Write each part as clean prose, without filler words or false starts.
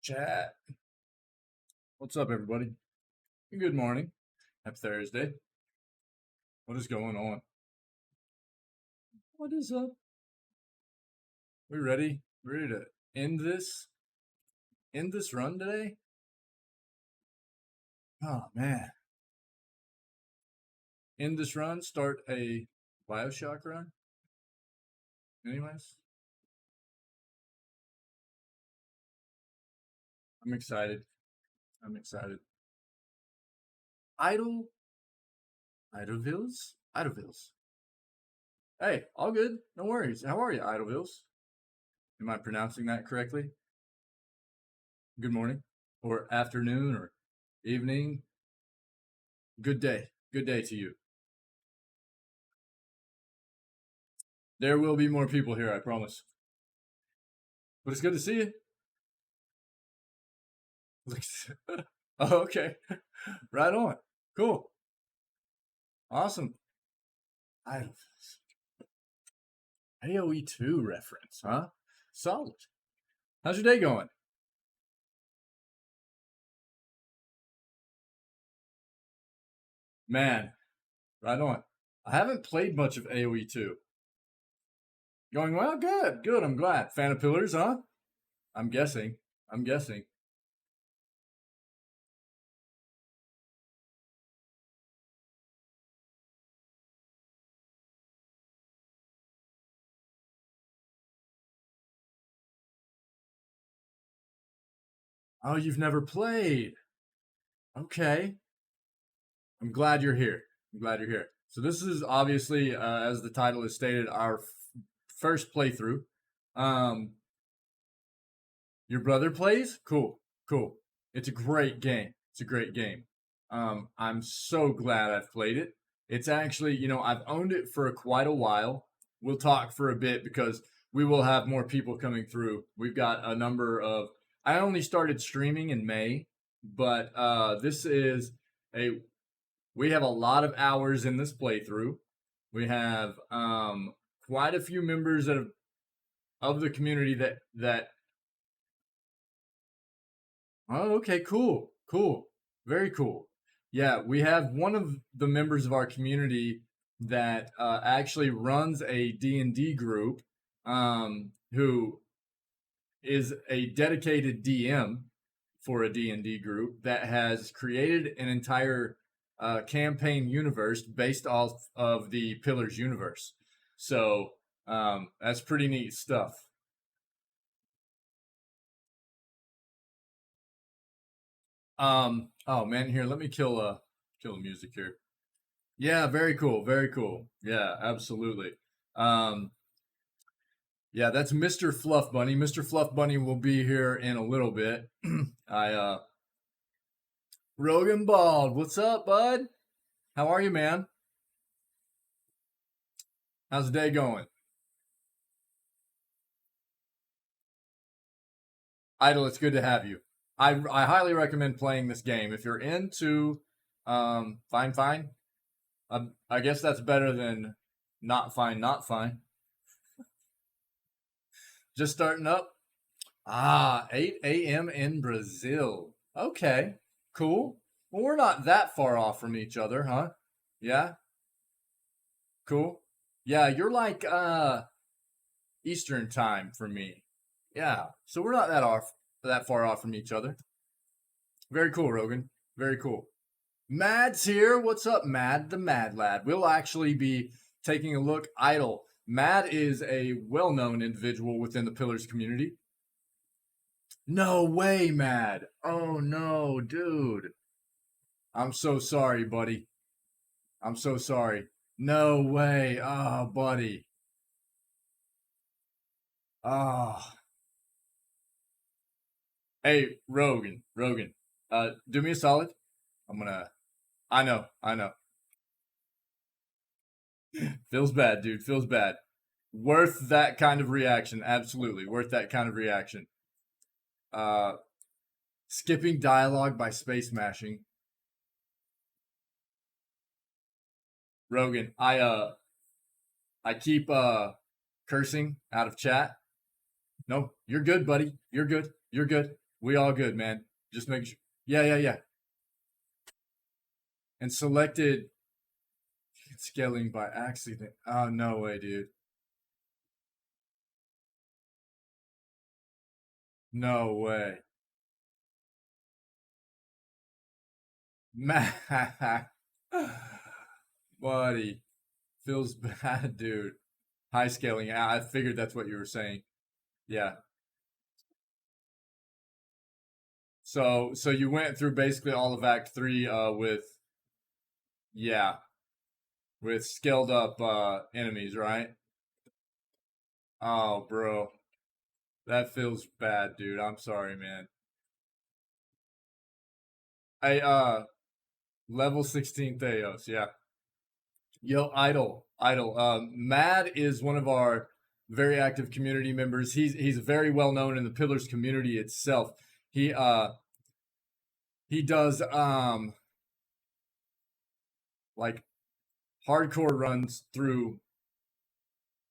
Chat. What's up, everybody? Good morning. Happy Thursday. What is going on? What is up? We ready? Ready to end this? End this run today? Oh man. End this run. Start a Bioshock run. Anyways, I'm excited. I'm excited. Idlevilles? Idlevilles. Hey, all good. No worries. How are you, Idlevilles? Am I pronouncing that correctly? Good morning, or afternoon, or evening. Good day. Good day to you. There will be more people here, I promise. But it's good to see you. Oh, okay. Right on. Cool. Awesome. AoE 2 reference, huh? Solid. How's your day going? Man, right on. I haven't played much of AoE 2. Going well? Good, good, I'm glad. Fan of Pillars, huh? I'm guessing. I'm guessing. Oh, you've never played. Okay. I'm glad you're here. I'm glad you're here. So this is obviously, as the title is stated, our first playthrough. Your brother plays? Cool, cool. It's a great game. It's a great game. I'm so glad I've played it. It's actually, I've owned it for quite a while. We'll talk for a bit because we will have more people coming through. We've got a number of. I only started streaming in May, but this is a. We have a lot of hours in this playthrough. We have quite a few members of the community that. Oh, okay, cool, cool, very cool. Yeah, we have one of the members of our community that actually runs a D&D group, who is a dedicated DM for a D&D group that has created an entire campaign universe based off of the Pillars universe. So that's pretty neat stuff. Oh man, here, let me kill the music here. Yeah, very cool, very cool. Yeah, absolutely. Um, yeah, that's Mr. Fluff Bunny. Mr. Fluff Bunny will be here in a little bit. I Rogan Bald, what's up, bud? How are you, man? How's the day going? Idle, it's good to have you. I highly recommend playing this game if you're into fine fine. I guess that's better than not fine not fine. Just starting up. 8 a.m. in Brazil. Okay, cool. Well, we're not that far off from each other, huh? Yeah, cool. Yeah, you're like Eastern time for me. Yeah, so we're not that far off from each other. Very cool, Rogan. Very cool. Mad's here. What's up, Mad? The Mad Lad. We'll actually be taking a look. Idle. Mad is a well-known individual within the Pillars community. No way, Mad. Oh no, dude. I'm so sorry, buddy. I'm so sorry. No way. Oh, buddy. Oh. Hey, Rogan. Rogan. Do me a solid. I'm gonna. I know. I know. Feels bad, dude. Feels bad. Worth that kind of reaction. Absolutely. Worth that kind of reaction. Uh, skipping dialogue by space mashing. Rogan. I keep cursing out of chat. No, you're good, buddy. You're good. You're good. We all good, man. Just make sure. Yeah, yeah, yeah. And selected scaling by accident. Oh, no way, dude. No way. Man, buddy, feels bad, dude. High scaling. I figured that's what you were saying. Yeah. So you went through basically all of Act 3 with yeah, with scaled up enemies, right? Oh, bro. That feels bad, dude. I'm sorry, man. I level 16 Theos, yeah. Yo, Idol. Mad is one of our very active community members. He's very well known in the Pillars community itself. He uh he does like hardcore runs through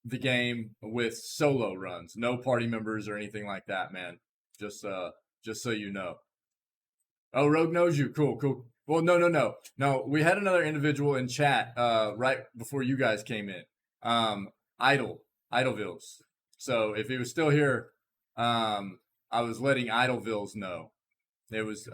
the game with solo runs, no party members or anything like that, man. Just uh just so you know. Oh, Rogue knows you. Cool, cool. Well, no. We had another individual in chat right before you guys came in. Um, Idlevilles. So if he was still here, I was letting Idlevilles know. It was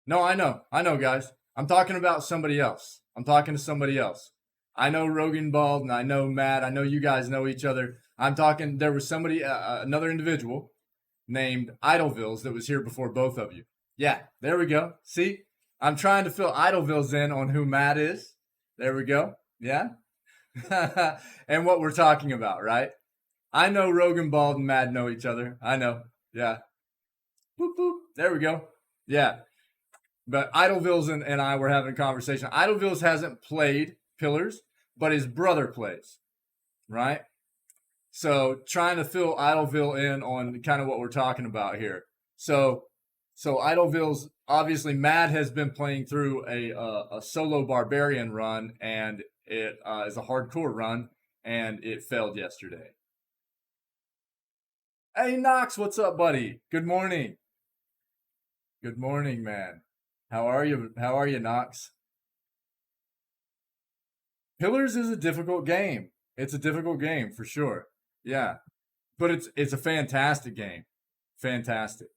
no, I know, guys. I'm talking about somebody else. I'm talking to somebody else. I know Rogan Bald and I know Matt. I know you guys know each other. I'm talking. There was somebody, another individual named Idlevilles that was here before both of you. Yeah, there we go. See, I'm trying to fill Idlevilles in on who Matt is. There we go. Yeah, and what we're talking about, right? I know Rogan Bald and Matt know each other. I know. Yeah. Boop boop. There we go. Yeah. But Idlevilles and I were having a conversation. Idlevilles hasn't played Pillars, but his brother plays, right? So trying to fill Idleville in on kind of what we're talking about here. So Idleville's obviously Mad has been playing through a solo barbarian run, and it is a hardcore run, and it failed yesterday. Hey Knox, what's up, buddy? Good morning. Good morning, man. How are you? How are you, Knox? Pillars is a difficult game. It's a difficult game for sure. Yeah, but it's a fantastic game. Fantastic.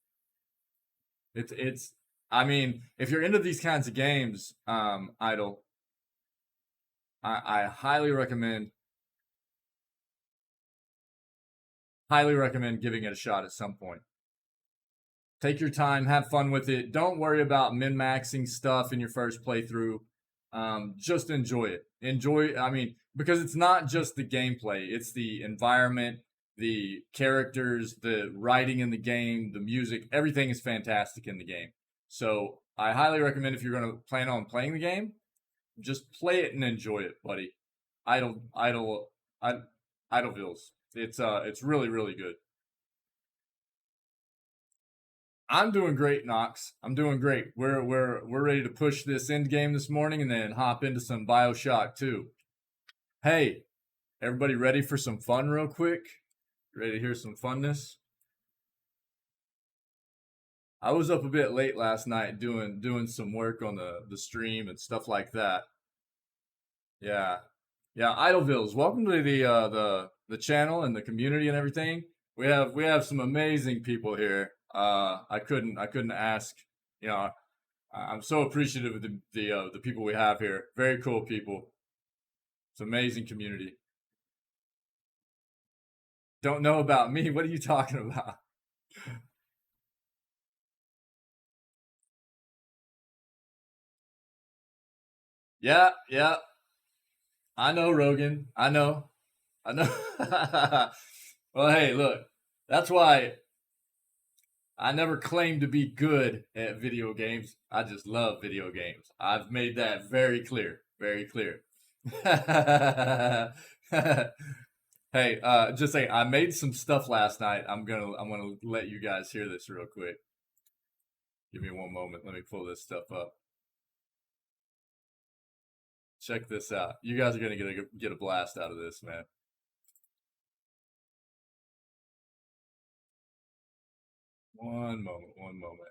It's. I mean, if you're into these kinds of games, Idle, I highly recommend giving it a shot at some point. Take your time, have fun with it. Don't worry about min maxing stuff in your first playthrough. Just enjoy it. Enjoy. I mean, because it's not just the gameplay; it's the environment, the characters, the writing in the game, the music. Everything is fantastic in the game. So I highly recommend if you're going to plan on playing the game, just play it and enjoy it, buddy. Idle, Idlevilles. It's really really good. I'm doing great, Knox. I'm doing great. We're ready to push this end game this morning and then hop into some BioShock 2. Hey, everybody ready for some fun real quick? Ready to hear some funness? I was up a bit late last night doing some work on the stream and stuff like that. Yeah. Yeah, Idlevilles, welcome to the channel and the community and everything. We have some amazing people here. I couldn't ask, you know, I'm so appreciative of the people we have here. Very cool people. It's an amazing community. Don't know about me? What are you talking about? Yeah, yeah. I know Rogan. I know. I know. Well, hey, look. That's why I never claimed to be good at video games. I just love video games. I've made that very clear. Very clear. Hey, just say I made some stuff last night. I'm gonna let you guys hear this real quick. Give me one moment. Let me pull this stuff up. Check this out. You guys are gonna get a blast out of this, man. One moment, one moment.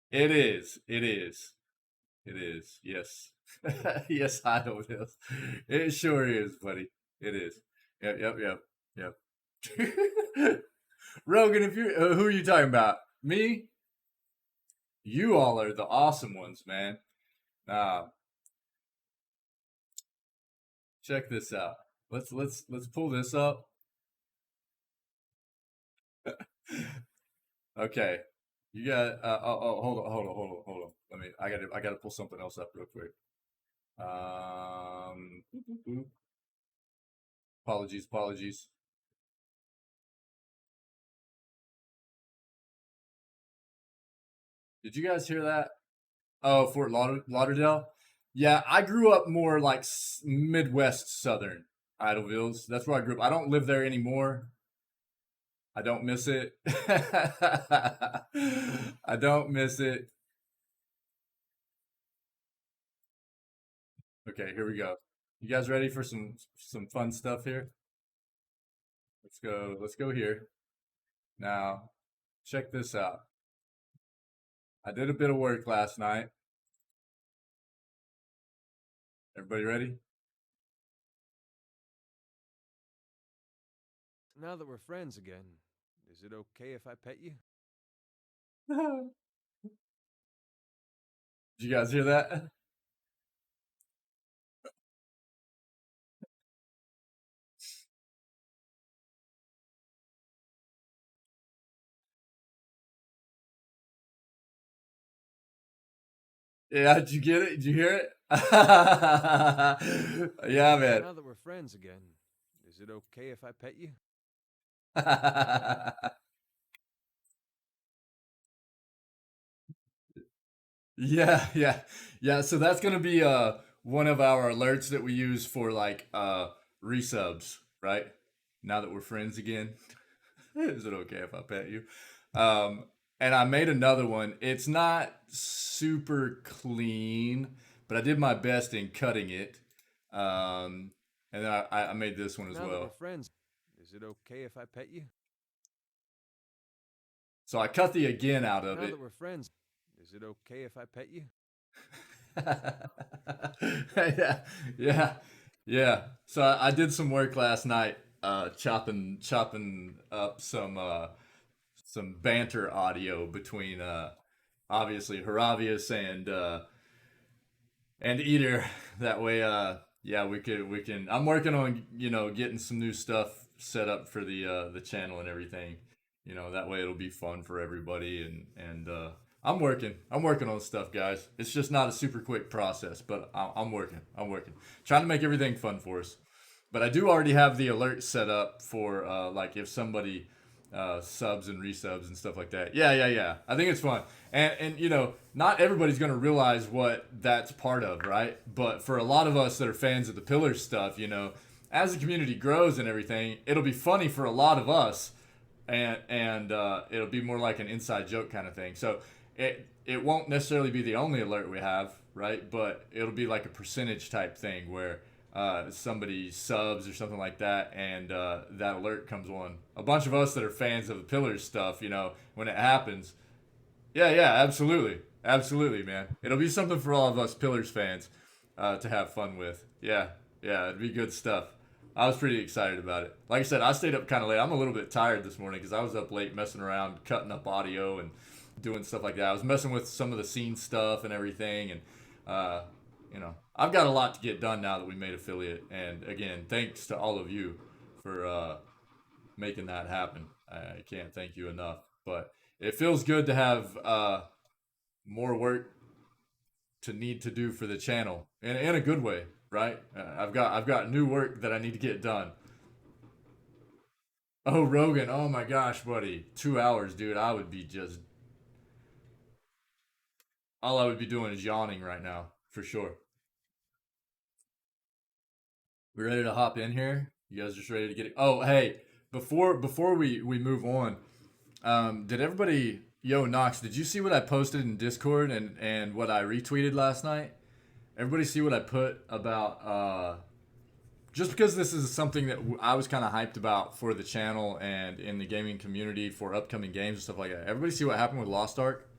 It is. It is. It is. Yes. Yes, I know it is. It sure is, buddy. It is. Yep, yep, yep, yep. Rogan, if you're who are you talking about? Me? You all are the awesome ones, man. Uh, check this out. Let's pull this up. Okay. You got hold on. Let me I gotta pull something else up real quick. Boop, boop, boop. Apologies. Did you guys hear that? Oh, Lauderdale. Yeah, I grew up more like Midwest Southern Idlevilles. That's where I grew up. I don't live there anymore. I don't miss it. I don't miss it. Okay, here we go. You guys ready for some fun stuff here? Let's go. Let's go here. Now, check this out. I did a bit of work last night. Everybody ready? Now that we're friends again, is it okay if I pet you? Did you guys hear that? Yeah, did you get it? Did you hear it? Yeah, man. Now that we're friends again, is it okay if I pet you? Yeah. So that's gonna be one of our alerts that we use for like resubs, right? Now that we're friends again. Is it okay if I pet you? Um, and I made another one. It's not super clean, but I did my best in cutting it. Um, and then I made this one as Now that we're well. friends, is it okay if I pet you? So I cut the again out of Now it. that we're friends, is it okay if I pet you? Yeah, yeah, yeah. So I did some work last night, chopping up some banter audio between obviously Haravius and Eater. That way, yeah, we can. I'm working on getting some new stuff set up for the channel and everything. That way it'll be fun for everybody and I'm working on stuff, guys. It's just not a super quick process, but I'm working, trying to make everything fun for us. But I do already have the alert set up for like if somebody subs and resubs and stuff like that. Yeah. I think it's fun, and not everybody's gonna realize what that's part of, right? But for a lot of us that are fans of the Pillars stuff, as the community grows and everything, it'll be funny for a lot of us, and it'll be more like an inside joke kind of thing. So it won't necessarily be the only alert we have, right? But it'll be like a percentage type thing where somebody subs or something like that, and that alert comes on. A bunch of us that are fans of the Pillars stuff, when it happens, yeah, absolutely, man. It'll be something for all of us Pillars fans to have fun with. Yeah, it'd be good stuff. I was pretty excited about it. Like I said, I stayed up kind of late. I'm a little bit tired this morning because I was up late messing around, cutting up audio and doing stuff like that. I was messing with some of the scene stuff and everything, and I've got a lot to get done now that we made affiliate. And again, thanks to all of you for making that happen. I can't thank you enough. But it feels good to have more work to need to do for the channel in a good way, right? I've got new work that I need to get done. Oh, Rogan, oh my gosh, buddy, 2 hours, dude. All I would be doing is yawning right now for sure. We ready to hop in here? You guys just ready to get it? Oh, hey, before we move on, did everybody, yo Knox, did you see what I posted in Discord and what I retweeted last night? Everybody see what I put about just because this is something that I was kind of hyped about for the channel and in the gaming community for upcoming games and stuff like that. Everybody see what happened with Lost Ark?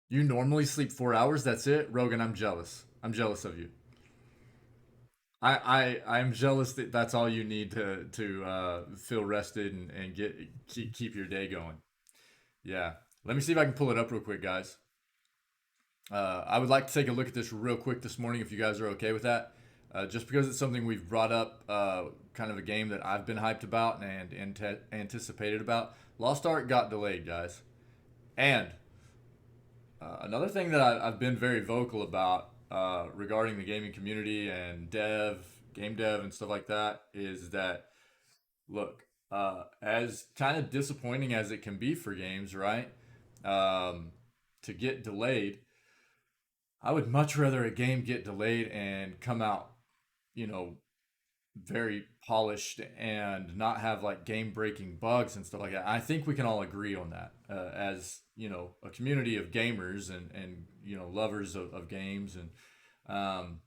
You normally sleep 4 hours. That's it, Rogan. I'm jealous. I'm jealous of you. I'm jealous that that's all you need to feel rested and keep your day going. Yeah. Let me see if I can pull it up real quick, guys. I would like to take a look at this real quick this morning if you guys are okay with that. Just because it's something we've brought up, kind of a game that I've been hyped about and anticipated about. Lost Ark got delayed, guys. And another thing that I've been very vocal about regarding the gaming community and game dev, and stuff like that is that, look, as kind of disappointing as it can be for games, right? To get delayed, I would much rather a game get delayed and come out, you know, very polished and not have like game breaking bugs and stuff like that. I think we can all agree on that as a community of gamers and lovers of games, and um,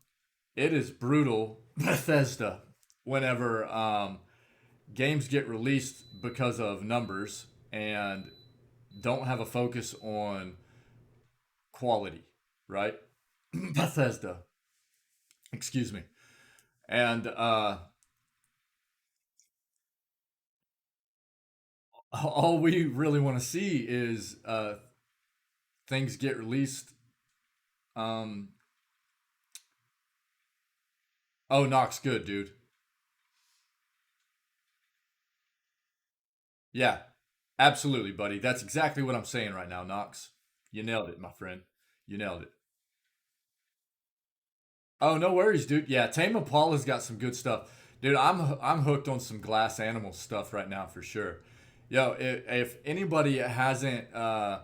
it is brutal Bethesda whenever games get released because of numbers and don't have a focus on quality, right? Bethesda, excuse me. And all we really want to see is things get released. Um, oh, Nox, good, dude. Yeah, absolutely, buddy. That's exactly what I'm saying right now, Nox. You nailed it, my friend. You nailed it. Oh, no worries, dude. Yeah, Tame Impala's got some good stuff, dude. I'm hooked on some Glass Animal stuff right now for sure. Yo, if anybody hasn't, our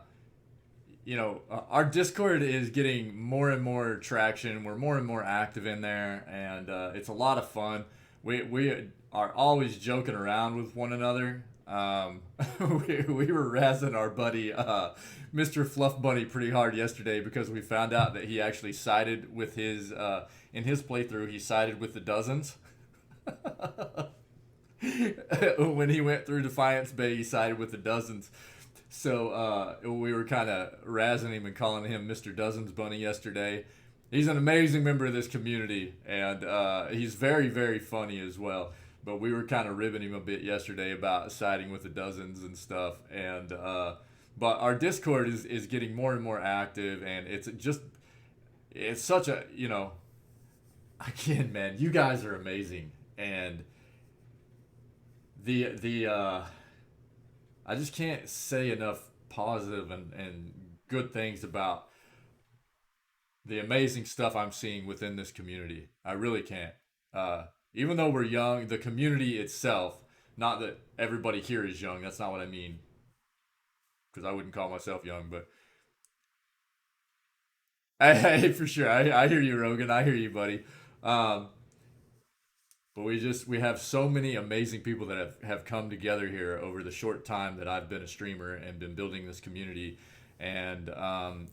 Discord is getting more and more traction. We're more and more active in there, and it's a lot of fun. We are always joking around with one another. We were razzing our buddy Mr. Fluff Bunny pretty hard yesterday because we found out that he actually sided with his in his playthrough. He sided with the dozens. When he went through Defiance Bay, he sided with the dozens. So we were kind of razzing him and calling him Mr. Dozens Bunny yesterday. He's an amazing member of this community, and he's very, very funny as well. But we were kind of ribbing him a bit yesterday about siding with the dozens and stuff. And but our Discord is getting more and more active, and it's such a again, man, you guys are amazing, and the I just can't say enough positive and good things about the amazing stuff I'm seeing within this community. I really can't. Even though we're young, the community itself, not that everybody here is young, that's not what I mean, because I wouldn't call myself young, but hey, for sure. I hear you, Rogan. I hear you, buddy. Um, but we have so many amazing people that have come together here over the short time that I've been a streamer and been building this community. And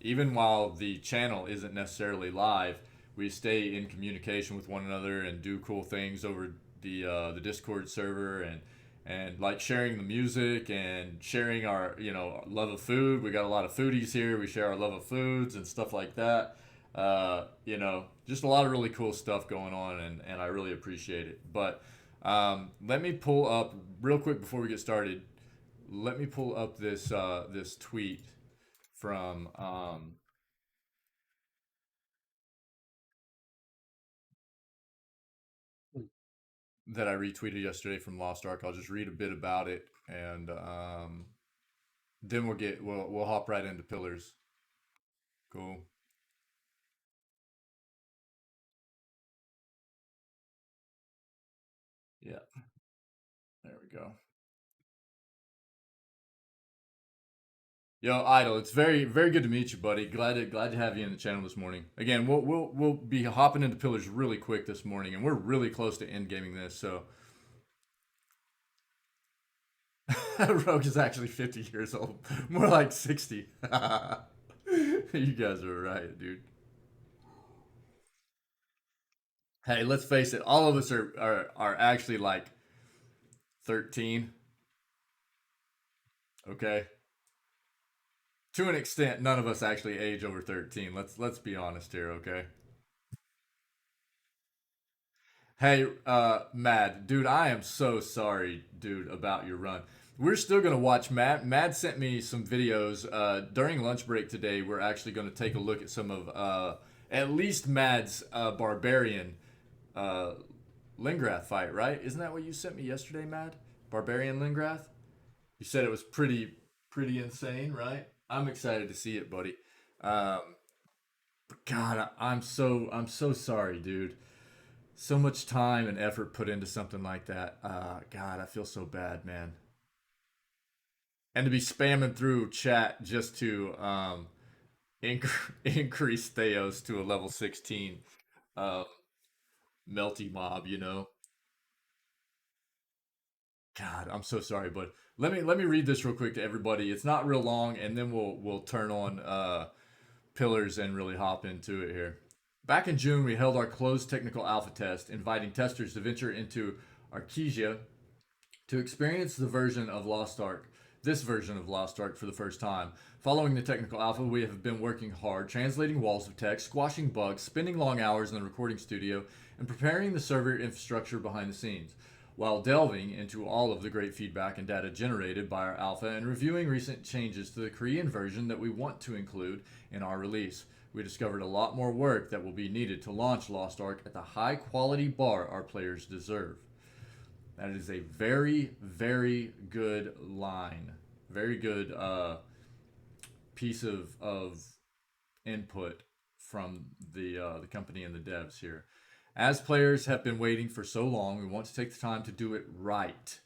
even while the channel isn't necessarily live, we stay in communication with one another and do cool things over the Discord server, and like sharing the music and sharing our love of food. We got a lot of foodies here. We share our love of foods and stuff like that. Just a lot of really cool stuff going on, and I really appreciate it. But let me pull up real quick before we get started. Let me pull up this tweet from that I retweeted yesterday from Lost Ark. I'll just read a bit about it, and then we'll hop right into pillars. Cool. Yeah. There we go. Yo, Idol, it's very very good to meet you, buddy. Glad to have you in the channel this morning. Again, we'll be hopping into pillars really quick this morning, and we're really close to end gaming this. So Rogue is actually 50 years old, more like 60. You guys are right, dude. Hey, let's face it, all of us are actually like 13, okay? To an extent, none of us actually age over 13. Let's be honest here, okay? Hey, Mad, dude, I am so sorry, dude, about your run. We're still gonna watch Mad. Mad sent me some videos during lunch break today. We're actually gonna take a look at some of at least Mad's barbarian uh, Lingrath fight, right? Isn't that what you sent me yesterday, Mad? Barbarian Lingrath. You said it was pretty insane, right? I'm excited to see it, buddy. Um, but God, I'm so sorry, dude. So much time and effort put into something like that. God, I feel so bad, man. And to be spamming through chat just to increase Theos to a level 16 uh, melty mob, you know. God, I'm so sorry, but let me read this real quick to everybody. It's not real long, and then we'll turn on pillars and really hop into it here. Back in June, we held our closed technical alpha test, inviting testers to venture into Arkesia to experience this version of Lost Ark for the first time. Following the technical alpha, we have been working hard, translating walls of text, squashing bugs, spending long hours in the recording studio, and preparing the server infrastructure behind the scenes, while delving into all of the great feedback and data generated by our alpha and reviewing recent changes to the Korean version that we want to include in our release. We discovered a lot more work that will be needed to launch Lost Ark at the high quality bar our players deserve. That is a very, very good line. Very good piece of input from the company and the devs here. As players have been waiting for so long, we want to take the time to do it right,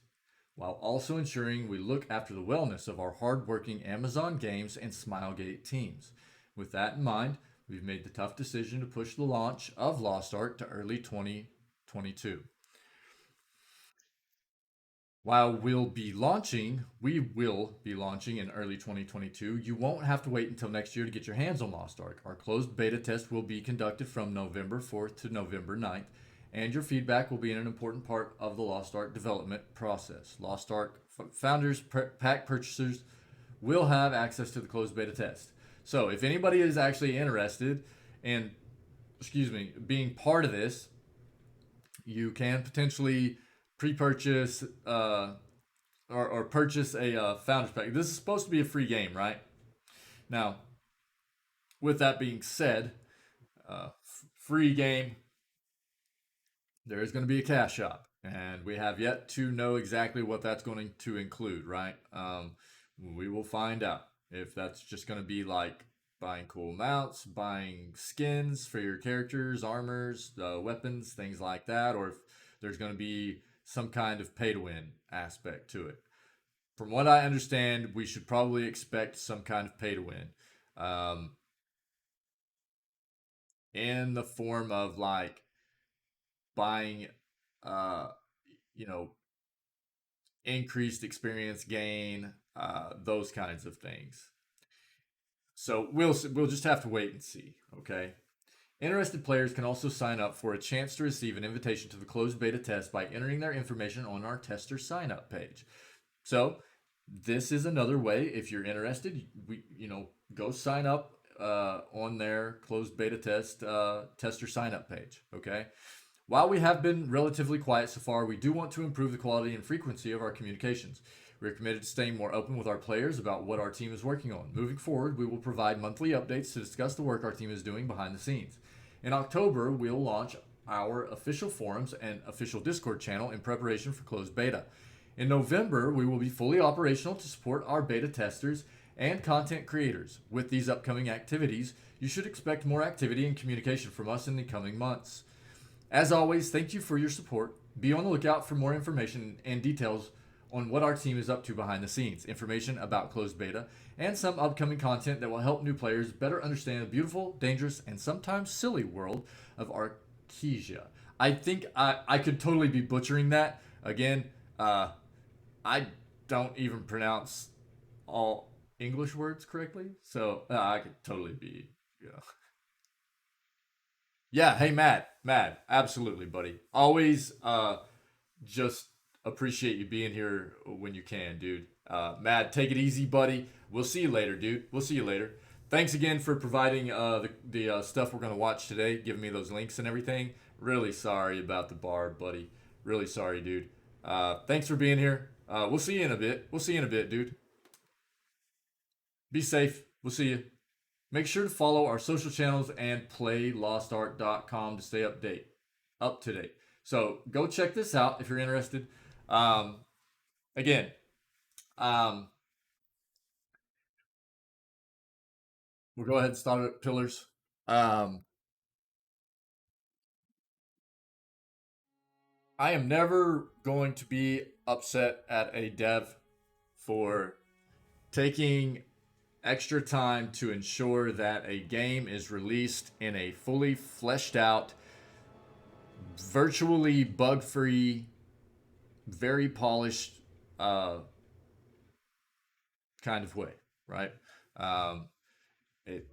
while also ensuring we look after the wellness of our hardworking Amazon Games and Smilegate teams. With that in mind, we've made the tough decision to push the launch of Lost Ark to early 2022. While we will be launching in early 2022, you won't have to wait until next year to get your hands on Lost Ark. Our closed beta test will be conducted from November 4th to November 9th, and your feedback will be an important part of the Lost Ark development process. Lost Ark founders, pack purchasers will have access to the closed beta test. So, if anybody is actually interested in, being part of this, you can potentially pre-purchase or purchase a founder's pack. This is supposed to be a free game, right? Now, with that being said, free game, there is going to be a cash shop, and we have yet to know exactly what that's going to include, right? We will find out if that's just going to be like buying cool mounts, buying skins for your characters, armors, weapons, things like that, or if there's going to be some kind of pay to win aspect to it. From what I understand, we should probably expect some kind of pay to win, um, in the form of like buying, uh, you know, increased experience gain, those kinds of things. So we'll just have to wait and see. Okay. Interested players can also sign up for a chance to receive an invitation to the closed beta test by entering their information on our tester sign up page. So this is another way. If you're interested, go sign up on their closed beta tester sign up page. Okay. While we have been relatively quiet so far, we do want to improve the quality and frequency of our communications. We are committed to staying more open with our players about what our team is working on. Moving forward, we will provide monthly updates to discuss the work our team is doing behind the scenes. In October, we'll launch our official forums and official Discord channel in preparation for closed beta. In November, we will be fully operational to support our beta testers and content creators. With these upcoming activities, you should expect more activity and communication from us in the coming months. As always, thank you for your support. Be on the lookout for more information and details on what our team is up to behind the scenes, information about closed beta, and some upcoming content that will help new players better understand the beautiful, dangerous, and sometimes silly world of Arkesia. I think I could totally be butchering that. Again, I don't even pronounce all English words correctly, so I could totally be, you know. Yeah, hey Matt, absolutely, buddy. Always just appreciate you being here when you can, dude. Matt, take it easy, buddy. We'll see you later, dude. We'll see you later. Thanks again for providing the stuff we're gonna watch today, giving me those links and everything. Really sorry about the bar, buddy. Really sorry, dude. Thanks for being here. We'll see you in a bit. We'll see you in a bit, dude. Be safe. We'll see you. Make sure to follow our social channels and playlostart.com to stay up to date. So go check this out if you're interested. Um, again, um, we'll go ahead and start at pillars. Um, I am never going to be upset at a dev for taking extra time to ensure that a game is released in a fully fleshed out, virtually bug free, very polished kind of way, right? Um, it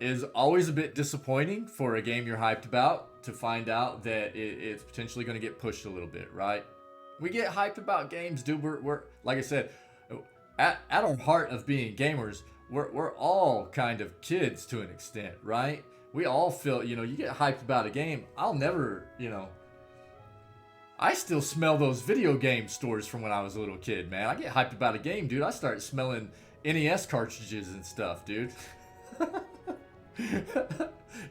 is always a bit disappointing for a game you're hyped about to find out that it's potentially going to get pushed a little bit, right? We get hyped about games, dude. We're like I said, at our heart of being gamers, we're all kind of kids to an extent, right? We all feel, you get hyped about a game. I'll never, I still smell those video game stores from when I was a little kid, man. I get hyped about a game, dude. I start smelling NES cartridges and stuff, dude.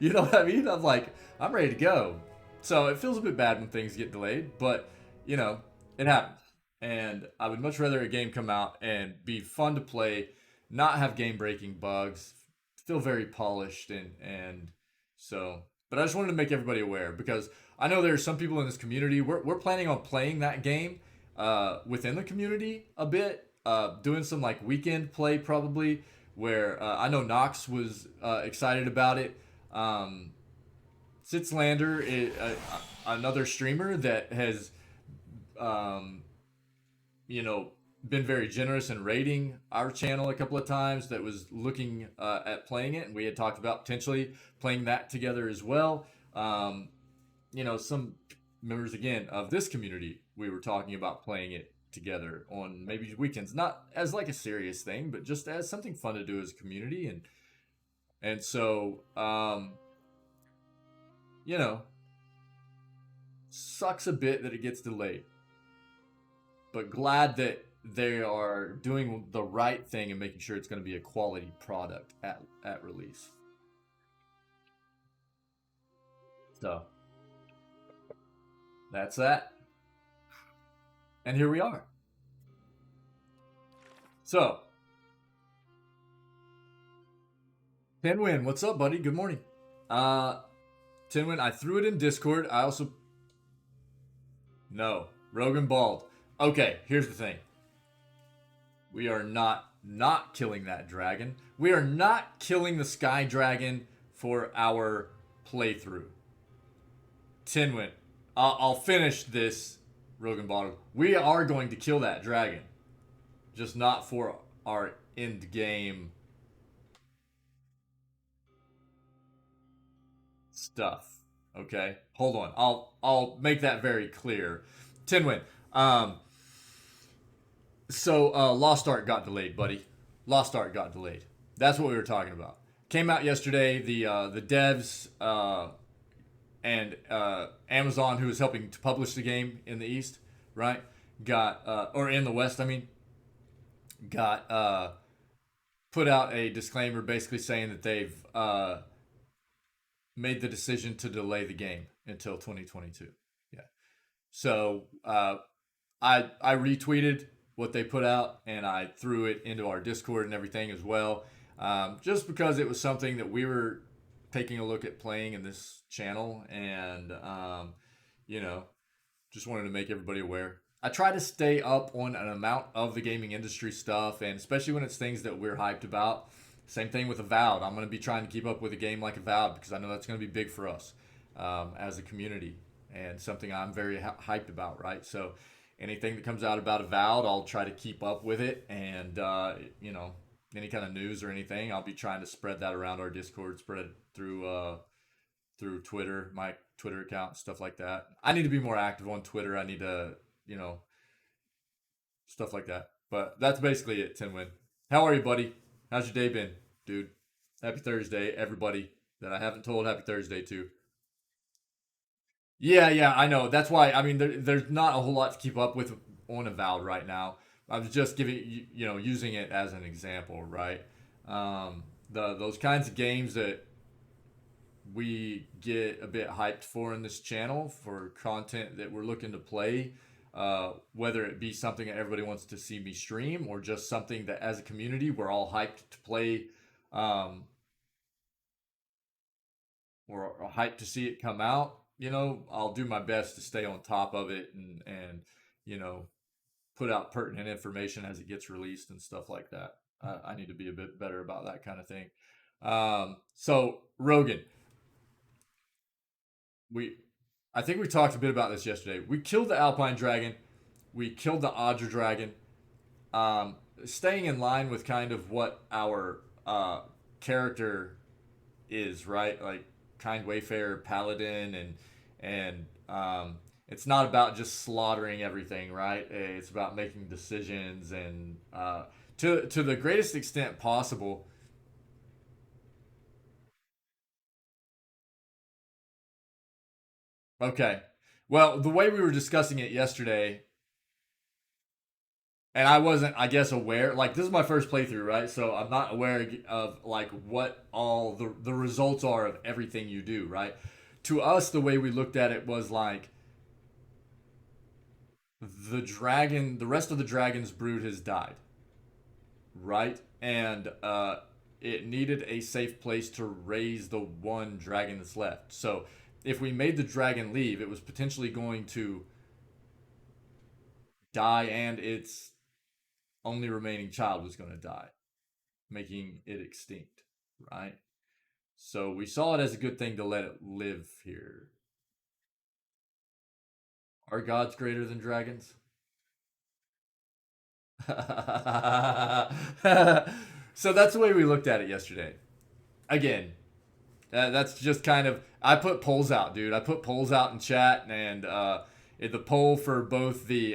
You know what I mean? I'm like, I'm ready to go. So it feels a bit bad when things get delayed, but it happens. And I would much rather a game come out and be fun to play, not have game breaking bugs, feel very polished and so. But I just wanted to make everybody aware because I know there are some people in this community. We're planning on playing that game within the community a bit, doing some like weekend play probably. Where I know Knox was excited about it. Sitzlander is another streamer that has, um, you know, been very generous in rating our channel a couple of times. That was looking at playing it, and we had talked about potentially playing that together as well. Um, some members again of this community, we were talking about playing it together on maybe weekends, not as like a serious thing, but just as something fun to do as a community, and so you know, sucks a bit that it gets delayed, but glad that they are doing the right thing and making sure it's going to be a quality product at release. So that's that, and here we are. So Pinwin, what's up, buddy? Good morning. Uh, Tinwin, I threw it in Discord. I also no Rogan bald. Okay, here's the thing. We are not killing that dragon. We are not killing the sky dragon for our playthrough. Tinwin, I'll finish this. Rogan bald. We are going to kill that dragon, just not for our end game stuff. Okay, hold on. I'll make that very clear. Tinwin. So Lost Ark got delayed, buddy. Lost Ark got delayed. That's what we were talking about. Came out yesterday. The devs and Amazon, who is helping to publish the game in the East, right? Got or in the West, I mean, got put out a disclaimer basically saying that they've made the decision to delay the game until 2022. Yeah. So I retweeted what they put out and I threw it into our Discord and everything as well, just because it was something that we were taking a look at playing in this channel, and you know, just wanted to make everybody aware. I try to stay up on an amount of the gaming industry stuff, and especially when it's things that we're hyped about. Same thing with Avowed. I'm going to be trying to keep up with a game like Avowed because I know that's going to be big for us as a community and something I'm very hyped about, right? So anything that comes out about Avowed, I'll try to keep up with it, and any kind of news or anything, I'll be trying to spread that around our Discord, spread it through through Twitter, my Twitter account, stuff like that. I need to be more active on Twitter. I need to, you know, stuff like that. But that's basically it, Tin Win. How are you, buddy? How's your day been, dude? Happy Thursday, everybody that I haven't told happy Thursday to. Yeah, yeah, I know. That's why. I mean, there's not a whole lot to keep up with on Avowed right now. I was just giving using it as an example, right? The those kinds of games that we get a bit hyped for in this channel for content that we're looking to play, whether it be something that everybody wants to see me stream or just something that as a community we're all hyped to play, um, or hyped to see it come out. I'll do my best to stay on top of it and you know put out pertinent information as it gets released and stuff like that. I need to be a bit better about that kind of thing. So Rogan, we I think we talked a bit about this yesterday. We killed the Alpine Dragon. We killed the Odra Dragon. Um, Staying in line with kind of what our character is, right? Like kind wayfarer, paladin, and it's not about just slaughtering everything, right? It's about making decisions and to the greatest extent possible. Okay. Well, the way we were discussing it yesterday, and I wasn't, I guess, aware. Like this is my first playthrough, right? So I'm not aware of like what all the results are of everything you do, right? To us, the way we looked at it was like the rest of the dragon's brood has died, right? And it needed a safe place to raise the one dragon that's left. So if we made the dragon leave, it was potentially going to die, and its only remaining child was going to die, making it extinct, right? So we saw it as a good thing to let it live here. Are gods greater than dragons? So that's the way we looked at it yesterday. Again, that's just kind of. I put polls out, dude. I put polls out in chat, and the poll for both the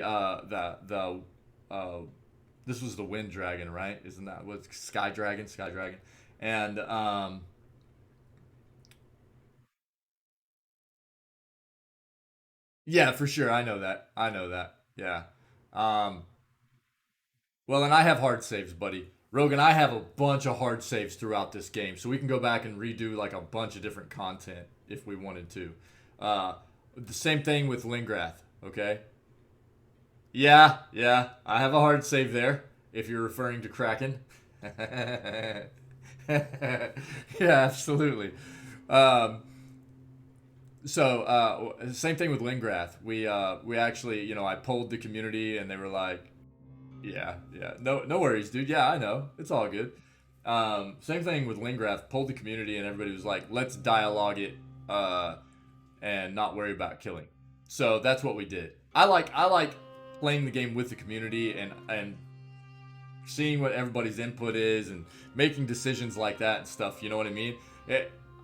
this was the Wind Dragon, right? Isn't that what Sky Dragon? Sky Dragon, and yeah, for sure. I know that. I know that. Yeah. Um, well, and I have hard saves, buddy. Rogan, I have a bunch of hard saves throughout this game, so we can go back and redo like a bunch of different content if we wanted to. Uh, the same thing with Lingrath, okay? Yeah, yeah, I have a hard save there if you're referring to Kraken. Yeah, absolutely. Um, same thing with Lingrath. We actually, I polled the community and they were like, yeah, yeah. No worries, dude. Yeah, I know. It's all good. Same thing with Lingrath. Pulled the community, and everybody was like, "Let's dialogue it, and not worry about killing." So that's what we did. I like playing the game with the community and seeing what everybody's input is and making decisions like that and stuff. You know what I mean?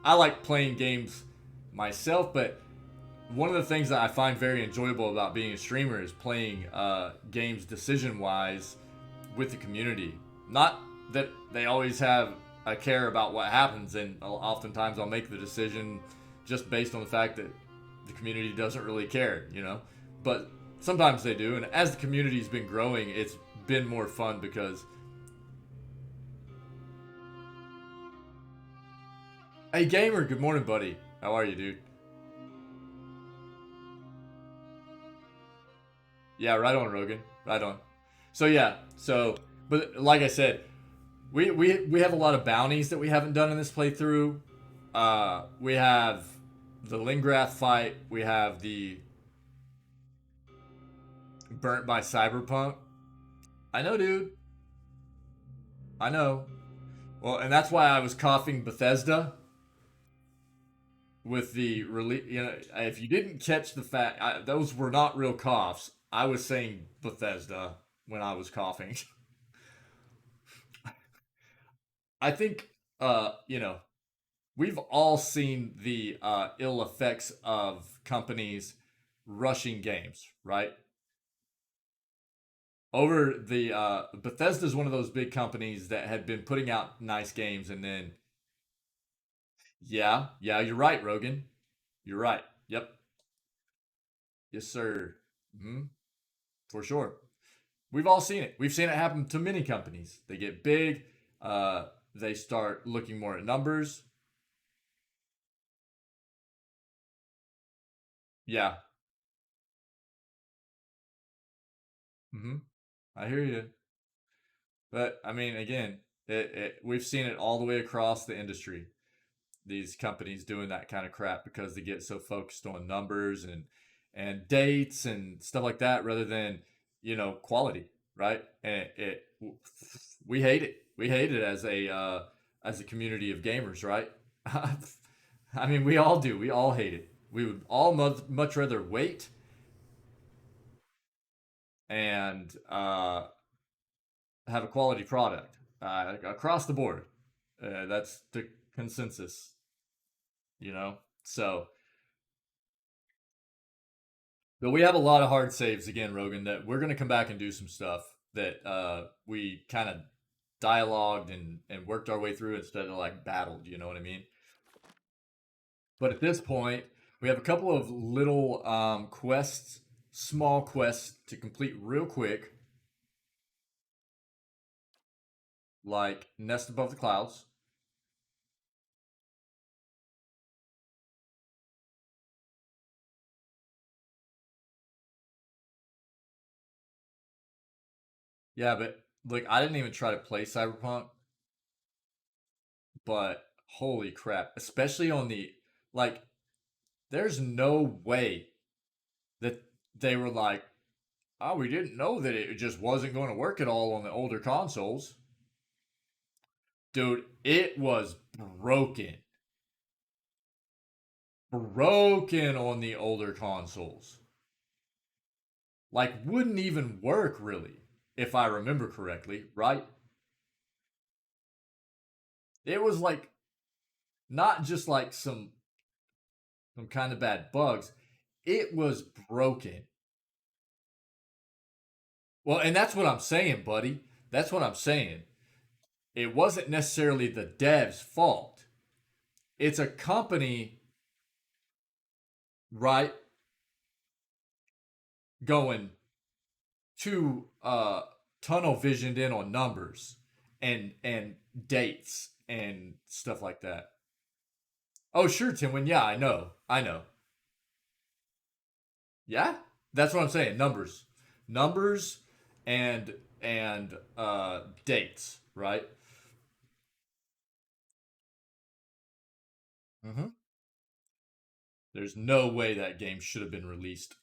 I like playing games myself, but one of the things that I find very enjoyable about being a streamer is playing games decision wise with the community. Not that they always have a care about what happens, and oftentimes I'll make the decision just based on the fact that the community doesn't really care. But sometimes they do, and as the community's been growing, it's been more fun because. Hey, gamer, good morning, buddy. How are you, dude? Yeah, right on, Rogan. Right on. So yeah, but like I said, we have a lot of bounties that we haven't done in this playthrough. We have the Lingrath fight. We have the burnt by Cyberpunk. I know, dude. I know. Well, and that's why I was coughing Bethesda with the release. If you didn't catch the fact, those were not real coughs. I was saying Bethesda when I was coughing. I think, uh, you know, we've all seen the ill effects of companies rushing games, right? Over the Bethesda's one of those big companies that had been putting out nice games, and then yeah, you're right, Rogan. You're right. Yep, yes, sir. Hmm. For sure. We've all seen it. We've seen it happen to many companies. They get big. Uh, they start looking more at numbers. Yeah. Hmm. I hear you. But I mean, again, we've seen it all the way across the industry. These companies doing that kind of crap because they get so focused on numbers and dates and stuff like that rather than quality, right? And we hate it. We hate it as a community of gamers, right? I mean, we all do. We all hate it. We would all much rather wait and have a quality product across the board. That's the consensus, you know. So, but we have a lot of hard saves again, Rogan. That we're gonna come back and do some stuff that we kind of dialogued and worked our way through instead of like battled. You know what I mean? But at this point, we have a couple of little quests, small quests to complete real quick, like Nest Above the Clouds. Yeah, but like I didn't even try to play Cyberpunk, but holy crap, especially on the like there's no way that they were like, "Oh, we didn't know that it just wasn't going to work at all on the older consoles." Dude, it was broken. Broken on the older consoles. Like wouldn't even work really if I remember correctly, right? It was like not just like some kind of bad bugs. It was broken. Well, and that's what I'm saying, buddy. That's what I'm saying. It wasn't necessarily the dev's fault. It's a company, right, going too tunnel visioned in on numbers and dates and stuff like that. Oh, sure, Timwin. Yeah, I know. I know. Yeah, that's what I'm saying. Numbers, and dates, right? Mm-hmm. There's no way that game should have been released.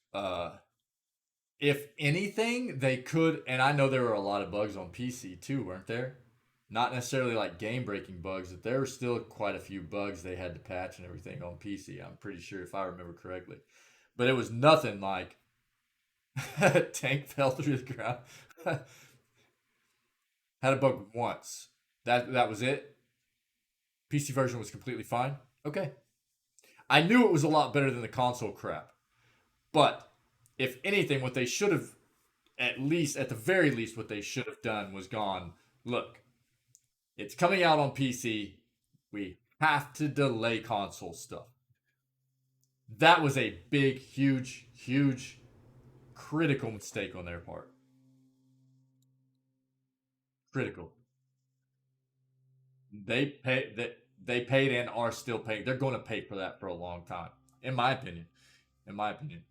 If anything, they could, and I know there were a lot of bugs on PC too, weren't there? Not necessarily like game breaking bugs, but there were still quite a few bugs they had to patch and everything on PC. I'm pretty sure if I remember correctly. But it was nothing like tank fell through the ground. Had a bug once. That was it. PC version was completely fine. Okay. I knew it was a lot better than the console crap. But if anything, what they should have at the very least, what they should have done was gone, look, it's coming out on PC. We have to delay console stuff. That was a big, huge, huge, critical mistake on their part. Critical. They paid and are still paying. They're going to pay for that for a long time, in my opinion. In my opinion.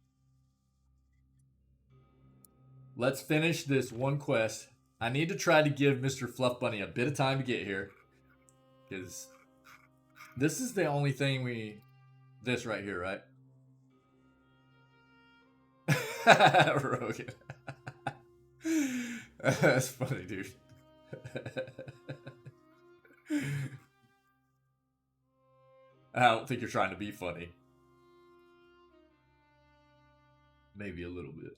Let's finish this one quest. I need to try to give Mr. Fluff Bunny a bit of time to get here, because this is the only thing we. This right here, right? Rogan. That's funny, dude. I don't think you're trying to be funny. Maybe a little bit.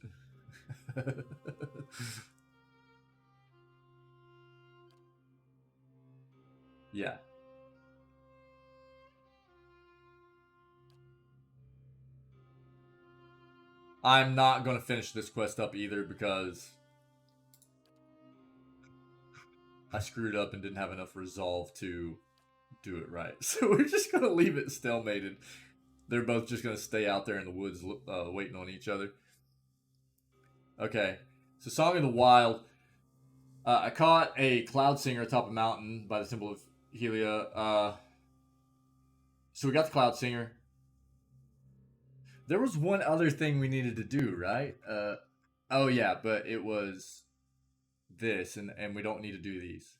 Yeah. I'm not going to finish this quest up either because I screwed up and didn't have enough resolve to do it right. So we're just going to leave it stalemated. They're both just going to stay out there in the woods waiting on each other. Okay. So Song of the Wild. I caught a cloud singer atop a mountain by the Temple of Helia. So we got the cloud singer. There was one other thing we needed to do, right? Oh yeah, but it was this, and we don't need to do these.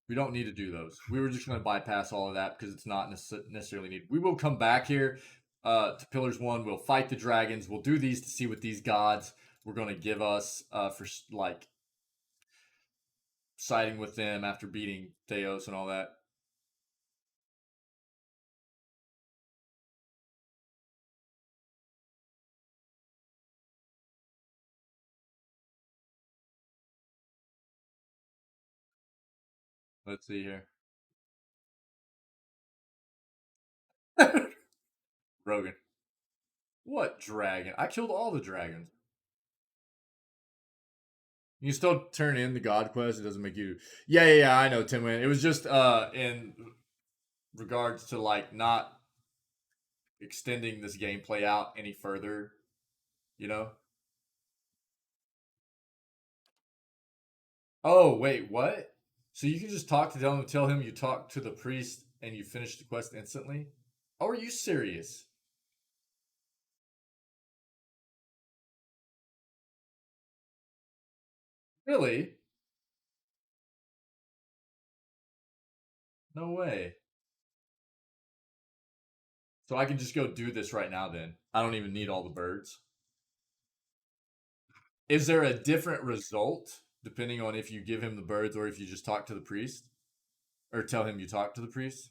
We don't need to do those. We were just going to bypass all of that because it's not necessarily needed. We will come back here to Pillars 1. We'll fight the dragons. We'll do these to see what these gods were going to give us for like siding with them after beating Theos and all that. Let's see here. Rogan. What dragon? I killed all the dragons. You still turn in the God quest. It doesn't make you. Yeah. I know, Tim. It was just in regards to like not extending this gameplay out any further. You know. Oh wait, what? So you can just talk to them and tell him you talked to the priest and you finish the quest instantly? Oh, are you serious? Really? No way. So I can just go do this right now then. I don't even need all the birds. Is there a different result depending on if you give him the birds or if you just talk to the priest? Or tell him you talk to the priest?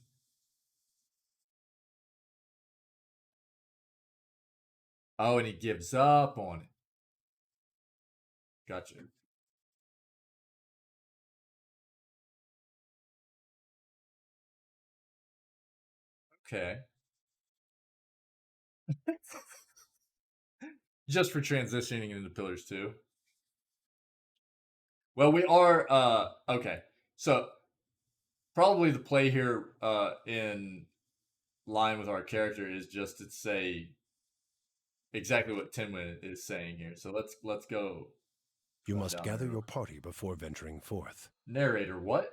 Oh, and he gives up on it. Gotcha. Okay. Just for transitioning into Pillars 2. Well, we are okay. So probably the play here in line with our character is just to say exactly what Tinwin is saying here. So let's go You going must down there gather real your quick. party before venturing forth. Narrator, what?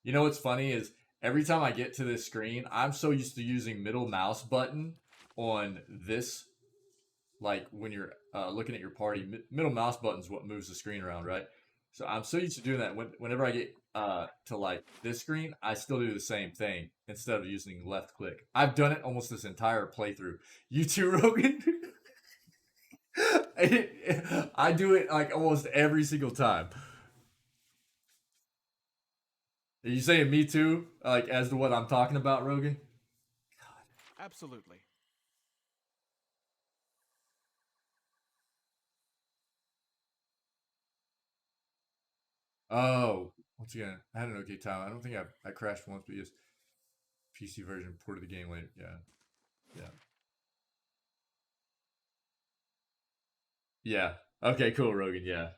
You know what's funny is every time I get to this screen, I'm so used to using middle mouse button on this. Like when you're looking at your party, middle mouse button is what moves the screen around, right? So I'm so used to doing that. Whenever I get to like this screen, I still do the same thing instead of using left click. I've done it almost this entire playthrough. You too, Rogan? I do it like almost every single time. Are you saying me too? Like as to what I'm talking about, Rogan? Absolutely. Oh, once again, I had an okay time. I don't think I crashed once, but yes, PC version ported the game later. Yeah, yeah, yeah. Okay, cool, Rogan. Yeah.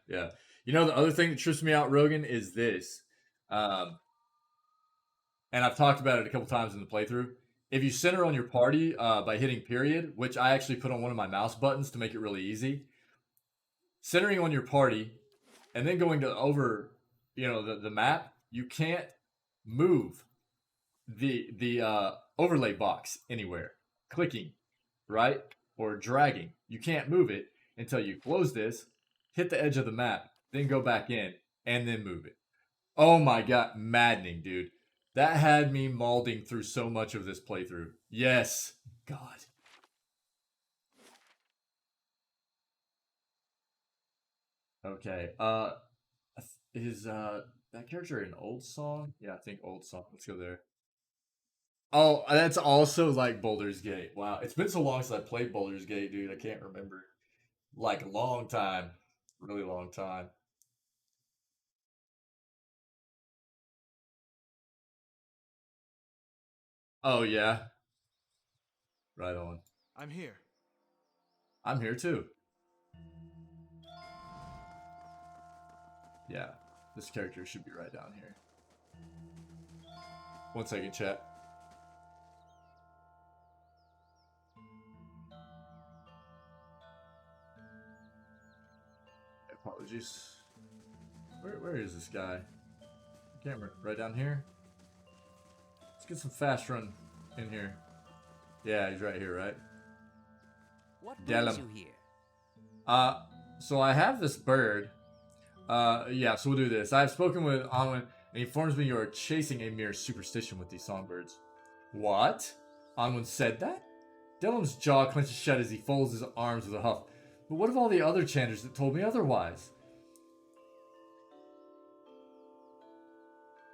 You know the other thing that trips me out, Rogan, is this, um, and I've talked about it a couple times in the playthrough. If you center on your party by hitting period, which I actually put on one of my mouse buttons to make it really easy, centering on your party and then going to over, the map, you can't move the overlay box anywhere. Clicking, right, or dragging, you can't move it until you close this, hit the edge of the map, then go back in and then move it. Oh my god, maddening, dude. That had me mauling through so much of this playthrough. Yes, God. Okay. Is that character an old song? Yeah, I think old song. Let's go there. Oh, that's also like Boulder's Gate. Wow, it's been so long since I played Boulder's Gate, dude. I can't remember. Like a long time, really long time. Oh yeah, Right on. I'm here. I'm here too. Yeah, this character should be right down here. 1 second, chat. Apologies. Where is this guy? Camera, right down here. Let's get some fast run in here. Yeah, he's right here, right? What Get brings him. you here? So I have this bird. Yeah, so we'll do this. I've spoken with Anwen, and he informs me you are chasing a mere superstition with these songbirds. What? Anwen said that? Dylan's jaw clenches shut as he folds his arms with a huff. But what of all the other chanters that told me otherwise?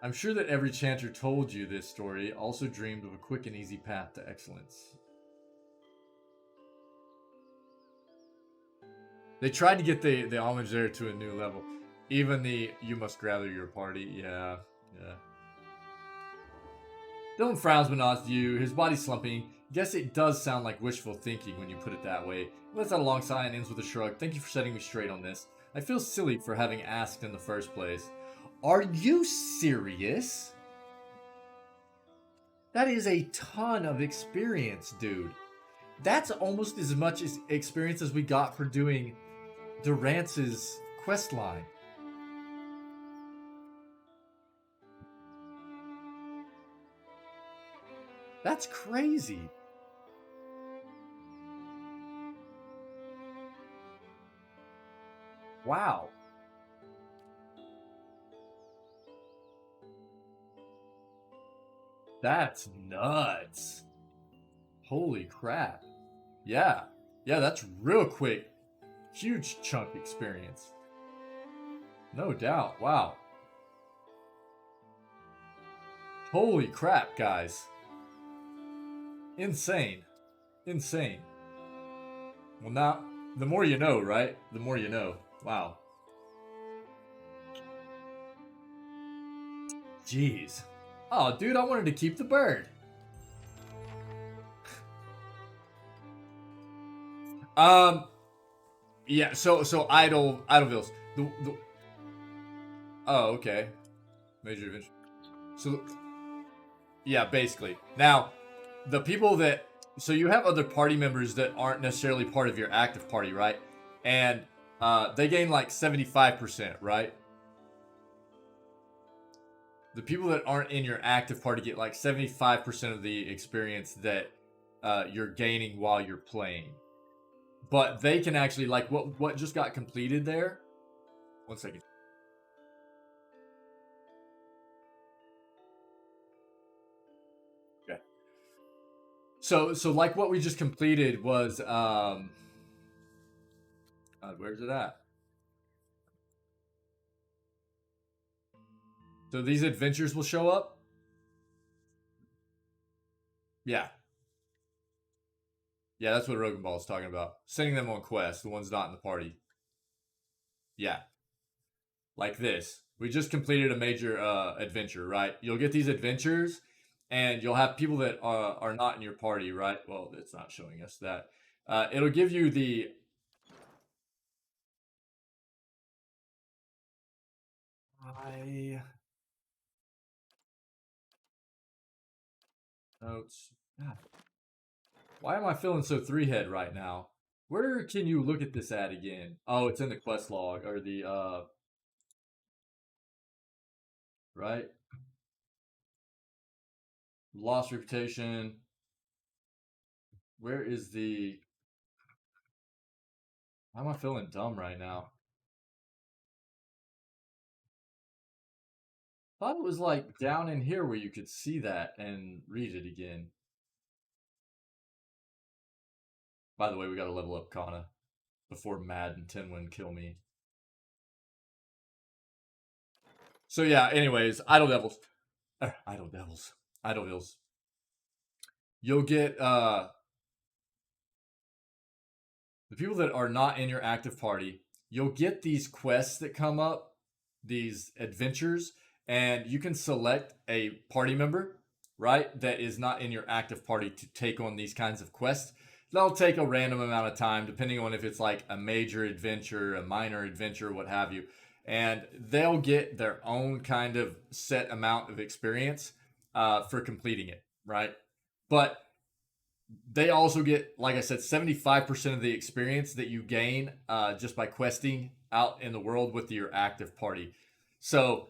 I'm sure that every chanter told you this story also dreamed of a quick and easy path to excellence. They tried to get the homage there to a new level. Even the you must gather your party. Yeah. Dylan frowns but nods to you, his body slumping. Guess it does sound like wishful thinking when you put it that way. He lets out a long sigh and ends with a shrug. Thank you for setting me straight on this. I feel silly for having asked in the first place. Are you serious? That is a ton of experience, dude. That's almost as much as experience as we got for doing Durance's quest line. That's crazy. Wow. That's nuts. Holy crap. Yeah, that's real quick. Huge chunk experience. No doubt. Wow. Holy crap, guys. Insane. Well, now, the more you know, right? The more you know. Wow. Jeez. Oh, dude, I wanted to keep the bird. Yeah, so Idlevilles. Oh, okay. Major adventure. So, yeah, basically. Now, the people that... So you have other party members that aren't necessarily part of your active party, right? And they gain like 75%, right? The people that aren't in your active party get like 75% of the experience that you're gaining while you're playing. But they can actually, like, what just got completed there? 1 second. Okay. So like what we just completed was, where's it at? So these adventures will show up? Yeah. Yeah, that's what Rogan Ball is talking about. Sending them on quests, the ones not in the party. Yeah. Like this. We just completed a major adventure, right? You'll get these adventures, and you'll have people that are not in your party, right? Well, it's not showing us that. It'll give you the... Notes. God. Why am I feeling so three-head right now? Where can you look at this at again? Oh, it's in the quest log, or the, right? Lost reputation. Where is the... Why am I feeling dumb right now? Thought it was like down in here where you could see that and read it again. By the way, we gotta level up Kana before Mad and Tinwin kill me. So yeah, anyways, Idle Devils. You'll get the people that are not in your active party, you'll get these quests that come up, these adventures, and you can select a party member, right, that is not in your active party to take on these kinds of quests. They'll take a random amount of time, depending on if it's like a major adventure, a minor adventure, what have you. And they'll get their own kind of set amount of experience for completing it, right? But they also get, like I said, 75% of the experience that you gain just by questing out in the world with your active party. So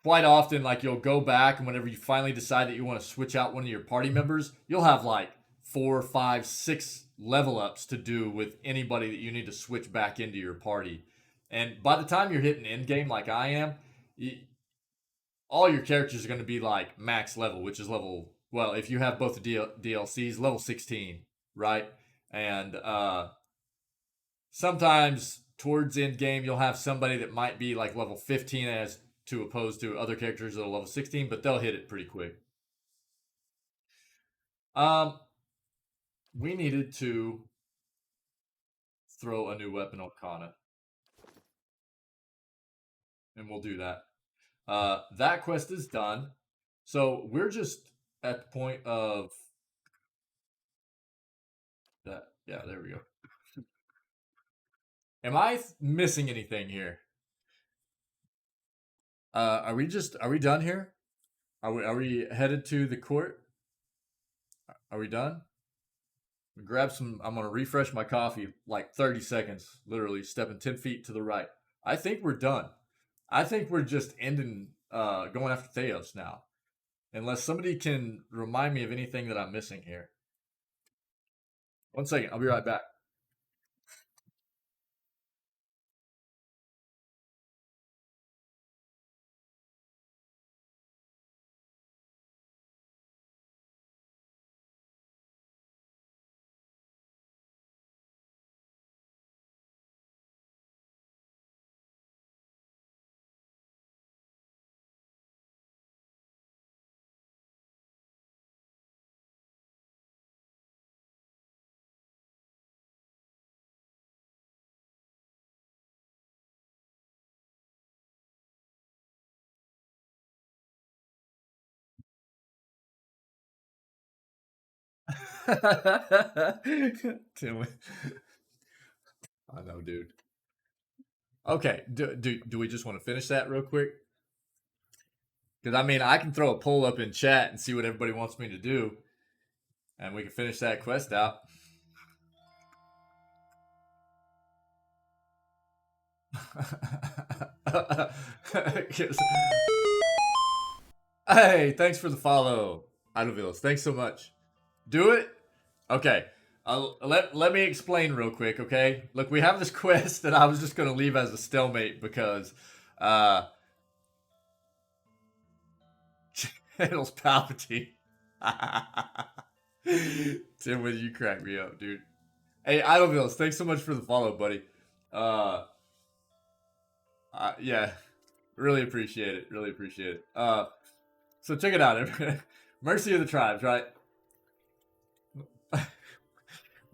quite often, like, you'll go back, and whenever you finally decide that you want to switch out one of your party members, you'll have like 4, 5, 6 level ups to do with anybody that you need to switch back into your party. And by the time you're hitting end game like I am, all your characters are going to be like max level, which is level, well, if you have both the DLCs, level 16, right? And sometimes towards end game, you'll have somebody that might be like level 15 as to opposed to other characters that are level 16, but they'll hit it pretty quick. We needed to throw a new weapon on Kana. And we'll do that. That quest is done. So we're just at the point of that. Yeah, there we go. Am I missing anything here? Are we done here? Are we headed to the court? Are we done? Grab some. I'm gonna refresh my coffee like 30 seconds, literally stepping 10 feet to the right. I think we're done. I think we're just ending, going after Theos now, unless somebody can remind me of anything that I'm missing here. 1 second, I'll be right back. Tim, I know, dude. Okay, do we just want to finish that real quick? Because I mean, I can throw a poll up in chat and see what everybody wants me to do, and we can finish that quest out. Hey, thanks for the follow, Idovillas. Thanks so much. Do it? Okay. Let me explain real quick, okay? Look, we have this quest that I was just going to leave as a stalemate because Channel's Palpatine. Tim, when you crack me up, dude. Hey, Idovillas, thanks so much for the follow, buddy. Yeah, really appreciate it. Really appreciate it. So check it out. Mercy of the Tribes, right?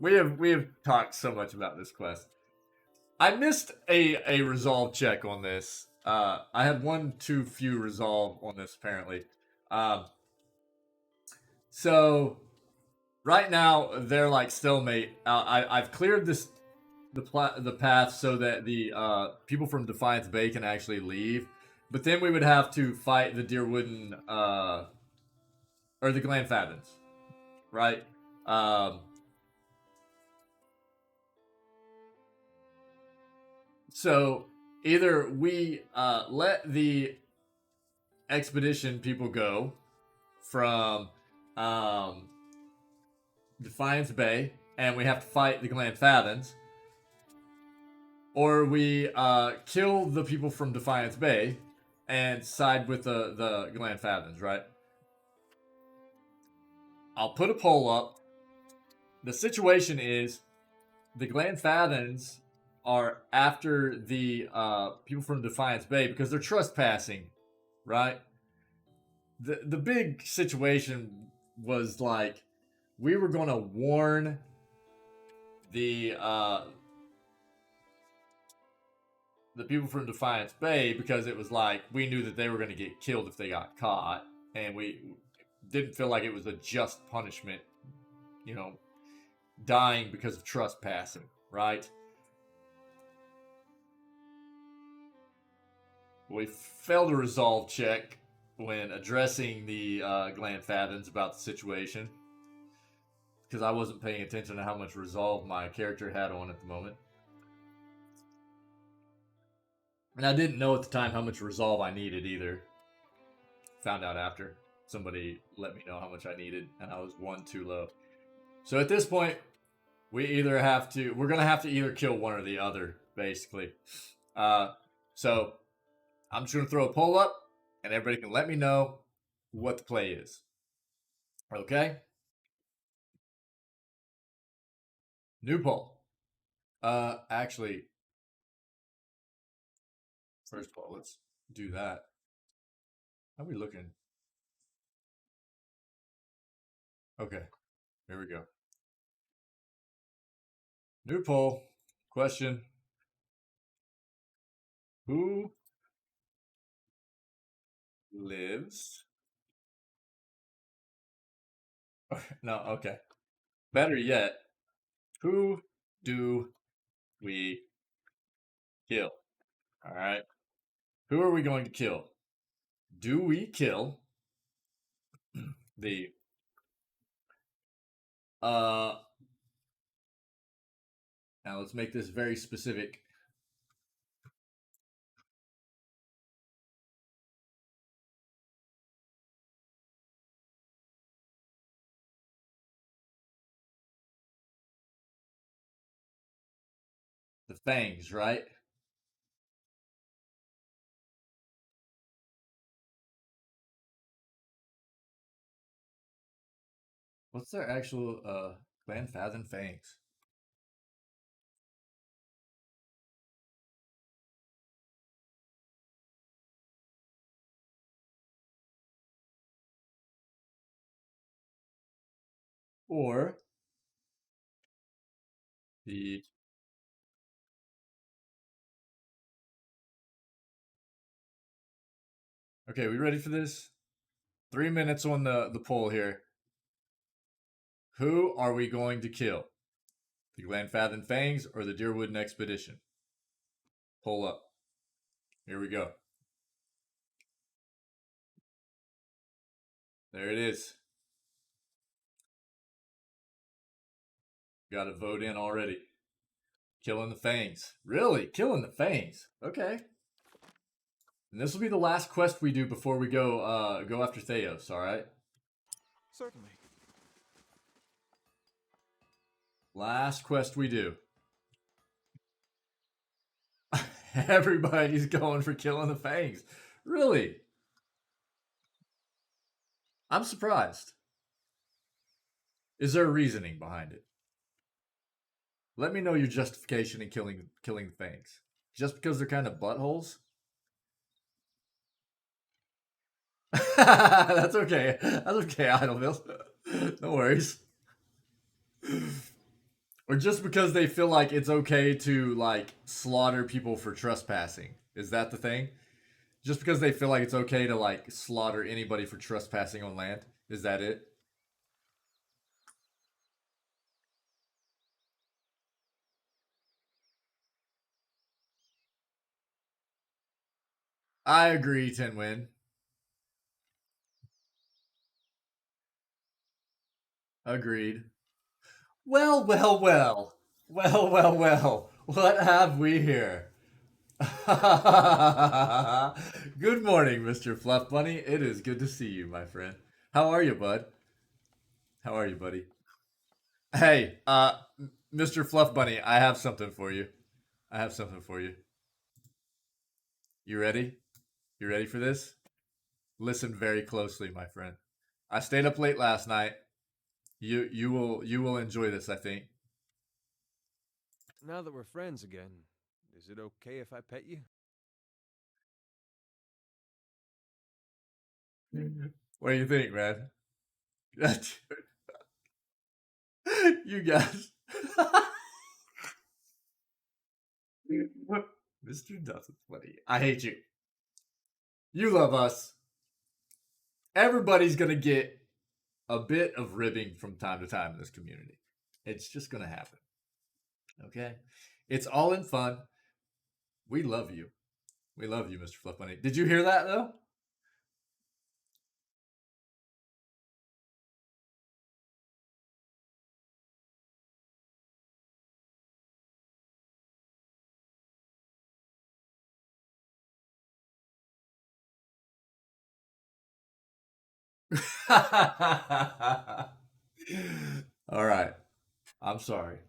We have talked so much about this quest. I missed a resolve check on this. I had one too few resolve on this apparently. So right now they're like stalemate. I've cleared the path so that the people from Defiance Bay can actually leave, but then we would have to fight the Deerwooden or the Glenfathens, right? So either we let the expedition people go from Defiance Bay, and we have to fight the Glenfathens, or we kill the people from Defiance Bay and side with the Glenfathens, right? I'll put a poll up. The situation is the Glenfathens are after the people from Defiance Bay because they're trespassing, right? The big situation was like we were going to warn the people from Defiance Bay because it was like we knew that they were going to get killed if they got caught, and we didn't feel like it was a just punishment, you know, dying because of trespassing, right? We failed a resolve check when addressing the Glanfathans about the situation because I wasn't paying attention to how much resolve my character had on at the moment. And I didn't know at the time how much resolve I needed either. Found out after. Somebody let me know how much I needed, and I was one too low. So at this point, we're gonna have to either kill one or the other, basically. So I'm just gonna throw a poll up, and everybody can let me know what the play is. Okay? New poll. Actually, first of all, let's do that. How are we looking? Okay, here we go. New poll. Question. Who lives? No, okay. Better yet, who do we kill? All right. Who are we going to kill? Do we kill the now let's make this very specific. The fangs, right? What's their actual Glanfathan fangs? Or the Okay, we ready for this? 3 minutes on the poll here. Who are we going to kill? The Glanfathan fangs or the Deerwooden expedition? Poll up. Here we go. There it is. Got a vote in already. Killing the fangs. Really? Killing the fangs. Okay. And this will be the last quest we do before we go after Theos, alright? Certainly. Last quest we do. Everybody's going for killing the fangs. Really? I'm surprised. Is there reasoning behind it? Let me know your justification in killing the fangs. Just because they're kind of buttholes? That's okay. That's okay, Idleville. No worries. Or just because they feel like it's okay to like slaughter people for trespassing. Is that the thing? Just because they feel like it's okay to like slaughter anybody for trespassing on land? Is that it? I agree, Tinwin. Agreed. Well, well, well. Well, well, well. What have we here? Good morning, Mr. Fluff Bunny. It is good to see you, my friend. How are you, bud? How are you, buddy? Hey, Mr. Fluff Bunny, I have something for you. I have something for you. You ready? You ready for this? Listen very closely, my friend. I stayed up late last night. You will enjoy this, I think. Now that we're friends again, is it okay if I pet you? What do you think, man? You guys. Mr. Dustin's funny. I hate you. You love us. everybody's gonna get a bit of ribbing from time to time in this community. It's just gonna happen. Okay? It's all in fun. We love you. We love you, Mr. Fluff Bunny. Did you hear that though? All right. I'm sorry.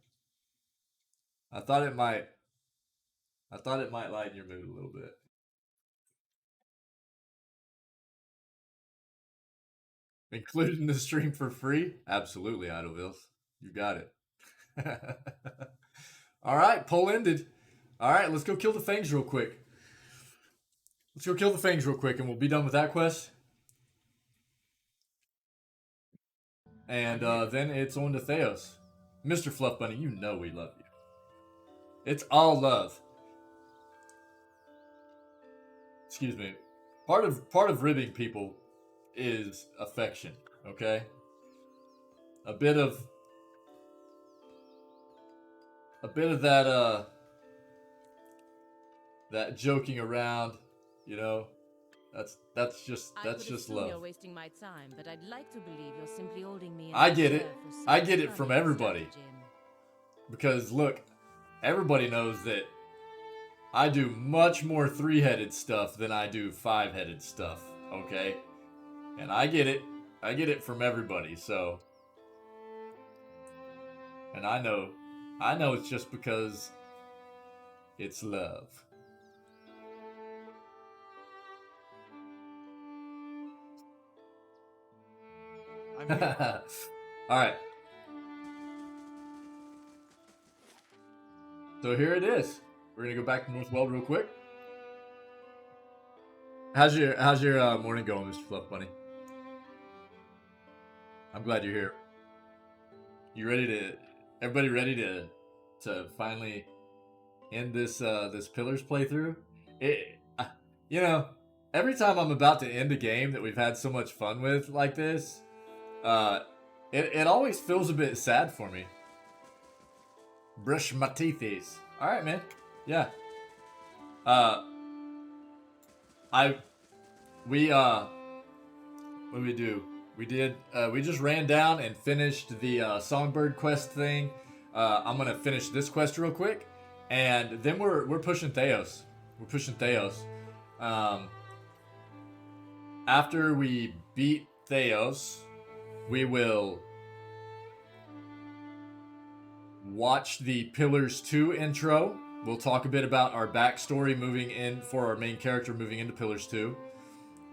I thought it might lighten your mood a little bit. Including the stream for free? Absolutely, Idlevilles. You got it. All right, poll ended. All right, let's go kill the fangs real quick. Let's go kill the fangs real quick, and we'll be done with that quest. And then it's on to Theos. Mr. Fluff Bunny, you know we love you. It's all love. Excuse me. Part of ribbing people is affection, okay? A bit of that joking around, you know. That's just love. You're wasting my time, but I'd like to believe you're simply holding me in I get it. reserve for I some get it from cunning everybody. stratagem. Because look, everybody knows that I do much more 3-headed stuff than I do 5-headed stuff, okay? And I get it. I get it from everybody, so. And I know it's just because it's love. I'm here. All right. So here it is. We're gonna go back to Northweld real quick. How's your morning going, Mr. Fluff Bunny? I'm glad you're here. You ready to? Everybody ready to finally end this this Pillars playthrough? You know, every time I'm about to end a game that we've had so much fun with like this, it always feels a bit sad for me. Brush my teethies. All right, man. Yeah. What did we do? We just ran down and finished the Songbird quest thing. I'm gonna finish this quest real quick, and then we're pushing Theos. We're pushing Theos. After we beat Theos, we will watch the Pillars 2 intro. We'll talk a bit about our backstory moving in for our main character moving into Pillars 2.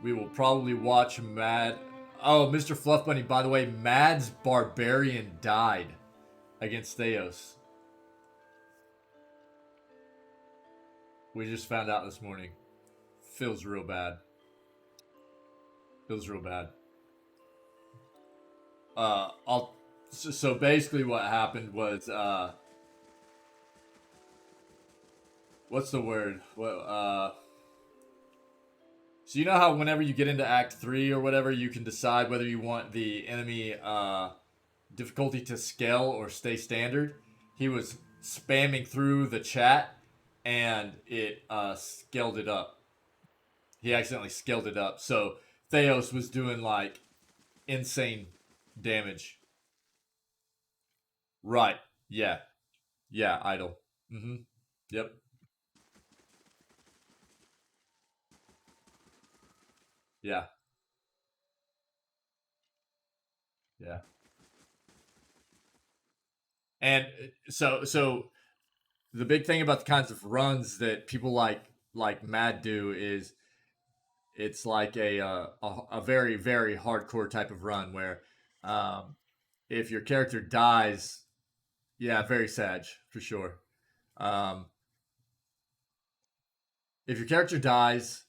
We will probably watch Mad. Oh, Mr. Fluff Bunny, by the way, Mad's Barbarian died against Theos. We just found out this morning. Feels real bad. Feels real bad. So basically what happened was, what's the word? So you know how whenever you get into Act 3 or whatever, you can decide whether you want the enemy difficulty to scale or stay standard? He was spamming through the chat, and it scaled it up. He accidentally scaled it up. So Theos was doing, like, insane damage. Right. Yeah. Yeah, idle. Mm-hmm. Yep. Yeah. Yeah. And so the big thing about the kinds of runs that people like Mad do is it's like a very very hardcore type of run where if your character dies, yeah, very sad for sure. If your character dies,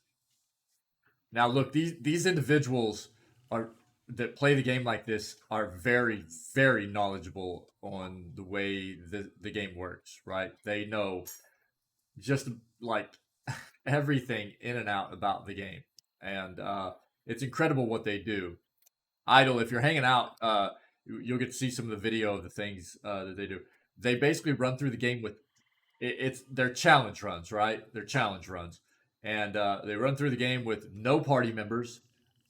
now look, these individuals are that play the game like this are very very knowledgeable on the way the game works, right? They know just like everything in and out about the game, and It's incredible what they do. Idle, if you're hanging out, you'll get to see some of the video of the things that they do. They basically run through the game with it's their challenge runs, right? Their challenge runs, and they run through the game with no party members,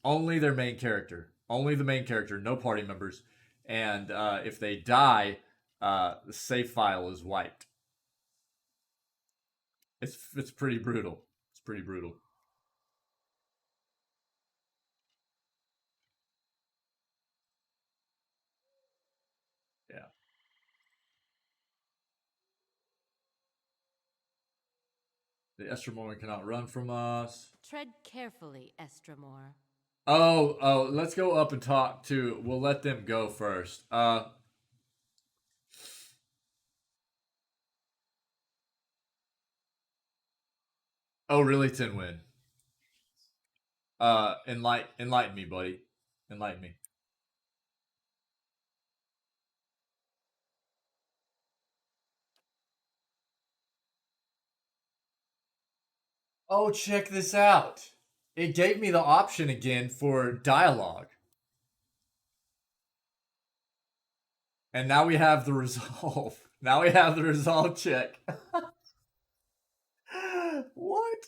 only their main character, only the main character, no party members, and if they die, the save file is wiped. It's pretty brutal. It's pretty brutal. Yeah. The Estromorn cannot run from us. Tread carefully, Estramore. Oh, let's go up and talk to. We'll let them go first. Oh, really, Tinwin? Enlighten me, buddy. Enlighten me. Oh, check this out. It gave me the option again for dialogue. And now we have the resolve. Now we have the resolve check. What?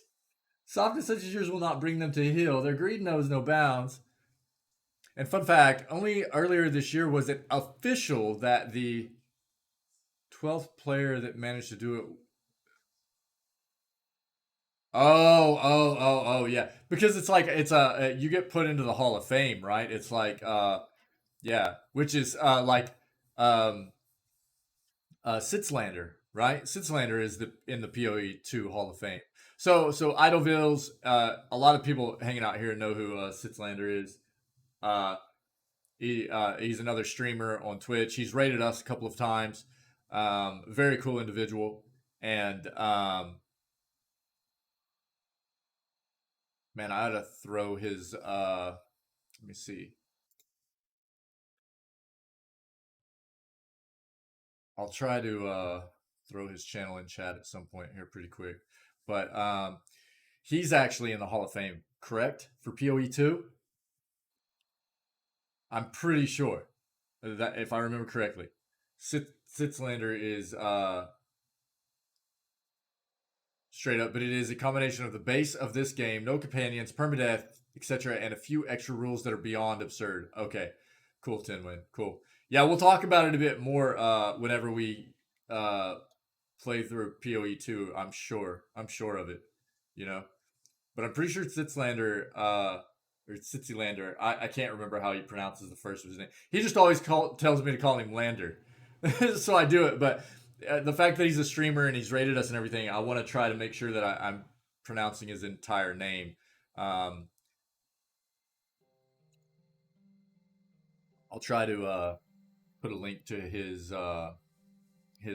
Softness such as yours will not bring them to heel. Their greed knows no bounds. And fun fact, only earlier this year was it official that the 12th player that managed to do it. Oh, yeah. Because it's like it's you get put into the Hall of Fame, right? It's like yeah, which is like Sitzlander, right? Sitzlander is in the PoE2 Hall of Fame. So Idleville's a lot of people hanging out here know who Sitzlander is. He's another streamer on Twitch. He's rated us a couple of times. Very cool individual. And man, I ought to throw his let me see. I'll try to throw his channel in chat at some point here pretty quick. But he's actually in the Hall of Fame, correct? For PoE2? I'm pretty sure that if I remember correctly. Sitzlander is straight up, but it is a combination of the base of this game, no companions, permadeath, etc., and a few extra rules that are beyond absurd. Okay, cool, Tinwin, cool. Yeah, we'll talk about it a bit more whenever we play through PoE2. I'm sure of it, you know. But I'm pretty sure Sitzlander or Sitzylander. I can't remember how he pronounces the first of his name. He just always tells me to call him Lander, so I do it. But the fact that he's a streamer and he's rated us and everything, I want to try to make sure that I'm pronouncing his entire name. I'll try to put a link to his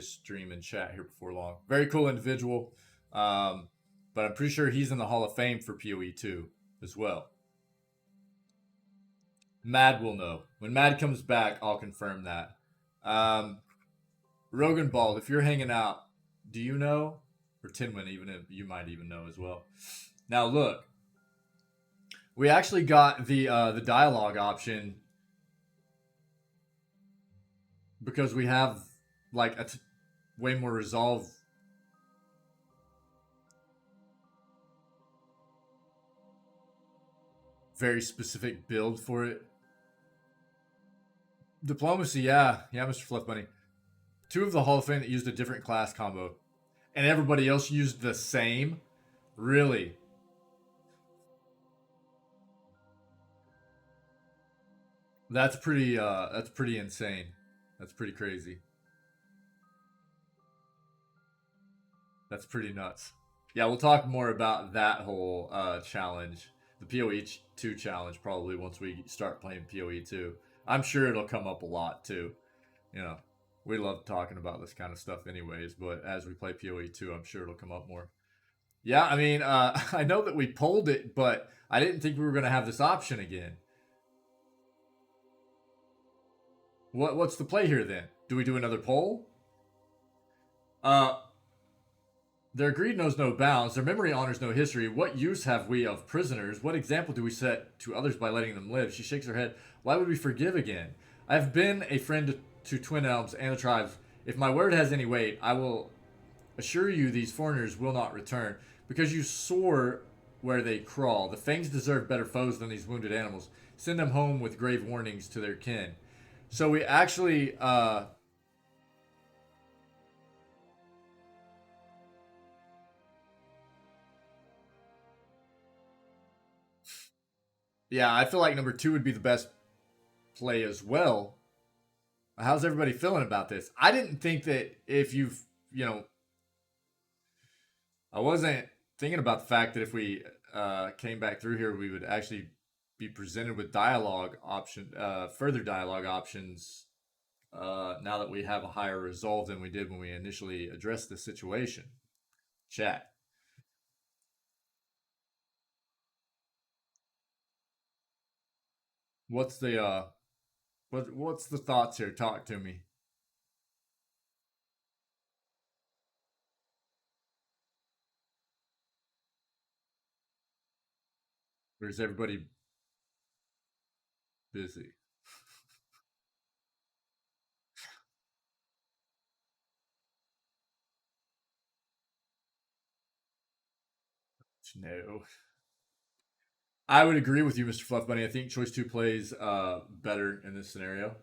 stream and chat here before long. Very cool individual, but I'm pretty sure he's in the Hall of Fame for PoE2 as well. Mad will know. When Mad comes back, I'll confirm that. Rogan Bald, if you're hanging out, do you know? Or Tinwin, even if you might even know as well. Now look, we actually got the dialogue option because we have like way more resolve. Very specific build for it. Diplomacy, yeah, Mr. Fluff Bunny. 2 of the Hall of Fame that used a different class combo, and everybody else used the same. Really? That's pretty insane. That's pretty crazy. That's pretty nuts. Yeah, we'll talk more about that whole challenge, the PoE2 challenge, probably once we start playing PoE2. I'm sure it'll come up a lot too. You know, we love talking about this kind of stuff anyways, but as we play PoE2, I'm sure it'll come up more. Yeah, I mean, I know that we pulled it, but I didn't think we were going to have this option again. What's the play here then? Do we do another poll? Their greed knows no bounds. Their memory honors no history. What use have we of prisoners? What example do we set to others by letting them live? She shakes her head. Why would we forgive again? I have been a friend to Twin Elves and the tribes. If my word has any weight, I will assure you these foreigners will not return. Because you soar where they crawl. The Fangs deserve better foes than these wounded animals. Send them home with grave warnings to their kin. So we actually, yeah, I feel like number 2 would be the best play as well. How's everybody feeling about this? I didn't think that if you've, I wasn't thinking about the fact that if we came back through here, we would actually be presented with further dialogue options now that we have a higher resolve than we did when we initially addressed the situation. Chat. What's the what's the thoughts here? Talk to me. Or is everybody busy? No. I would agree with you, Mr. Fluff Bunny. I think Choice 2 plays better in this scenario.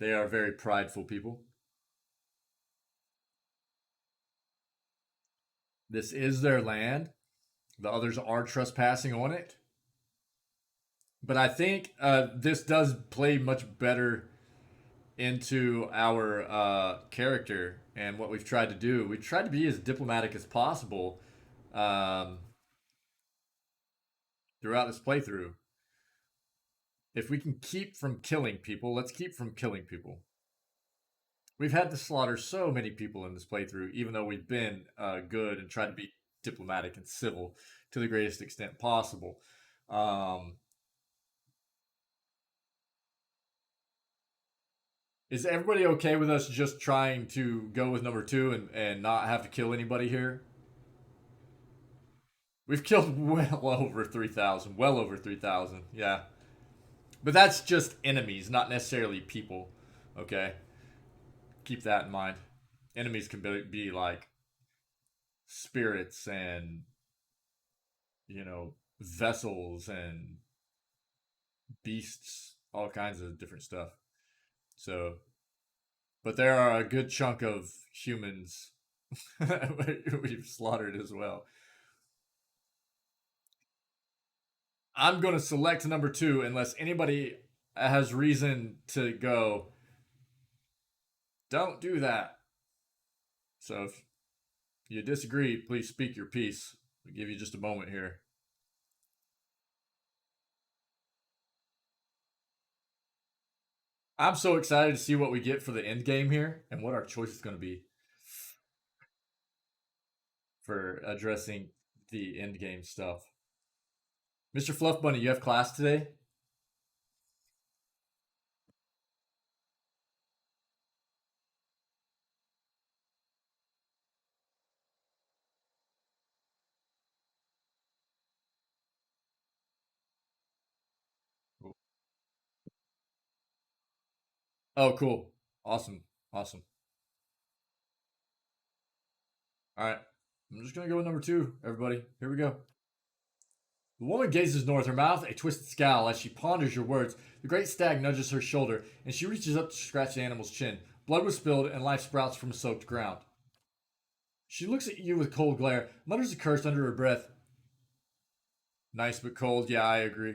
They are very prideful people. This is their land. The others are trespassing on it. But I think this does play much better into our character and what we've tried to do. We've tried to be as diplomatic as possible throughout this playthrough. If we can keep from killing people, let's keep from killing people. We've had to slaughter so many people in this playthrough, even though we've been good and tried to be diplomatic and civil to the greatest extent possible. Is everybody okay with us just trying to go with number 2 and not have to kill anybody here? We've killed well over 3,000. Well over 3,000, yeah. But that's just enemies, not necessarily people, okay? Keep that in mind. Enemies can be like spirits and, vessels and beasts, all kinds of different stuff. So, but there are a good chunk of humans we've slaughtered as well. I'm going to select number 2 unless anybody has reason to go, don't do that. So if you disagree, please speak your piece. I'll give you just a moment here. I'm so excited to see what we get for the end game here and what our choice is going to be for addressing the end game stuff. Mr. Fluff Bunny, you have class today? Oh, cool. Awesome. Awesome. All right. I'm just going to go with number 2, everybody. Here we go. The woman gazes north, her mouth a twisted scowl as she ponders your words. The great stag nudges her shoulder, and she reaches up to scratch the animal's chin. Blood was spilled, and life sprouts from a soaked ground. She looks at you with cold glare, mutters a curse under her breath. Nice but cold. Yeah, I agree.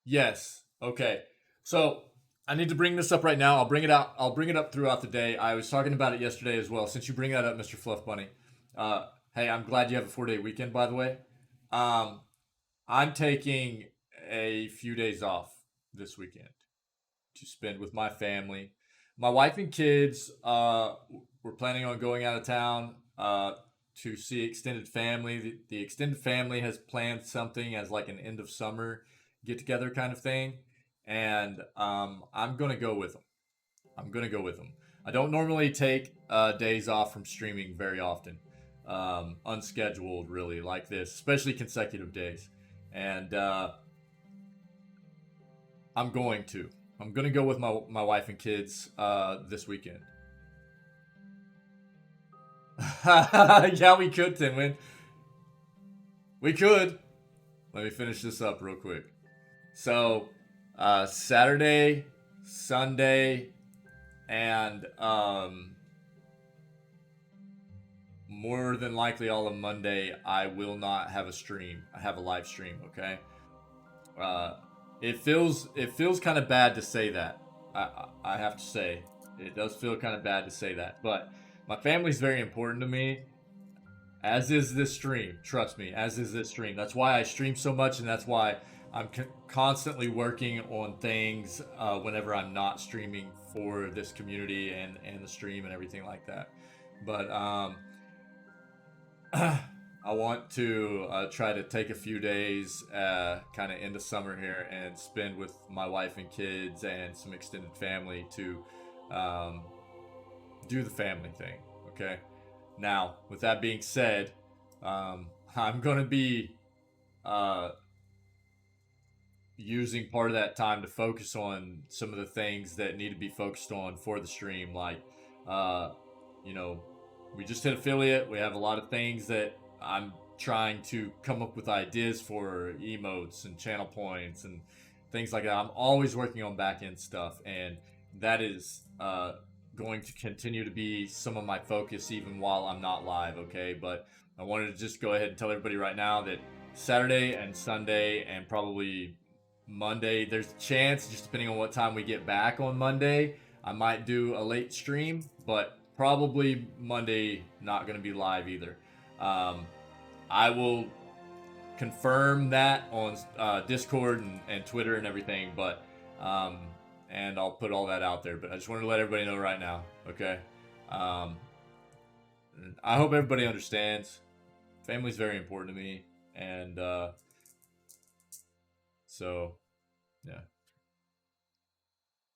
Yes. Okay. So I need to bring this up right now. I'll bring it out. I'll bring it up throughout the day. I was talking about it yesterday as well. Since you bring that up, Mr. Fluff Bunny. Hey, I'm glad you have a 4-day weekend, by the way. I'm taking a few days off this weekend to spend with my family. My wife and kids, we're planning on going out of town to see extended family. The extended family has planned something as like an end of summer get together kind of thing, and I'm gonna go with them. I'm gonna go with them. I don't normally take days off from streaming very often, unscheduled, really, like this, especially consecutive days. And I'm going to. I'm gonna go with my wife and kids this weekend. Yeah, we could, Tinwin. We could. Let me finish this up real quick. So, Saturday, Sunday, and more than likely all of Monday, I will not have a stream. I have a live stream. Okay. Uh, it feels kind of bad to say that. I have to say it does feel kind of bad to say that, but my family's very important to me. As is this stream. Trust me, as is this stream. That's why I stream so much, and that's why I'm constantly working on things whenever I'm not streaming for this community and the stream and everything like that. But I want to try to take a few days kind of into summer here and spend with my wife and kids and some extended family to do the family thing. Okay. Now, with that being said, I'm going to be using part of that time to focus on some of the things that need to be focused on for the stream. Like, you know, we just hit affiliate. We have a lot of things that I'm trying to come up with ideas for, emotes and channel points and things like that. I'm always working on back end stuff, and that is going to continue to be some of my focus even while I'm not live. Okay, but I wanted to just go ahead and tell everybody right now that Saturday and Sunday and probably Monday, there's a chance, just depending on what time we get back on Monday, I might do a late stream, but probably Monday not going to be live either. I will confirm that on Discord and Twitter and everything, but and I'll put all that out there. But I just wanted to let everybody know right now, okay? I hope everybody understands. Family's very important to me, and so yeah.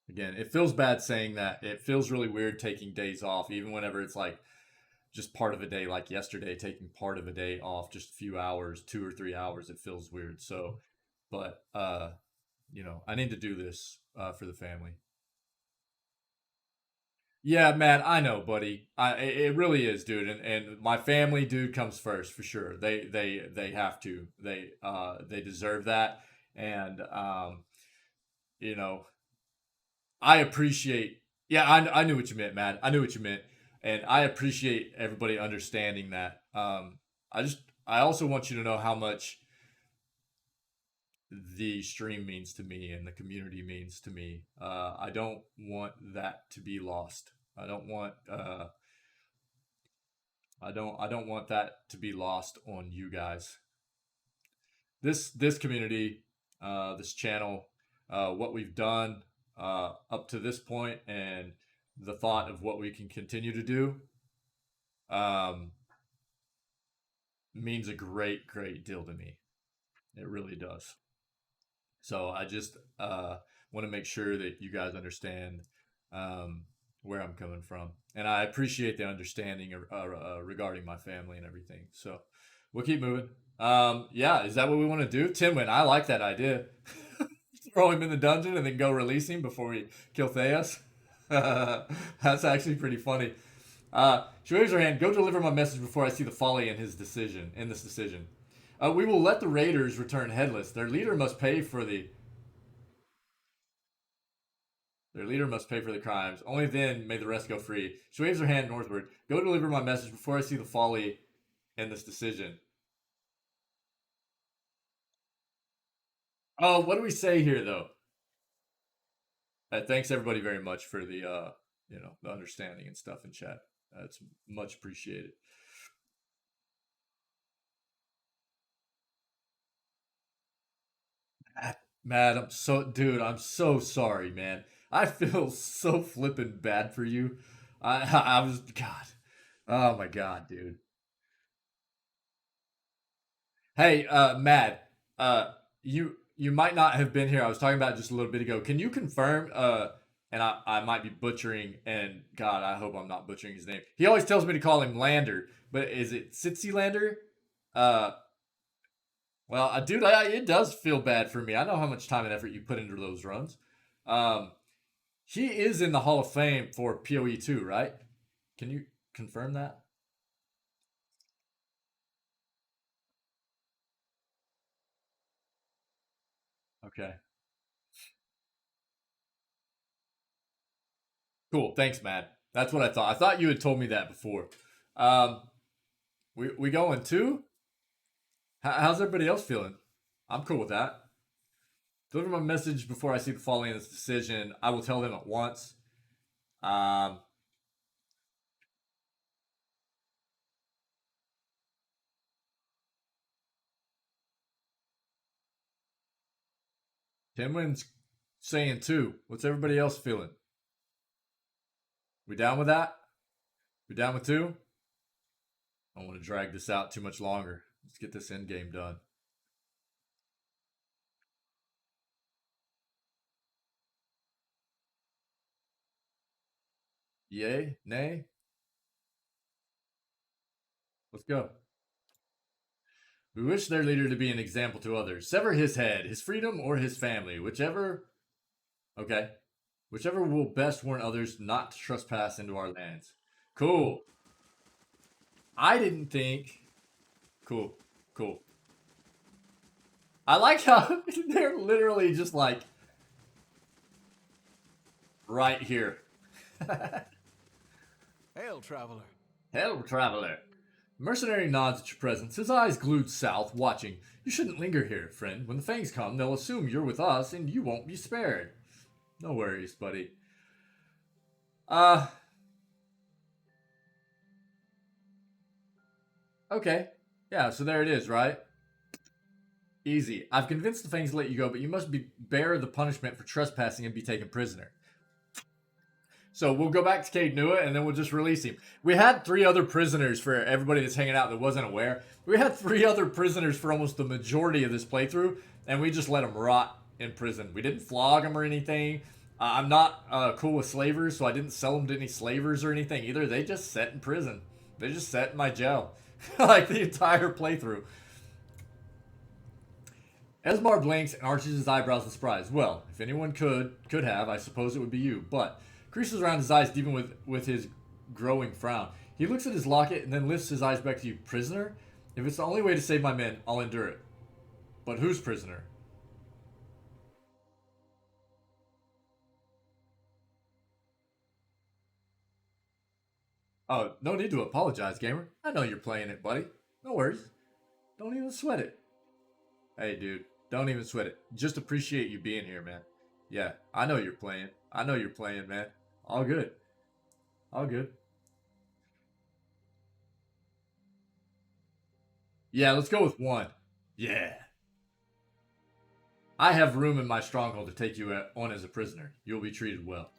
Again, it feels bad saying that. It feels really weird taking days off, even whenever it's like just part of a day, like yesterday, taking part of a day off, just a few hours, 2 or 3 hours. It feels weird. So, but you know, I need to do this for the family. Yeah, man, I know, buddy. It really is, dude, and my family, dude, comes first for sure. They have to. They deserve that, and you know, I appreciate. Yeah, I knew what you meant, man. I knew what you meant, and I appreciate everybody understanding that. I also want you to know how much the stream means to me and the community means to me. I don't want that to be lost. I don't want I don't want that to be lost on you guys. This community, this channel, what we've done up to this point, and the thought of what we can continue to do, um, means a great deal to me. It really does. So I just want to make sure that you guys understand where I'm coming from, and I appreciate the understanding regarding my family and everything. So we'll keep moving. Yeah, is that what we want to do? Tinwin, I like that idea. Throw him in the dungeon and then go release him before we kill Theus. That's actually pretty funny. She raised her hand. Go deliver my message before I see the folly in his decision. In this decision, we will let the raiders return headless. Their leader must pay for the. Their leader must pay for the crimes. Only then may the rest go free. She waves her hand northward. Go deliver my message before I see the folly in this decision. Oh, what do we say here, though? Thanks everybody very much for the you know, the understanding and stuff in chat. It's much appreciated. Man, I'm so sorry, man. I feel so flippin' bad for you. I was, God. Oh my God, dude. Hey, Matt, you might not have been here. I was talking about it just a little bit ago. Can you confirm, and I might be butchering, and God, I hope I'm not butchering his name. He always tells me to call him Lander, but is it Sitsi Lander? Well, dude, it does feel bad for me. I know how much time and effort you put into those runs. He is in the Hall of Fame for PoE 2, right? Can you confirm that? Okay. Cool. Thanks, Matt. That's what I thought. I thought you had told me that before. Um, we going two? How's everybody else feeling? I'm cool with that. Deliver my message before I see the following in this decision. I will tell them at once. Um, Timwin's saying two. What's everybody else feeling? We down with that? We down with two? I don't want to drag this out too much longer. Let's get this end game done. Yay? Nay? Let's go. We wish their leader to be an example to others. Sever his head, his freedom, or his family, whichever. Okay. Whichever will best warn others not to trespass into our lands. Cool. I didn't think. Cool. Cool. I like how they're literally just like right here. Hail, traveler. Hello, traveler. Mercenary nods at your presence, his eyes glued south, watching. You shouldn't linger here, friend. When the Fangs come, they'll assume you're with us, and you won't be spared. No worries, buddy. Okay. Yeah, so there it is, right? Easy. I've convinced the Fangs to let you go, but you must bear the punishment for trespassing and be taken prisoner. So we'll go back to Cade Nua, and then we'll just release him. We had 3 other prisoners for everybody that's hanging out that wasn't aware. We had 3 other prisoners for almost the majority of this playthrough, and we just let them rot in prison. We didn't flog them or anything. I'm not cool with slavers, so I didn't sell them to any slavers or anything either. They just sat in prison. They just sat in my jail. Like the entire playthrough. Esmar blinks and arches his eyebrows in surprise. Well, if anyone could have, I suppose it would be you. But creases around his eyes deepen with his growing frown. He looks at his locket and then lifts his eyes back to you. Prisoner? If it's the only way to save my men, I'll endure it. But whose prisoner? Oh, no need to apologize, gamer. I know you're playing it, buddy. No worries. Don't even sweat it. Hey, dude. Don't even sweat it. Just appreciate you being here, man. Yeah, I know you're playing. I know you're playing, man. All good. All good. Yeah, let's go with 1. Yeah. I have room in my stronghold to take you on as a prisoner. You'll be treated well.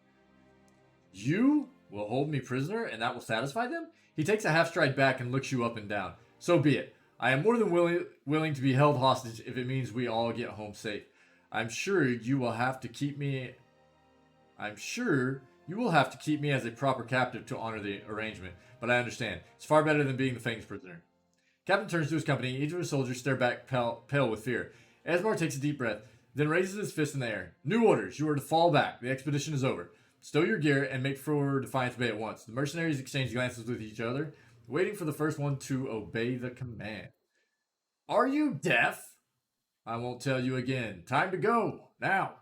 You will hold me prisoner, and that will satisfy them? He takes a half stride back and looks you up and down. So be it. I am more than willing to be held hostage if it means we all get home safe. I'm sure you will have to keep me as a proper captive to honor the arrangement, but I understand. It's far better than being the Fang's prisoner. Captain turns to his company. Each of his soldiers stare back pale with fear. Esmar takes a deep breath, then raises his fist in the air. New orders. You are to fall back. The expedition is over. Stow your gear and make for Defiance Bay at once. The mercenaries exchange glances with each other, waiting for the first one to obey the command. Are you deaf? I won't tell you again. Time to go. Now.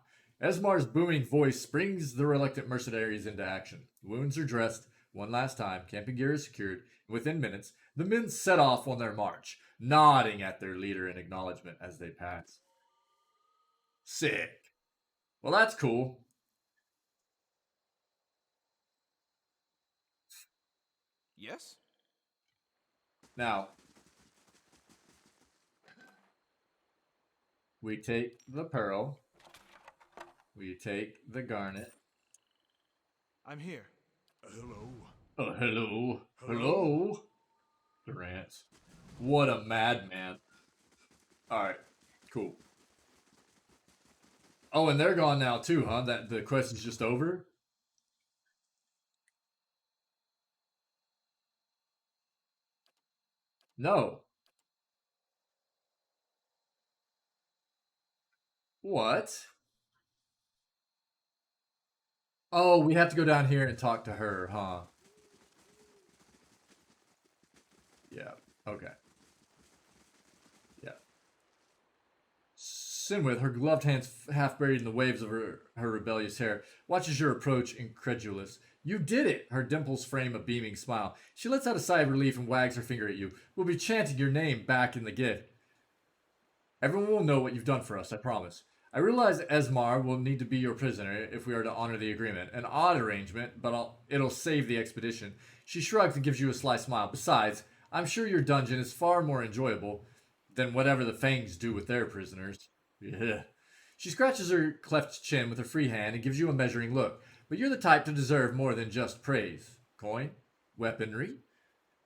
Esmar's booming voice springs the reluctant mercenaries into action. Wounds are dressed one last time, camping gear is secured, and within minutes, the men set off on their march, nodding at their leader in acknowledgement as they pass. Sick. Well, that's cool. Yes? Now, we take the pearl. We take the garnet. I'm here. Hello. Oh, hello. Hello. Durant. What a madman. Alright, cool. Oh, and they're gone now too, huh? That the quest is just over? No. What? Oh, we have to go down here and talk to her, huh? Yeah. Okay. Yeah. Sinwith, her gloved hands half buried in the waves of her rebellious hair, watches your approach incredulous. You did it! Her dimples frame a beaming smile. She lets out a sigh of relief and wags her finger at you. We'll be chanting your name back in the gift. Everyone will know what you've done for us, I promise. I realize Esmar will need to be your prisoner if we are to honor the agreement. An odd arrangement, but it'll save the expedition. She shrugs and gives you a sly smile. Besides, I'm sure your dungeon is far more enjoyable than whatever the Fangs do with their prisoners. Yeah. She scratches her cleft chin with her free hand and gives you a measuring look. But you're the type to deserve more than just praise. Coin? Weaponry?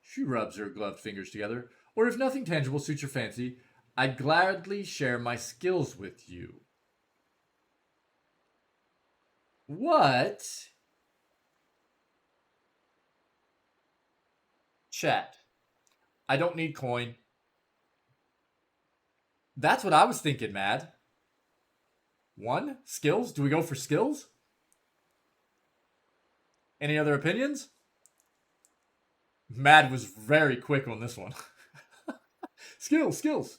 She rubs her gloved fingers together. Or if nothing tangible suits your fancy, I'd gladly share my skills with you. What? Chat. I don't need coin. That's what I was thinking, Mad. One? Skills? Do we go for skills? Any other opinions? Mad was very quick on this one. Skills.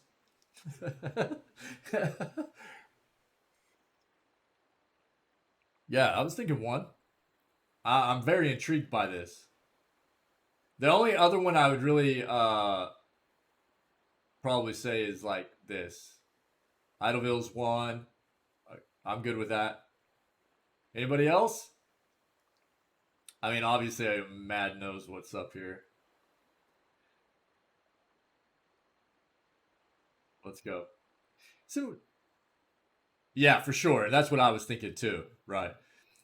Yeah, I was thinking one. I'm very intrigued by this. The only other one I would really probably say is like this. Idleville's one. I'm good with that. Anybody else? I mean, obviously, Mad knows what's up here. Let's go. So, yeah, for sure. That's what I was thinking too. Right.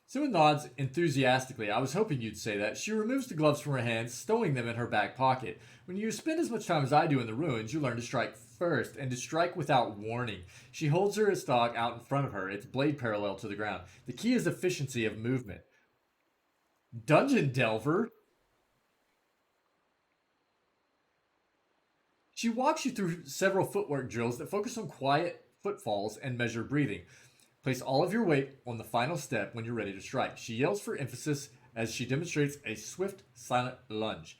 Sue nods enthusiastically. I was hoping you'd say that. She removes the gloves from her hands, stowing them in her back pocket. When you spend as much time as I do in the ruins, you learn to strike first, and to strike without warning. She holds her stock out in front of her, its blade parallel to the ground. The key is efficiency of movement. Dungeon Delver? She walks you through several footwork drills that focus on quiet footfalls and measured breathing. Place all of your weight on the final step when you're ready to strike. She yells for emphasis as she demonstrates a swift, silent lunge.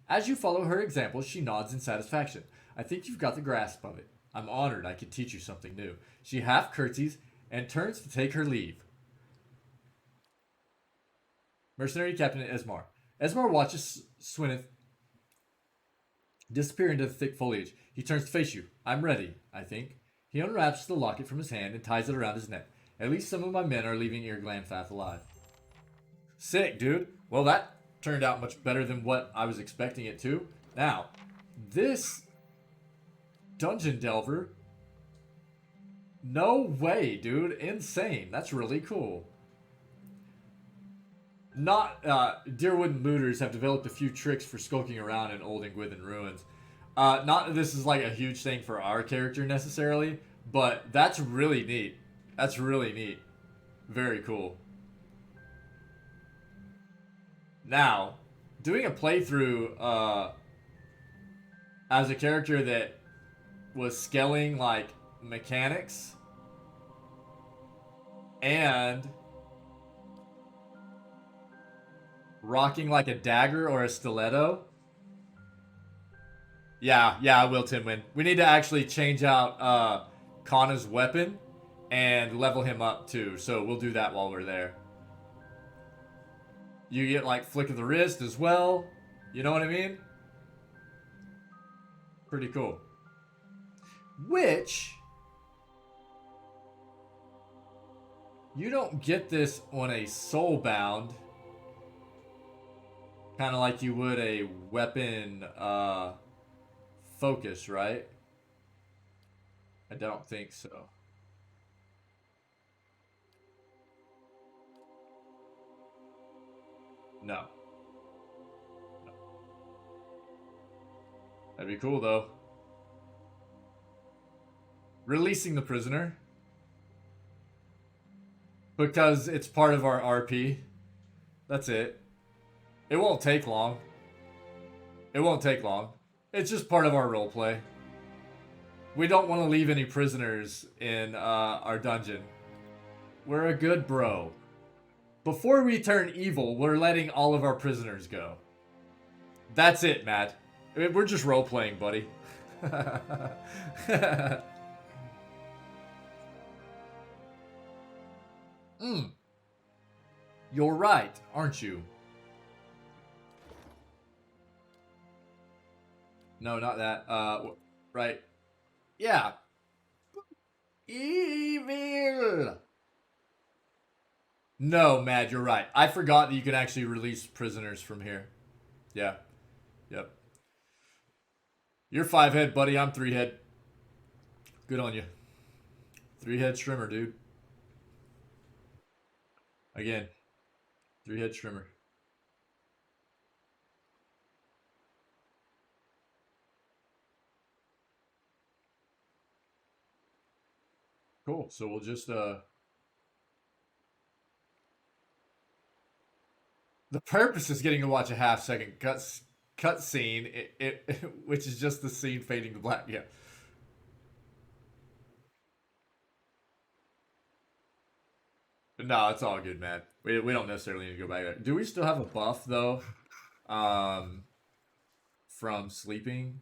As you follow her example, she nods in satisfaction. I think you've got the grasp of it. I'm honored I could teach you something new. She half curtsies and turns to take her leave. Mercenary Captain Esmar. Esmar watches Swineth disappear into the thick foliage. He turns to face you. I'm ready, I think. He unwraps the locket from his hand and ties it around his neck. At least some of my men are leaving Irglanfath alive. Sick, dude. Well, that turned out much better than what I was expecting it to. Now, this Dungeon Delver. No way, dude. Insane. That's really cool. Deerwood looters have developed a few tricks for skulking around in old Ingwithan ruins. Not that this is like a huge thing for our character necessarily, but that's really neat. That's really neat. Very cool. Now, doing a playthrough as a character that was scaling like mechanics and rocking like a dagger or a stiletto. Yeah, I will, Tinwin. We need to actually change out Kana's weapon and level him up too, so we'll do that while we're there. You get like flick of the wrist as well. You know what I mean? Pretty cool. Which you don't get this on a soulbound, kind of like you would a weapon focus, right? I don't think so. No. That'd be cool though. Releasing the prisoner. Because it's part of our RP. That's it. It won't take long. It won't take long. It's just part of our role play. We don't want to leave any prisoners in our dungeon. We're a good bro. Before we turn evil, we're letting all of our prisoners go. That's it, Matt. We're just role playing, buddy. You're right, aren't you? No, not that. Right. Yeah. Evil. No, Mad, you're right. I forgot that you can actually release prisoners from here. Yeah. Yep. You're 5-head, buddy. I'm 3-head. Good on you. 3-head Shrimmer, dude. Again, 3-head Shrimmer. Cool. So we'll just the purpose is getting to watch a half-second cut scene, which is just the scene fading to black. Yeah. No, it's all good, man. We don't necessarily need to go back there. Do we still have a buff though? From sleeping.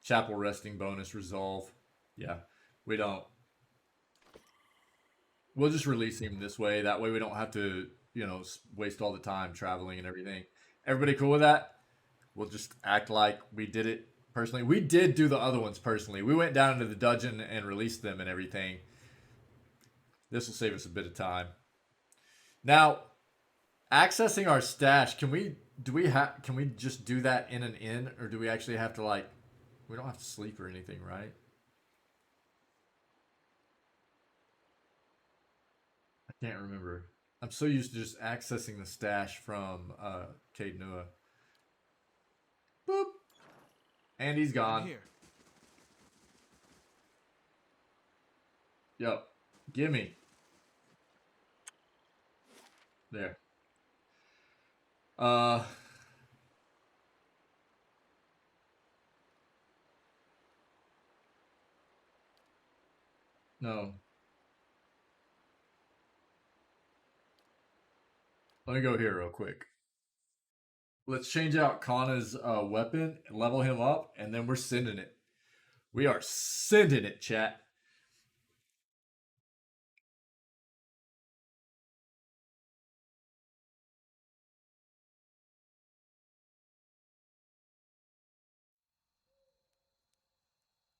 Chapel resting bonus resolve. Yeah, we don't. We'll just release him this way. That way we don't have to, waste all the time traveling and everything. Everybody cool with that? We'll just act like we did it personally. We did do the other ones personally. We went down into the dungeon and released them and everything. This will save us a bit of time. Now, accessing our stash, can we just do that in an inn, or do we actually have to we don't have to sleep or anything, right? I can't remember. I'm so used to just accessing the stash from Cade Nua. Boop. And he's I'm gone. here. Yep. Gimme. There. No. Let me go here real quick. Let's change out Kana's weapon, level him up, and then we're sending it. We are sending it, chat.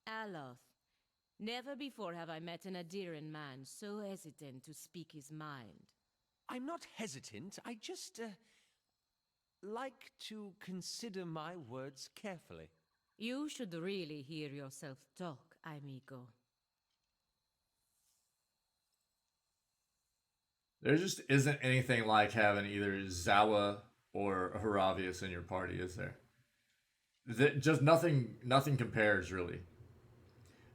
Aloth, never before have I met an Adiran man so hesitant to speak his mind. I'm not hesitant. I just, like to consider my words carefully. You should really hear yourself talk, amigo. There just isn't anything like having either Zawa or Haravius in your party, is there? Just nothing compares really.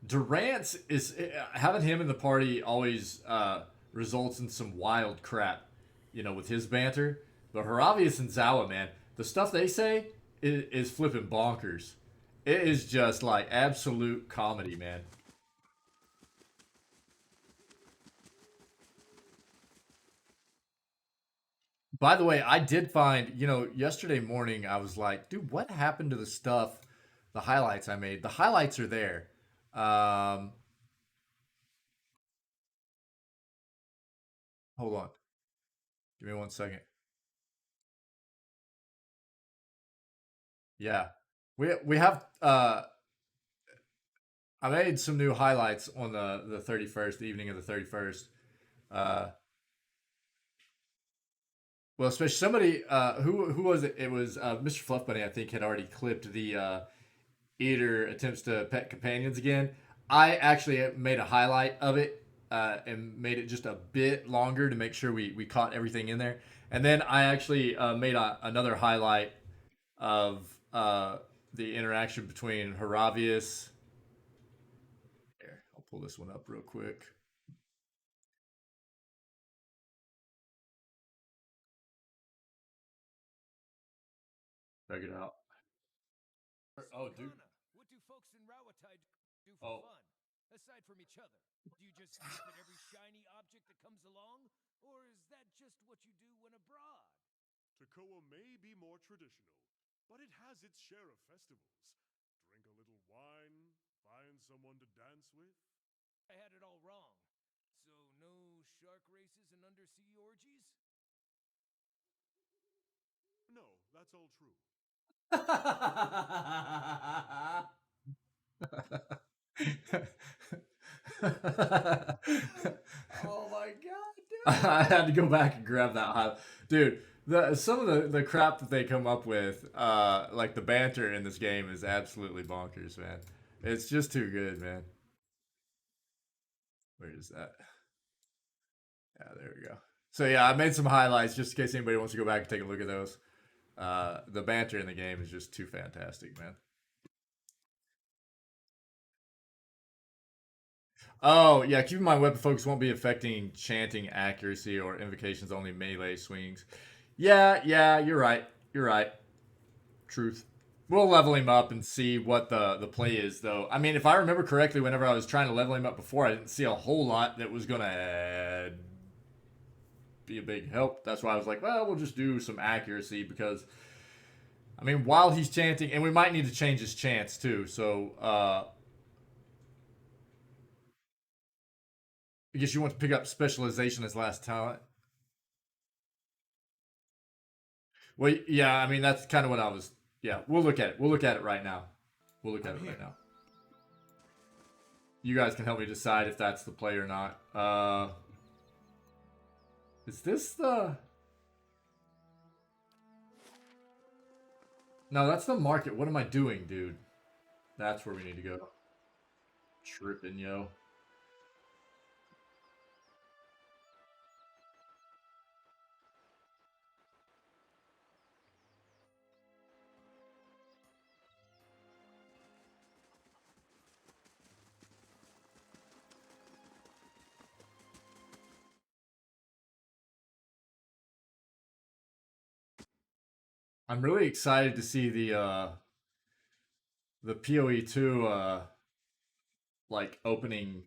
Durance is having him in the party always results in some wild crap, with his banter. But Haravius and Zawa, man, the stuff they say is flipping bonkers. It is just like absolute comedy, man. By the way, I did find, yesterday morning I was like, dude, what happened to the highlights I made? The highlights are there. Um, Hold on. Give me 1 second. Yeah. We have I made some new highlights on the 31st, the evening of the 31st. Uh well, especially somebody who was it? It was Mr. Fluff Bunny, I think, had already clipped the Eater attempts to pet companions again. I actually made a highlight of it and made it just a bit longer to make sure we caught everything in there. And then I actually made another highlight of the interaction between Haravius. Here, I'll pull this one up real quick. Check it out. Oh, dude. Kana, what do folks in Rawatai do for Oh. fun? Aside from each other, do you just snap at every shiny object that comes along? Or is that just what you do when abroad? Takoa may be more traditional, but it has its share of festivals. Drink a little wine, find someone to dance with. I had it all wrong. So no shark races and undersea orgies? No, that's all true. Oh my god, dude. I had to go back and grab that high. Dude, some of the crap that they come up with, like the banter in this game is absolutely bonkers, man. It's just too good, man. Where is that? Yeah, there we go. So yeah, I made some highlights just in case anybody wants to go back and take a look at those. The banter in the game is just too fantastic, man. Oh, yeah, keep in mind weapon focus won't be affecting chanting accuracy or invocations, only melee swings. Yeah, you're right. You're right. Truth. We'll level him up and see what the play is, though. I mean, if I remember correctly, whenever I was trying to level him up before, I didn't see a whole lot that was going to be a big help. That's why I was like, well, we'll just do some accuracy because, I mean, while he's chanting, and we might need to change his chants, too, so, I guess you want to pick up specialization as last talent. Well, yeah, I mean that's kind of what I was. Yeah, we'll look at it. We'll look at it right now. We'll look at it right now. You guys can help me decide if that's the play or not. Is this the? No, that's the market. What am I doing, dude? That's where we need to go. Tripping, yo. I'm really excited to see the PoE 2 like opening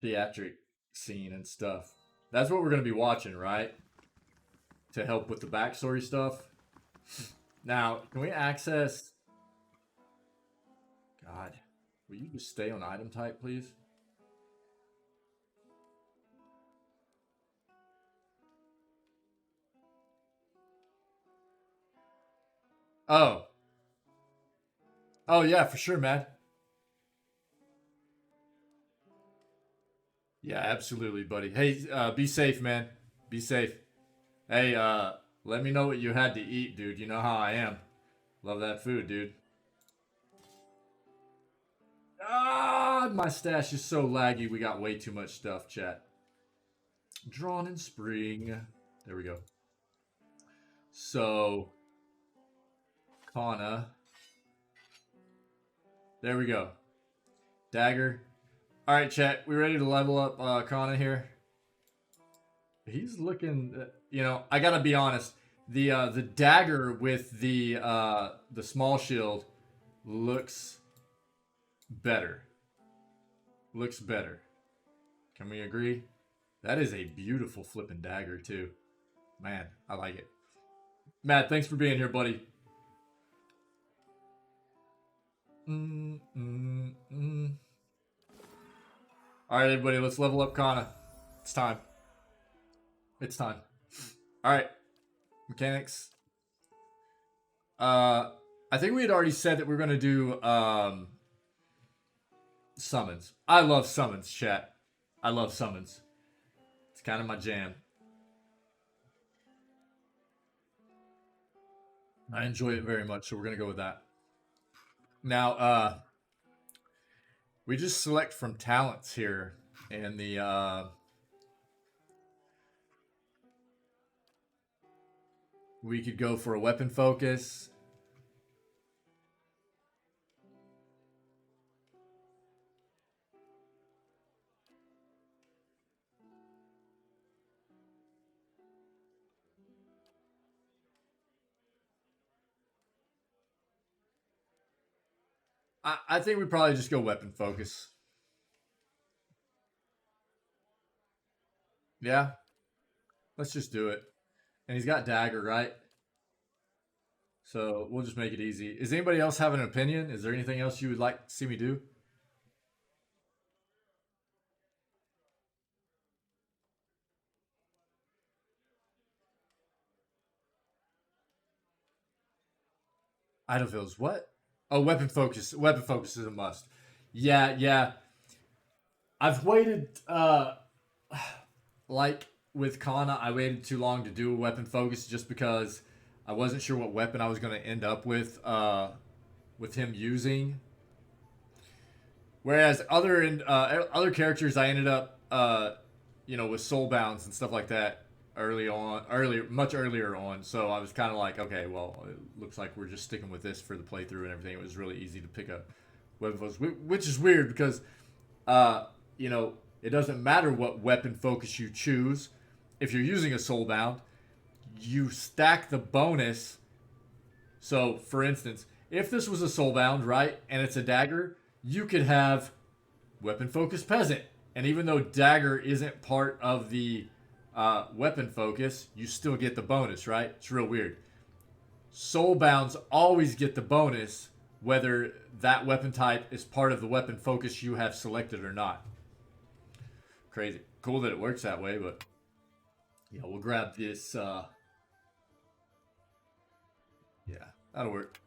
theatric scene and stuff. That's what we're gonna be watching, right? To help with the backstory stuff. Now, can we access? God, will you just stay on item type, please? Oh. Oh, yeah, for sure, man. Yeah, absolutely, buddy. Hey, be safe, man. Be safe. Hey, let me know what you had to eat, dude. You know how I am. Love that food, dude. Ah, my stash is so laggy. We got way too much stuff, chat. Drawn in spring. There we go. So, Kana. There we go. Dagger. All right, chat. We ready to level up Kana here? He's looking. You know, I gotta be honest. The dagger with the small shield looks better. Looks better. Can we agree? That is a beautiful flipping dagger too. Man, I like it. Matt, thanks for being here, buddy. All right, everybody, let's level up Kana. It's time. It's time. All right, mechanics. I think we had already said that we're gonna do summons. I love summons, chat. I love summons. It's kind of my jam. I enjoy it very much, so we're gonna go with that. Now, we just select from talents here in the we could go for a weapon focus. I think we probably just go weapon focus. Yeah, let's just do it. And he's got dagger, right? So we'll just make it easy. Is anybody else have an opinion? Is there anything else you would like to see me do? Idlevilles, what? Oh, weapon focus. Weapon focus is a must. Yeah, yeah. I've waited like with Kana, I waited too long to do a weapon focus just because I wasn't sure what weapon I was going to end up with him using. Whereas other characters, I ended up with soulbounds and stuff like that much earlier on. So I was kind of like, okay, well, it looks like we're just sticking with this for the playthrough and everything. It was really easy to pick up weapon focus, which is weird because it doesn't matter what weapon focus you choose. If you're using a soulbound, you stack the bonus. So, for instance, if this was a soulbound, right, and it's a dagger, you could have weapon focus peasant. And even though dagger isn't part of the weapon focus, you still get the bonus, right? It's real weird. Soulbounds always get the bonus whether that weapon type is part of the weapon focus you have selected or not. Crazy. Cool that it works that way, but yeah, we'll grab this. Yeah, that'll work.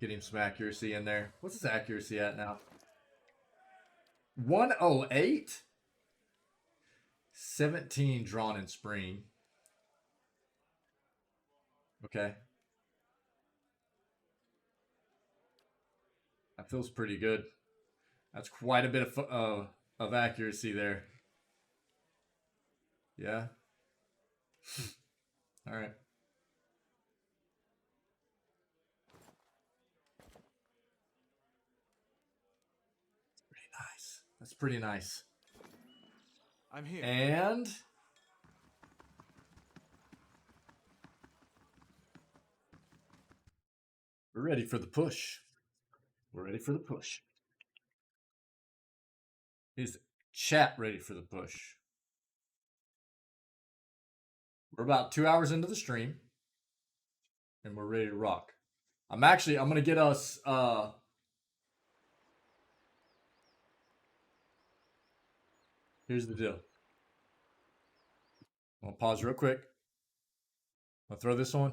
Get him some accuracy in there. What's his accuracy at now? 108? 17 drawn in spring. Okay. That feels pretty good. That's quite a bit of accuracy there. Yeah. All right. Pretty nice. That's pretty nice. I'm here. And we're ready for the push. We're ready for the push. Is chat ready for the push? We're about 2 hours into the stream, and we're ready to rock. I'm gonna get us. Here's the deal. I'm gonna pause real quick. I'm gonna throw this on.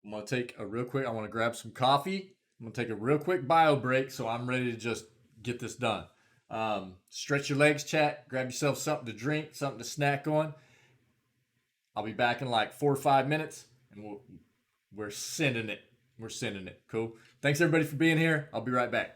I'm gonna take a real quick. I want to grab some coffee. I'm gonna take a real quick bio break, so I'm ready to just get this done. Stretch your legs, chat. Grab yourself something to drink, something to snack on. I'll be back in like 4 or 5 minutes, and we're sending it. We're sending it. Cool. Thanks everybody for being here. I'll be right back.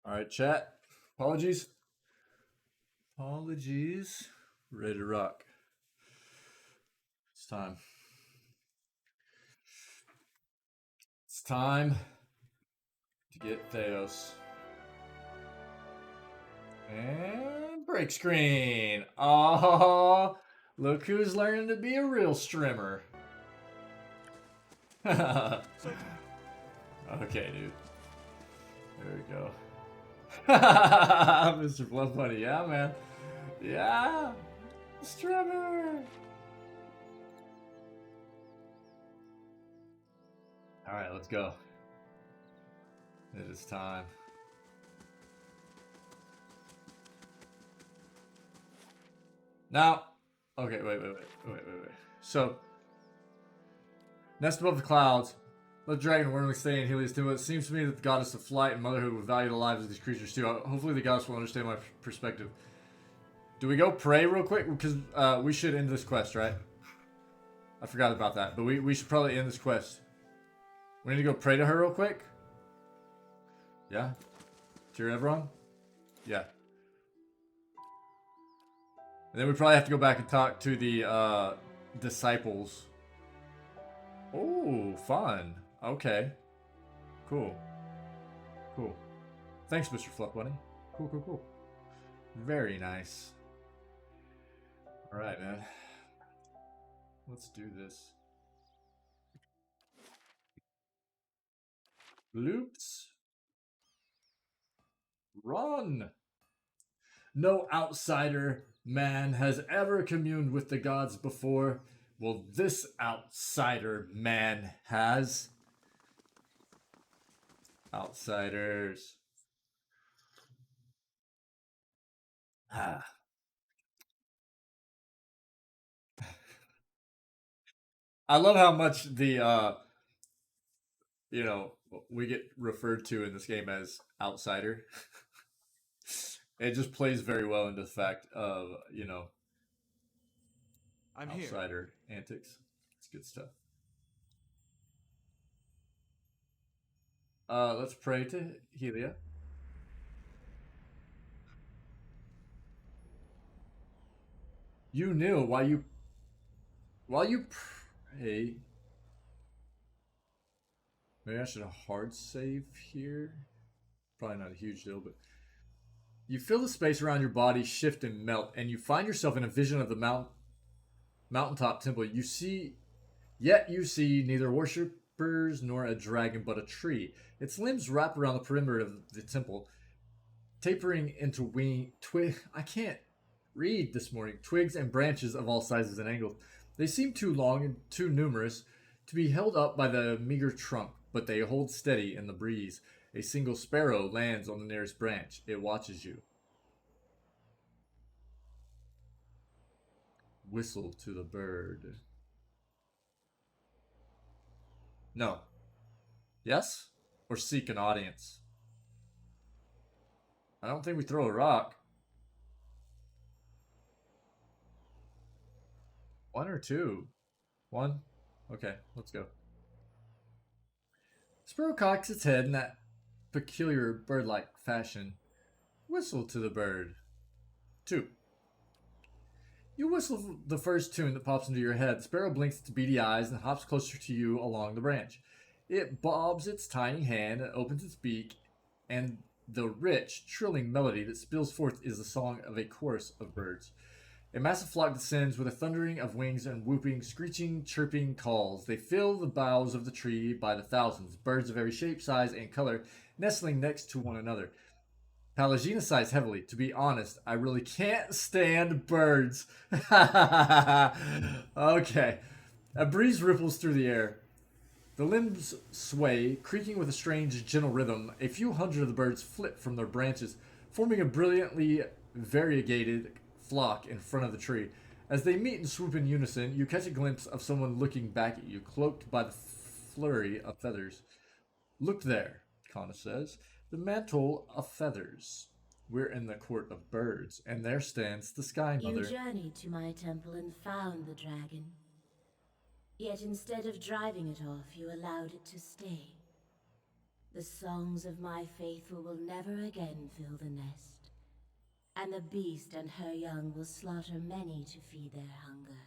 All right, chat. Apologies. Apologies. Ready to rock. It's time. It's time to get Theos. And break screen. Oh, look who's learning to be a real strimmer. Okay, dude. There we go. Mr. Blood Bunny, yeah, man. Yeah. Strimmer. Alright, let's go. It is time. Now, okay, wait. So, nest above the clouds. Let the dragon warmly stay in Helios temple. It seems to me that the goddess of flight and motherhood would value the lives of these creatures too. Hopefully the goddess will understand my perspective. Do we go pray real quick? Because we should end this quest, right? I forgot about that. But we should probably end this quest. We need to go pray to her real quick. Yeah? To everyone? Yeah. And then we probably have to go back and talk to the disciples. Oh, fun. Okay. Cool. Cool. Thanks, Mr. Fluff Bunny. Cool. Very nice. Alright, man. Let's do this. Loops. Run! No outsider man has ever communed with the gods before. Well, this outsider man has. Outsiders. Ah. I love how much the you know, we get referred to in this game as outsider. It just plays very well into the fact of, you know, I'm here. outsider antics. It's good stuff. Let's pray to Helia. You knew while you pray. Maybe I should hard save here. Probably not a huge deal, but you feel the space around your body shift and melt, and you find yourself in a vision of the mountaintop temple. You see neither worshippers nor a dragon, but a tree. Its limbs wrap around the perimeter of the temple, tapering into I can't read this morning. Twigs and branches of all sizes and angles. They seem too long and too numerous to be held up by the meager trunk, but they hold steady in the breeze. A single sparrow lands on the nearest branch. It watches you. Whistle to the bird. No. Yes? Or seek an audience? I don't think we throw a rock. One or two? One? Okay, let's go. Sparrow cocks its head in that peculiar bird-like fashion. Whistle to the bird. 2. You whistle the first tune that pops into your head. The sparrow blinks its beady eyes and hops closer to you along the branch. It bobs its tiny hand and opens its beak, and the rich, trilling melody that spills forth is the song of a chorus of birds. A massive flock descends with a thundering of wings and whooping, screeching, chirping calls. They fill the boughs of the tree by the thousands, birds of every shape, size, and color, nestling next to one another. Palagina sighs heavily. To be honest, I really can't stand birds. Okay. A breeze ripples through the air. The limbs sway, creaking with a strange, gentle rhythm. A few hundred of the birds flit from their branches, forming a brilliantly variegated flock in front of the tree. As they meet and swoop in unison, you catch a glimpse of someone looking back at you, cloaked by the flurry of feathers. Look there, Kana says. The mantle of feathers. We're in the court of birds, and there stands the Sky Mother. You journeyed to my temple and found the dragon. Yet instead of driving it off, you allowed it to stay. The songs of my faithful will never again fill the nest, and the beast and her young will slaughter many to feed their hunger.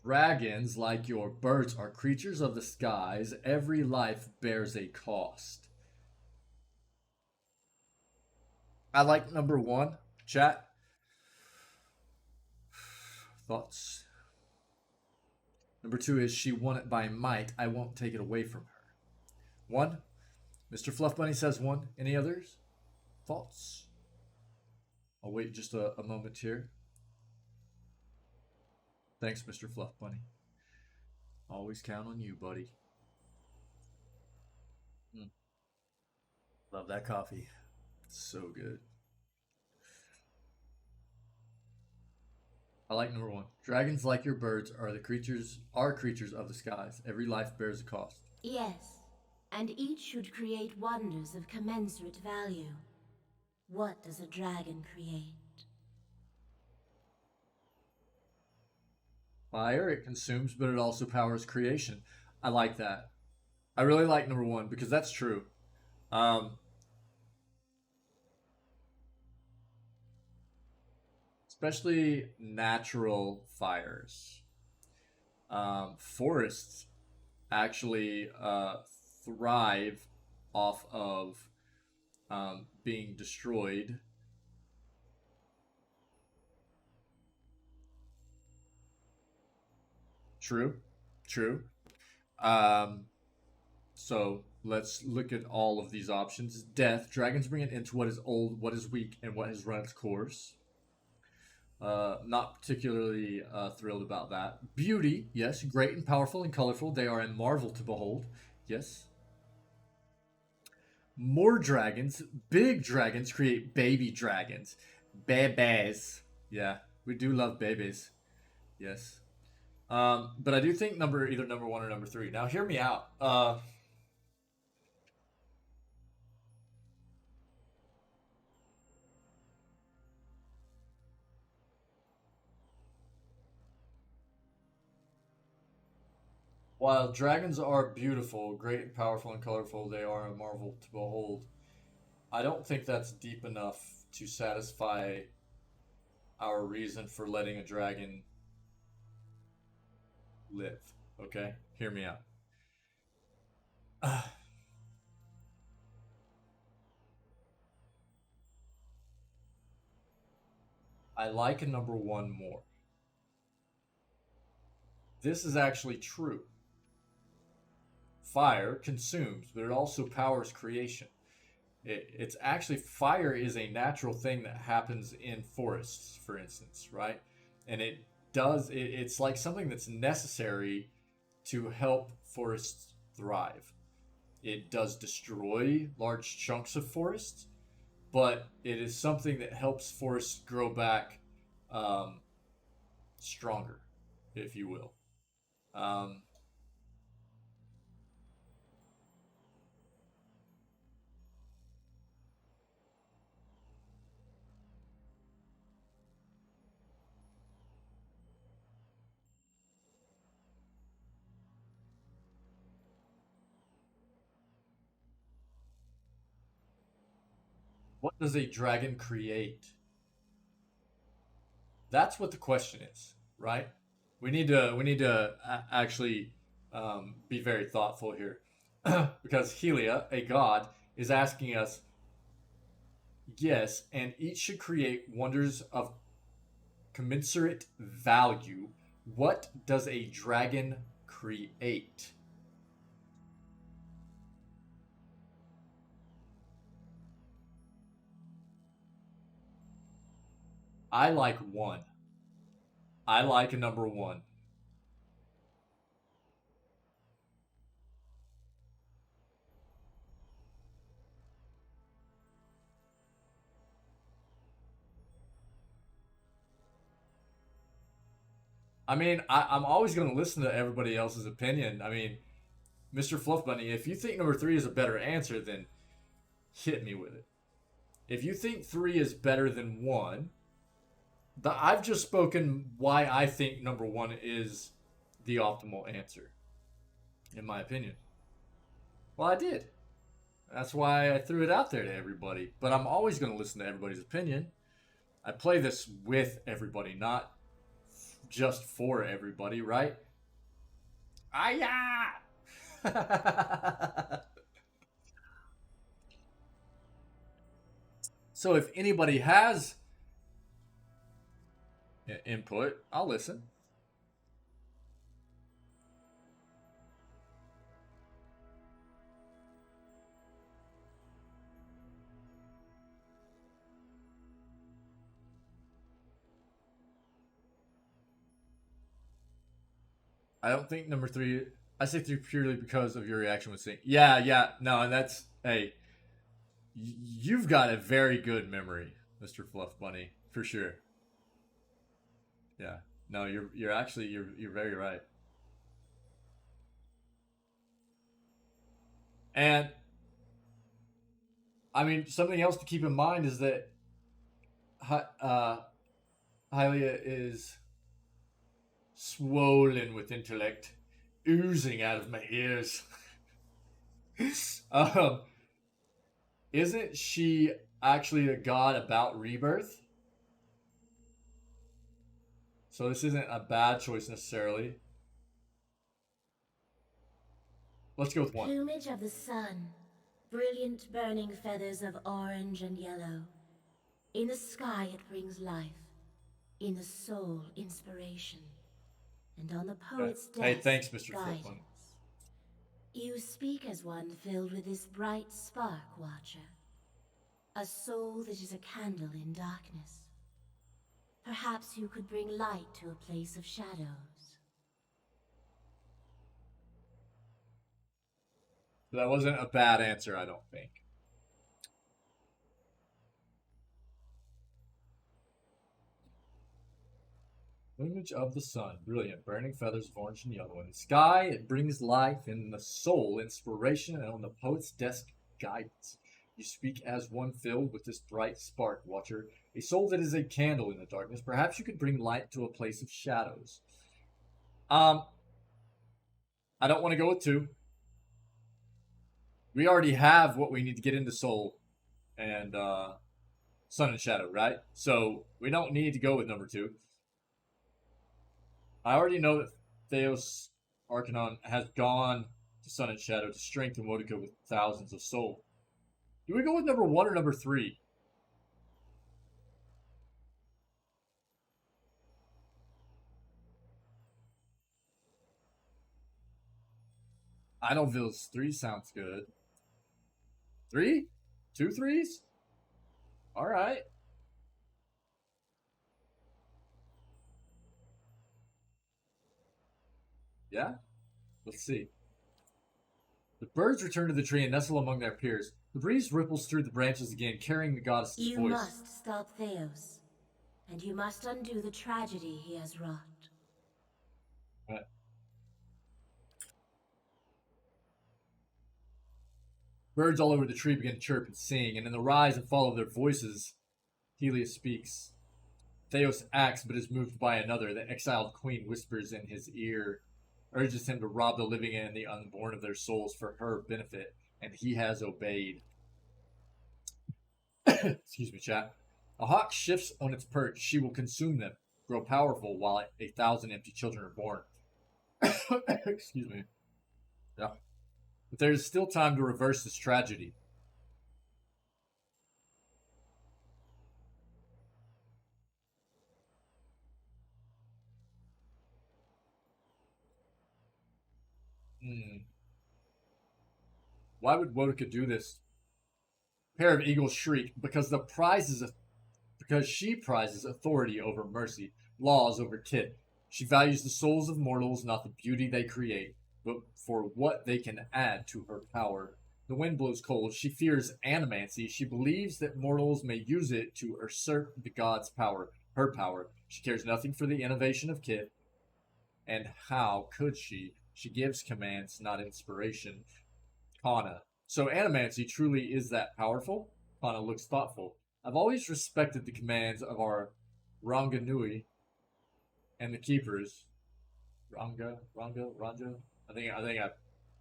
Dragons, like your birds, are creatures of the skies. Every life bears a cost. I like number one. Chat. Thoughts? Number two is she won it by might. I won't take it away from her. One. Mr. Fluff Bunny says one. Any others? Thoughts? I'll wait just a moment here. Thanks, Mr. Fluff Bunny. Always count on you, buddy. Love that coffee. It's so good. I like number one. Dragons, like your birds, are creatures of the skies. Every life bears a cost. Yes, and each should create wonders of commensurate value. What does a dragon create? Fire, it consumes, but it also powers creation. I like that. I really like number one because that's true. Especially natural fires. Forests actually thrive off of being destroyed. True. So let's look at all of these options. Death. Dragons bring an end to what is old, what is weak, and what has run its course. Not particularly thrilled about that. Beauty. Yes. Great and powerful and colorful. They are a marvel to behold. Yes. More dragons. Big dragons create baby dragons. Babies. Yeah. We do love babies. Yes. But I do think either number one or number three. Now, hear me out. While dragons are beautiful, great and powerful and colorful, they are a marvel to behold. I don't think that's deep enough to satisfy our reason for letting a dragon live. Okay? Hear me out. I like a number one more. This is actually true. Fire consumes, but it also powers creation. It's actually, fire is a natural thing that happens in forests, for instance, right? And it's like something that's necessary to help forests thrive. It does destroy large chunks of forests, but it is something that helps forests grow back stronger, if you will. What does a dragon create? That's what the question is, right? We need to actually be very thoughtful here, because Helia, a god, is asking us. Yes, and each should create wonders of commensurate value. What does a dragon create? I like one. I like a number one. I mean, I'm always going to listen to everybody else's opinion. I mean, Mr. Fluff Bunny, if you think number three is a better answer, then hit me with it. If you think three is better than one, I've just spoken why I think number one is the optimal answer, in my opinion. Well, I did. That's why I threw it out there to everybody. But I'm always going to listen to everybody's opinion. I play this with everybody, not just for everybody, right? Aya! So if anybody has input, I'll listen. I don't think number 3. I say 3 purely because of your reaction with seeing. Yeah. No, and that's, hey, you've got a very good memory, Mr. Fluff Bunny, for sure. Yeah. No, you're actually you're very right. And I mean, something else to keep in mind is that Hylia is swollen with intellect, oozing out of my ears. um, isn't she actually a god about rebirth? So this isn't a bad choice necessarily. Let's go with 1. Plumage of the sun, brilliant burning feathers of orange and yellow. In the sky it brings life, in the soul inspiration, and on the poet's desk Hey, thanks, Mr. guidance. Flipman. You speak as one filled with this bright spark, Watcher. A soul that is a candle in darkness. Perhaps you could bring light to a place of shadows. That wasn't a bad answer, I don't think. Plumage of the sun, brilliant, burning feathers of orange and yellow. In the sky, it brings life. In the soul, inspiration, and on the poet's desk, guidance. You speak as one filled with this bright spark, Watcher. A soul that is a candle in the darkness. Perhaps you could bring light to a place of shadows. I don't want to go with 2. We already have what we need to get into soul and sun and shadow, right? So we don't need to go with number 2. I already know that Theos Arcanon has gone to Sun and Shadow to strengthen Wotica with thousands of soul. Do we go with number 1 or number 3? Idleville's 3 sounds good. 3? 2 3s? Alright. Yeah? Let's see. The birds return to the tree and nestle among their peers. The breeze ripples through the branches again, carrying the goddess's You voice. must stop Theos, and you must undo the tragedy he has wrought. Right. Birds all over the tree begin to chirp and sing, and in the rise and fall of their voices, Helios speaks. Theos acts, but is moved by another. The exiled queen whispers in his ear, urges him to rob the living and the unborn of their souls for her benefit, and he has obeyed. Excuse me, chat. A hawk shifts on its perch. She will consume them, grow powerful while 1,000 empty children are born. Excuse me. Yeah. But there is still time to reverse this tragedy. Why would Wotica do this? Pair of eagles shriek because she prizes authority over mercy, laws over kit. She values the souls of mortals, not the beauty they create, but for what they can add to her power. The wind blows cold. She fears animancy. She believes that mortals may use it to usurp the god's power, her power. She cares nothing for the innovation of kit. And how could she? She gives commands, not inspiration. Kana. So animancy truly is that powerful? Kana looks thoughtful. I've always respected the commands of our Ranganui and the keepers. Ranga? I think I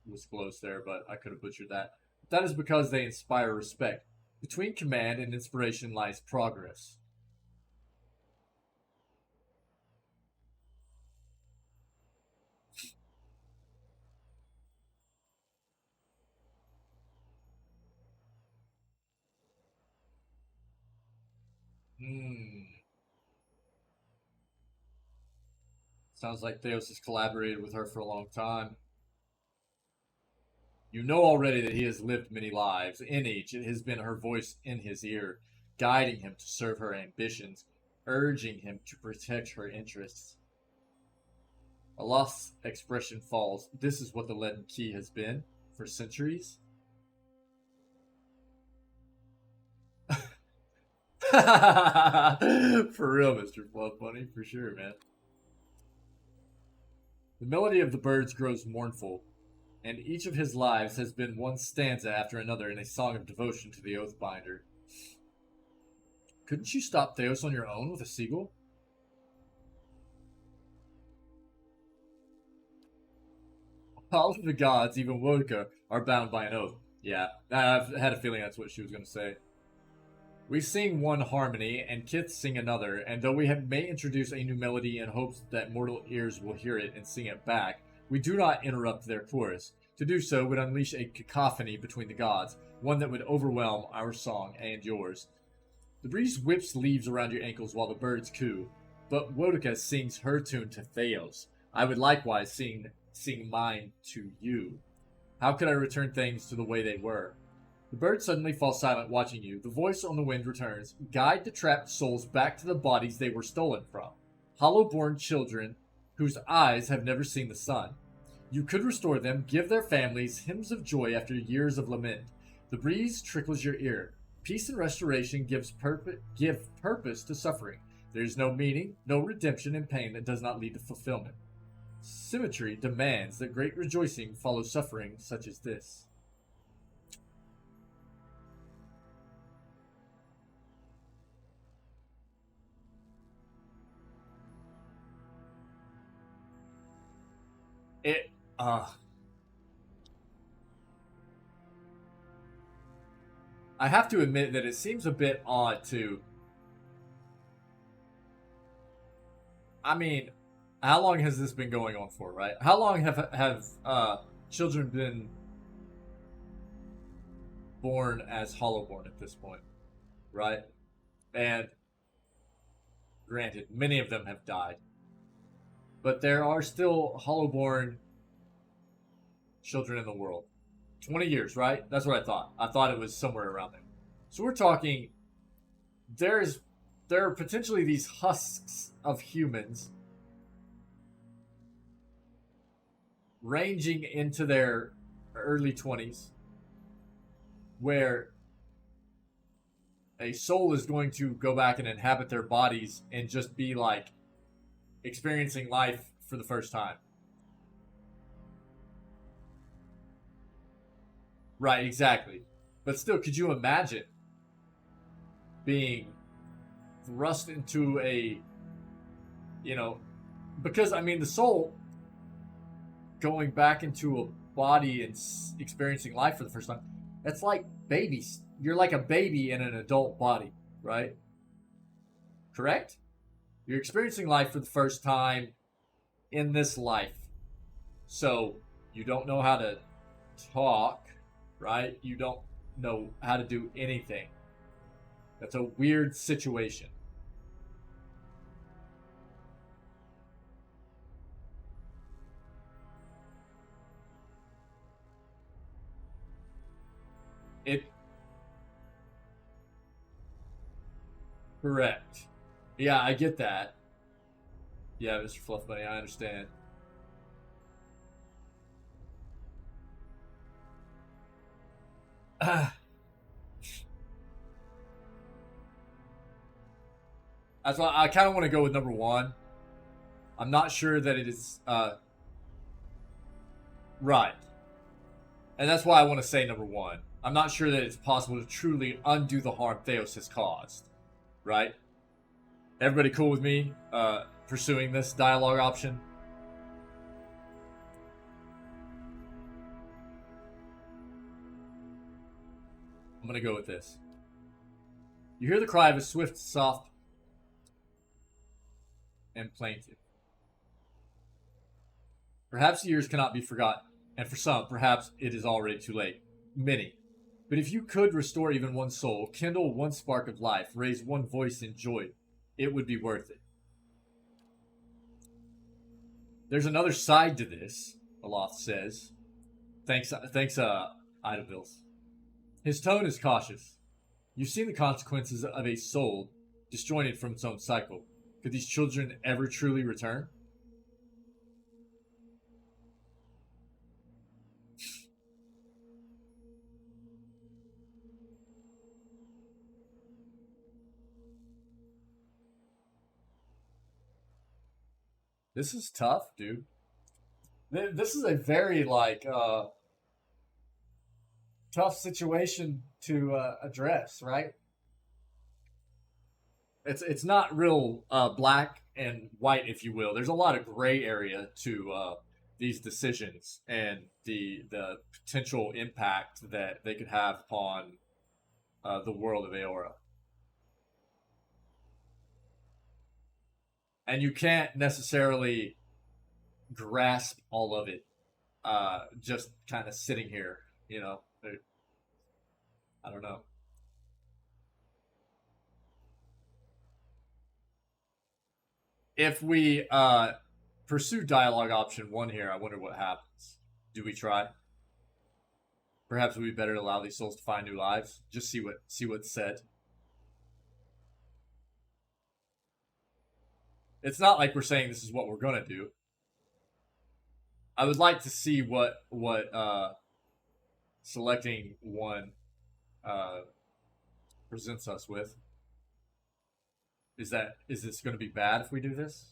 was close there, but I could have butchered that. That is because they inspire respect. Between command and inspiration lies progress. Sounds like Theos has collaborated with her for a long time. You know already that he has lived many lives. In each, it has been her voice in his ear, guiding him to serve her ambitions, urging him to protect her interests. A lost expression falls. This is what the leaden key has been for centuries. For real, Mr. Fluff Bunny, for sure, man. The melody of the birds grows mournful, and each of his lives has been one stanza after another in a song of devotion to the Oathbinder. Couldn't you stop Theos on your own with a seagull? All of the gods, even Wodka, are bound by an oath. Yeah, I've had a feeling that's what she was going to say. We sing one harmony, and Kith sing another, and though we may introduce a new melody in hopes that mortal ears will hear it and sing it back, we do not interrupt their chorus. To do so would unleash a cacophony between the gods, one that would overwhelm our song and yours. The breeze whips leaves around your ankles while the birds coo, but Wodka sings her tune to Theos. I would likewise sing mine to you. How could I return things to the way they were? The birds suddenly fall silent watching you. The voice on the wind returns. Guide the trapped souls back to the bodies they were stolen from. Hollow-born children whose eyes have never seen the sun. You could restore them, give their families hymns of joy after years of lament. The breeze trickles your ear. Peace and restoration give purpose to suffering. There is no meaning, no redemption in pain that does not lead to fulfillment. Symmetry demands that great rejoicing follow suffering such as this. I have to admit that it seems a bit odd to... I mean, how long has this been going on for, right? How long have children been born as Hollowborn at this point, right? And granted, many of them have died. But there are still Hollowborn children in the world. 20 years, right? That's what I thought. I thought it was somewhere around there. So we're talking, there are potentially these husks of humans ranging into their early 20s where a soul is going to go back and inhabit their bodies and just be like experiencing life for the first time. Right, exactly. But still, could you imagine being thrust into a, because, I mean, the soul going back into a body and experiencing life for the first time, that's like babies. You're like a baby in an adult body, right? Correct? You're experiencing life for the first time in this life. So, you don't know how to talk, right? You don't know how to do anything. That's a weird situation. Correct. Yeah, I get that. Yeah, Mr. Fluff Bunny, I understand. That's why I kind of want to go with number one. I'm not sure that it is right. And that's why I want to say number one. I'm not sure that it's possible to truly undo the harm Theos has caused. Right? Everybody cool with me pursuing this dialogue option? I'm going to go with this. You hear the cry of a swift, soft, and plaintive. Perhaps years cannot be forgotten, and for some, perhaps it is already too late. Many. But if you could restore even one soul, kindle one spark of life, raise one voice in joy, it would be worth it. There's another side to this, Aloth says. Thanks, Idabils. His tone is cautious. You've seen the consequences of a soul disjointed from its own cycle. Could these children ever truly return? This is tough, dude. This is a very, tough situation to address, right? It's not real black and white, if you will. There's a lot of gray area to these decisions and the potential impact that they could have upon the world of Aora. And you can't necessarily grasp all of it just kind of sitting here, you know. I don't know. If we pursue dialogue option 1 here, I wonder what happens. Do we try? Perhaps it would be better to allow these souls to find new lives. Just see what's said. It's not like we're saying this is what we're gonna do. I would like to see what selecting one presents us with. Is this going to be bad if we do this?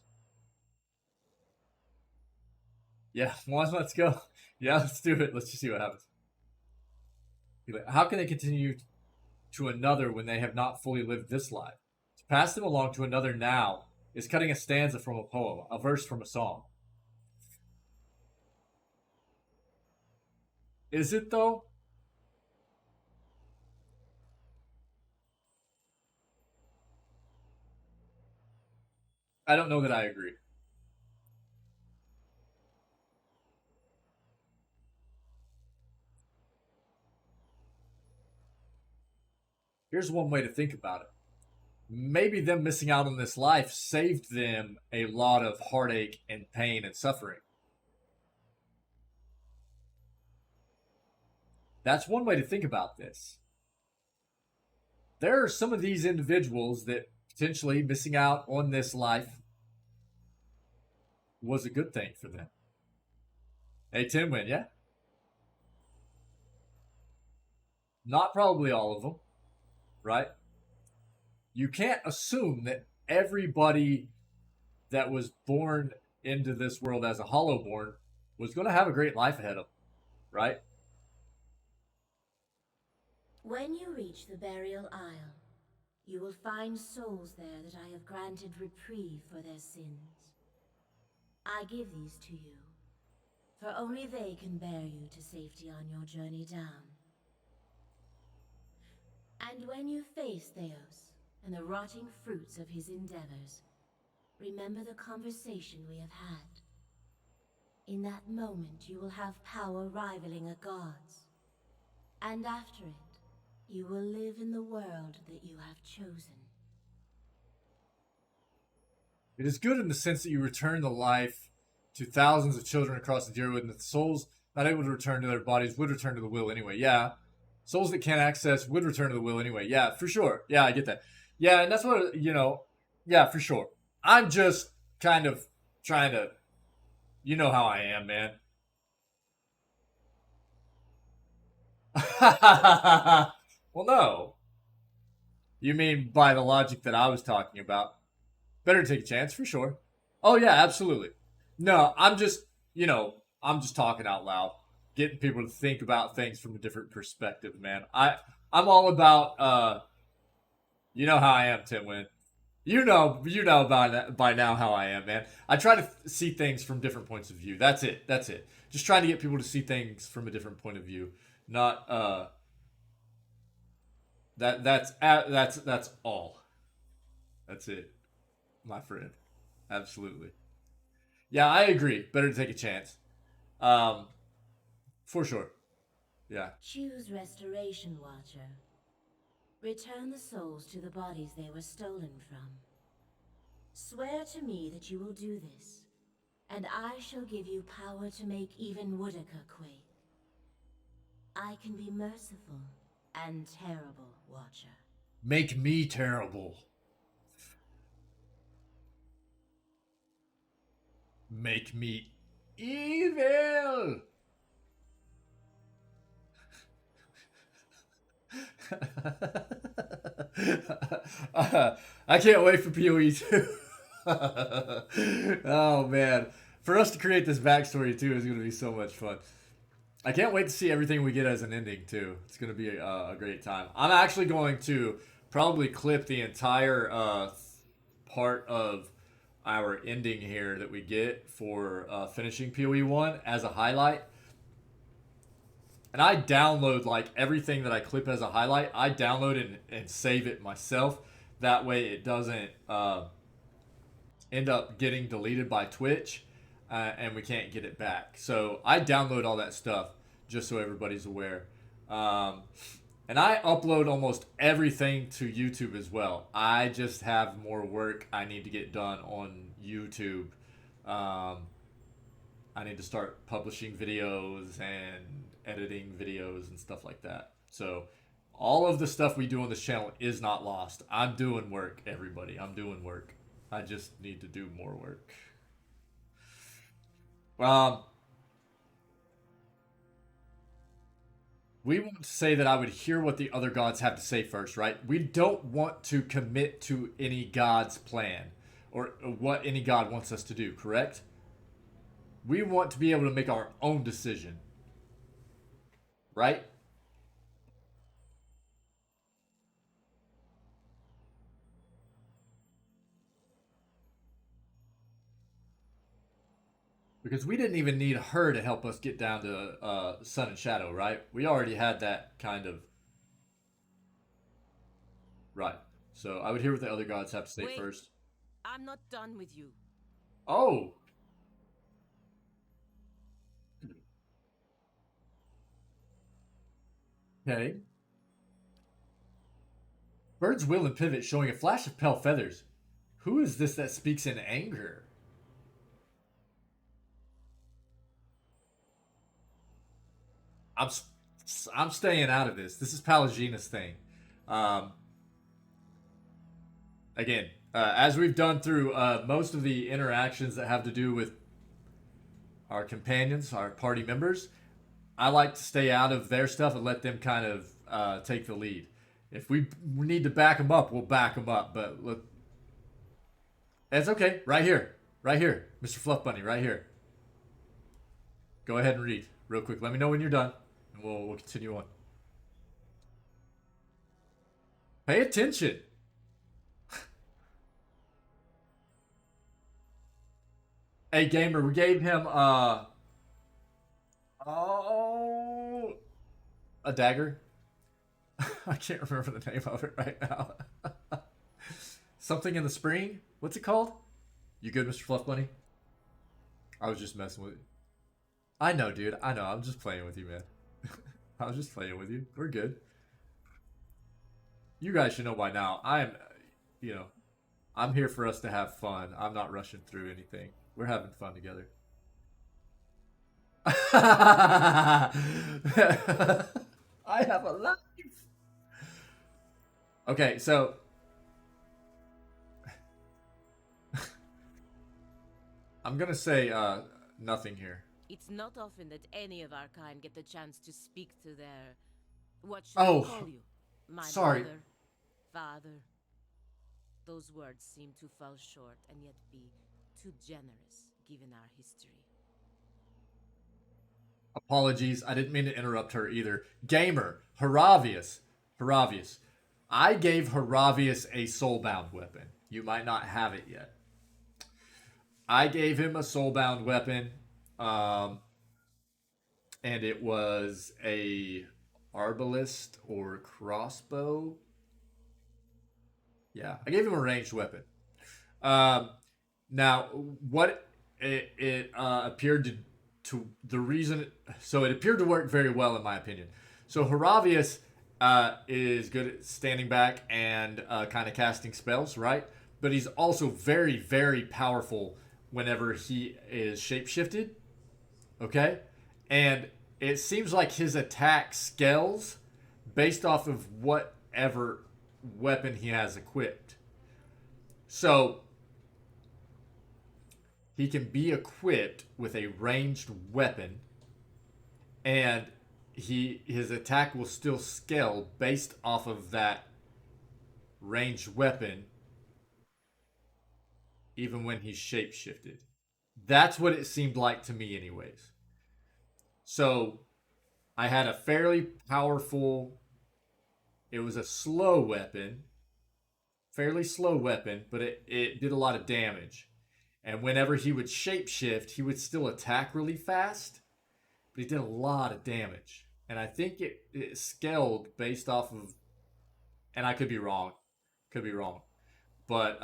Yeah, let's go. Yeah, let's do it. Let's just see what happens. How can they continue to another when they have not fully lived this life? To pass them along to another now is cutting a stanza from a poem, a verse from a song. Is it though? I don't know that I agree. Here's one way to think about it. Maybe them missing out on this life saved them a lot of heartache and pain and suffering. That's one way to think about this. There are some of these individuals that potentially missing out on this life was a good thing for them. Hey, Tinwin, yeah? Not probably all of them, right? You can't assume that everybody that was born into this world as a Hollowborn was going to have a great life ahead of them, right? When you reach the Burial Isle, you will find souls there that I have granted reprieve for their sins. I give these to you, for only they can bear you to safety on your journey down. And when you face Theos and the rotting fruits of his endeavors, remember the conversation we have had. In that moment, you will have power rivaling a god's. And after it, you will live in the world that you have chosen. It is good in the sense that you return the life to thousands of children across the Deerwood, and that the souls not able to return to their bodies would return to the will anyway. Yeah. Souls that can't access would return to the will anyway. Yeah, for sure. Yeah, I get that. Yeah, and that's what, yeah, for sure. I'm just kind of trying to, you know how I am, man. Well, no. You mean by the logic that I was talking about. Better take a chance, for sure. Oh, yeah, absolutely. No, I'm just talking out loud. Getting people to think about things from a different perspective, man. I'm all about, you know how I am, Tinwin. You know by now how I am, man. I try to see things from different points of view. That's it. Just trying to get people to see things from a different point of view. Not That's all. That's it, my friend. Absolutely. Yeah, I agree. Better to take a chance. Um, for sure. Yeah. Choose Restoration, Watcher. Return the souls to the bodies they were stolen from. Swear to me that you will do this, and I shall give you power to make even Woodica quake. I can be merciful and terrible, Watcher. Make me terrible. Make me evil. I can't wait for PoE 2. Oh man. For us to create this backstory too is going to be so much fun. I can't wait to see everything we get as an ending too. It's going to be a great time. I'm actually going to probably clip the entire part of our ending here that we get for finishing PoE 1 as a highlight. And I download like everything that I clip as a highlight. I download and save it myself. That way it doesn't end up getting deleted by Twitch and we can't get it back. So I download all that stuff just so everybody's aware. And I upload almost everything to YouTube as well. I just have more work I need to get done on YouTube. I need to start publishing videos and editing videos and stuff like that. So all of the stuff we do on this channel is not lost. I'm doing work, everybody. I'm doing work. I just need to do more work. We want to say that I would hear what the other gods have to say first, right? We don't want to commit to any god's plan or what any god wants us to do, correct? We want to be able to make our own decision, right? Because we didn't even need her to help us get down to Sun and Shadow, right? We already had that kind of... Right. So I would hear what the other gods have to say Wait. first. I'm not done with you. Oh! Okay. Bird's will and pivot showing a flash of pale feathers. Who is this that speaks in anger? I'm staying out of this. This is Palagina's thing. Again, as we've done through most of the interactions that have to do with our companions, our party members, I like to stay out of their stuff and let them kind of take the lead. If we need to back them up, we'll back them up. But look, it's okay. Right here, Mr. Fluff Bunny, right here. Go ahead and read real quick. Let me know when you're done, and we'll continue on. Pay attention. Hey, gamer, we gave him a dagger. I can't remember the name of it right now. Something in the spring? What's it called? You good, Mr. Fluff Bunny? I was just messing with you. I know, dude. I know. I'm just playing with you, man. I was just playing with you. We're good. You guys should know by now. I'm here for us to have fun. I'm not rushing through anything. We're having fun together. I have a life. Okay, so I'm gonna say nothing here. It's not often that any of our kind get the chance to speak to their... What should I call you? My sorry. mother, father. Those words seem to fall short and yet be too generous given our history. Apologies, I didn't mean to interrupt her either. Gamer, Haravius. I gave Haravius a soulbound weapon. You might not have it yet. I gave him a soulbound weapon, and it was a arbalist or crossbow. Yeah, I gave him a ranged weapon. Now, what it appeared to the reason, so it appeared to work very well in my opinion. So Haravius is good at standing back and kind of casting spells, right? But he's also very, very powerful whenever he is shapeshifted. Okay, and it seems like his attack scales based off of whatever weapon he has equipped. So he can be equipped with a ranged weapon, and his attack will still scale based off of that ranged weapon, even when he's shapeshifted. That's what it seemed like to me, anyways. So I had a fairly powerful. It was a slow weapon, fairly slow weapon, but it did a lot of damage. And whenever he would shapeshift, he would still attack really fast, but he did a lot of damage. And I think it scaled based off of, and I could be wrong, but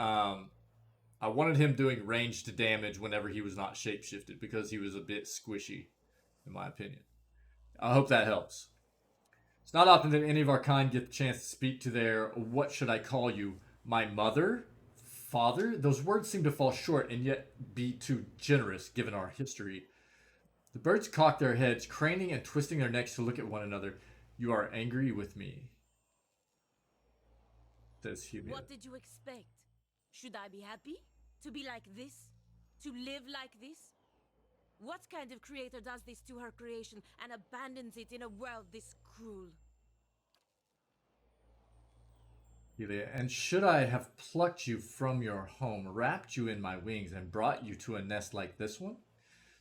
I wanted him doing ranged damage whenever he was not shapeshifted because he was a bit squishy, in my opinion. I hope that helps. It's not often that any of our kind get the chance to speak to their, what should I call you, my mother, father? Those words seem to fall short and yet be too generous given our history. The birds cock their heads, craning and twisting their necks to look at one another. You are angry with me, says Helios. What did you expect? Should I be happy? To be like this? To live like this? What kind of creator does this to her creation and abandons it in a world this cruel? Helios, and should I have plucked you from your home, wrapped you in my wings, and brought you to a nest like this one?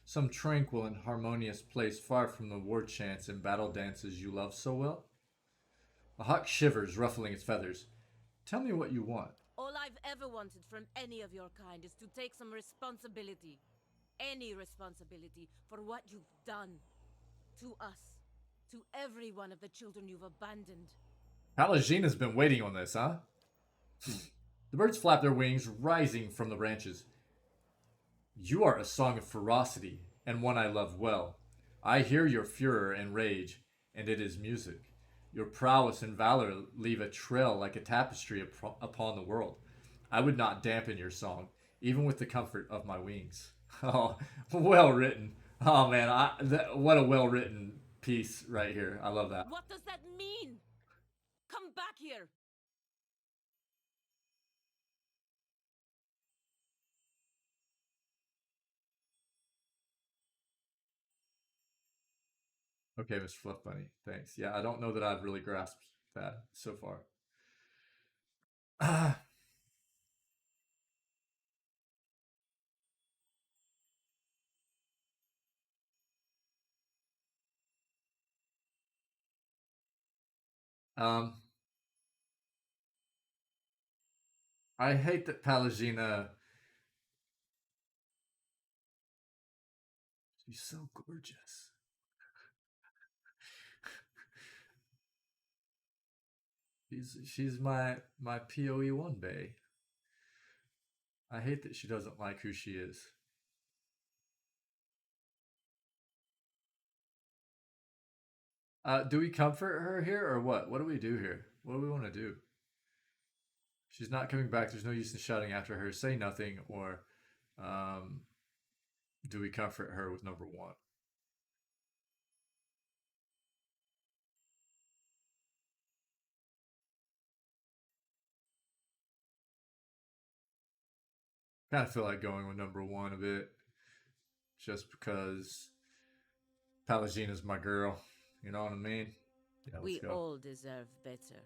Some tranquil and harmonious place far from the war chants and battle dances you love so well? A hawk shivers, ruffling its feathers. Tell me what you want. All I've ever wanted from any of your kind is to take some responsibility. Any responsibility for what you've done. To us. To every one of the children you've abandoned. Palagina's been waiting on this, huh? The birds flap their wings, rising from the branches. You are a song of ferocity, and one I love well. I hear your furor and rage, and it is music. Your prowess and valor leave a trail like a tapestry upon the world. I would not dampen your song, even with the comfort of my wings. Oh, well written. Oh man, what a well written piece right here. I love that. What does that mean? Come back here! Okay, Mr. Fluff Bunny. Thanks. Yeah, I don't know that I've really grasped that so far. I hate that Palagina. She's so gorgeous. She's my POE1 bae. I hate that she doesn't like who she is. Do we comfort her here or what? What do we do here? What do we want to do? She's not coming back. There's no use in shouting after her. Say nothing, or do we comfort her with number one? Kind of feel like going with number one a bit, just because Palagina's my girl. You know what I mean? Yeah, We let's go. all deserve better.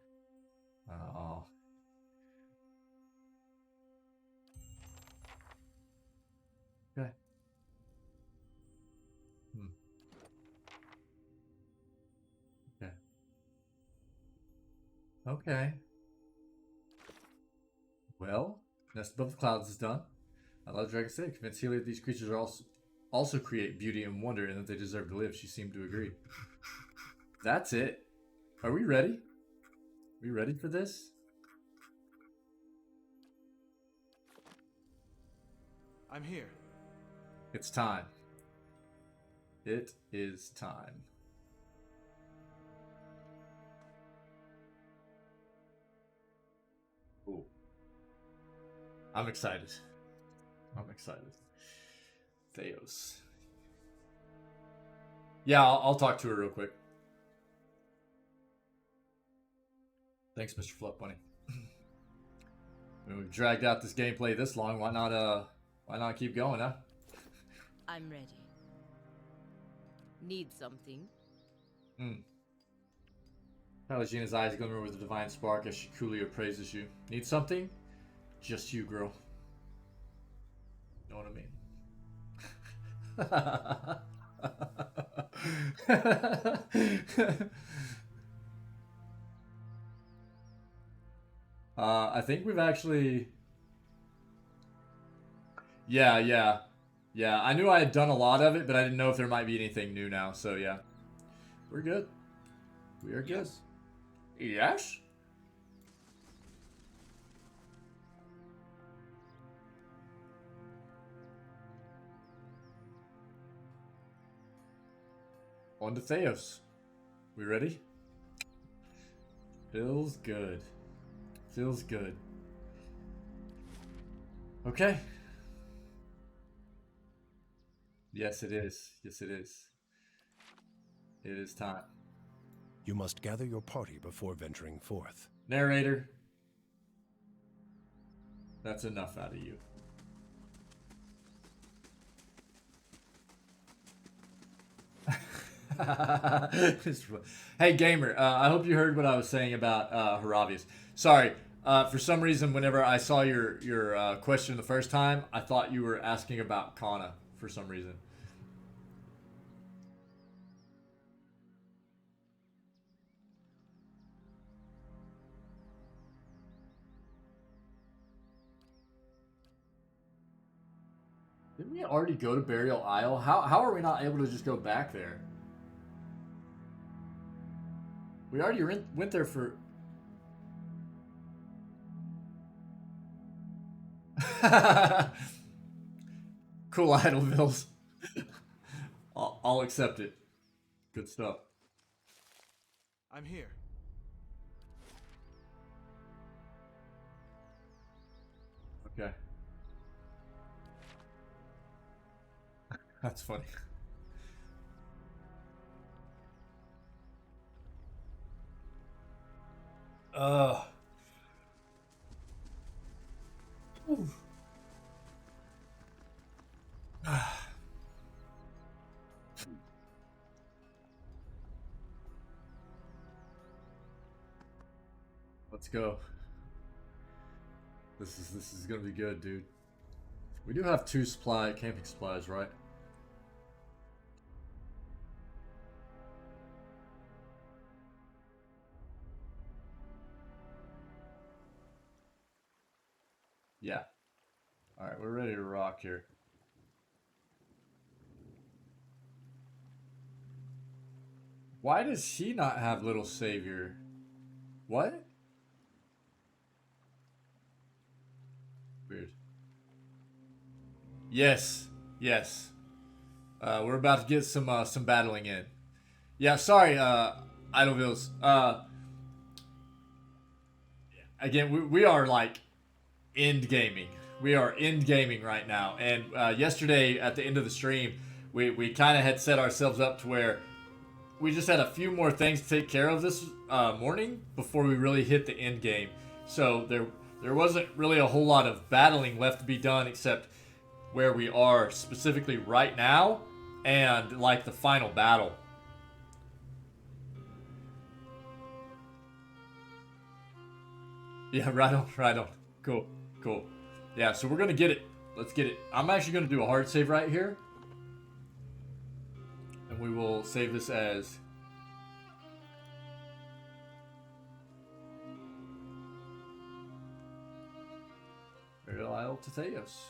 Oh. Okay. Okay. Okay. Well, Nest Above the Clouds is done. I love Dragon City. Convince Healy that these creatures are also create beauty and wonder and that they deserve to live. She seemed to agree. That's it. Are we ready? We ready for this? I'm here. It's time. It is time. Ooh. I'm excited. I'm excited. Theos. Yeah, I'll talk to her real quick. Thanks, Mr. Fluff Bunny. I mean, we've dragged out this gameplay this long. Why not keep going, huh? I'm ready. Need something? Palagina's eyes glimmer with a divine spark as she coolly appraises you. Need something? Just you, girl. Know what I mean? I think we've actually... Yeah. I knew I had done a lot of it, but I didn't know if there might be anything new now. So yeah, we're good. We are good. Yes. On to Theos. We ready? Feels good. Feels good. Okay. Yes, it is. Yes, it is. It is time. You must gather your party before venturing forth. Narrator. That's enough out of you. Hey gamer, I hope you heard what I was saying about Haravius. Sorry, for some reason whenever I saw your question the first time, I thought you were asking about Kana for some reason. Didn't we already go to Burial Isle? How are we not able to just go back there? We already went there for... Cool Idlevilles. I'll accept it. Good stuff. I'm here. Okay. That's funny. Oof. Let's go. This is gonna be good, dude. We do have 2 camping supplies, right? Yeah. Alright, we're ready to rock here. Why does he not have Little Savior? What? Weird. Yes. We're about to get some battling in. Yeah, sorry, Idlevilles. Again, we are like end gaming. We are end gaming right now. And yesterday at the end of the stream, we kind of had set ourselves up to where we just had a few more things to take care of this morning before we really hit the end game. So there wasn't really a whole lot of battling left to be done except where we are specifically right now and like the final battle. Yeah, right on. Cool. Yeah, so we're gonna get it. Let's get it. I'm actually gonna do a hard save right here. And we will save this as Burial Isle to Theos.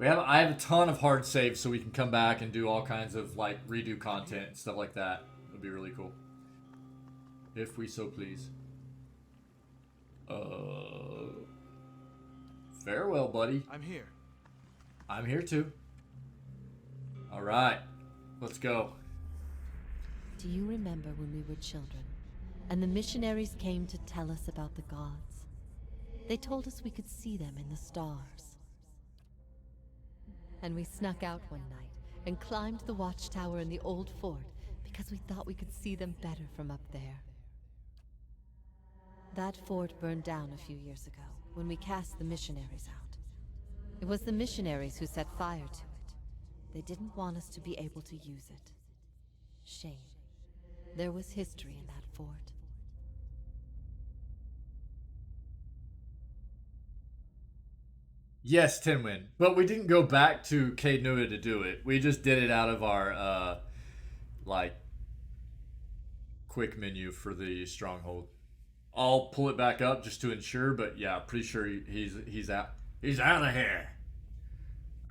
I have a ton of hard saves so we can come back and do all kinds of like redo content and stuff like that. It would be really cool. if we so please. Farewell, buddy. I'm here. I'm here too. All right, let's go. Do you remember when we were children, and the missionaries came to tell us about the gods? They told us we could see them in the stars. And we snuck out one night and climbed the watchtower in the old fort because we thought we could see them better from up there. That fort burned down a few years ago when we cast the missionaries out. It was the missionaries who set fire to it. They didn't want us to be able to use it. Shame. There was history in that fort. Yes, Tinwin, but we didn't go back to Caed Nua to do it. We just did it out of our like quick menu for the stronghold. I'll pull it back up just to ensure, but yeah, pretty sure he's out. He's out of here.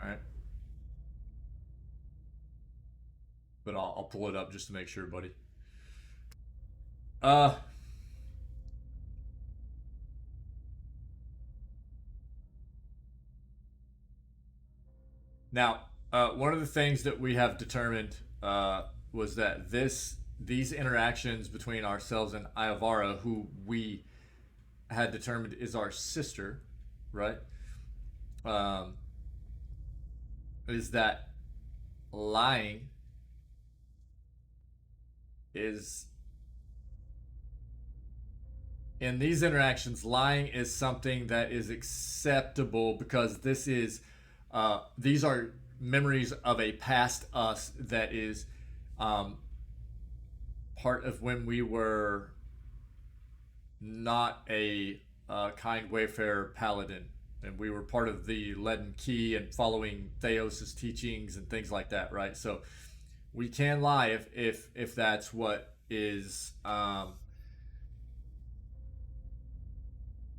All right. But I'll pull it up just to make sure, buddy. Now, one of the things that we have determined was that these interactions between ourselves and Iovara, who we had determined is our sister, right? Is that lying is in these interactions, lying is something that is acceptable because this is these are memories of a past us that is part of when we were not a kind wayfarer paladin, and we were part of the Leaden Key and following Theos's teachings and things like that, right? So we can lie if that's what is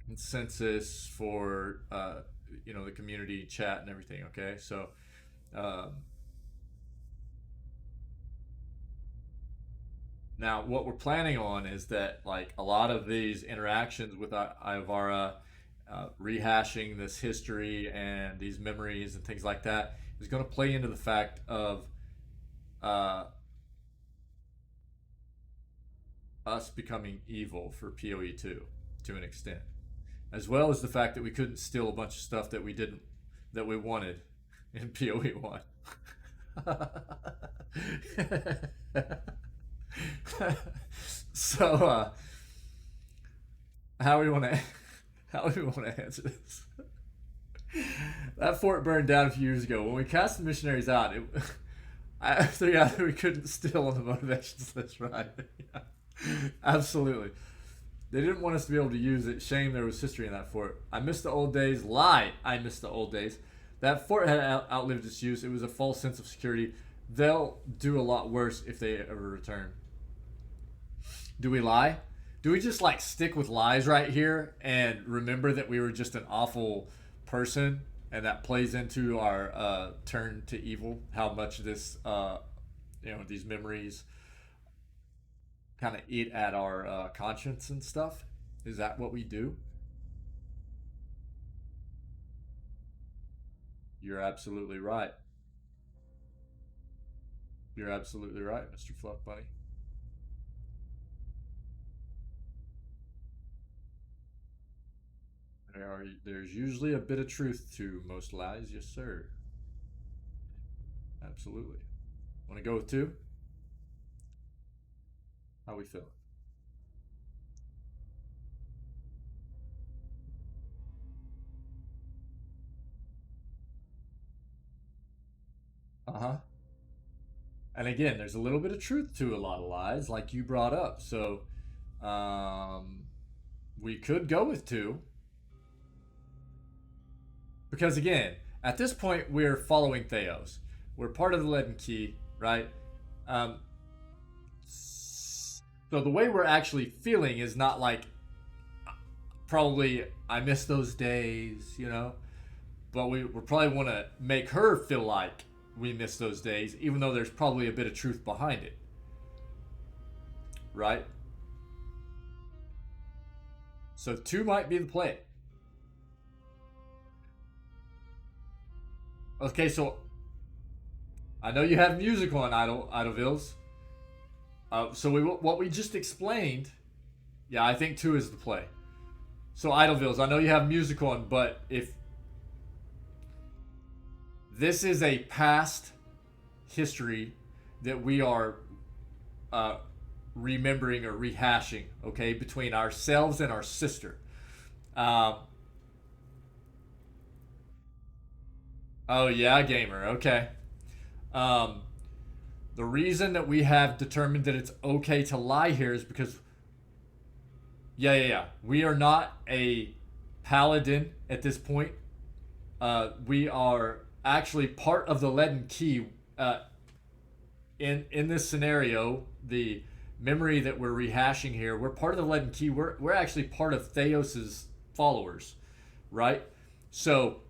consensus for the community chat and everything. Okay, so now what we're planning on is that like a lot of these interactions with Iovara, rehashing this history and these memories and things like that is going to play into the fact of us becoming evil for PoE2 to an extent, as well as the fact that we couldn't steal a bunch of stuff that we wanted in PoE1. So how we want to answer this? That fort burned down a few years ago. When we cast the missionaries out, we couldn't steal on the motivations list, right? Yeah. Absolutely. They didn't want us to be able to use it. Shame there was history in that fort. I miss the old days. Lie. I miss the old days. That fort had outlived its use. It was a false sense of security. They'll do a lot worse if they ever return. Do we lie? Do we just like stick with lies right here and remember that we were just an awful person, and that plays into our turn to evil? How much this, these memories kind of eat at our conscience and stuff? Is that what we do? You're absolutely right. You're absolutely right, Mr. Fluff Bunny. There's usually a bit of truth to most lies, yes sir. Absolutely. Want to go with 2? How we feeling? And again, there's a little bit of truth to a lot of lies, like you brought up. So we could go with 2. Because again, at this point, we're following Theos. We're part of the Leaden Key, right? So the way we're actually feeling is not like, probably, I miss those days, But we probably want to make her feel like we miss those days, even though there's probably a bit of truth behind it. Right? So 2 might be the play. Okay, so I know you have music on Idlevilles. So what we just explained, yeah, I think 2 is the play. So Idlevilles, I know you have music on, but if this is a past history that we are remembering or rehashing, okay, between ourselves and our sister. Oh yeah, gamer. Okay. The reason that we have determined that it's okay to lie here is because, yeah. We are not a paladin at this point. We are actually part of the Leaden Key. In this scenario, the memory that we're rehashing here, we're part of the Leaden Key. We're actually part of Theos's followers, right? So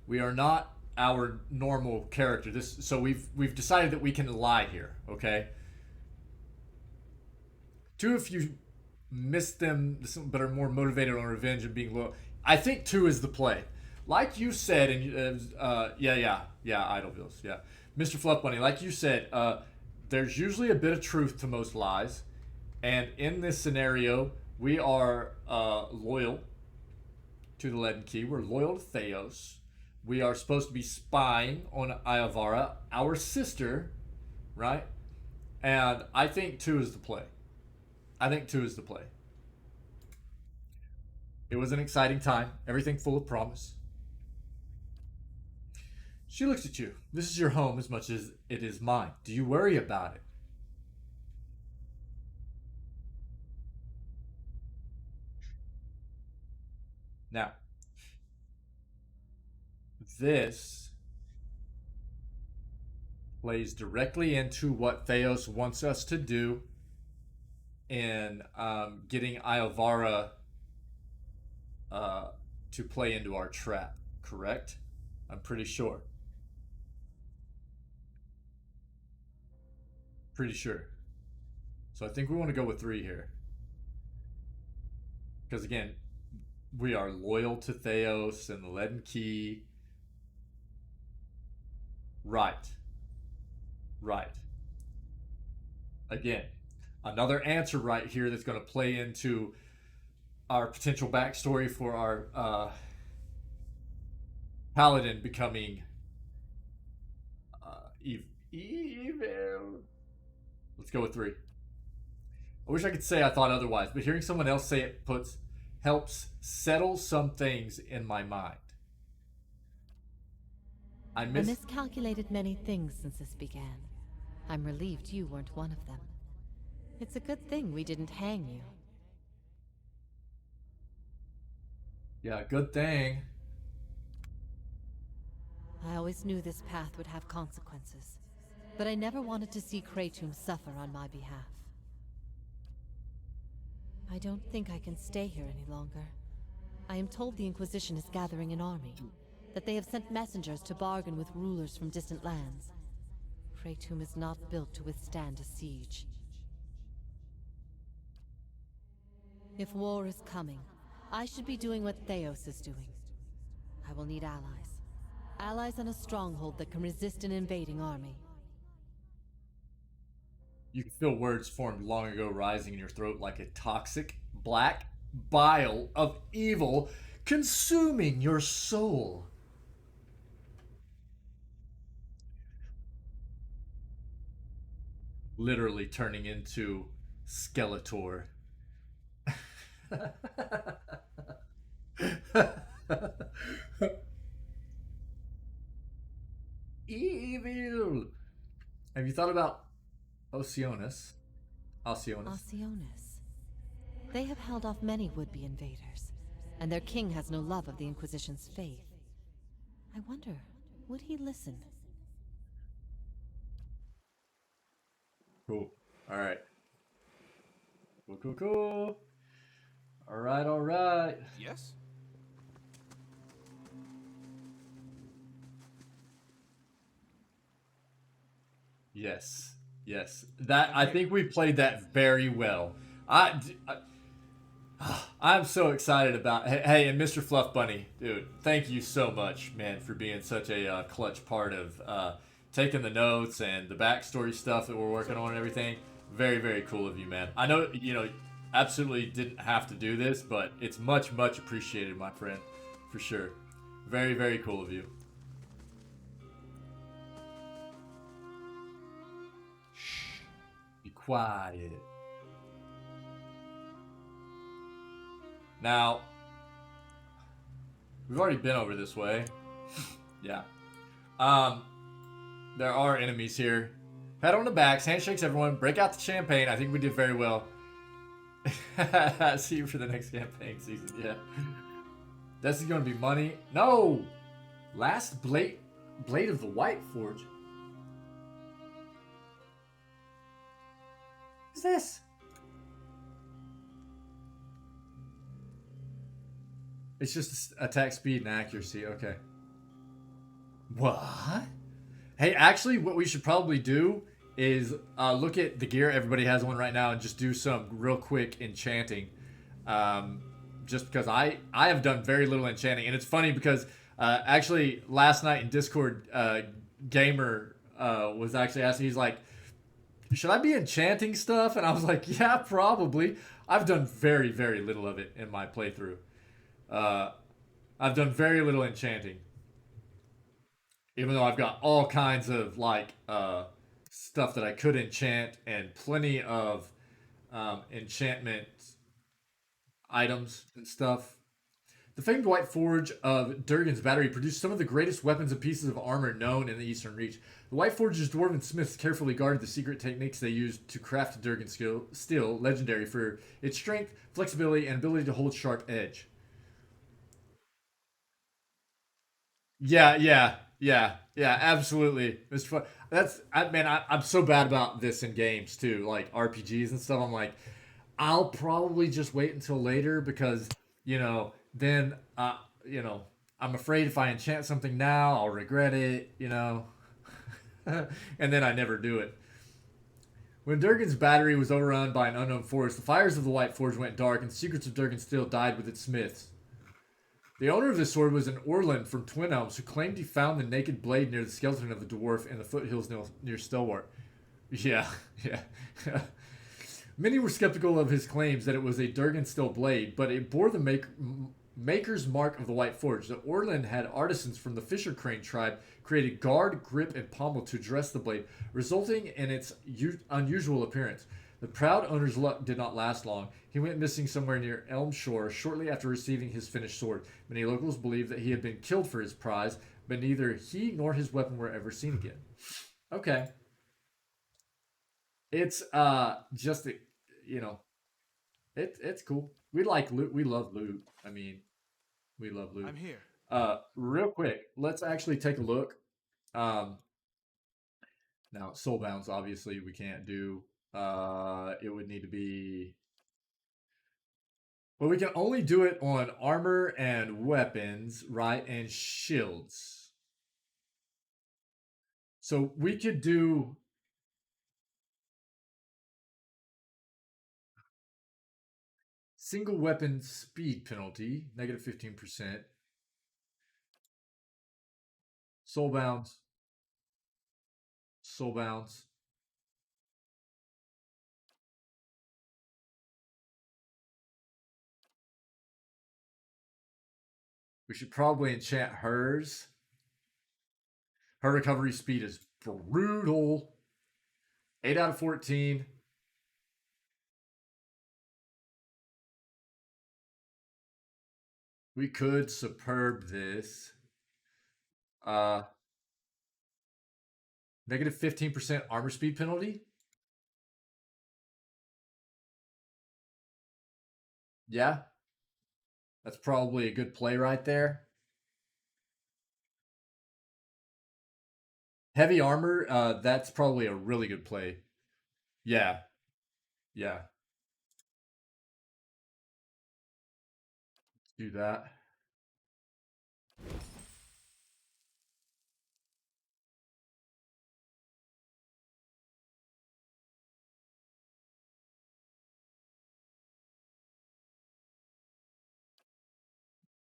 we are not our normal character. So we've decided that we can lie here, okay? 2, if you miss them but are more motivated on revenge and being loyal. I think 2 is the play. Like you said, and Idlevilles, yeah. Mr. Fluff Bunny, like you said, there's usually a bit of truth to most lies. And in this scenario, we are loyal to the Leaden Key. We're loyal to Theos. We are supposed to be spying on Iovara, our sister, right? And I think 2 is the play. It was an exciting time. Everything full of promise. She looks at you. This is your home as much as it is mine. Do you worry about it? Now, this plays directly into what Theos wants us to do in getting Iovara to play into our trap, correct? I'm pretty sure. Pretty sure. So I think we want to go with 3 here. Because again, we are loyal to Theos and the Leaden Key. Right. Again, another answer right here that's going to play into our potential backstory for our paladin becoming evil. Let's go with 3. I wish I could say I thought otherwise, but hearing someone else say it helps settle some things in my mind. I miscalculated many things since this began. I'm relieved you weren't one of them. It's a good thing we didn't hang you. Yeah, good thing. I always knew this path would have consequences, but I never wanted to see Kratom suffer on my behalf. I don't think I can stay here any longer. I am told the Inquisition is gathering an army, that they have sent messengers to bargain with rulers from distant lands. Kratom is not built to withstand a siege. If war is coming, I should be doing what Theos is doing. I will need allies. Allies in a stronghold that can resist an invading army. You can feel words formed long ago rising in your throat like a toxic, black bile of evil consuming your soul. Literally turning into Skeletor. Evil. Have you thought about Alcyones? They have held off many would-be invaders, and their king has no love of the Inquisition's faith. I wonder, would he listen? Cool. Alright. Cool. Alright. Yes? Yes. That I think we played that very well. I'm so excited about. Hey, and Mr. Fluff Bunny, dude, thank you so much, man, for being such a clutch part of taking the notes and the backstory stuff that we're working on and everything. Very, very cool of you, man. I know absolutely didn't have to do this, but it's much, much appreciated, my friend, for sure. Very, very cool of you. Shh. Be quiet. Now, we've already been over this way. Yeah. There are enemies here. Pat on the backs, handshakes everyone, break out the champagne. I think we did very well. See you for the next campaign season. Yeah. This is going to be money. No! Last blade of the White Forge. What's this? It's just attack speed and accuracy. Okay. What? Hey, actually, what we should probably do is look at the gear everybody has on right now and just do some real quick enchanting. Just because I have done very little enchanting. And it's funny because actually last night in Discord, Gamer was actually asking, he's like, should I be enchanting stuff? And I was like, yeah, probably. I've done very, very little of it in my playthrough. I've done very little enchanting. Even though I've got all kinds of like stuff that I could enchant and plenty of enchantment items and stuff. The famed White Forge of Durgan's Battery produced some of the greatest weapons and pieces of armor known in the Eastern Reach. The White Forge's dwarven smiths carefully guarded the secret techniques they used to craft Durgan steel, legendary for its strength, flexibility, and ability to hold sharp edge. Yeah, absolutely. Mr. That's I'm so bad about this in games too, like RPGs and stuff. I'm like, I'll probably just wait until later because then I'm afraid if I enchant something now, I'll regret it. And then I never do it. When Durgan's battery was overrun by an unknown force, the fires of the White Forge went dark, and the secrets of Durgan Steel died with its smiths. The owner of this sword was an Orland from Twin Elms who claimed he found the naked blade near the skeleton of the dwarf in the foothills near Stelwart. Yeah, yeah. Many were skeptical of his claims that it was a Durgan Steel blade, but it bore the maker's mark of the White Forge. The Orland had artisans from the Fisher Crane tribe create a guard, grip, and pommel to dress the blade, resulting in its unusual appearance. The proud owner's luck did not last long. He went missing somewhere near Elm Shore shortly after receiving his finished sword. Many locals believe that he had been killed for his prize, but neither he nor his weapon were ever seen again. Okay. It's just it's cool. We like loot. We love loot. I mean, we love loot. I'm here. Real quick, let's actually take a look. Now soulbounds obviously we can't do. It would need to be. Well, we can only do it on armor and weapons, right? And shields. So we could do. Single weapon speed penalty, negative 15%. Soulbounds. Soulbounds. We should probably enchant hers. Her recovery speed is brutal. 8 out of 14. We could superb this. Negative 15% armor speed penalty. Yeah. That's probably a good play right there. Heavy armor, that's probably a really good play. Yeah. Yeah. Let's do that.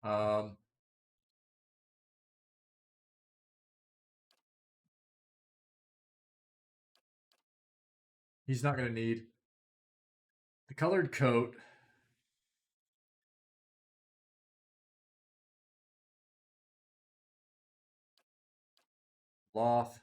Um, he's not going to need the colored coat. Loth.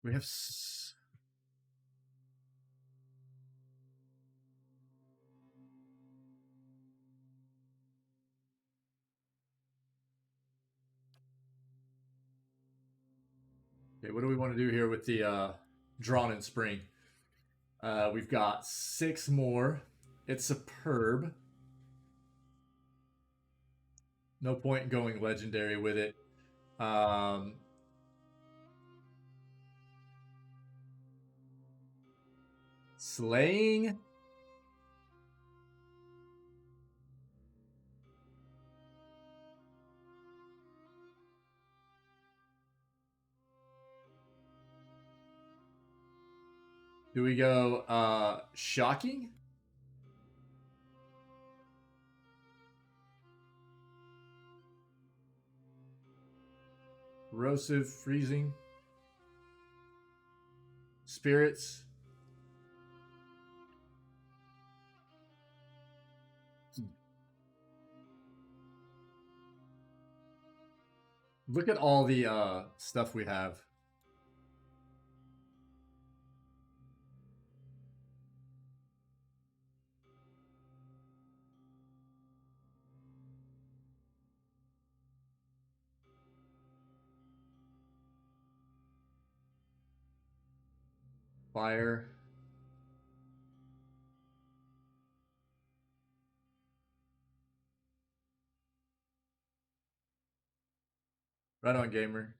We have. Okay, what do we want to do here with the drawn in spring? We've got 6 more. It's superb. No point in going legendary with it. Slaying. Do we go shocking? Corrosive, freezing. Spirits. Look at all the stuff we have. Fire. Right on, gamer.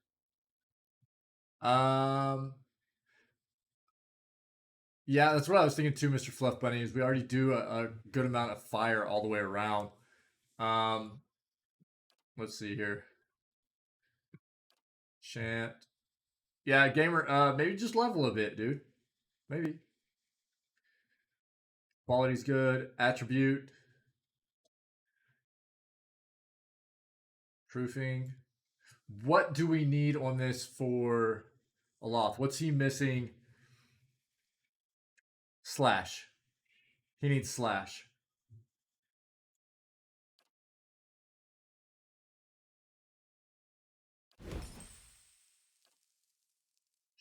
Yeah, that's what I was thinking too, Mr. Fluff Bunny, is we already do a good amount of fire all the way around. Let's see here. Chant. Yeah, gamer, maybe just level a bit, dude. Maybe. Quality's good. Attribute. Proofing. What do we need on this for Aloth? What's he missing? Slash. He needs slash.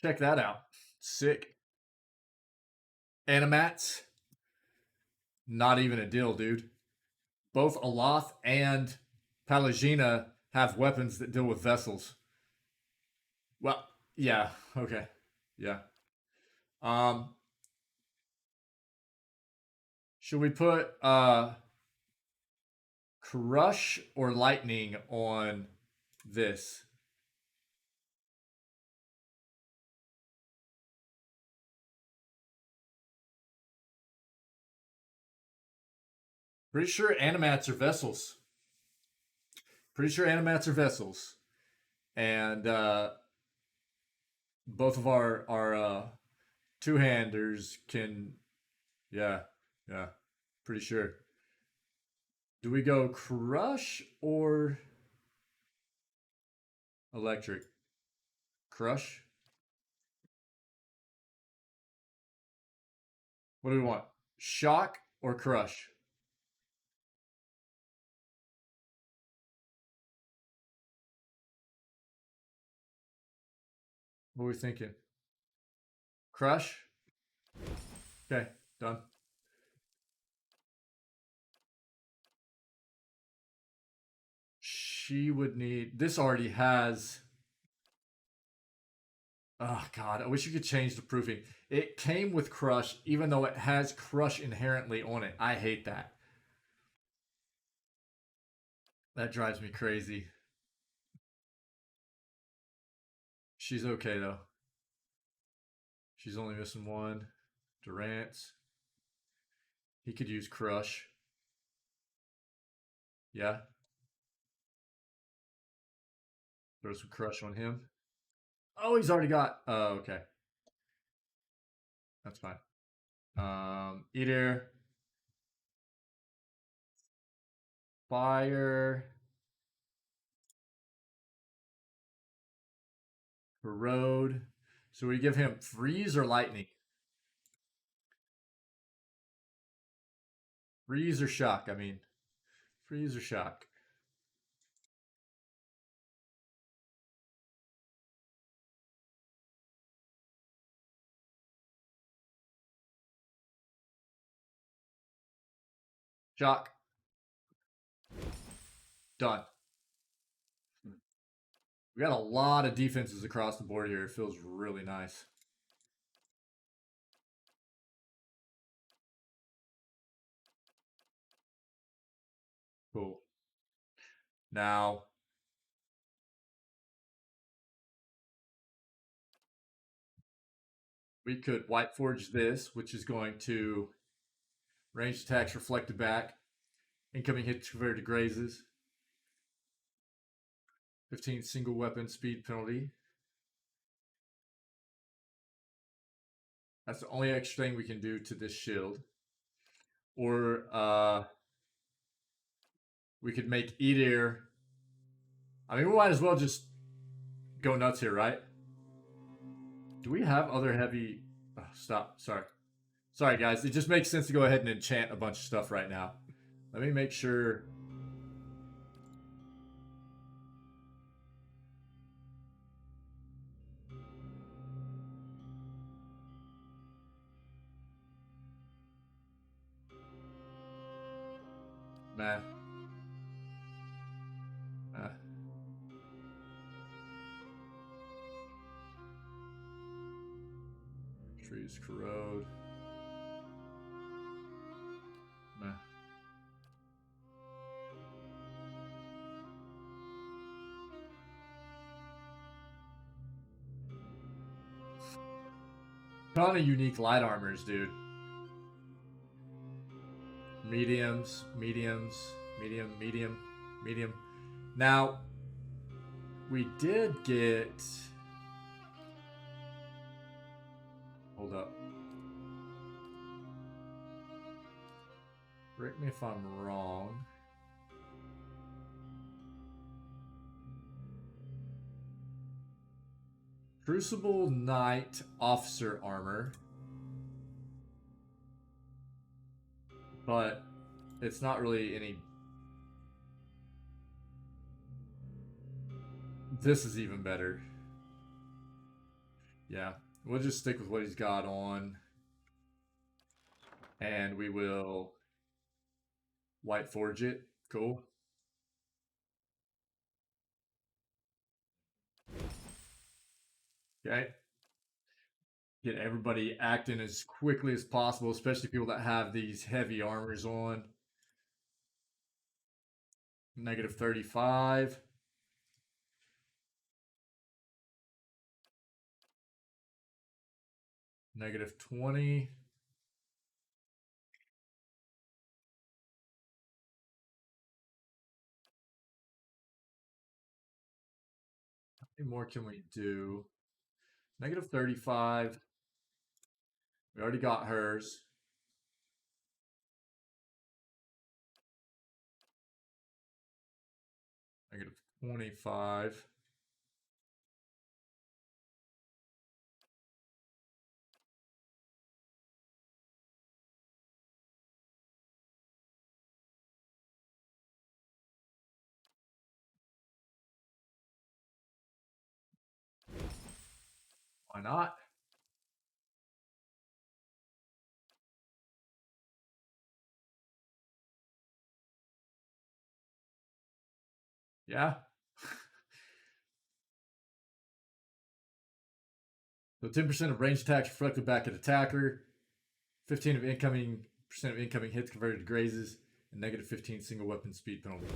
Check that out. Sick. Animats. Not even a deal, dude. Both Aloth and Palagina have weapons that deal with vessels. Well, yeah, okay. Yeah. Should we put crush or lightning on this? Pretty sure animats are vessels. Pretty sure animats are vessels. And both of our two-handers can, yeah, pretty sure. Do we go crush or electric? Crush? What do we want? Shock or crush? What are we thinking? Crush? Okay, done. She would need... This already has... Oh, God. I wish you could change the proofing. It came with crush, even though it has crush inherently on it. I hate that. That drives me crazy. She's okay, though. She's only missing one. Durant's. He could use crush. Yeah. Throw some crush on him. Oh, he's already got. Oh, okay. That's fine. Eat air. Fire. Corrode. So we give him freeze or lightning? Freeze or shock, I mean. Freeze or shock. Shock. Done. We got a lot of defenses across the board here. It feels really nice. Cool. Now, we could White Forge this, which is going to range attacks reflected back. Incoming hits converted to grazes. 15 single weapon speed penalty. That's the only extra thing we can do to this shield. Or we could make Eat Air. I mean, we might as well just go nuts here, right? Do we have other heavy... Oh, stop. Sorry. Sorry, guys. It just makes sense to go ahead and enchant a bunch of stuff right now. Let me make sure... Nah. Nah. Trees corrode. Nah. Ton of unique light armors, dude. Mediums, medium, medium. Now, we did get... Hold up. Correct me if I'm wrong. Crucible Knight Officer Armor. But it's not really any... This is even better. Yeah, we'll just stick with what he's got on. And we will White Forge it. Cool. Okay. Get everybody acting as quickly as possible, especially people that have these heavy armors on. Negative 35. Negative 20. How many more can we do? Negative 35. We already got hers. Negative 25. Why not? Yeah. So 10% of range attacks reflected back at attacker. 15% of incoming hits converted to grazes, and negative 15 single weapon speed penalty.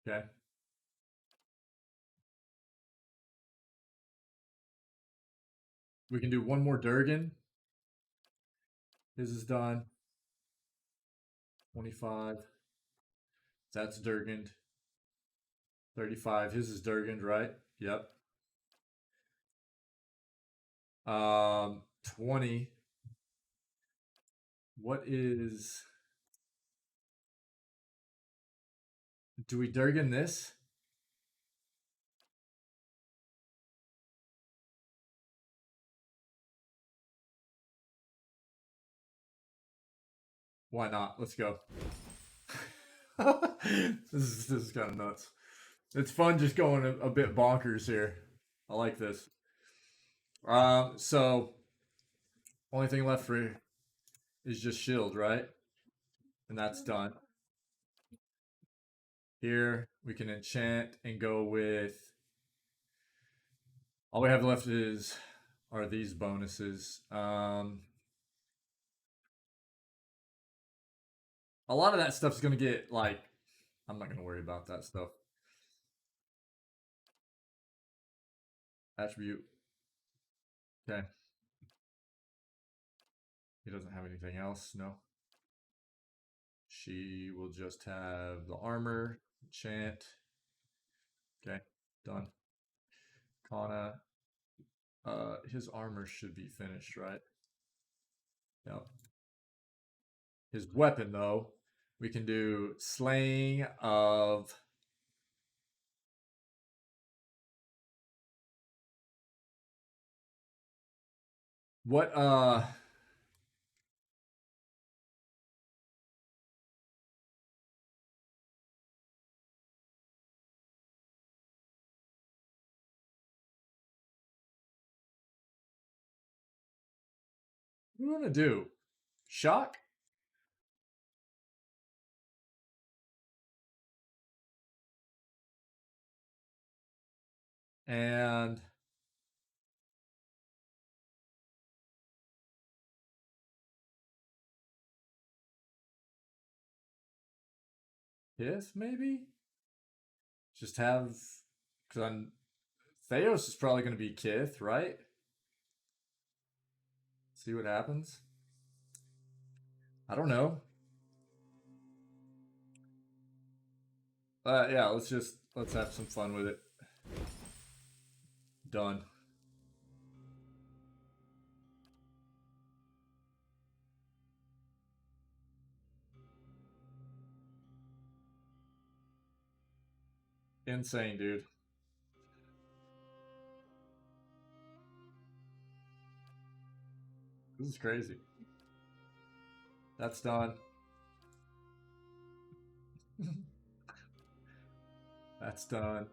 Okay. We can do one more Durgan. His is done. 25. That's Durgan. 35. His is Durgand, right? Yep. 20. What is... Do we Durgan this? Why not? Let's go. This is kind of nuts. It's fun just going a bit bonkers here. I like this. So only thing left for is just shield, right? And that's done. Here we can enchant and go with. All we have left are these bonuses. A lot of that stuff's gonna get like. I'm not gonna worry about that stuff. Attribute. Okay. He doesn't have anything else, no. She will just have the armor, enchant. Okay, done. Kana. His armor should be finished, right? Yep. His weapon, though, we can do slaying of. What, what do we want to do? Shock? And Kith, maybe? Just have, because I'm Theos is probably going to be Kith, right? See what happens. I don't know. Yeah, let's have some fun with it. Done. Insane, dude. This is crazy. That's done. That's done.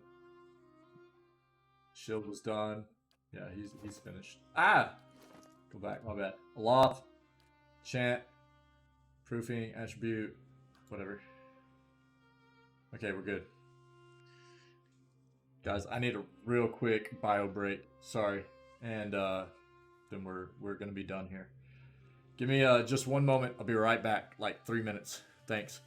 Shield was done. Yeah, he's finished. Ah! Go back, my bad. Aloft, chant, proofing, attribute, whatever. Okay, we're good. Guys, I need a real quick bio break. Sorry. And then we're gonna be done here. Give me just one moment. I'll be right back. Like 3 minutes. Thanks.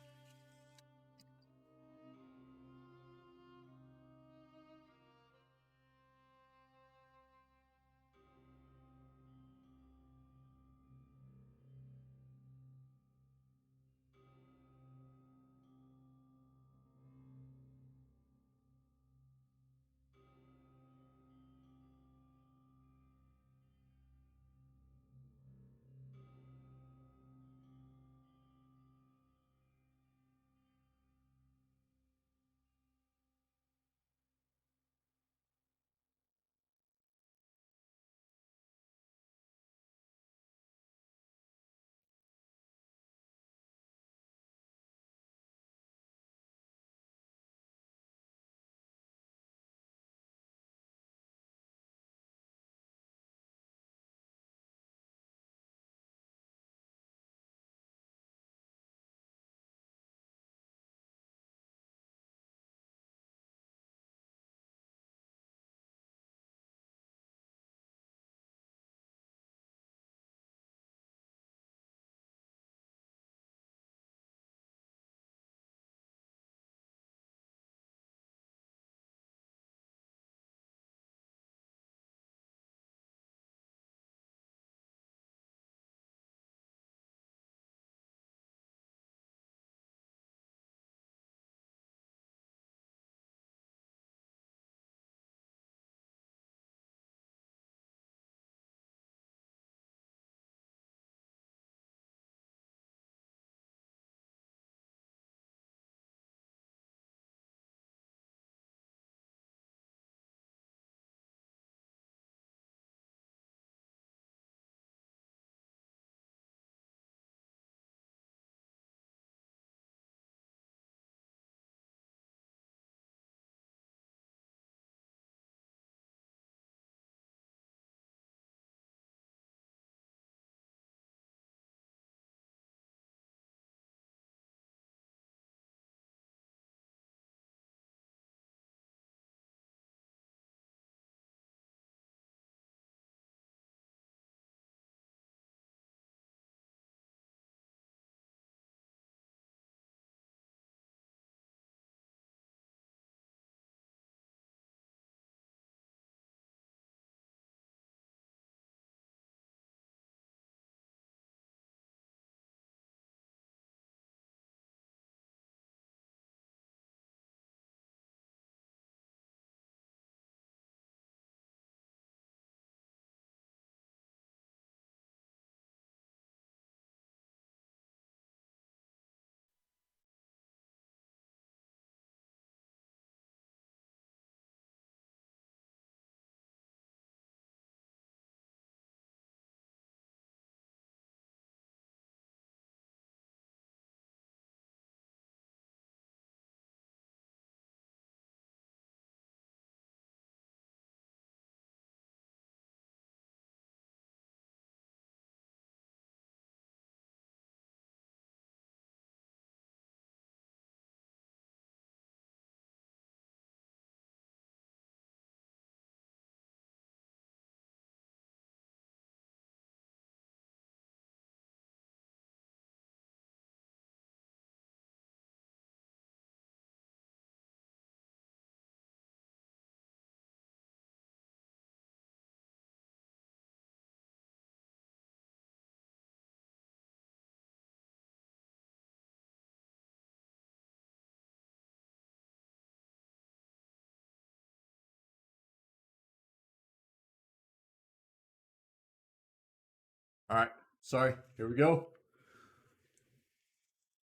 Alright, sorry. Here we go.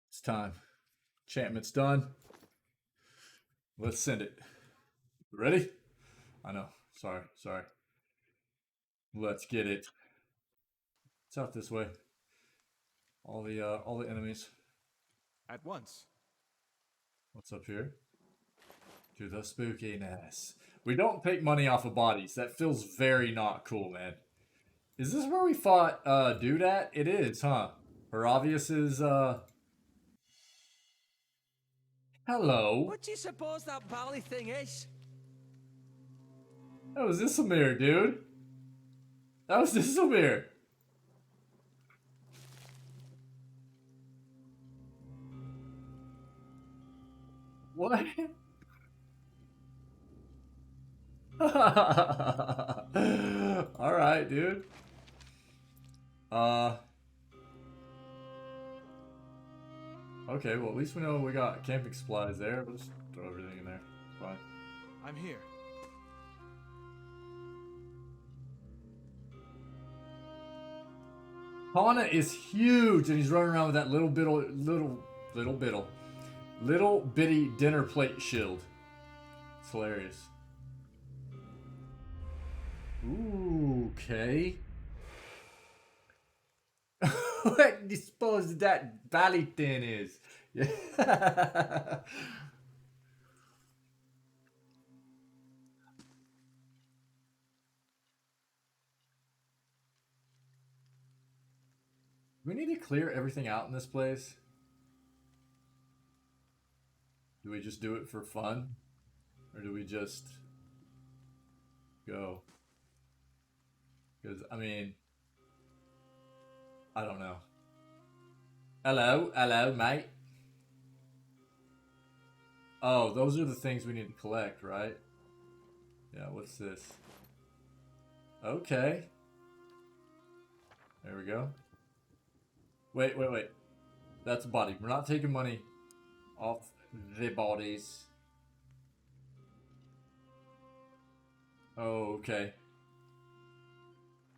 It's time. Enchantment's done. Let's send it. Ready? I know. Sorry. Let's get it. It's out this way. All the enemies. At once. What's up here? To the spookiness. We don't take money off of bodies. That feels very not cool, man. Is this where we fought Dude at? It is, huh? Heravius's Hello. What do you suppose that bally thing is? That was Isomir, dude. That was Isomir. What? Alright, dude. Okay, well at least we know we got camping supplies there. We'll just throw everything in there. It's fine. I'm here. Hana is huge and he's running around with that little bitty dinner plate shield. It's hilarious. Ooh, okay. What do you suppose that valley thing is? Yeah. We need to clear everything out in this place. Do we just do it for fun? Or do we just go? Because, I mean, I don't know. Hello, mate. Oh, those are the things we need to collect, right? Yeah, what's this? Okay. There we go. Wait. That's a body. We're not taking money off the bodies. Oh, okay.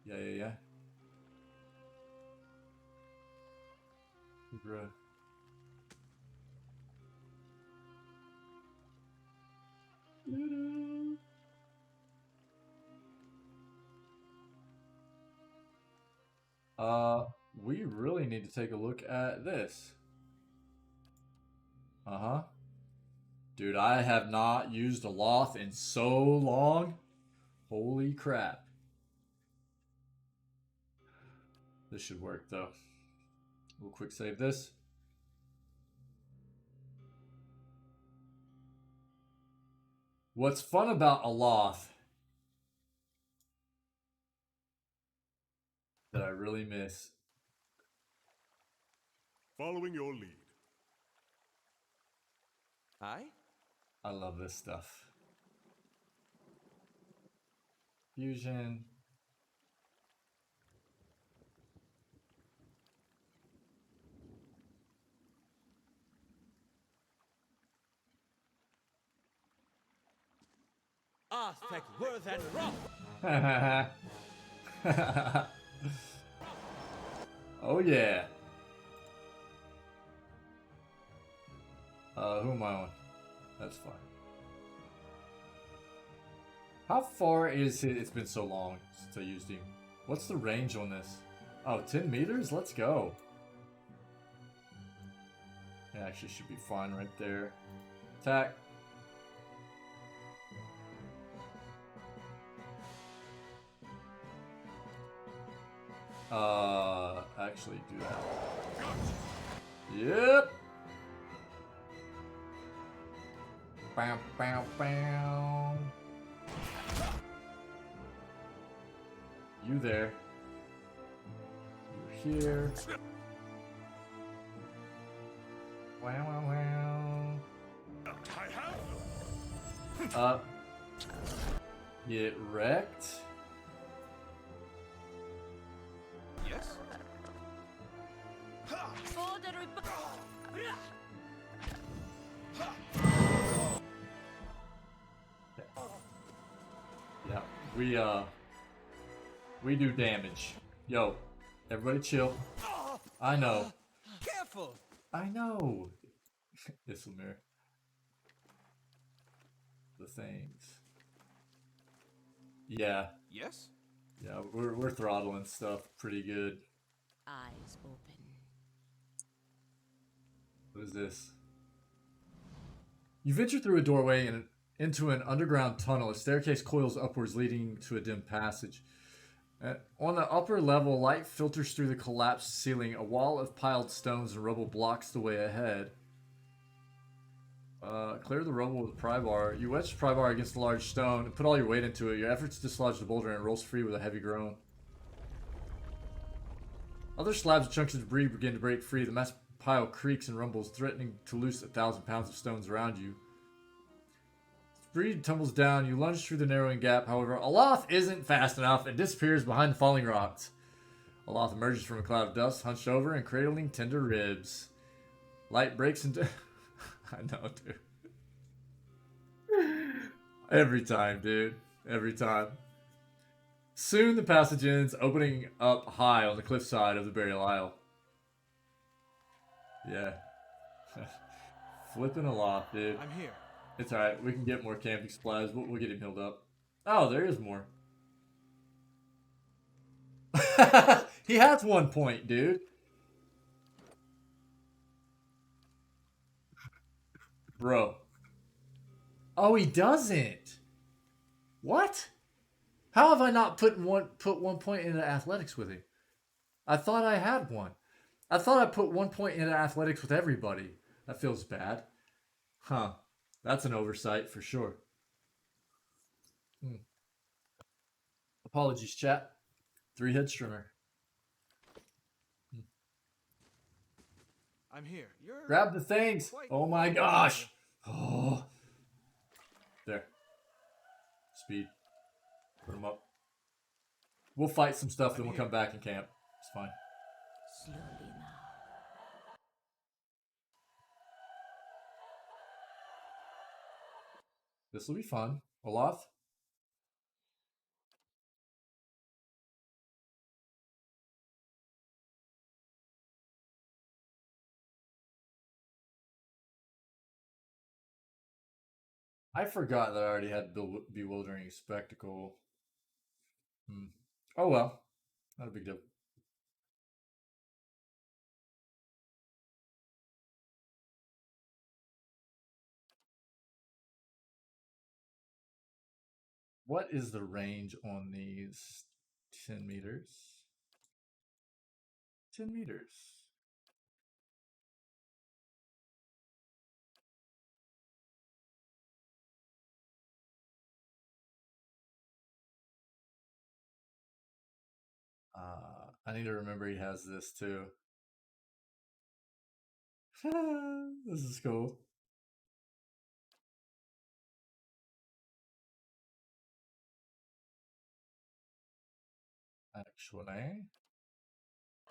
Yeah. Bruh. We really need to take a look at this. Dude, I have not used a loth in so long. Holy crap. This should work though. We'll quick save this. What's fun about a loth that I really miss? Following your lead. Aye? I love this stuff. Fusion. Arthur, worth and rock! Oh yeah. Who am I on? That's fine. How far is it? It's been so long since I used him. What's the range on this? Oh, 10 meters? Let's go. It actually should be fine right there. Attack. Actually do that. Yep. Bow. You there. You're here. Wow. I have Up. Get wrecked. Yes? Yeah, we do damage. Yo, Everybody chill. I know. Careful! I know. Islamir. The things. Yeah. Yes? Yeah, we're throttling stuff pretty good. Eyes open. What is this? You venture through a doorway and into an underground tunnel. A staircase coils upwards, leading to a dim passage. On the upper level, light filters through the collapsed ceiling. A wall of piled stones and rubble blocks the way ahead. Clear the rubble with a pry bar. You wedge the pry bar against a large stone and put all your weight into it. Your efforts dislodge the boulder and it rolls free with a heavy groan. Other slabs and chunks of debris begin to break free. The mass pile creaks and rumbles, threatening to loose 1,000 pounds of stones around you. Debris tumbles down. You lunge through the narrowing gap. However, Aloth isn't fast enough and disappears behind the falling rocks. Aloth emerges from a cloud of dust, hunched over and cradling tender ribs. Light breaks into... I know, dude. Every time, dude. Every time. Soon the passage ends, opening up high on the cliffside of the burial isle. Yeah. Flipping Aloth, dude. I'm here. It's alright. We can get more camping supplies. We'll get him healed up. Oh, there is more. He has 1 point, dude. Bro. Oh, he doesn't. What? How have I not put 1 point into athletics with him? I thought I had one. I thought I put 1 point into athletics with everybody. That feels bad. Huh. That's an oversight for sure. Apologies, chat. 3-head strimmer. I'm here. You're Grab the things. Oh my gosh. Oh. There. Speed. Put them up. We'll fight some stuff, then we'll come back and camp. It's fine. Slowly now. This will be fun. Oloth? I forgot that I already had Bewildering Spectacle. Oh well. Not a big deal. What is the range on these? 10 meters. 10 meters. I need to remember he has this too. This is cool. Actually.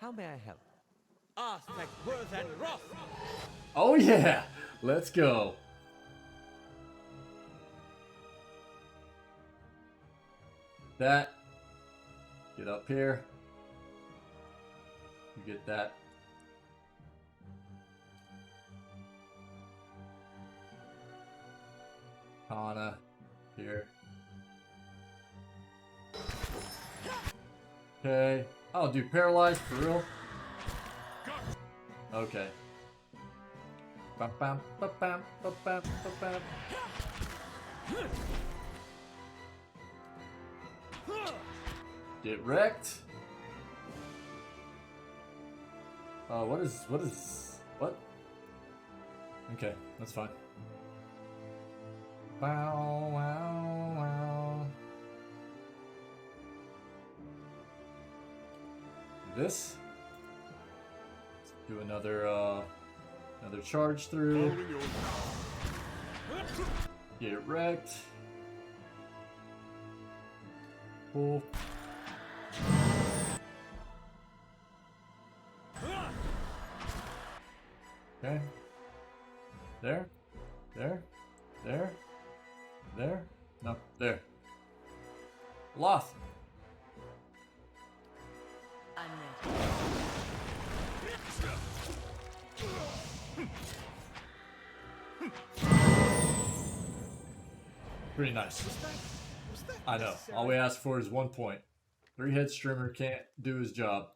How may I help? Aspect worth and wrath! Oh yeah! Let's go. That. Get up here. You get that. Kana. Here. Okay. Oh, dude, paralyzed for real? Okay. Bam, bam, bam, bam, bam, bam, bam. Get wrecked. Oh, what? Okay, that's fine. Wow, wow, wow. This. Do another charge through. Get wrecked. Cool. Okay. There. No, there. Lost. I'm ready. Pretty nice. Was that I know. necessary? All we ask for is 1 point. 3-head streamer can't do his job.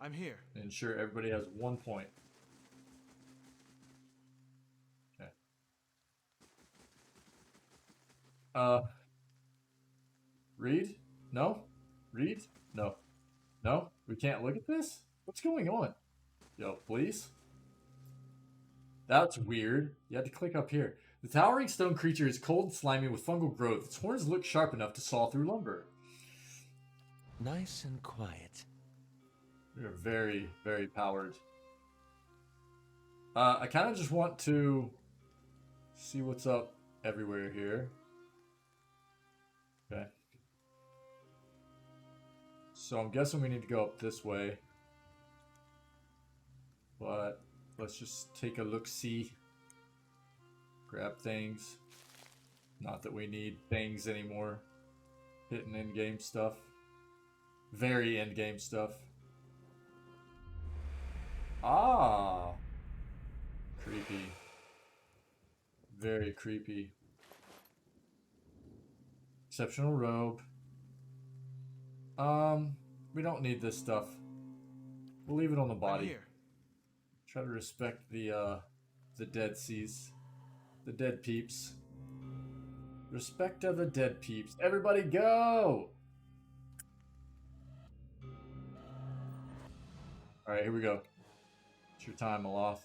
I'm here. Ensure everybody has 1 point. Okay. Read? No? Read? No. No? We can't look at this? What's going on? Yo, please? That's weird. You had to click up here. The towering stone creature is cold and slimy with fungal growth. Its horns look sharp enough to saw through lumber. Nice and quiet. We are very, very powered. I kind of just want to see what's up everywhere here. Okay. So I'm guessing we need to go up this way. But let's just take a look-see. Grab things. Not that we need things anymore. Hitting in-game stuff. Very in-game stuff. Ah! Creepy. Very creepy. Exceptional robe. We don't need this stuff. We'll leave it on the I'm body. here. Try to respect the dead seas. The dead peeps. Respect of the dead peeps. Everybody go! Alright, here we go. It's your time, Aloth.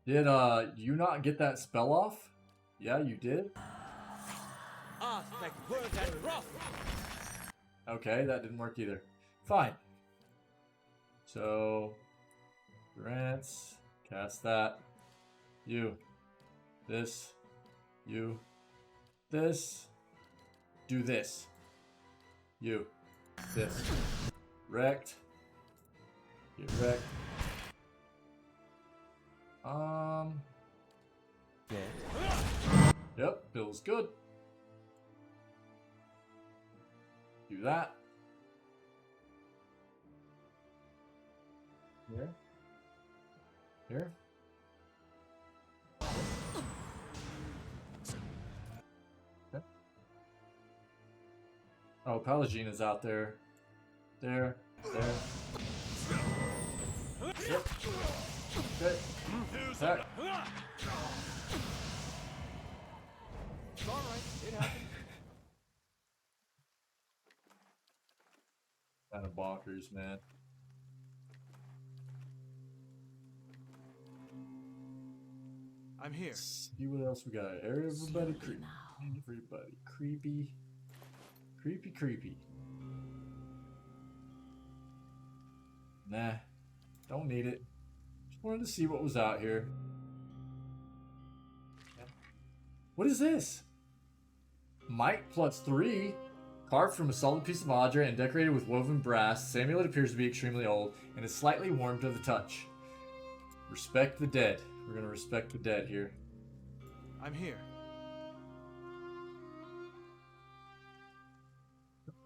Did you not get that spell off? Yeah, you did? Okay, that didn't work either. Fine. So, Grants, cast that. You. This. You. This. Do this. You. This. Wrecked. Get wrecked. Yep, feels good. Do that. Here. Here. Okay. Oh, Pallegina's out there. There. There. Yep. Okay. Attack. It's all right. It happened. Kind of bonkers, man. I'm here. See what else we got. Everybody creepy. Everybody creepy. Creepy, creepy. Nah. Don't need it. Just wanted to see what was out here. What is this? Might +3. Carved from a solid piece of Audra and decorated with woven brass, this amulet appears to be extremely old and is slightly warm to the touch. Respect the dead. We're going to respect the dead here. I'm here.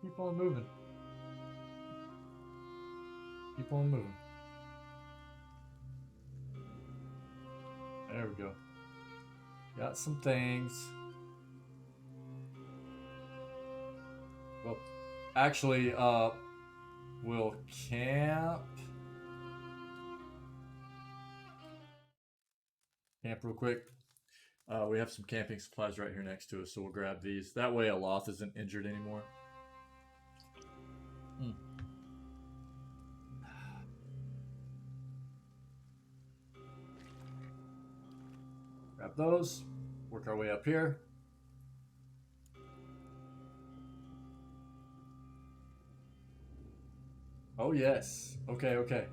Keep on moving. Keep on moving. There we go. Got some things. Well, actually, we'll camp. Camp real quick. We have some camping supplies right here next to us, so we'll grab these. That way Aloth isn't injured anymore. Grab those. Work our way up here. Oh, yes. Okay, okay.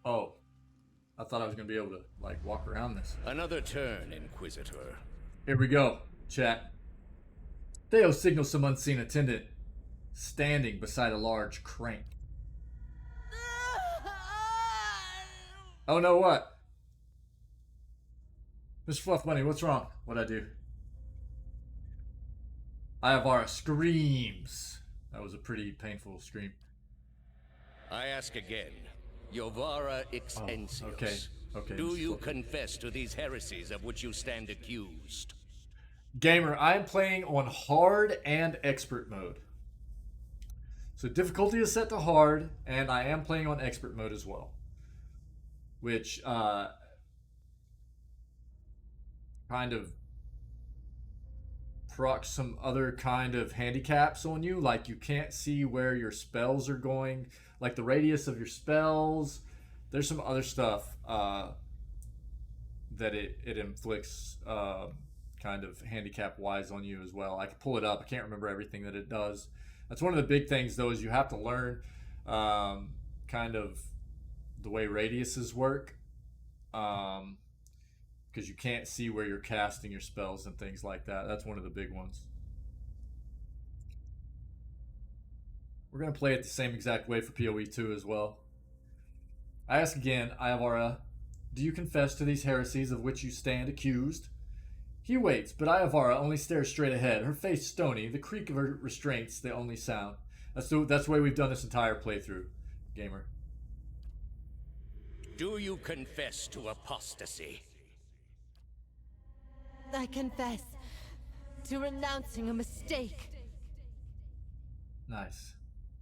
Oh. I thought I was going to be able to, like, walk around this. Another turn, Inquisitor. Here we go, chat. Theo signals some unseen attendant standing beside a large crank. Oh no, what? Mr. Fluff Bunny, what's wrong? What'd I do? Iavara screams. That was a pretty painful scream. I ask again. Yovara Ixensios. Okay. Do you confess to these heresies of which you stand accused? Gamer, I am playing on hard and expert mode. So difficulty is set to hard, and I am playing on expert mode as well. Which kind of procs some other kind of handicaps on you, like you can't see where your spells are going, like the radius of your spells. There's some other stuff that it inflicts kind of handicap wise on you as well. I can pull it up. I can't remember everything that it does. That's one of the big things though, is you have to learn kind of the way radiuses work, because you can't see where you're casting your spells and things like that. That's one of the big ones. We're going to play it the same exact way for PoE 2 as well. I ask again, Iavara, do you confess to these heresies of which you stand accused? He waits, but Iavara only stares straight ahead, her face stony, the creak of her restraints the only sound. That's the way we've done this entire playthrough, gamer. Do you confess to apostasy? I confess to renouncing a mistake. Nice.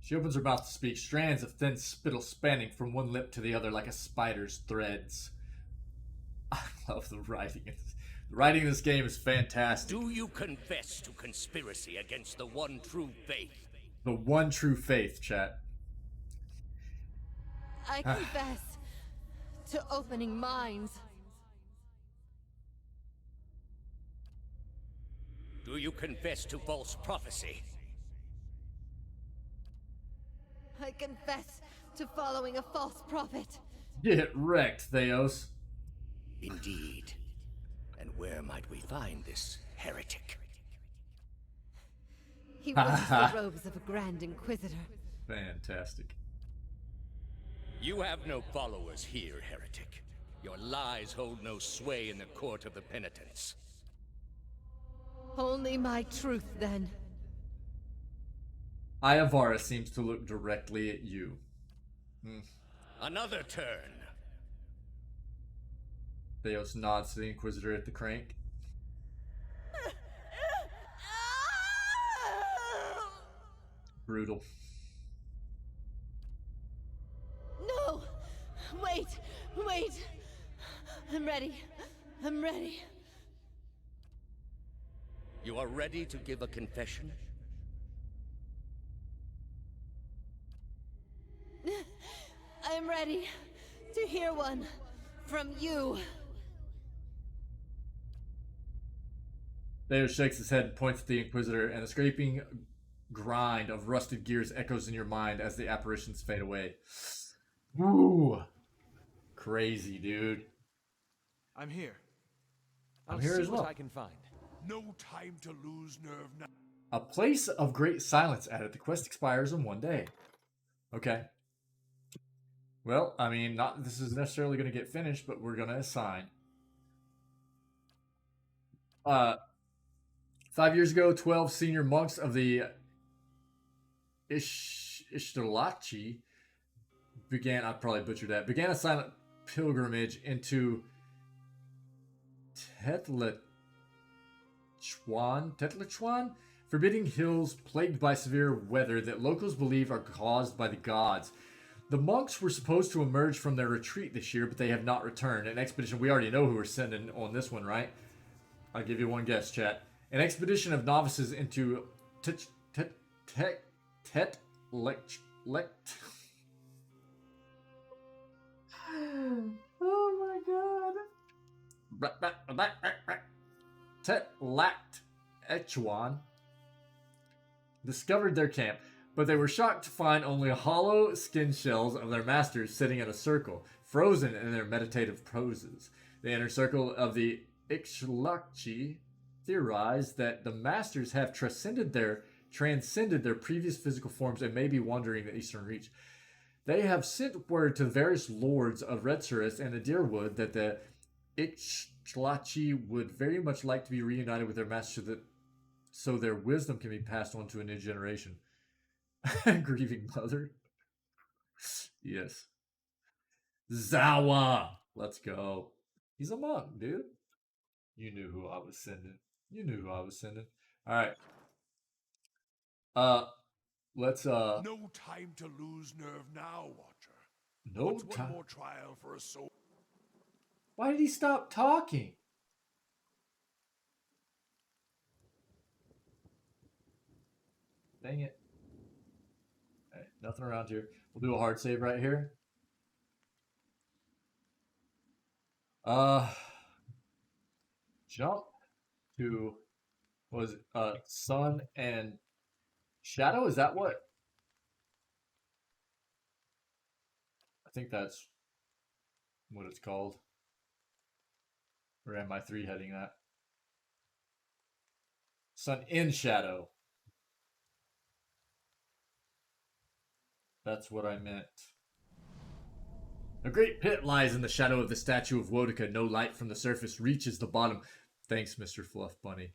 She opens her mouth to speak, strands of thin spittle spanning from one lip to the other like a spider's threads. I love the writing. The writing in this game is fantastic. Do you confess to conspiracy against the one true faith? The one true faith, chat. I confess to opening minds. Do you confess to false prophecy? I confess to following a false prophet. Get wrecked, Theos. Indeed. And where might we find this heretic? He wears the robes of a Grand Inquisitor. Fantastic. You have no followers here, heretic. Your lies hold no sway in the court of the penitents. Only my truth, then. Iavara seems to look directly at you. Another turn. Theos nods to the Inquisitor at the crank. Brutal. No! Wait! I'm ready. You are ready to give a confession? I am ready to hear one from you. Theos shakes his head and points at the Inquisitor, and a scraping grind of rusted gears echoes in your mind as the apparitions fade away. Woo! Crazy, dude. I'm here. I'm I'll here see as well. what I can find. No time to lose nerve now. A place of great silence added. The quest expires in 1 day. Okay. Well, I mean, not that this is necessarily going to get finished, but we're going to assign. 5 years ago, 12 senior monks of the Ishtarlachi began, I probably butchered that, began a silent pilgrimage into Tetlachuan, forbidding hills plagued by severe weather that locals believe are caused by the gods. The monks were supposed to emerge from their retreat this year, but they have not returned. An expedition, we already know who we're sending on this one, right? I'll give you one guess, chat. An expedition of novices into Oh my god. Tetlachuan discovered their camp, but they were shocked to find only hollow skin shells of their masters sitting in a circle, frozen in their meditative poses. The inner circle of the Ixtlachi theorized that the masters have transcended their previous physical forms and may be wandering the eastern reach. They have sent word to the various lords of Redsurus and the Deerwood that the Stlachi would very much like to be reunited with their master so their wisdom can be passed on to a new generation. Grieving mother. Yes. Zawa! Let's go. He's a monk, dude. You knew who I was sending. You knew who I was sending. Alright. Let's No time to lose nerve now, Watcher. no What's one time. more trial for a soul? Why did he stop talking? Dang it. Alright, nothing around here. We'll do a hard save right here. Jump to was it sun and shadow? Is that what? I think that's what it's called. Or am I 3 heading that? Sun in shadow. That's what I meant. A great pit lies in the shadow of the statue of Wotica. No light from the surface reaches the bottom. Thanks, Mr. Fluff Bunny.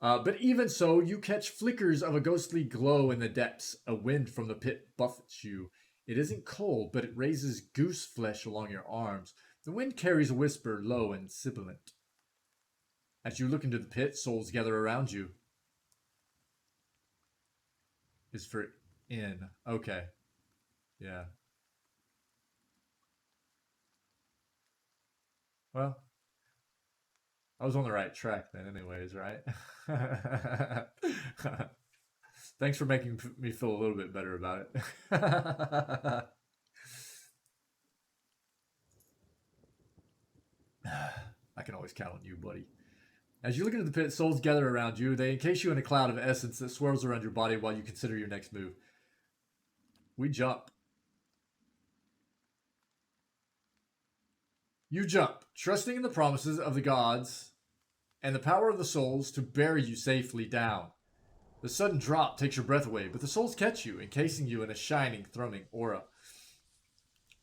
But even so, you catch flickers of a ghostly glow in the depths. A wind from the pit buffets you. It isn't cold, but it raises goose flesh along your arms. The wind carries a whisper, low and sibilant. As you look into the pit, souls gather around you. Is for in. Okay. Yeah. Well, I was on the right track then anyways, right? Thanks for making me feel a little bit better about it. I can always count on you, buddy. As you look into the pit, souls gather around you. They encase you in a cloud of essence that swirls around your body while you consider your next move. We jump. You jump, trusting in the promises of the gods and the power of the souls to bury you safely down. The sudden drop takes your breath away, but the souls catch you, encasing you in a shining, thrumming aura.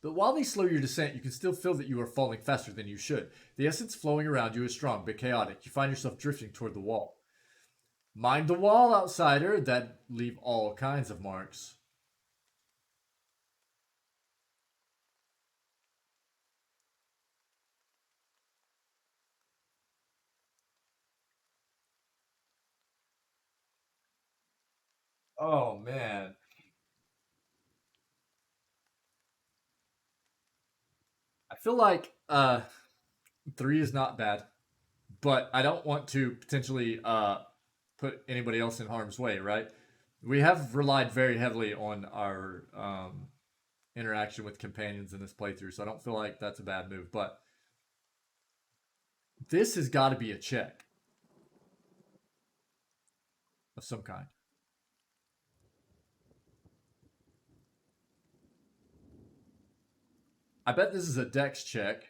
But while they slow your descent, you can still feel that you are falling faster than you should. The essence flowing around you is strong but chaotic. You find yourself drifting toward the wall. Mind the wall, outsider. That leave all kinds of marks. Oh, man. I feel like 3 is not bad, but I don't want to potentially put anybody else in harm's way, right? We have relied very heavily on our interaction with companions in this playthrough, so I don't feel like that's a bad move, but this has got to be a check of some kind. I bet this is a dex check.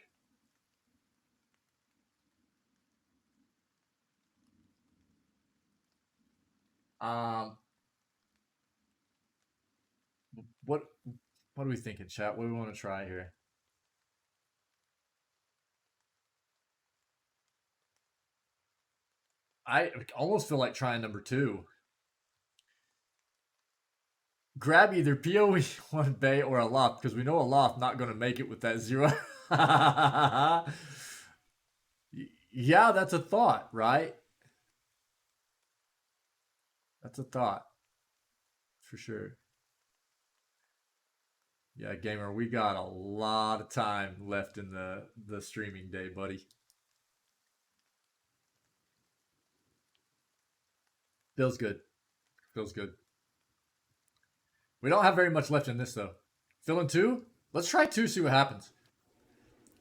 What are we thinking, chat? What do we want to try here? I almost feel like trying number 2. Grab either PoE 1 Bay or a Loth, because we know a Loth not going to make it with that 0. Yeah, that's a thought, right? That's a thought. For sure. Yeah, gamer, we got a lot of time left in the streaming day, buddy. Feels good. Feels good. We don't have very much left in this, though. Feeling 2? Let's try 2, see what happens.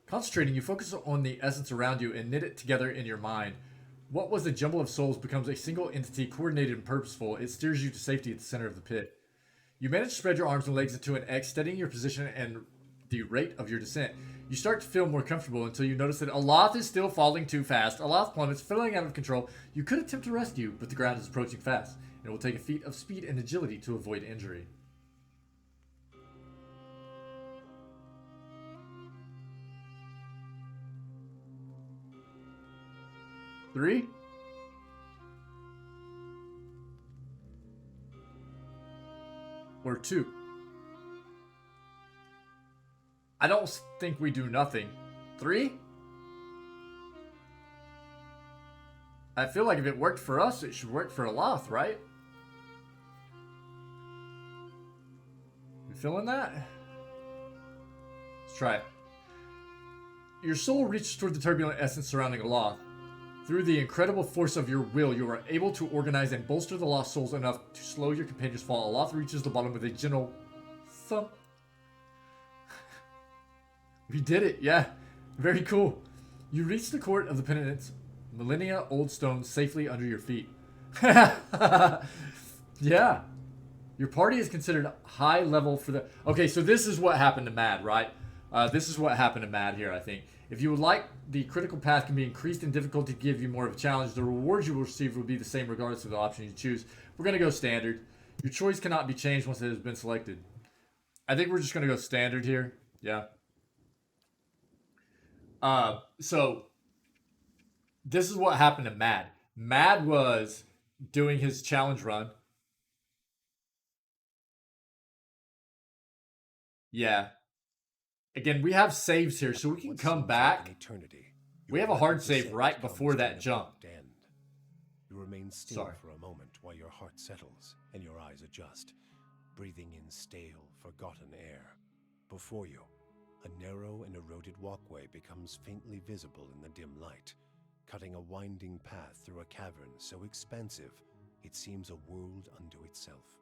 Concentrating, you focus on the essence around you and knit it together in your mind. What was a jumble of souls becomes a single entity, coordinated and purposeful. It steers you to safety at the center of the pit. You manage to spread your arms and legs into an X, steadying your position and the rate of your descent. You start to feel more comfortable until you notice that Aloth is still falling too fast. Aloth plummets, filling out of control. You could attempt to rescue, but the ground is approaching fast, and it will take a feat of speed and agility to avoid injury. 3? Or 2? I don't think we do nothing. 3? I feel like if it worked for us, it should work for Aloth, right? You feeling that? Let's try it. Your soul reaches toward the turbulent essence surrounding Aloth. Through the incredible force of your will, you are able to organize and bolster the lost souls enough to slow your companions' fall. Aloth reaches the bottom with a gentle thump. We did it, yeah. Very cool. You reach the court of the penitents, millennia old stone safely under your feet. Yeah. Your party is considered high level for the... Okay, so this is what happened to Mad, right? This is what happened to Mad here, I think. If you would like, the critical path can be increased in difficulty to give you more of a challenge. The rewards you will receive will be the same regardless of the option you choose. We're going to go standard. Your choice cannot be changed once it has been selected. I think we're just going to go standard here. Yeah. So, this is what happened to Mad. Mad was doing his challenge run. Yeah. Again, we have saves here, so we can come back. Eternity, We have a hard save right before that jump. End. You remain still for a moment while your heart settles and your eyes adjust, breathing in stale, forgotten air. Before you, a narrow and eroded walkway becomes faintly visible in the dim light, cutting a winding path through a cavern so expansive it seems a world unto itself.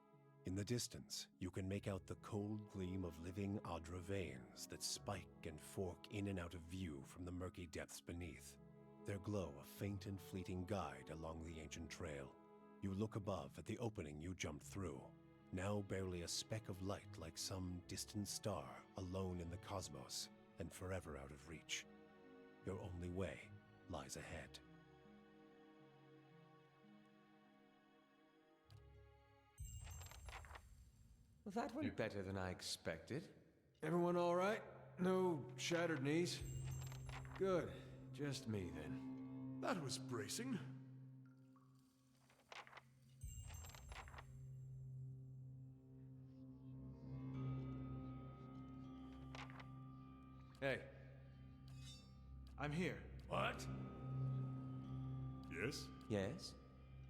In the distance, you can make out the cold gleam of living Adra veins that spike and fork in and out of view from the murky depths beneath. Their glow a faint and fleeting guide along the ancient trail. You look above at the opening you jumped through, now barely a speck of light like some distant star alone in the cosmos and forever out of reach. Your only way lies ahead. Well, that went better than I expected. Everyone all right? No shattered knees? Good. Just me, then. That was bracing. Hey. I'm here. What? Yes? Yes?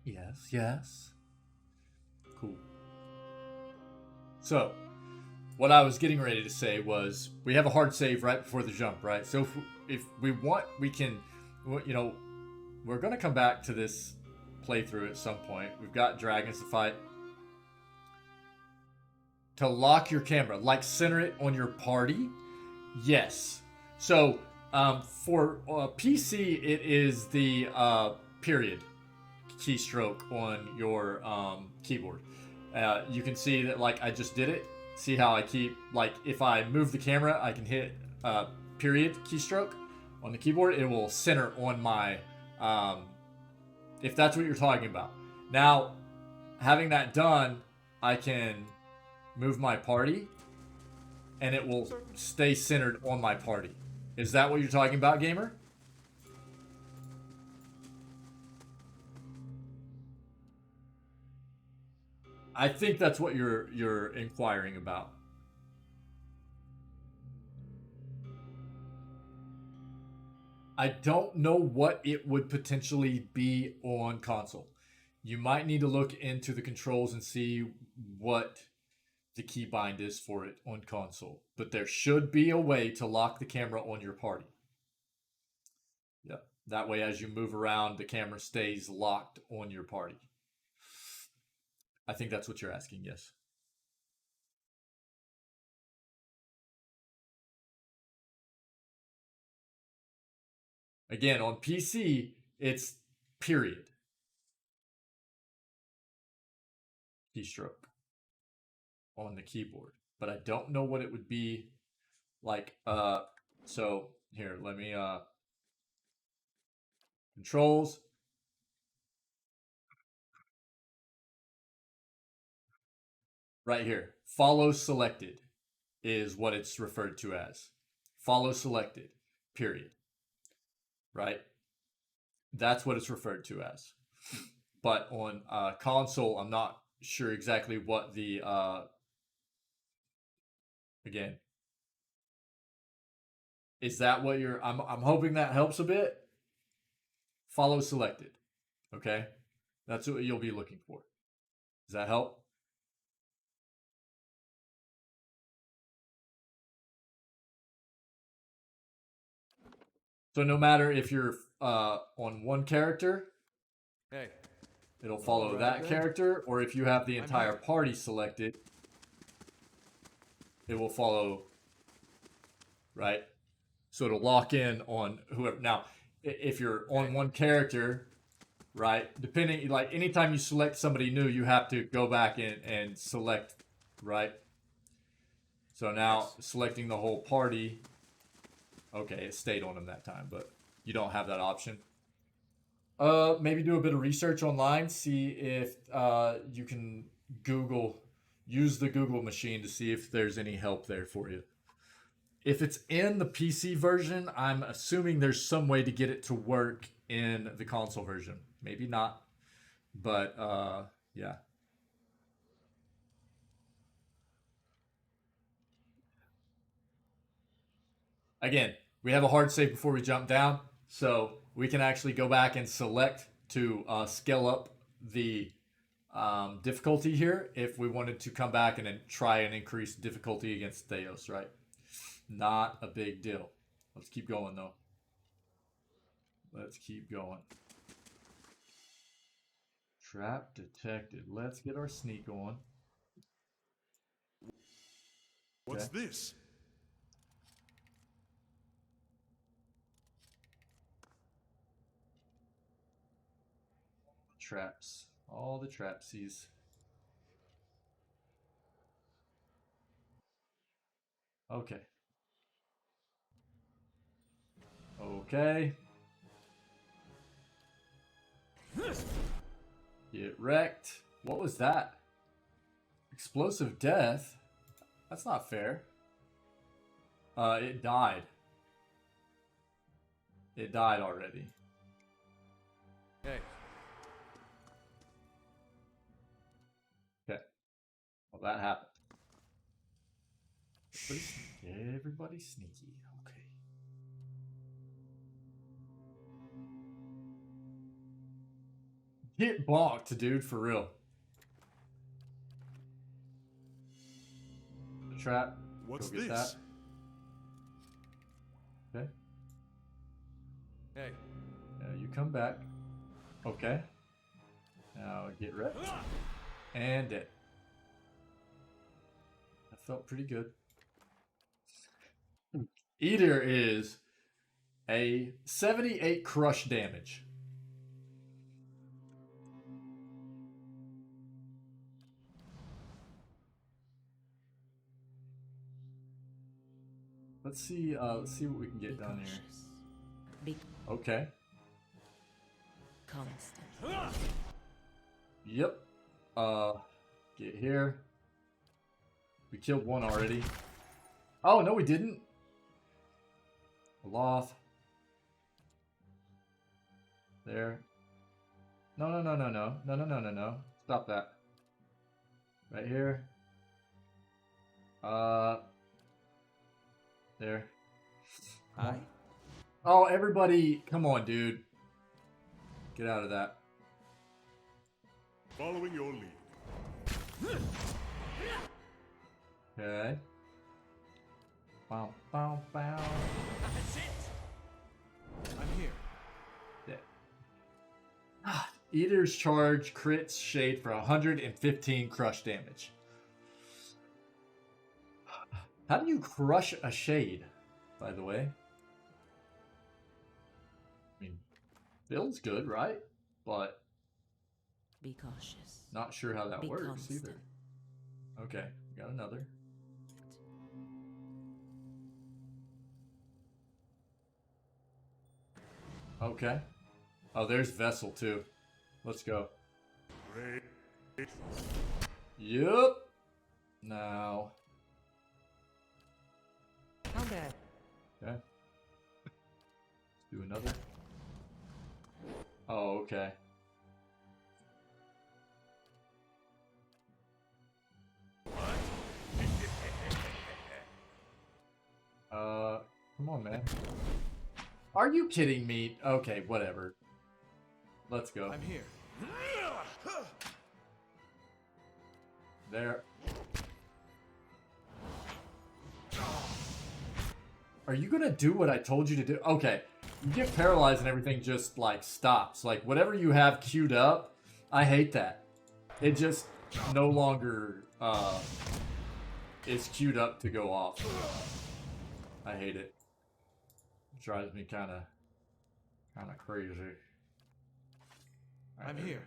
Yes, yes. Cool. So, what I was getting ready to say was, we have a hard save right before the jump, right? So if we want, we can, you know, we're going to come back to this playthrough at some point. We've got dragons to fight. To lock your camera, like center it on your party? Yes. So, for PC, it is the period keystroke on your keyboard. You can see that, like, I just did it. See how I keep, like, if I move the camera, I can hit period keystroke on the keyboard. It will center on my, if that's what you're talking about. Now, having that done, I can move my party, and it will stay centered on my party. Is that what you're talking about, gamer? I think that's what you're inquiring about. I don't know what it would potentially be on console. You might need to look into the controls and see what the keybind is for it on console. But there should be a way to lock the camera on your party. Yep. That way, as you move around, the camera stays locked on your party. I think that's what you're asking, yes. Again, on PC, it's period. Keystroke on the keyboard. But I don't know what it would be like. So here, let me controls. Right here, follow selected is what it's referred to as. Follow selected, period. Right? That's what it's referred to as. But on console, I'm not sure exactly what the again. Is that what you're? I'm hoping that helps a bit. Follow selected. Okay, that's what you'll be looking for. Does that help? So no matter if you're on one character, Hey. it'll follow that character, or if you have the entire party selected, it will follow, right? So it'll lock in on whoever. Now, if you're on one character, right, depending, like anytime you select somebody new, you have to go back and select, right? So now selecting the whole party, okay, it stayed on them that time, but you don't have that option. Maybe do a bit of research online, see if you can use the Google machine to see if there's any help there for you. If it's in the PC version, I'm assuming there's some way to get it to work in the console version. Maybe not, but yeah. Again, we have a hard save before we jump down, so we can actually go back and select to scale up the difficulty here if we wanted to come back and then try and increase difficulty against Theos, right? Not a big deal. Let's keep going, though. Let's keep going. Trap detected. Let's get our sneak on. What's this? Traps. All the trapsies. Okay. Okay. Get wrecked. What was that? Explosive death? That's not fair. It died. It died already. Hey. Okay. Well, that happened. Everybody's sneaky. Okay. Get bonked, dude, for real. The trap. What's Go get this? That. Okay. Hey. You come back. Okay. Now get wrecked. And dead. That felt pretty good. Eater is a 78 crush damage. Let's see what we can get down here. Be Okay. constant. Yep. Get here. We killed one already. Oh, no, we didn't. Aloft. There. No. No. Stop that. Right here. There. Hi. Oh, everybody. Come on, dude. Get out of that. Following your lead. Okay. Bow, bow, bow. That's it. I'm here. Yeah. Eater's charge crits shade for 115 crush damage. How do you crush a shade, by the way? I mean, feels good, right? But Be cautious. not sure how that Be works constant. either. Okay, got another. Okay. Oh, there's Vessel too. Let's go. Great. Yup. Now. How bad? Okay. Let's do another. Oh, okay. Come on, man. Are you kidding me? Okay, whatever. Let's go. I'm here. There. Are you gonna do what I told you to do? Okay. You get paralyzed and everything just, like, stops. Like, whatever you have queued up, I hate that. It just no longer, is queued up to go off. I hate it. It drives me kinda crazy. I'm here.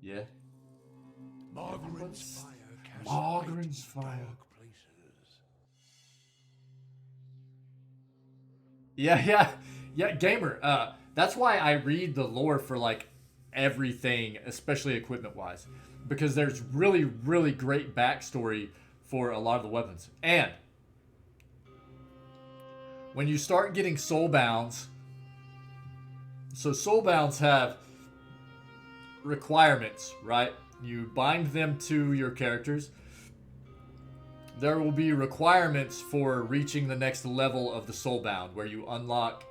Yeah. Margaret's fire casts Margaret's light in fire. dark places. Yeah, gamer. That's why I read the lore for like everything, especially equipment-wise, because there's really, really great backstory for a lot of the weapons. And when you start getting soulbounds, so soulbounds have requirements, right? You bind them to your characters. There will be requirements for reaching the next level of the soulbound, where you unlock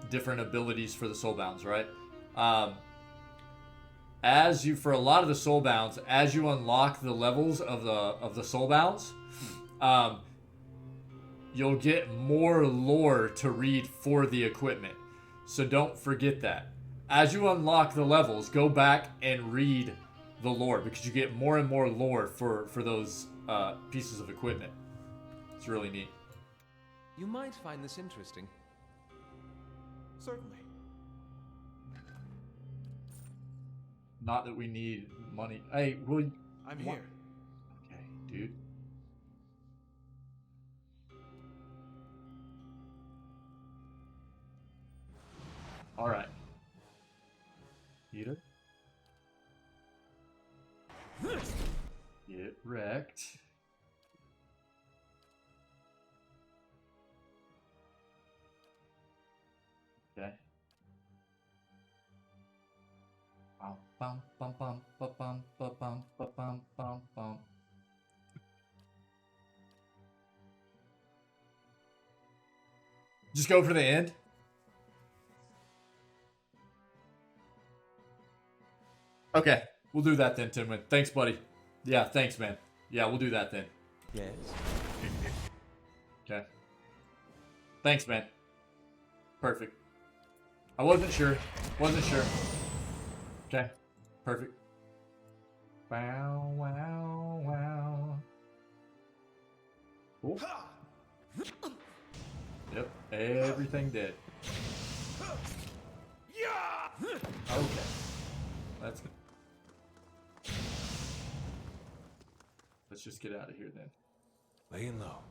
different abilities for the soulbounds, right? For a lot of the soulbounds, as you unlock the levels of the soulbounds, you'll get more lore to read for the equipment. So don't forget that. As you unlock the levels, go back and read the lore, because you get more and more lore for those pieces of equipment. It's really neat. You might find this interesting. Certainly. Not that we need money. Hey, will I'm here. Okay, dude. All right. Peter. Get wrecked. Okay. Bum bum bum bum bum bum bum bum bum bum. Just go for the end. Okay, we'll do that then, Tinwin. Thanks, buddy. Yeah, thanks, man. Yeah, we'll do that then. Yes. Okay. Thanks, man. Perfect. I wasn't sure. Okay. Perfect. Wow, wow, wow. Cool. Yep, everything dead. Okay. Let's just get out of here then. Laying low.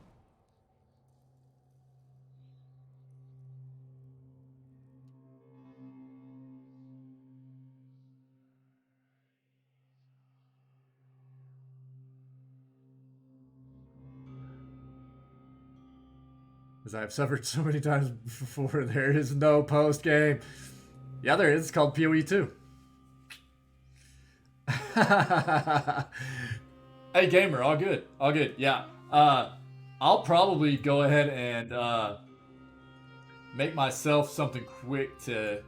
As I've suffered so many times before, there is no post game. Yeah, there is. It's called PoE 2. Hey, gamer, all good. All good. Yeah. I'll probably go ahead and make myself something quick to,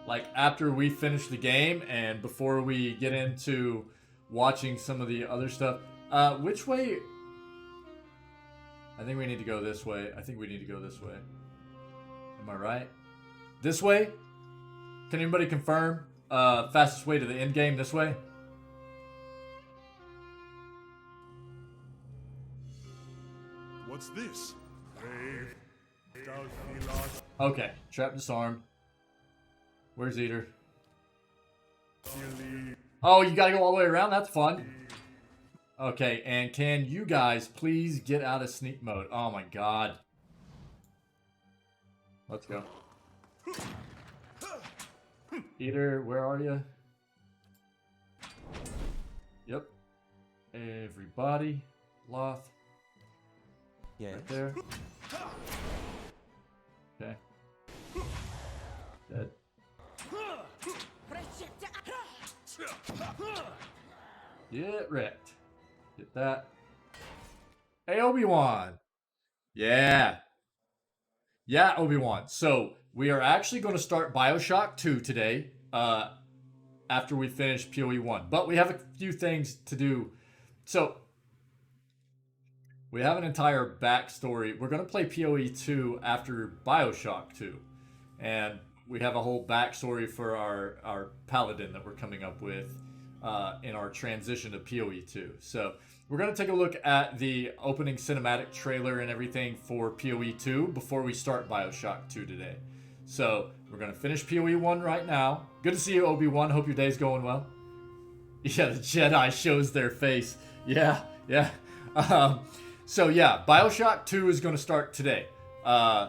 like, after we finish the game and before we get into watching some of the other stuff. Which way? I think we need to go this way. Am I right? This way? Can anybody confirm? Fastest way to the end game this way? What's this? Okay, trap disarmed. Where's Eater? Oh, you gotta go all the way around? That's fun. Okay, and can you guys please get out of sneak mode? Oh my god. Let's go. Eater, where are you? Yep. Everybody. Loth. Yes. Right there. Dead. Get wrecked. Get that. Hey, Obi-Wan. Yeah. Yeah, Obi-Wan. So, we are actually going to start Bioshock 2 today, after we finish PoE 1. But we have a few things to do. So, we have an entire backstory. We're going to play PoE 2 after Bioshock 2. And we have a whole backstory for our paladin that we're coming up with in our transition to PoE 2. So we're going to take a look at the opening cinematic trailer and everything for PoE 2 before we start Bioshock 2 today. So we're going to finish PoE 1 right now. Good to see you, Obi-Wan. Hope your day's going well. Yeah, the Jedi shows their face. Yeah, yeah. So yeah, Bioshock 2 is going to start today. We're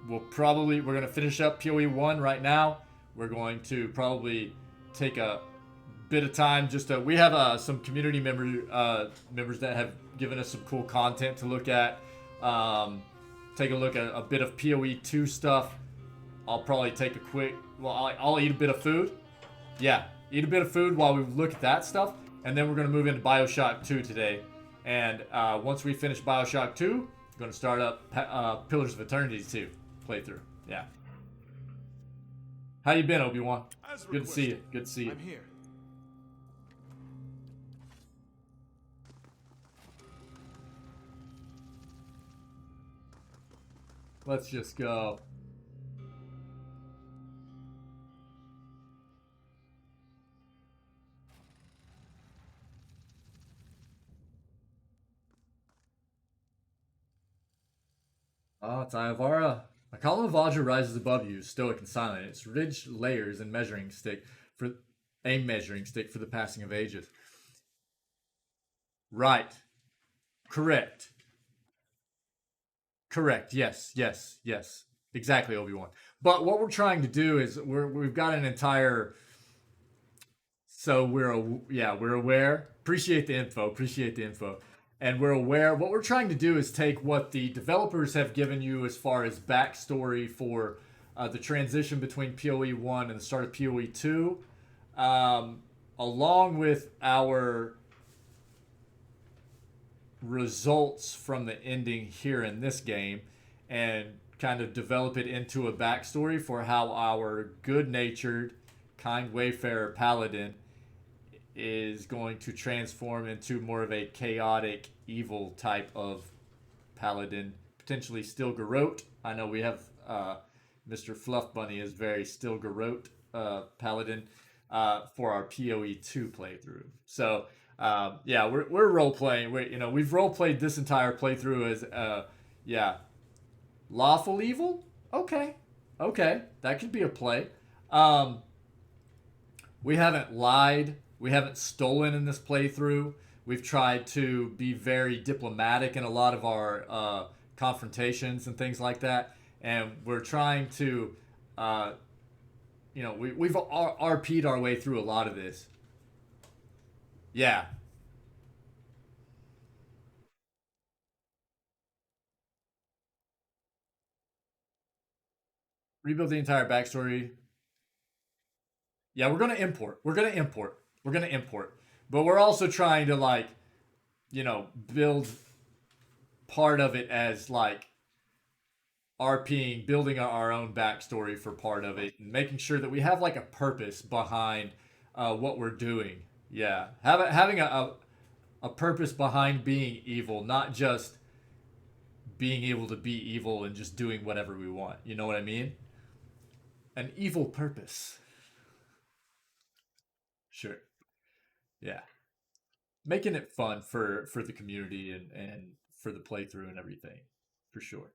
going to finish up PoE 1 right now. We're going to probably take a bit of time just to, we have some community members that have given us some cool content to look at. Take a look at a bit of PoE 2 stuff. I'll probably take a quick, I'll eat a bit of food. Yeah, eat a bit of food while we look at that stuff. And then we're going to move into Bioshock 2 today. And once we finish Bioshock 2, we're going to start up Pillars of Eternity 2 playthrough. Yeah. How you been, Obi-Wan? Good to see you. Good to see you. I'm here. Let's just go. Oh, it's Iavara. A column of Vajra rises above you, stoic and silent. Its ridged layers and measuring stick for the passing of ages. Right. Correct. Correct. Yes. Yes. Yes. Exactly, Obi-Wan. But what we're trying to do is we've got an entire. So we're aware. Appreciate the info. And we're aware. What we're trying to do is take what the developers have given you as far as backstory for the transition between PoE 1 and the start of PoE 2, along with our results from the ending here in this game, and kind of develop it into a backstory for how our good-natured, kind wayfarer paladin is going to transform into more of a chaotic, evil type of paladin, potentially still Garrote. I know we have Mr. Fluff Bunny is very still Garrote paladin for our PoE 2 playthrough. So yeah, we're role playing. We've role played this entire playthrough as lawful evil. Okay, that could be a play. We haven't lied. We haven't stolen in this playthrough. We've tried to be very diplomatic in a lot of our confrontations and things like that. And we're trying to, we've RP'd our way through a lot of this. Yeah. Rebuild the entire backstory. Yeah, we're gonna import. But we're also trying to build part of it as RPing, building our own backstory for part of it, and making sure that we have a purpose behind what we're doing. Yeah, having a purpose behind being evil, not just being able to be evil and just doing whatever we want. You know what I mean? An evil purpose. Sure. Yeah. Making it fun for the community and for the playthrough and everything. For sure.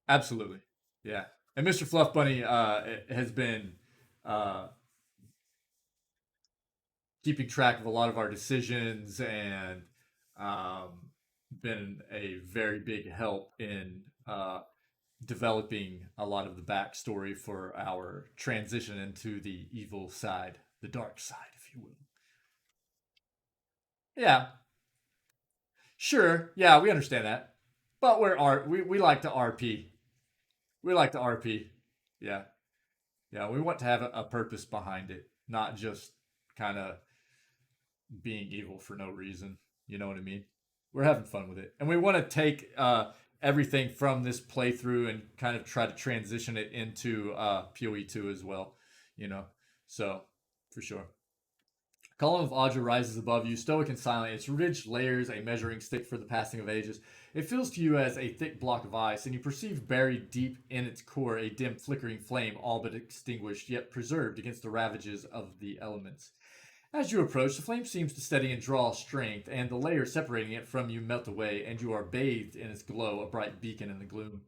Absolutely. Yeah. And Mr. Fluff Bunny has been keeping track of a lot of our decisions and been a very big help in developing a lot of the backstory for our transition into the evil side, the dark side, if you will. Yeah. Sure. Yeah, we understand that. But we like to RP. We like to RP. Yeah. Yeah, we want to have a purpose behind it, not just kind of being evil for no reason. You know what I mean? We're having fun with it. And we want to take everything from this playthrough and kind of try to transition it into PoE 2 as well. You know? So, for sure. Column of Audra rises above you, stoic and silent. Its ridged layers a measuring stick for the passing of ages. It feels to you as a thick block of ice, and you perceive buried deep in its core a dim flickering flame, all but extinguished, yet preserved against the ravages of the elements. As you approach, the flame seems to steady and draw strength, and the layer separating it from you melt away, and you are bathed in its glow, a bright beacon in the gloom.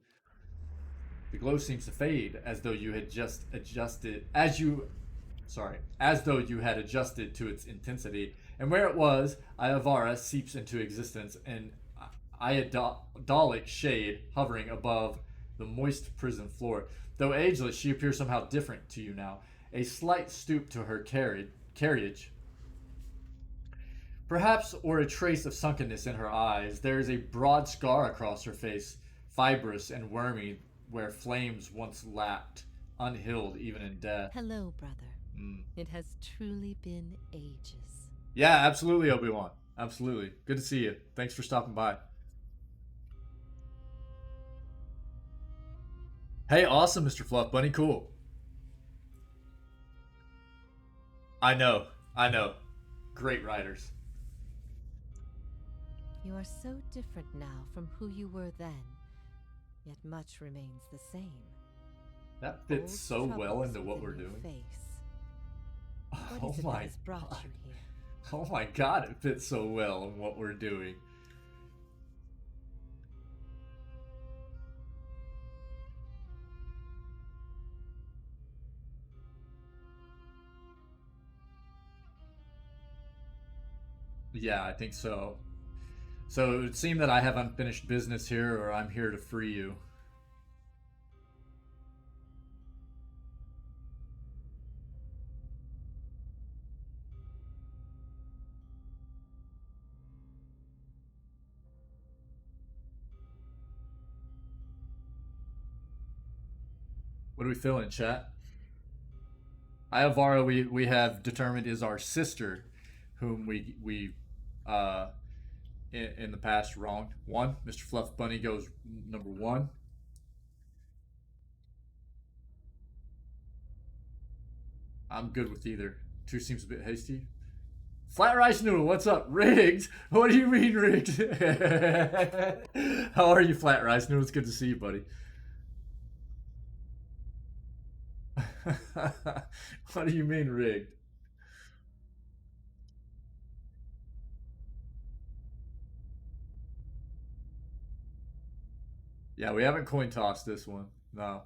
The glow seems to fade, as though you had just adjusted, as though you had adjusted to its intensity, and where it was, Iavara seeps into existence, an iodolic shade hovering above the moist prison floor. Though ageless, she appears somehow different to you now. A slight stoop to her carriage, perhaps, or a trace of sunkenness in her eyes. There is a broad scar across her face, fibrous and wormy, where flames once lapped, unhealed even in death. Hello, brother. It has truly been ages. Yeah, absolutely, Obi-Wan. Absolutely. Good to see you. Thanks for stopping by. Hey, awesome, Mr. Fluff Bunny. Cool. I know. Great writers. You are so different now from who you were then, yet much remains the same. That fits so well into what we're doing. Oh my god. Oh my god, it fits so well in what we're doing. Yeah, I think so. So it would seem that I have unfinished business here, or I'm here to free you. What do we feel in chat? Iavara, we have determined is our sister, whom we in the past wronged. One, Mr. Fluff Bunny goes number one. I'm good with either. Two seems a bit hasty. Flat Rice Noodle, what's up? Riggs? What do you mean, Riggs? How are you, Flat Rice Noodle? It's good to see you, buddy. What do you mean, rigged? Yeah, we haven't coin tossed this one. No.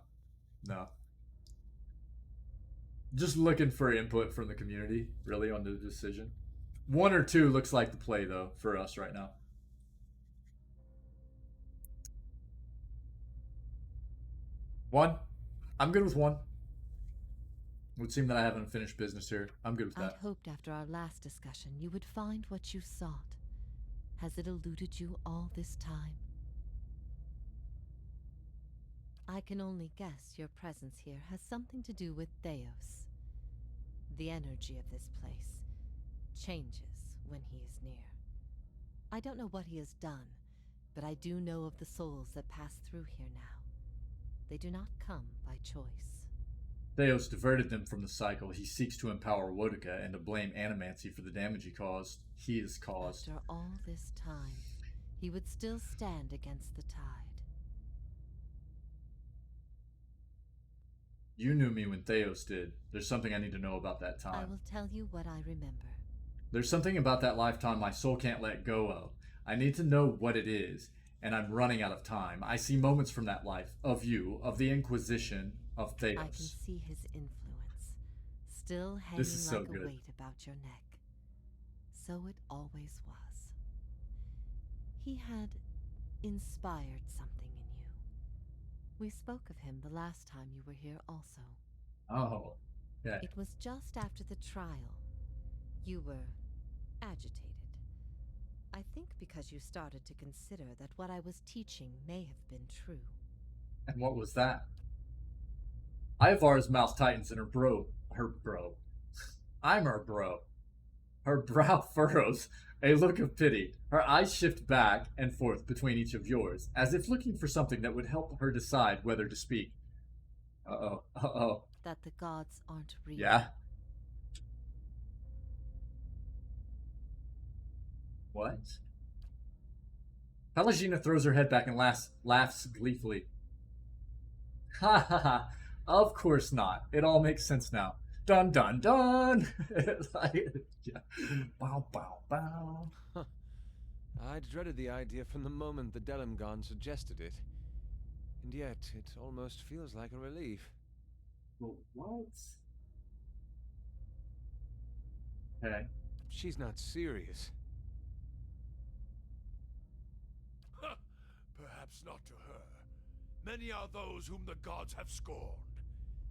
Just looking for input from the community, really, on the decision. One or two looks like the play, though, for us right now. One. I'm good with one. It would seem that I have unfinished business here. I'm good with that. I'd hoped after our last discussion you would find what you sought. Has it eluded you all this time? I can only guess your presence here has something to do with Theos. The energy of this place changes when he is near. I don't know what he has done, but I do know of the souls that pass through here now. They do not come by choice. Theos diverted them from the cycle. He seeks to empower Wotica and to blame Animancy for the damage he has caused. After all this time, he would still stand against the tide. You knew me when Theos did. There's something I need to know about that time. I will tell you what I remember. There's something about that lifetime my soul can't let go of. I need to know what it is, and I'm running out of time. I see moments from that life, of you, of the Inquisition, of Theos. I can see his influence, still hanging so like good. a weight about your neck. So it always was. He had inspired something in you. We spoke of him the last time you were here also. Oh, yeah. It was just after the trial. You were agitated. I think because you started to consider that what I was teaching may have been true. And what was that? Ivar's mouth tightens and I'm her bro. Her brow furrows a look of pity. Her eyes shift back and forth between each of yours, as if looking for something that would help her decide whether to speak. Uh-oh. That the gods aren't real. Yeah? What? Pelagina throws her head back and laughs gleefully. Ha ha ha. Of course not. It all makes sense now. Dun dun dun! Yeah. Bow bow bow. I'd dreaded the idea from the moment the Delimgon suggested it. And yet, it almost feels like a relief. Well, what? Okay. She's not serious. Perhaps not to her. Many are those whom the gods have scorned.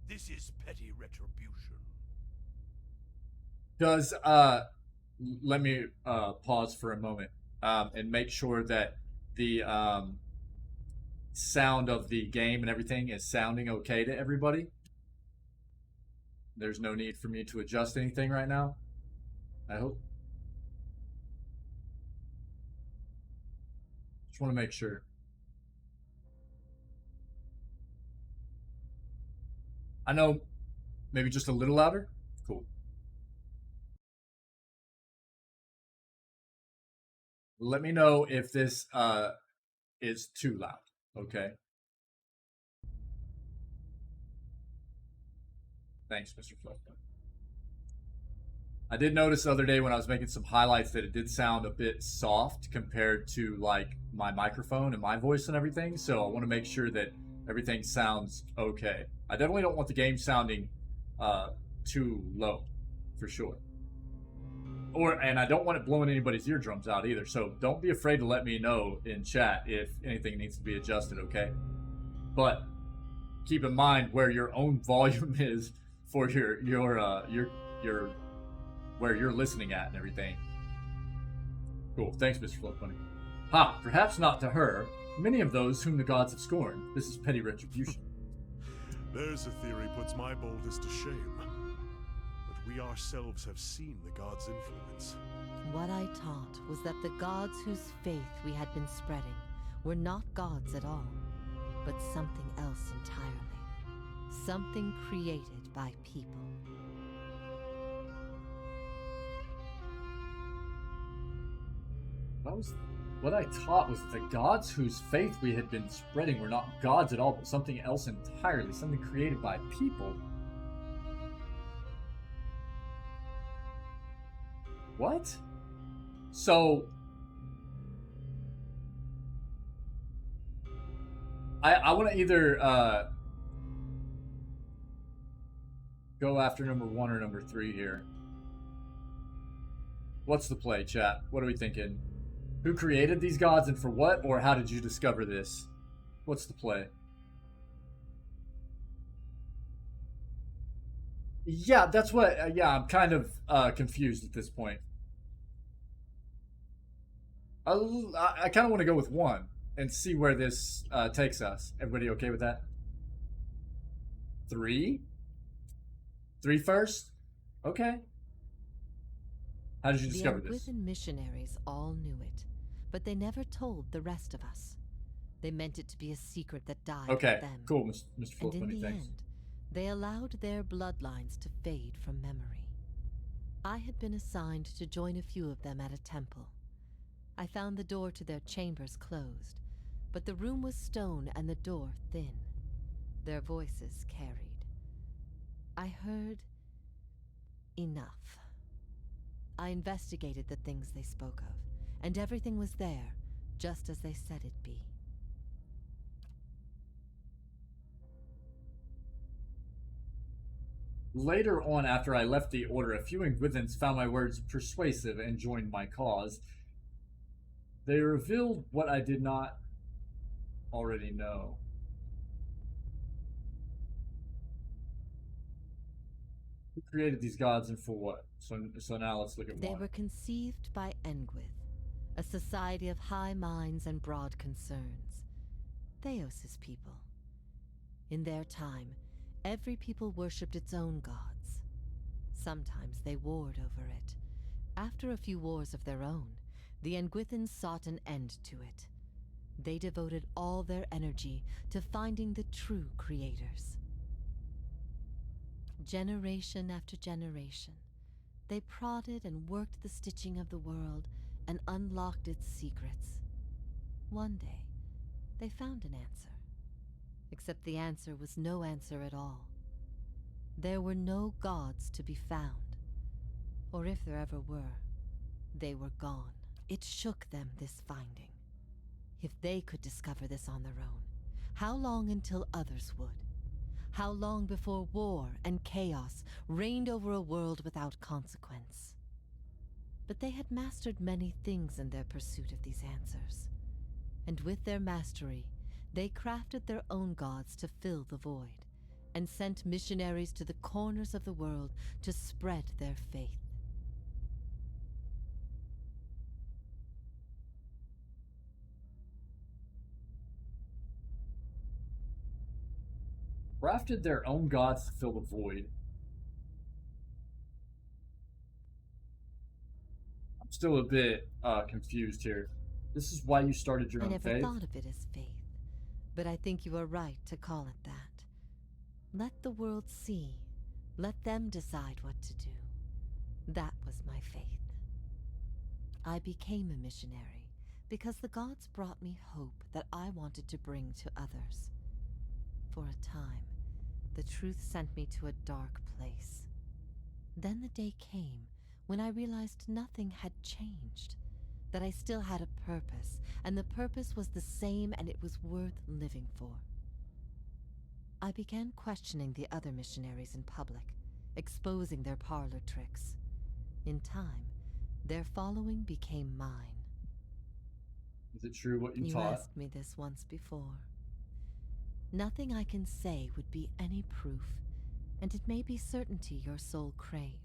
This is petty retribution. Does let me pause for a moment and make sure that the sound of the game and everything is sounding okay to everybody. There's no need for me to adjust anything right now, I hope. Just want to make sure. I know, maybe just a little louder? Cool. Let me know if this is too loud, okay? Thanks, Mr. Fluffman. I did notice the other day when I was making some highlights that it did sound a bit soft compared to like my microphone and my voice and everything, so I want to make sure that everything sounds okay. I definitely don't want the game sounding too low, for sure. And I don't want it blowing anybody's eardrums out either, so don't be afraid to let me know in chat if anything needs to be adjusted, okay? But keep in mind where your own volume is for your where you're listening at and everything. Cool, thanks, Mr. Float Bunny. Ha, perhaps not to her. Many of those whom the gods have scorned. This is petty retribution. There's a theory puts my boldest to shame. But we ourselves have seen the gods' influence. What I taught was that the gods whose faith we had been spreading were not gods at all, but something else entirely. Something created by people. What I taught was that the gods whose faith we had been spreading were not gods at all, but something else entirely, something created by people. What? So I want to either go after number 1 or number 3 here. What's the play, chat? What are we thinking? Who created these gods and for what? Or how did you discover this? What's the play? Yeah, that's what... yeah, I'm kind of confused at this point. I kind of want to go with 1 and see where this takes us. Everybody okay with that? 3? 3 first? Okay. How did you discover this? The Icewind missionaries all knew it, but they never told the rest of us. They meant it to be a secret that died with them. Cool, Mr. Floatmoney, And in the thanks. end, they allowed their bloodlines to fade from memory. I had been assigned to join a few of them at a temple. I found the door to their chambers closed, but the room was stone and the door thin. Their voices carried. I heard enough. I investigated the things they spoke of, and everything was there, just as they said it'd be. Later on, after I left the order, a few Ingwithans found my words persuasive and joined my cause. They revealed what I did not already know. Who created these gods and for what? So now let's look at They one. were conceived by Engwith, A society of high minds and broad concerns. Theos' people. In their time, every people worshipped its own gods. Sometimes they warred over it. After a few wars of their own, the Engwithans sought an end to it. They devoted all their energy to finding the true creators. Generation after generation, they prodded and worked the stitching of the world and unlocked its secrets. One day, they found an answer. Except the answer was no answer at all. There were no gods to be found. Or if there ever were, they were gone. It shook them, this finding. If they could discover this on their own, how long until others would? How long before war and chaos reigned over a world without consequence? But they had mastered many things in their pursuit of these answers. And with their mastery, they crafted their own gods to fill the void, and sent missionaries to the corners of the world to spread their faith. Crafted their own gods to fill the void. I'm still a bit confused here. This is why you started your own faith? I never thought of it as faith, but I think you are right to call it that. Let the world see. Let them decide what to do. That was my faith. I became a missionary because the gods brought me hope that I wanted to bring to others. For a time, the truth sent me to a dark place. Then the day came when I realized nothing had changed, that I still had a purpose, and the purpose was the same and it was worth living for. I began questioning the other missionaries in public, exposing their parlor tricks. In time, their following became mine. Is it true what you taught? You asked me this once before. Nothing I can say would be any proof, and it may be certainty your soul craves.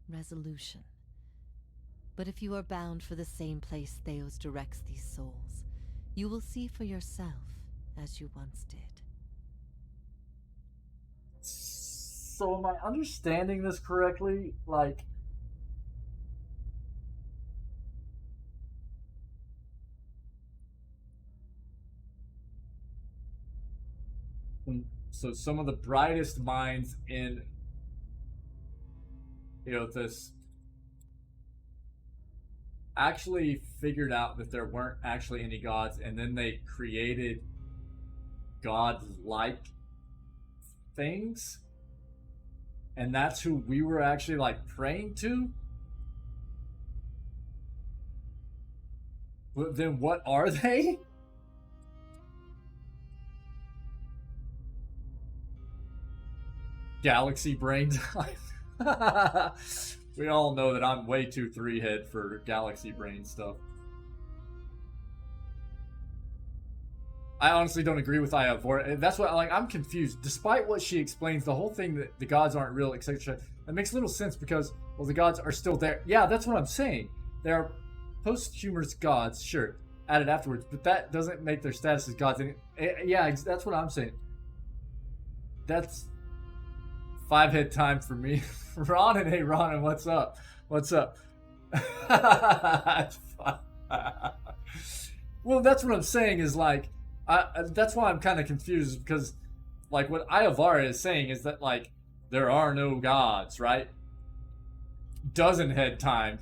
Resolution. But if you are bound for the same place Theos directs these souls, you will see for yourself as you once did. So am I understanding this correctly? Like, so some of the brightest minds in, this actually figured out that there weren't actually any gods, and then they created god-like things, and that's who we were actually like praying to. But then what are they? Galaxy brain time. We all know that I'm way too three-head for galaxy brain stuff. I honestly don't agree with Iavor. That's what, like, I'm confused. Despite what she explains, the whole thing that the gods aren't real, etc., that makes little sense because, well, the gods are still there. Yeah, that's what I'm saying. They are posthumous gods, sure, added afterwards, but that doesn't make their status as gods. Yeah, that's what I'm saying. That's 5-head time for me. Ronan, hey Ronan, what's up? What's up? Well, that's what I'm saying is like, that's why I'm kind of confused because, like, what Iavara is saying is that, like, there are no gods, right? Dozen head time.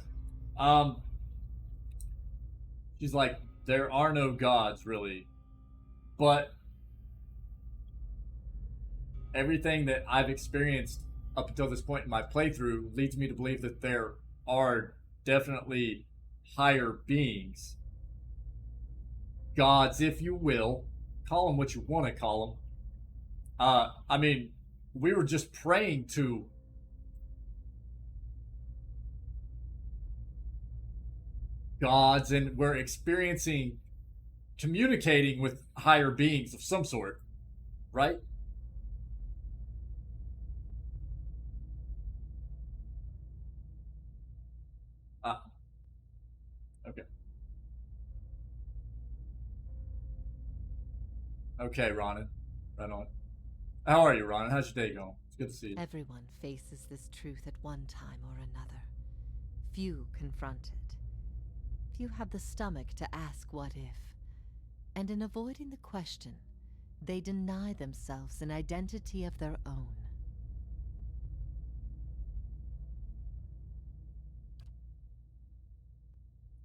She's like, there are no gods, really. But everything that I've experienced up until this point in my playthrough leads me to believe that there are definitely higher beings. Gods, if you will. Call them what you want to call them. I mean, we were just praying to gods, and we're experiencing, communicating with higher beings of some sort, right? Okay. Okay, Ronan. Right on. How are you, Ronan? How's your day going? It's good to see you. Everyone faces this truth at one time or another. Few confront it. Few have the stomach to ask what if. And in avoiding the question, they deny themselves an identity of their own.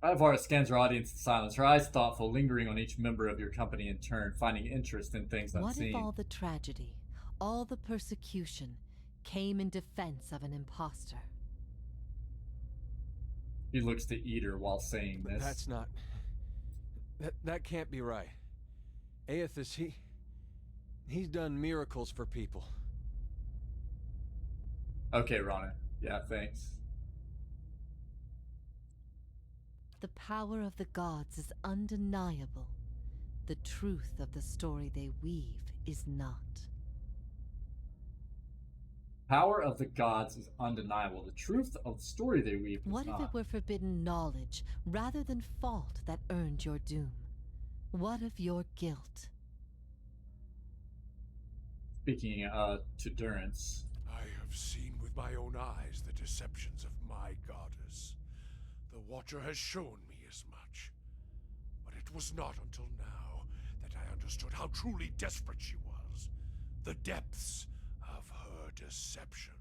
Ivara scans her audience in silence, her eyes thoughtful, lingering on each member of your company in turn, finding interest in things unseen. What if all the tragedy, all the persecution, came in defense of an imposter? He looks to Eater while saying this. That's not... That can't be right. Aethys, he's done miracles for people. Okay, Ronan. Yeah, thanks. The power of the gods is undeniable. The truth of the story they weave is not. Power of the gods is undeniable. The truth of the story they weave is What not. if it were forbidden knowledge rather than fault that earned your doom? What of your guilt? Speaking to Durance. I have seen with my own eyes the deceptions of my goddess. The Watcher has shown me as much. But it was not until now that I understood how truly desperate she was. The depths of her deception.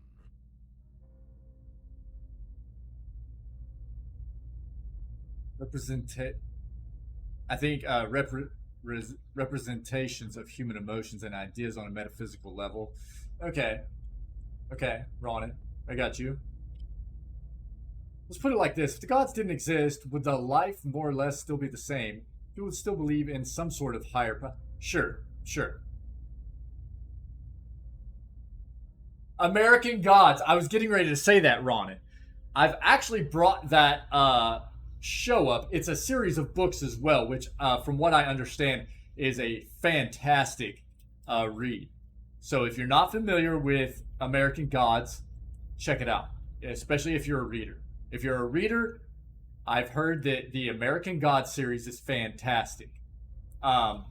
I think representations of human emotions and ideas on a metaphysical level. Okay, Ronan, I got you. Let's put it like this: if the gods didn't exist, would the life more or less still be the same? You would still believe in some sort of higher power. Sure. American Gods. I was getting ready to say that, Ronan. I've actually brought that show up. It's a series of books as well, which, from what I understand, is a fantastic read. So if you're not familiar with American Gods, check it out, especially if you're a reader. If you're a reader, I've heard that the American Gods series is fantastic. The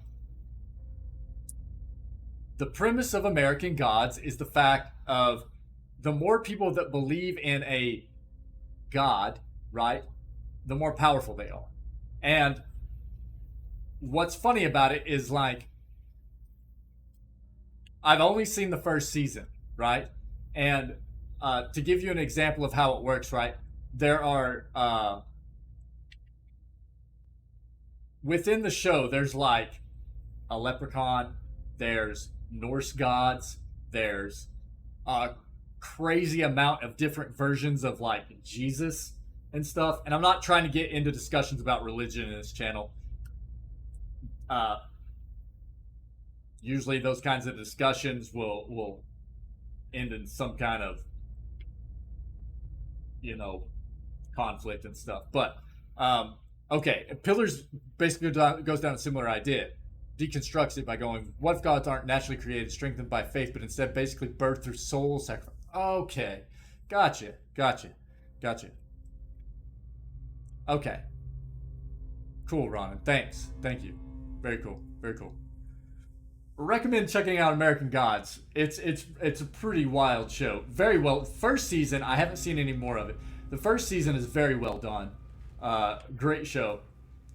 premise of American Gods is the fact of the more people that believe in a god, right, the more powerful they are. And what's funny about it is, like, I've only seen the first season, right? And to give you an example of how it works, right, there are within the show, there's like a leprechaun, there's Norse gods, there's a crazy amount of different versions of like Jesus and stuff. And I'm not trying to get into discussions about religion in this channel. Usually those kinds of discussions will end in some kind of, conflict and stuff. But okay, Pillars basically goes down a similar idea. Deconstructs it by going, what if gods aren't naturally created, strengthened by faith, but instead basically birthed through soul sacrifice? Okay, gotcha. Okay, cool, Ronan. Thanks. Thank you. Very cool. Recommend checking out American Gods. It's a pretty wild show. Very well. First season, I haven't seen any more of it. The first season is very well done. Great show.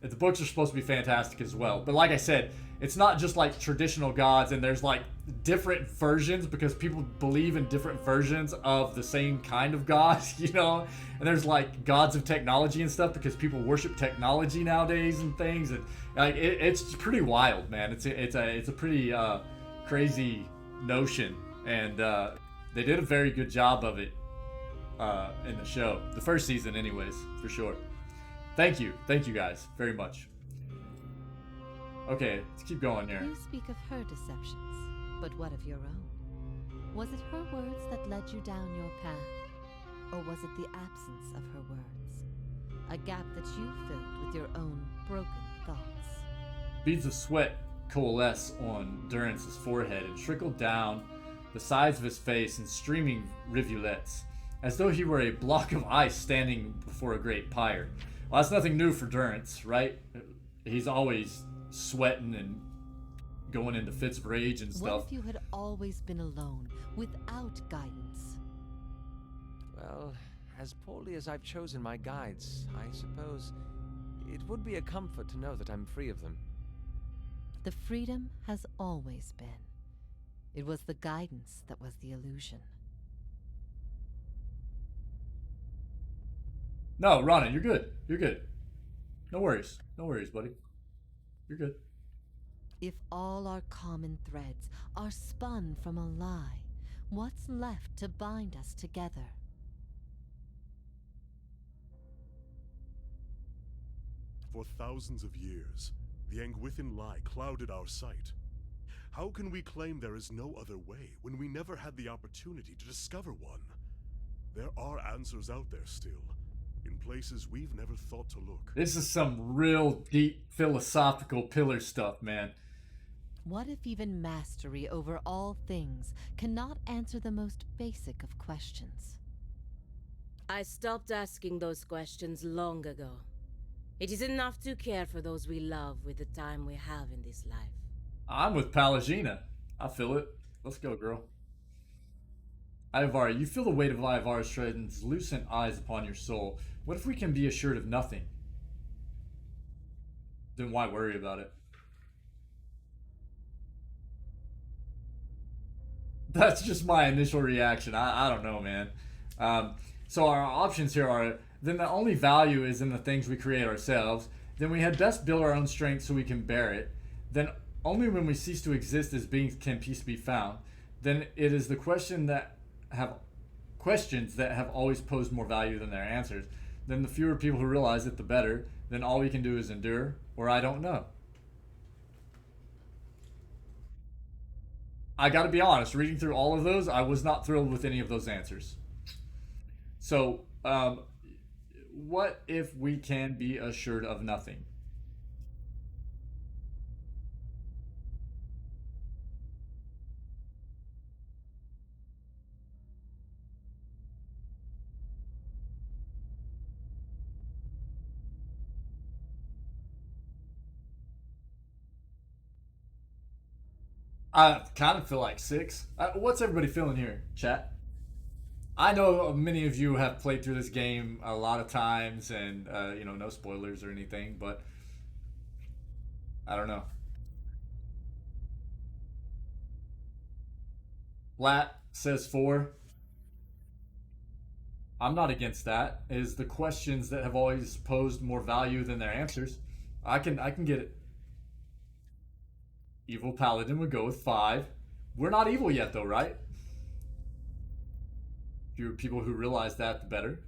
The books are supposed to be fantastic as well. But like I said, it's not just like traditional gods, and there's like different versions because people believe in different versions of the same kind of god, And there's like gods of technology and stuff because people worship technology nowadays and things, and like it's pretty wild, man. It's a pretty crazy notion, and they did a very good job of it in the show, the first season, anyways, for sure. Thank you guys very much. Okay, let's keep going here. You speak of her deceptions, but what of your own? Was it her words that led you down your path? Or was it the absence of her words? A gap that you filled with your own broken thoughts? Beads of sweat coalesce on Durance's forehead and trickle down the sides of his face in streaming rivulets, as though he were a block of ice standing before a great pyre. Well, that's nothing new for Durance, right? He's always sweating and going into fits of rage and stuff. What if you had always been alone, without guidance? Well, as poorly as I've chosen my guides, I suppose it would be a comfort to know that I'm free of them. The freedom has always been. It was the guidance that was the illusion. No, Rana, you're good. You're good. No worries. No worries, buddy. You're good. If all our common threads are spun from a lie, what's left to bind us together? For thousands of years, the Angwithan lie clouded our sight. How can we claim there is no other way when we never had the opportunity to discover one? There are answers out there still, in places we've never thought to look. This is some real deep philosophical pillar stuff, man. What if even mastery over all things cannot answer the most basic of questions? I stopped asking those questions long ago. It is enough to care for those we love with the time we have in this life. I'm with Palagina. I feel it. Let's go, girl. Ivar, you feel the weight of Ivar's translucent eyes upon your soul. What if we can be assured of nothing? Then why worry about it? That's just my initial reaction. I don't know, man. So our options here are, then the only value is in the things we create ourselves. Then we had best build our own strength so we can bear it. Then only when we cease to exist as beings can peace be found. Then it is the questions that have always posed more value than their answers. Then the fewer people who realize it, the better. Then all we can do is endure, or I don't know. I gotta be honest, reading through all of those, I was not thrilled with any of those answers. So, what if we can be assured of nothing? I kind of feel like 6. What's everybody feeling here, chat? I know many of you have played through this game a lot of times, and no spoilers or anything, but I don't know. Lat says 4. I'm not against that. Is the questions that have always posed more value than their answers. I can get it. Evil Paladin would go with 5. We're not evil yet, though, right? Fewer people who realize that, the better.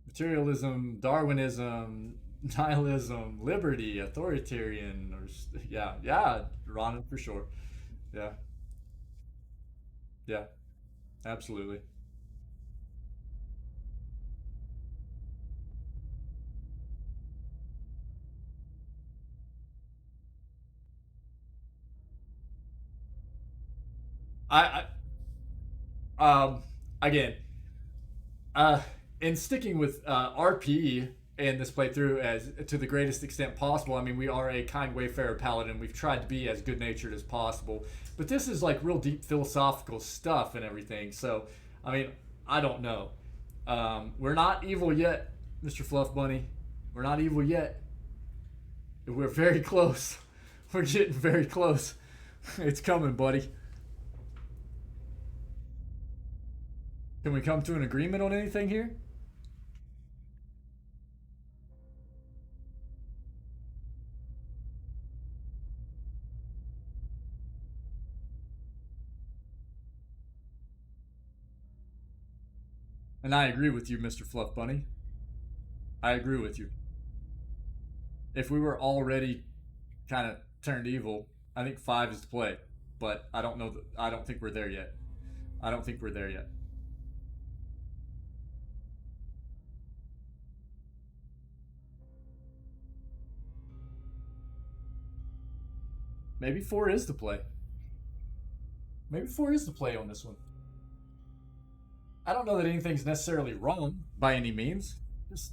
Materialism, Darwinism, nihilism, liberty, authoritarian, or yeah, Ronan for sure. Yeah, absolutely. Again, in sticking with RP in this playthrough as to the greatest extent possible, I mean, we are a kind wayfarer paladin. We've tried to be as good-natured as possible, but this is like real deep philosophical stuff and everything. So, I mean, I don't know. We're not evil yet, Mr. Fluff Bunny. We're not evil yet. We're very close. We're getting very close. It's coming, buddy. Can we come to an agreement on anything here? And I agree with you, Mr. Fluff Bunny. I agree with you. If we were already kind of turned evil, I think 5 is the play. But I don't know. I don't think we're there yet. I don't think we're there yet. Maybe 4 is the play. Maybe 4 is the play on this one. I don't know that anything's necessarily wrong by any means. Just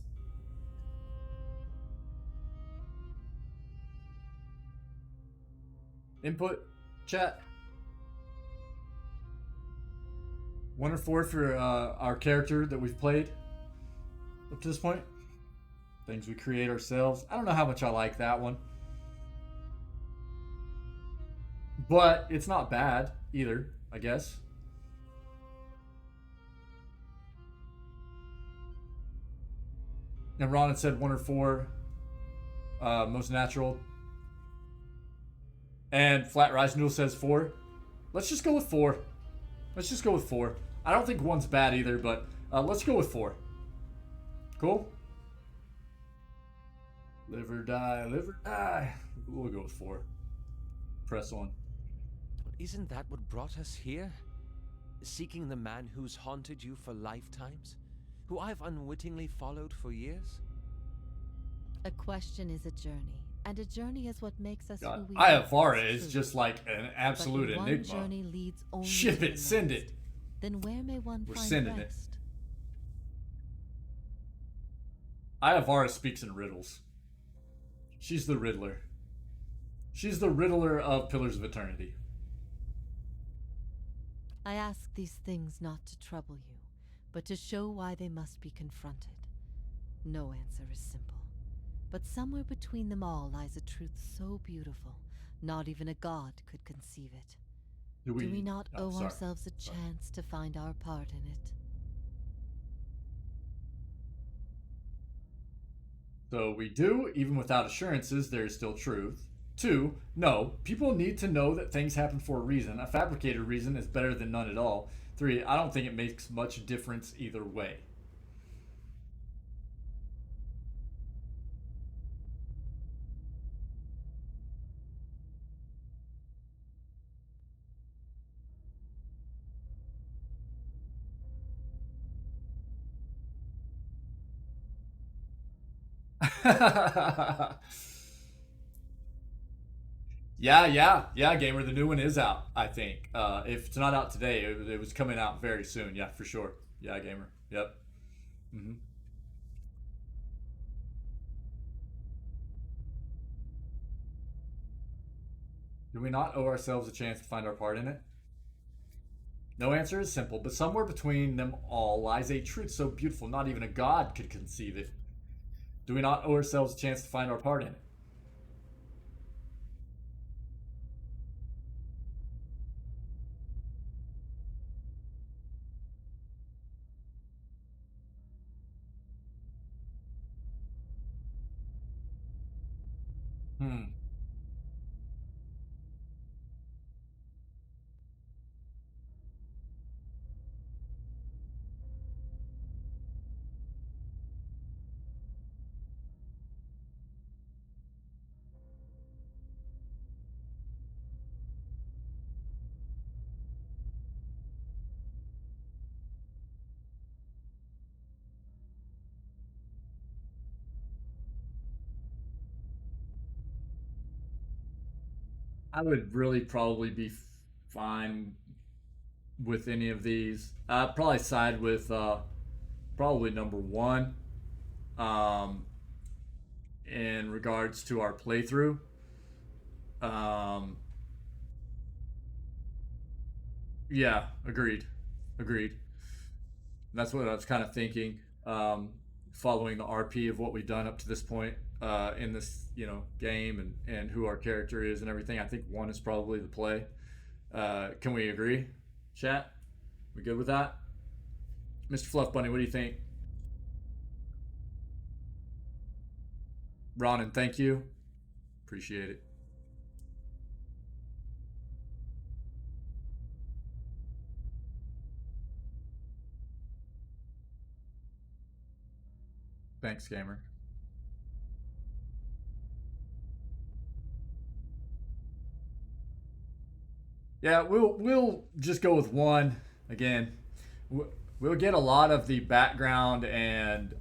Input, chat. 1 or 4 for our character that we've played up to this point. Things we create ourselves. I don't know how much I like that one. But it's not bad either, I guess. And Ron had said 1 or 4. Most natural. And Flat Rise Noodle says 4. Let's just go with 4. Let's just go with 4. I don't think 1's bad either, but let's go with 4. Cool? Live or die, live or die. We'll go with 4. Press on. Isn't that what brought us here? Seeking the man who's haunted you for lifetimes? Who I've unwittingly followed for years? A question is a journey, and a journey is what makes us God, who we Ayavara are. is just like an absolute but enigma. One journey leads only Ship to it, the send next. it. Then where may one We're find sending rest? it. Ayavara speaks in riddles. She's the Riddler. She's the Riddler of Pillars of Eternity. I ask these things not to trouble you, but to show why they must be confronted. No answer is simple. But somewhere between them all lies a truth so beautiful, not even a god could conceive it. Do we not owe ourselves a chance to find our part in it? So we do, even without assurances, there is still truth. 2, no, people need to know that things happen for a reason. A fabricated reason is better than none at all. 3, I don't think it makes much difference either way. Yeah, gamer. The new one is out, I think. If it's not out today, it was coming out very soon. Yeah, for sure. Yeah, gamer. Yep. Mm-hmm. Do we not owe ourselves a chance to find our part in it? No answer is simple, but somewhere between them all lies a truth so beautiful not even a god could conceive it. Do we not owe ourselves a chance to find our part in it? I would really probably be fine with any of these. I'd probably side with probably number 1 in regards to our playthrough. Yeah, agreed. That's what I was kind of thinking. Following the RP of what we've done up to this point in this, game and who our character is and everything. I think 1 is probably the play. Can we agree, chat? We good with that? Mr. Fluff Bunny, what do you think? Ronan, thank you. Appreciate it. Thanks, gamer. Yeah, we'll just go with 1 again. We'll get a lot of the background and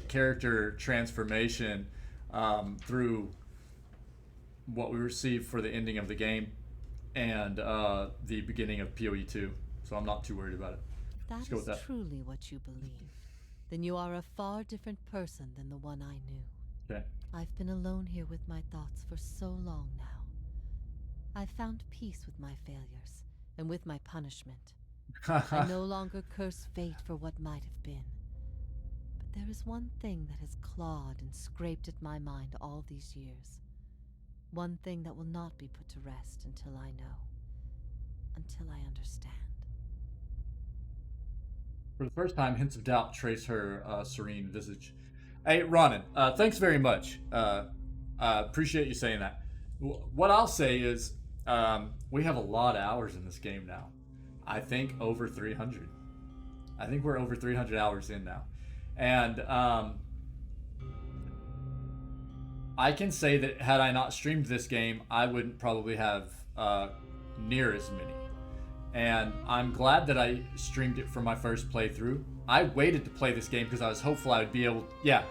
character transformation through what we receive for the ending of the game and the beginning of PoE 2. So I'm not too worried about it. That is truly what you believe. Then you are a far different person than the one I knew. Okay. I've been alone here with my thoughts for so long now. I found peace with my failures and with my punishment. I no longer curse fate for what might have been. But there is one thing that has clawed and scraped at my mind all these years. One thing that will not be put to rest until I know. Until I understand. For the first time, hints of doubt trace her serene visage. Hey, Ronan, thanks very much. Appreciate you saying that. What I'll say is, we have a lot of hours in this game now. I think over 300. I think we're over 300 hours in now. And I can say that had I not streamed this game, I wouldn't probably have near as many. And I'm glad that I streamed it for my first playthrough. I waited to play this game because I was hopeful I would be able... Yeah.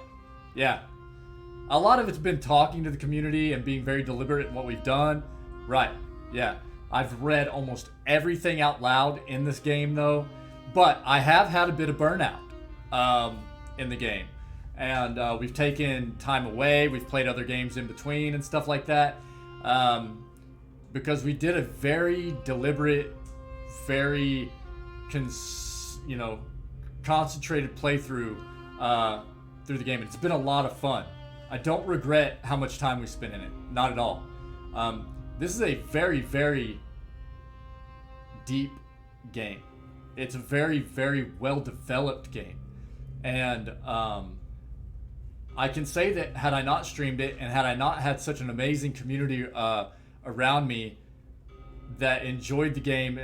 A lot of it's been talking to the community and being very deliberate in what we've done. Right, yeah. I've read almost everything out loud in this game, though. But I have had a bit of burnout in the game. And we've taken time away. We've played other games in between and stuff like that. Because we did a very deliberate, very concentrated playthrough through the game. And it's been a lot of fun. I don't regret how much time we spent in it. Not at all. This is a very, very deep game. It's a very, very well-developed game. And I can say that had I not streamed it and had I not had such an amazing community around me that enjoyed the game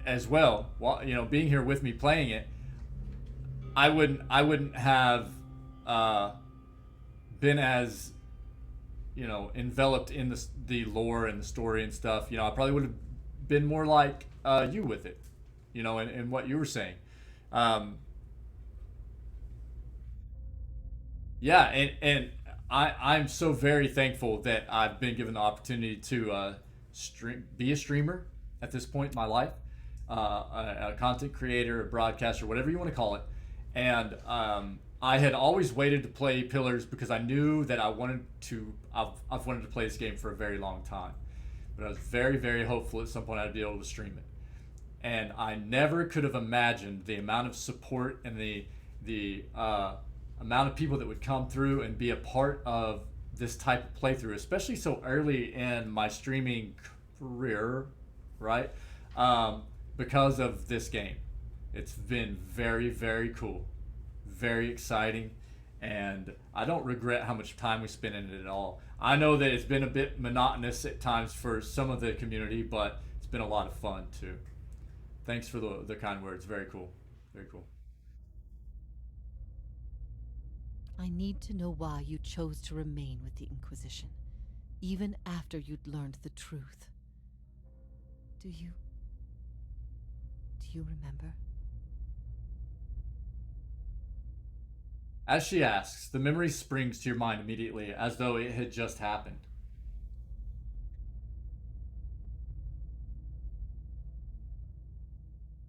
as well, while, being here with me playing it, I wouldn't have been as enveloped in the lore and the story and stuff. I probably would have been more like you with it, and what you were saying. Yeah, and I'm so very thankful that I've been given the opportunity to be a streamer at this point in my life, a content creator, a broadcaster, whatever you want to call it. And I had always waited to play Pillars because I knew that I've wanted to play this game for a very long time. But I was very, very hopeful at some point I'd be able to stream it. And I never could have imagined the amount of support and the amount of people that would come through and be a part of this type of playthrough, especially so early in my streaming career, right? Because of this game. It's been very, very cool, very exciting, and I don't regret how much time we spent in it at all. I know that it's been a bit monotonous at times for some of the community, but it's been a lot of fun too. Thanks for the kind words. Very cool. Very cool. I need to know why you chose to remain with the Inquisition, even after you'd learned the truth. Do you remember? As she asks, the memory springs to your mind immediately, as though it had just happened.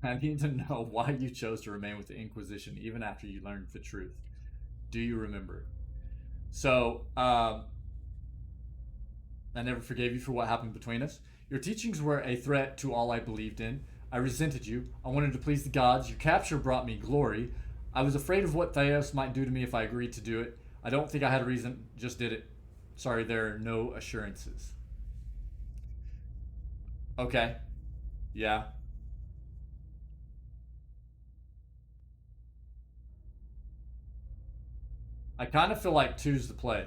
I need to know why you chose to remain with the Inquisition even after you learned the truth. Do you remember? So, I never forgave you for what happened between us. Your teachings were a threat to all I believed in. I resented you. I wanted to please the gods. Your capture brought me glory. I was afraid of what Theos might do to me if I agreed to do it. I don't think I had a reason, just did it. Sorry, there are no assurances. Okay. Yeah. I kind of feel like 2's the play.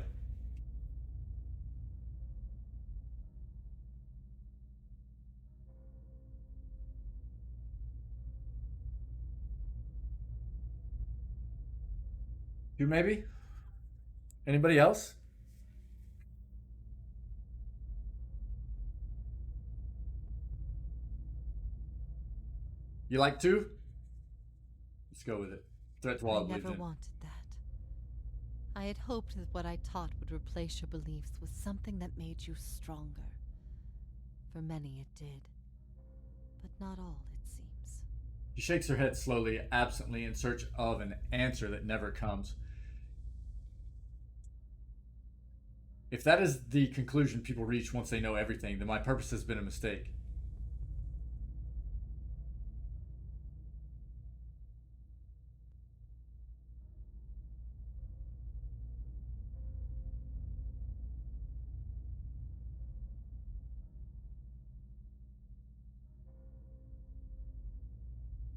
You maybe? Anybody else? You like 2? Let's go with it. Threat to all I believed never in. wanted that. I had hoped that what I taught would replace your beliefs with something that made you stronger. For many it did. But not all, it seems. She shakes her head slowly, absently, in search of an answer that never comes. If that is the conclusion people reach once they know everything, then my purpose has been a mistake.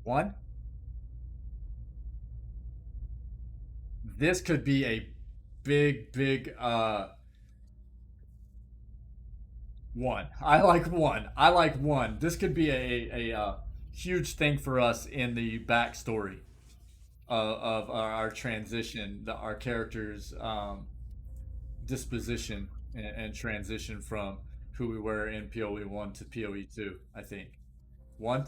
One? This could be a big one. I like one. I like one. This could be a huge thing for us in the backstory of our transition, our characters' disposition and transition from who we were in PoE 1 to PoE 2, I think. One?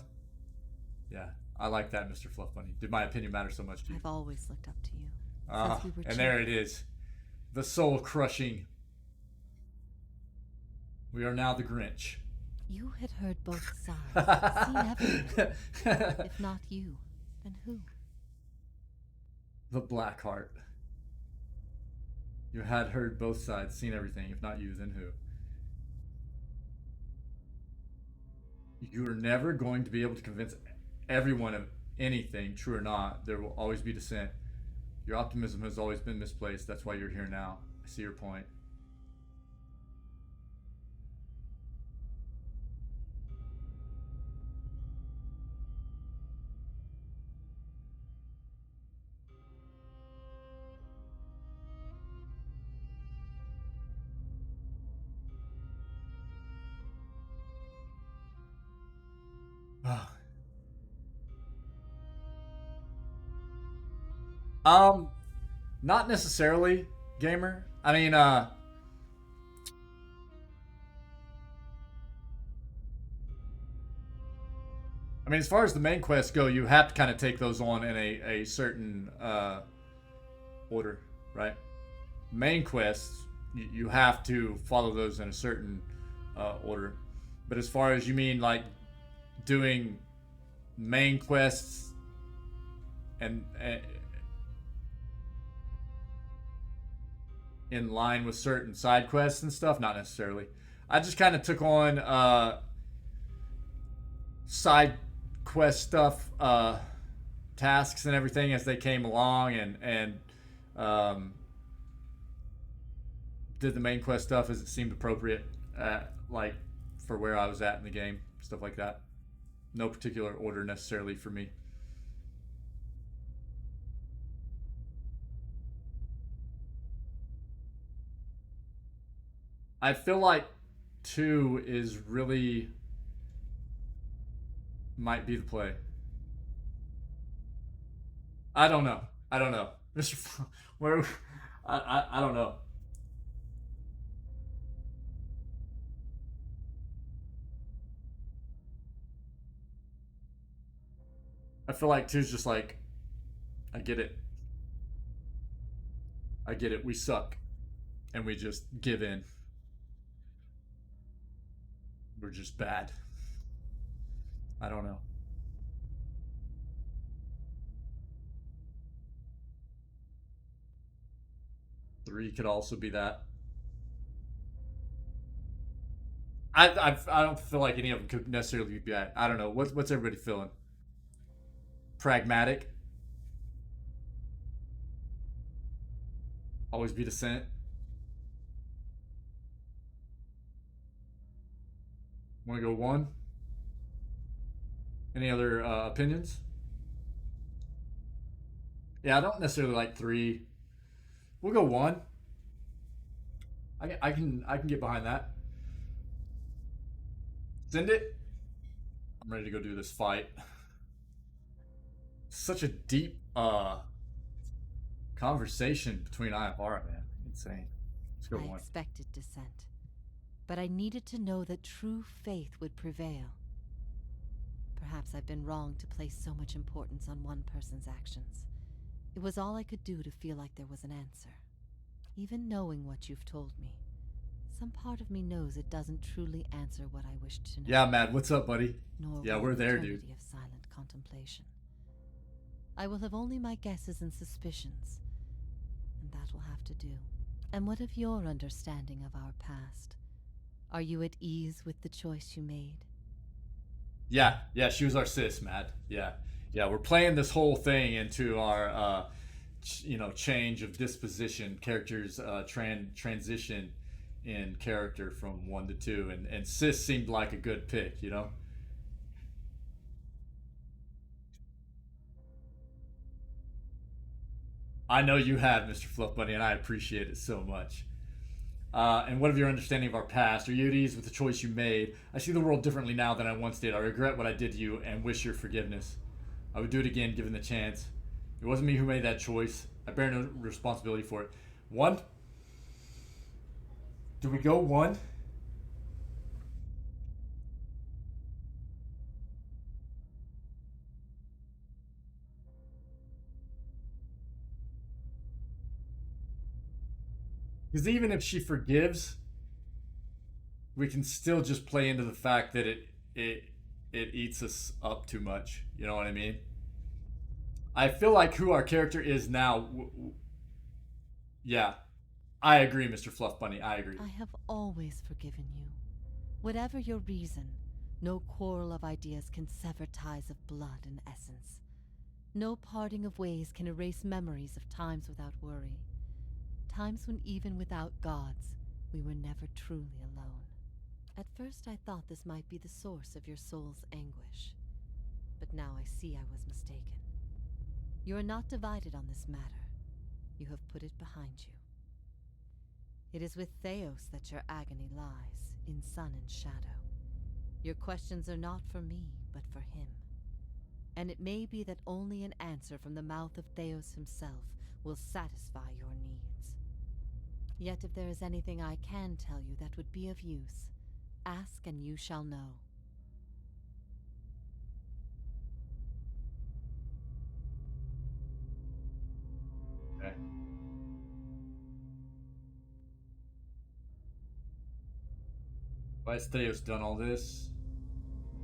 Yeah, I like that, Mr. Fluff Bunny. Did my opinion matter so much to you? I've always looked up to you. Since we were and there it is. The soul crushing. We are now the Grinch. You had heard both sides, seen everything. If not you, then who? The Blackheart. You had heard both sides, seen everything. If not you, then who? You are never going to be able to convince everyone of anything, true or not. There will always be dissent. Your optimism has always been misplaced. That's why you're here now. I see your point. Not necessarily, gamer. I mean, as far as the main quests go, you have to kind of take those on in a certain order, right? Main quests, you have to follow those in a certain order. But as far as you mean, like doing main quests and in line with certain side quests and stuff, not necessarily. I just kind of took on side quest stuff, tasks and everything as they came along, and did the main quest stuff as it seemed appropriate, like for where I was at in the game, stuff like that. No particular order necessarily for me. I feel like 2 is really might be the play. I don't know. Mr. Where I don't know. I feel like 2's just like, I get it. We suck. And we just give in. We're just bad. I don't know. Three could also be that. I don't feel like any of them could necessarily be bad. I don't know. What's everybody feeling? Pragmatic. Always be dissent. Want to go 1? Any other opinions? Yeah, I don't necessarily like 3. We'll go 1. I can get behind that. Send it. I'm ready to go do this fight. Such a deep conversation between I and Bara, man. Insane. Let's go 1. I expected dissent, but I needed to know that true faith would prevail. Perhaps I've been wrong to place so much importance on one person's actions. It was all I could do to feel like there was an answer. Even knowing what you've told me, some part of me knows it doesn't truly answer what I wished to know. Yeah, Matt, what's up, buddy? Nor yeah, we're there, dude. Of silent contemplation. I will have only my guesses and suspicions, and that will have to do. And what of your understanding of our past? Are you at ease with the choice you made? Yeah, she was our sis, Matt. Yeah, we're playing this whole thing into our, change of disposition, characters, transition in character from 1 to 2, and sis seemed like a good pick, you know. I know you have, Mr. Fluff Bunny, and I appreciate it so much. And what of your understanding of our past? Are you at ease with the choice you made? I see the world differently now than I once did. I regret what I did to you and wish your forgiveness. I would do it again given the chance. It wasn't me who made that choice. I bear no responsibility for it. 1? Do we go 1? Because even if she forgives, we can still just play into the fact that it eats us up too much. You know what I mean? I feel like who our character is now. Yeah, I agree, Mr. Fluff Bunny. I agree. I have always forgiven you. Whatever your reason, no quarrel of ideas can sever ties of blood and essence. No parting of ways can erase memories of times without worry. Times when even without gods, we were never truly alone. At first I thought this might be the source of your soul's anguish. But now I see I was mistaken. You are not divided on this matter. You have put it behind you. It is with Theos that your agony lies, in sun and shadow. Your questions are not for me, but for him. And it may be that only an answer from the mouth of Theos himself will satisfy your needs. Yet if there is anything I can tell you that would be of use, ask and you shall know. Okay. Why has Theos done all this?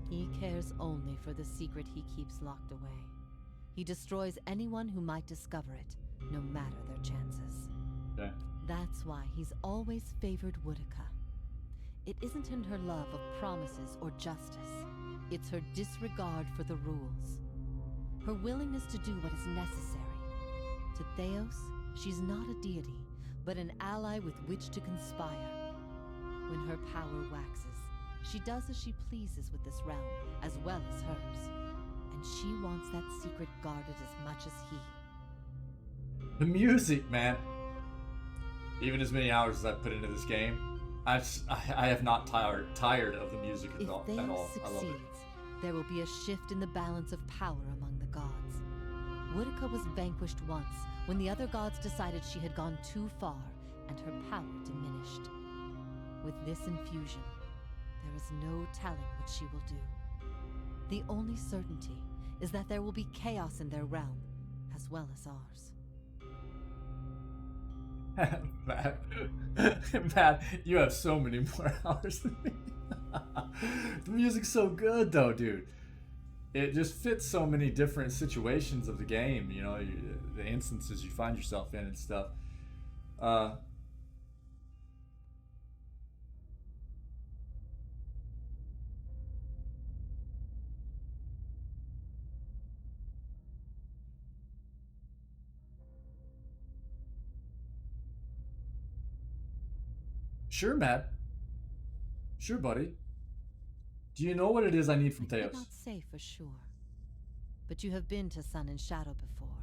He cares only for the secret he keeps locked away. He destroys anyone who might discover it, no matter their chances. Okay. That's why he's always favored Woodica. It isn't in her love of promises or justice. It's her disregard for the rules. Her willingness to do what is necessary. To Theos, she's not a deity, but an ally with which to conspire. When her power waxes, she does as she pleases with this realm, as well as hers. And she wants that secret guarded as much as he. The music, man. Even as many hours as I've put into this game, I have not tired of the music at all. If Theos I love succeeds, it. there will be a shift in the balance of power among the gods. Woodica was vanquished once, when the other gods decided she had gone too far, and her power diminished. With this infusion, there is no telling what she will do. The only certainty is that there will be chaos in their realm, as well as ours. Matt, you have so many more hours than me. The music's so good, though, dude. It just fits so many different situations of the game, you know, the instances you find yourself in and stuff. Sure, Matt. Sure, buddy. Do you know what it is I need from Theos? I cannot say for sure. But you have been to Sun and Shadow before,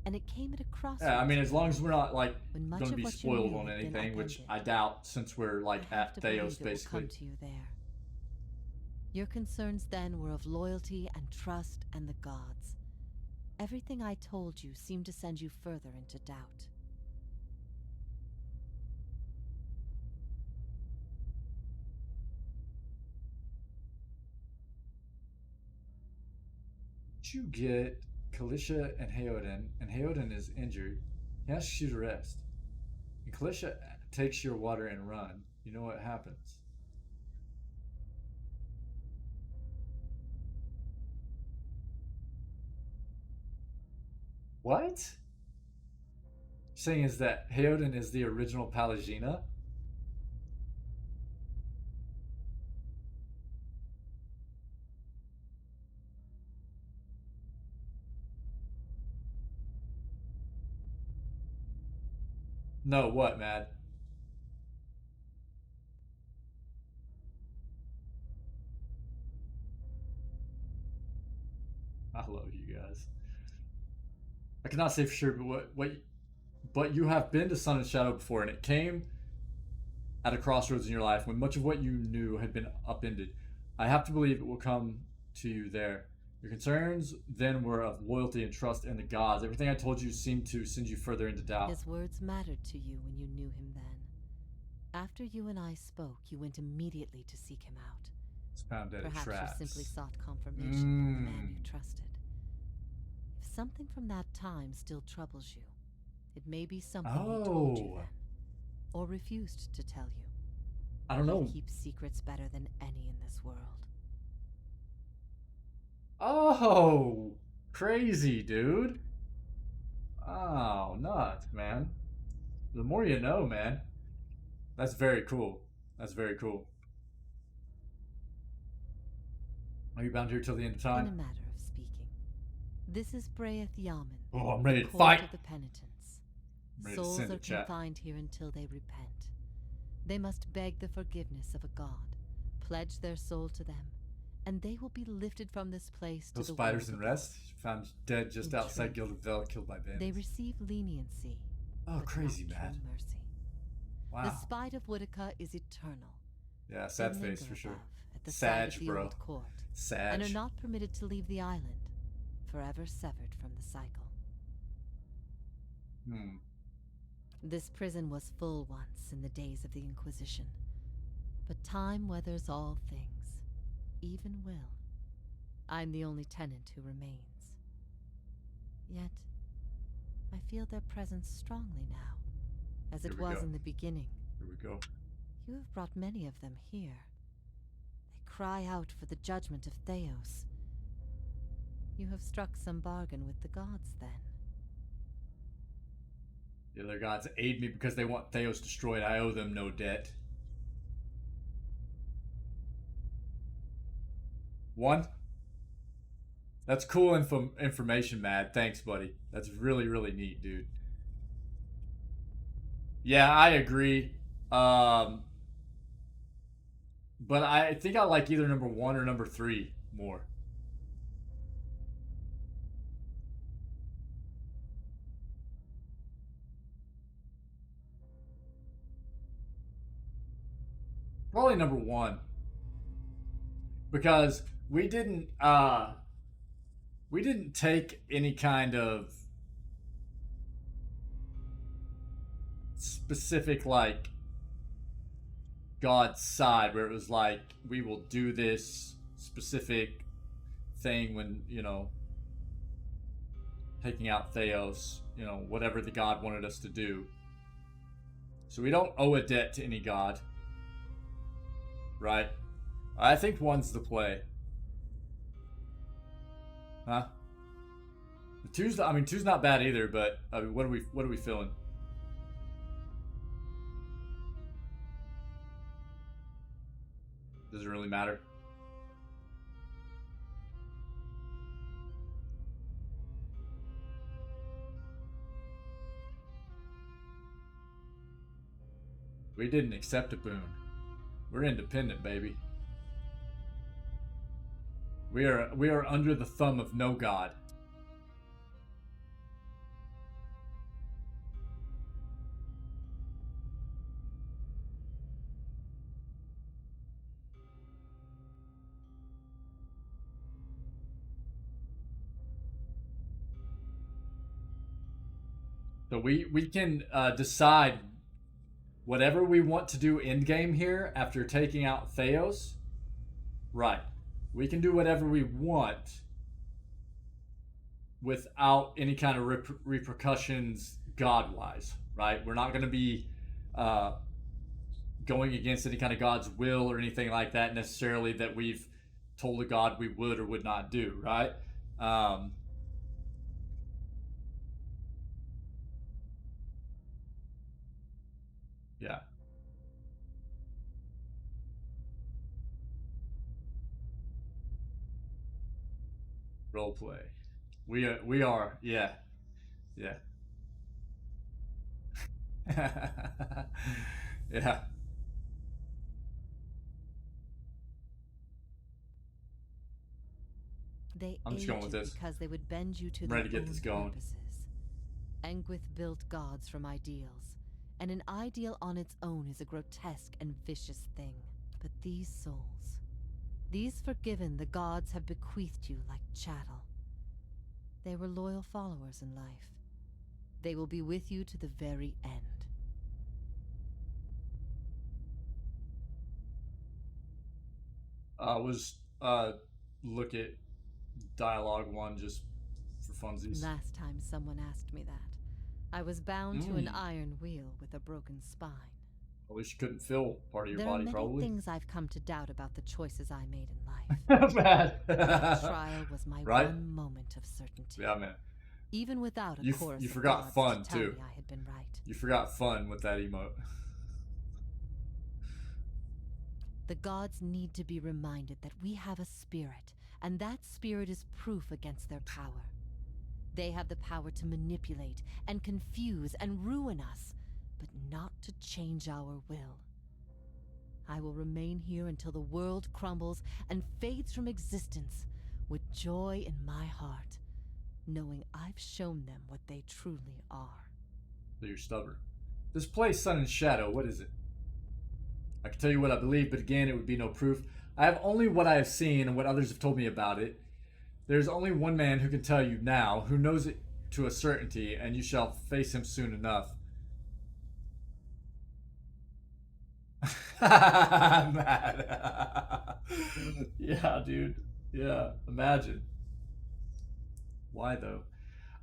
and it came at a crossroads. Yeah, I mean, as long as we're not, like, when much going to of be what you spoiled knew on had been anything, which upended. I doubt since we're, like, I have at to Theos, believe it will basically. come to you there. Your concerns then were of loyalty and trust and the gods. Everything I told you seemed to send you further into doubt. Did you get Kalisha and Heoden is injured. He asks you to rest. And Kalisha takes your water and run. You know what happens. What? saying is that Heoden is the original Palagina? No, what, man? I love you guys. I cannot say for sure, but but you have been to Sun and Shadow before, and it came at a crossroads in your life when much of what you knew had been upended. I have to believe it will come to you there. Your concerns then were of loyalty and trust in the gods. Everything I told you seemed to send you further into doubt. His words mattered to you when you knew him then. After you and I spoke, you went immediately to seek him out. It's found dead Perhaps traps. you simply sought confirmation from the man you trusted. If something from that time still troubles you, it may be something he told you then, or refused to tell you. I don't know. He keeps secrets better than any in this world. Oh, crazy, dude. Oh, nuts, man. The more you know, man. That's very cool. That's very cool. Are you bound here till the end of time? In a matter of speaking, this is Braeth Yamen. Oh, I'm ready to Court fight. of the penitents. Ready to Souls send are it, chat. confined here until they repent. They must beg the forgiveness of a god, pledge their soul to them, and they will be lifted from this place to Those the spiders in world above. rest, found dead just In outside truth, Gilded Vale, killed by bandits. They receive leniency. Oh, but crazy, not man. true mercy. Wow. The spite of Whitaker is eternal. Yeah, sad They face linger for sure. above at the Sag, side of the bro. old court, Sag. and are not permitted to leave the island, forever severed from the cycle. This prison was full once in the days of the Inquisition, but time weathers all things, even will. I'm the only tenant who remains. Yet, I feel their presence strongly now, as it was in the beginning. Here we go. You have brought many of them here. They cry out for the judgment of Theos. You have struck some bargain with the gods, then. The other gods aid me because they want Theos destroyed. I owe them no debt. One. That's cool information, Mad. Thanks, buddy. That's really, really neat, dude. Yeah, I agree. But I think I like either number 1 or number 3 more. Probably number 1. Because we didn't take any kind of specific like God's side where it was like we will do this specific thing when, you know, taking out Theos, you know, whatever the god wanted us to do. So we don't owe a debt to any god. Right? I think 1's the play. Huh? 2's not bad either, but I mean, what are we feeling? Does it really matter? We didn't accept a boon. We're independent, baby. We are under the thumb of no god. So we can decide whatever we want to do in game here after taking out Theos. Right. We can do whatever we want without any kind of repercussions god-wise, right? We're not going to be going against any kind of god's will or anything like that necessarily that we've told a god we would or would not do, right? Yeah. Role play. We are. Yeah. Yeah. Yeah. They I'm just aid going with you this. because they would bend you to I'm their ready to get own this going. purposes. Engwith built gods from ideals, and an ideal on its own is a grotesque and vicious thing. But these souls, these forgiven the gods have bequeathed you like chattel. They were loyal followers in life. They will be with you to the very end. Was look at dialogue 1 just for funsies. Last time someone asked me that, I was bound to an iron wheel with a broken spine. At least you couldn't feel part of your There body, are many probably. things I've come to doubt about the choices I made in life. Bad. That trial was my Right? one moment of certainty. Yeah, man. Even without a chorus You of forgot gods fun, to tell too. me I had been right. You forgot fun with that emote. The gods need to be reminded that we have a spirit, and that spirit is proof against their power. They have the power to manipulate and confuse and ruin us, but not to change our will. I will remain here until the world crumbles and fades from existence, with joy in my heart, knowing I've shown them what they truly are. So you're stubborn. This place, Sun and Shadow, what is it? I can tell you what I believe, but again, it would be no proof. I have only what I have seen and what others have told me about it. There's only one man who can tell you now, who knows it to a certainty, and you shall face him soon enough. I'm mad. Yeah, dude. Yeah, imagine. Why, though?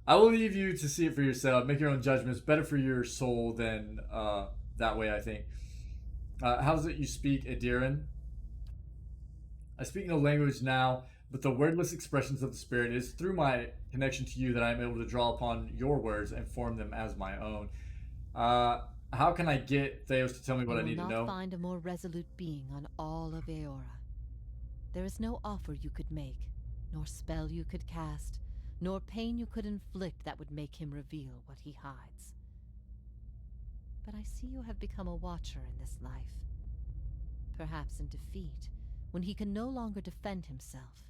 I will leave you to see it for yourself. Make your own judgments. Better for your soul than that way, I think. How's it you speak, Adiran? I speak no language now, but the wordless expressions of the spirit. It is through my connection to you that I am able to draw upon your words and form them as my own. How can I get Theos to tell me what I need to know? You will not find a more resolute being on all of Eora. There is no offer you could make, nor spell you could cast, nor pain you could inflict that would make him reveal what he hides. But I see you have become a watcher in this life. Perhaps in defeat, when he can no longer defend himself,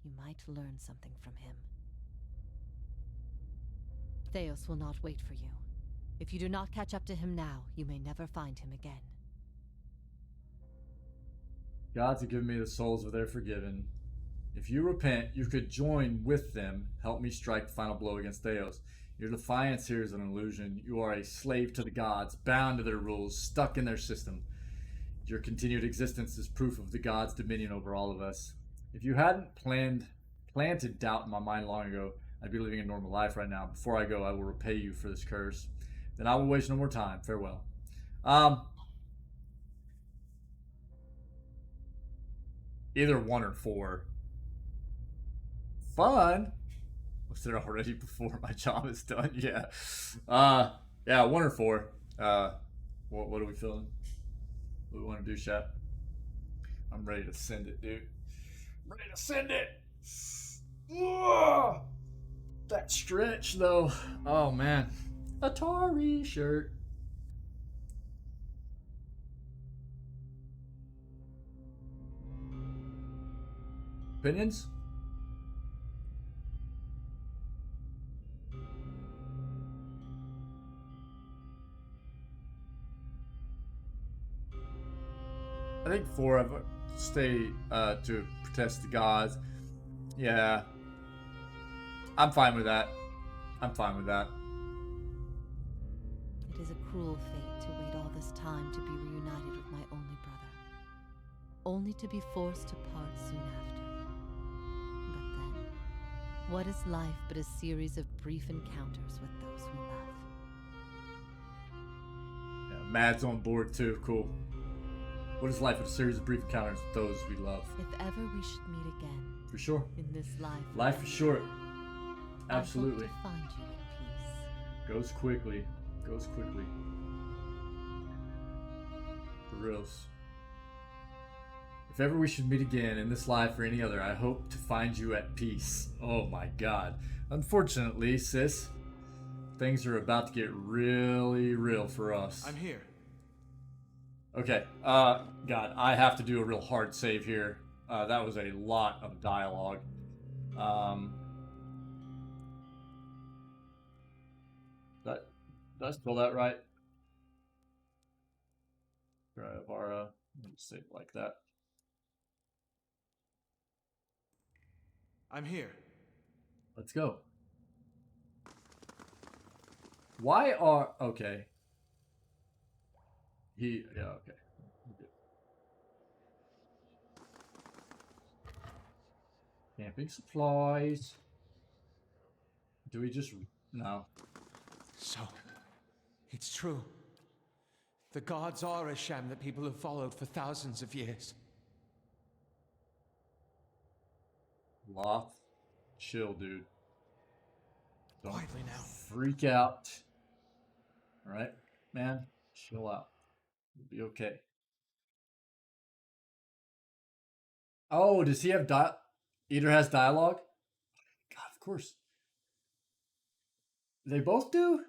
you might learn something from him. Theos will not wait for you. If you do not catch up to him now, you may never find him again. Gods have given me the souls of their forgiven. If you repent, you could join with them, help me strike the final blow against Theos. Your defiance here is an illusion. You are a slave to the gods, bound to their rules, stuck in their system. Your continued existence is proof of the gods' dominion over all of us. If you hadn't planted doubt in my mind long ago, I'd be living a normal life right now. Before I go, I will repay you for this curse. Then I will waste no more time. Farewell. Either 1 or 4. Fun. Was there already before my job is done? Yeah. Yeah, 1 or 4. What are we feeling? What do we want to do, chat? I'm ready to send it, dude. I'm ready to send it. Ugh! That stretch, though. Oh, man. Atari shirt. Opinions? I think 4 of them stay to protest the gods. Yeah. I'm fine with that. I'm fine with that. It is a cruel fate to wait all this time to be reunited with my only brother, only to be forced to part soon after. But then, what is life but a series of brief encounters with those we love? Yeah, Matt's on board too. Cool. What is life but a series of brief encounters with those we love? If ever we should meet again. For sure. In this life. Life is short. Absolutely. I hope to find you in peace. Goes quickly. Goes quickly. Gross. If ever we should meet again in this life or any other, I hope to find you at peace. Oh my god. Unfortunately, sis, things are about to get really real for us. I'm here. Okay, God, I have to do a real hard save here. That was a lot of dialogue. Did I spell that right? Vara, say it like that. I'm here. Let's go. Why are... Okay. Yeah, okay. Camping supplies. Do we just... No. So, it's true. The gods are a sham that people have followed for thousands of years. Loth. Chill, dude. Don't Quietly now. freak out. Alright, man? Chill out. You'll be okay. Oh, does he have Either has dialogue? God, of course. They both do?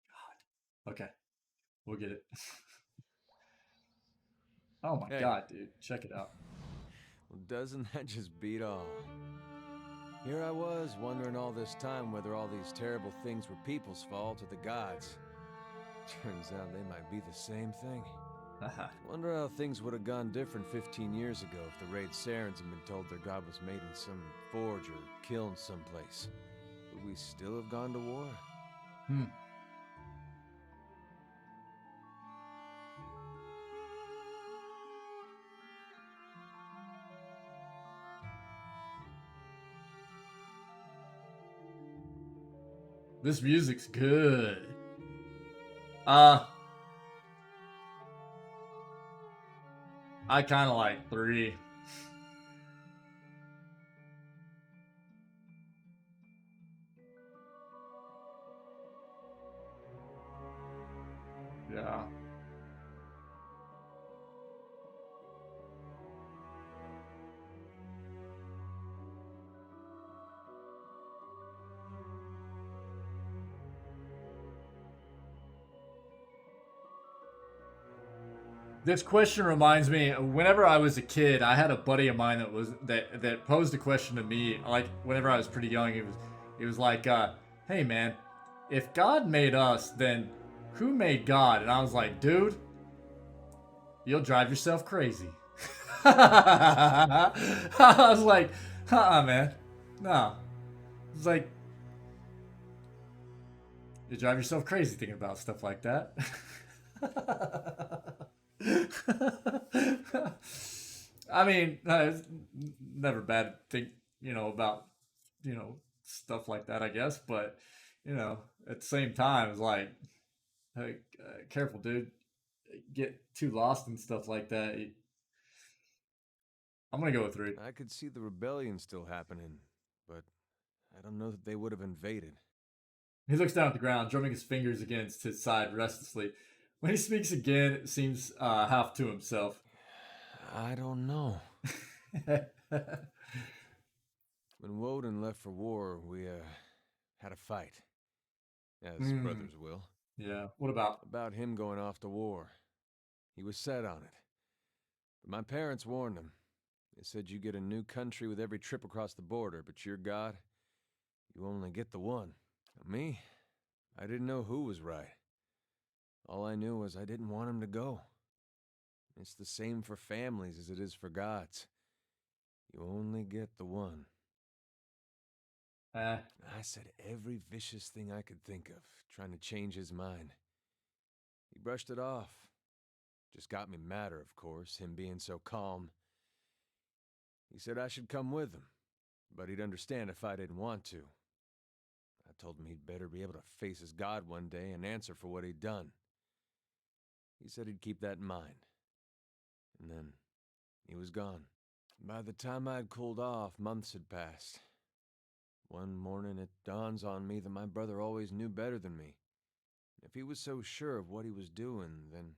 God. Okay. We'll get it. Oh my god, dude. Check it out. Well, doesn't that just beat all? Here I was, wondering all this time whether all these terrible things were people's fault or the gods. Turns out they might be the same thing. Wonder how things would have gone different 15 years ago if the Raid Sarens had been told their god was made in some forge or kiln someplace. Would we still have gone to war? This music's good. I kind of like 3. Yeah. This question reminds me, whenever I was a kid, I had a buddy of mine that posed a question to me, like whenever I was pretty young. It was like, hey man, if God made us, then who made God? And I was like, dude, you'll drive yourself crazy. I was like, man, no. It's like, you drive yourself crazy thinking about stuff like that. I mean, it's never bad to think, about, stuff like that, I guess. But, at the same time, it's like, hey, careful, dude. Get too lost in stuff like that. I'm going to go with 3. I could see the rebellion still happening, but I don't know that they would have invaded. He looks down at the ground, drumming his fingers against his side restlessly. When he speaks again, it seems half to himself. I don't know. When Woden left for war, we had a fight. As brothers will. Yeah. What about? About him going off to war. He was set on it. But my parents warned him. They said you get a new country with every trip across the border, but your God, you only get the one. Me, I didn't know who was right. All I knew was I didn't want him to go. It's the same for families as it is for gods. You only get the one. I said every vicious thing I could think of, trying to change his mind. He brushed it off. Just got me madder, of course, him being so calm. He said I should come with him, but he'd understand if I didn't want to. I told him he'd better be able to face his God one day and answer for what he'd done. He said he'd keep that in mind. And then he was gone. By the time I'd cooled off, months had passed. One morning it dawns on me that my brother always knew better than me. If he was so sure of what he was doing, then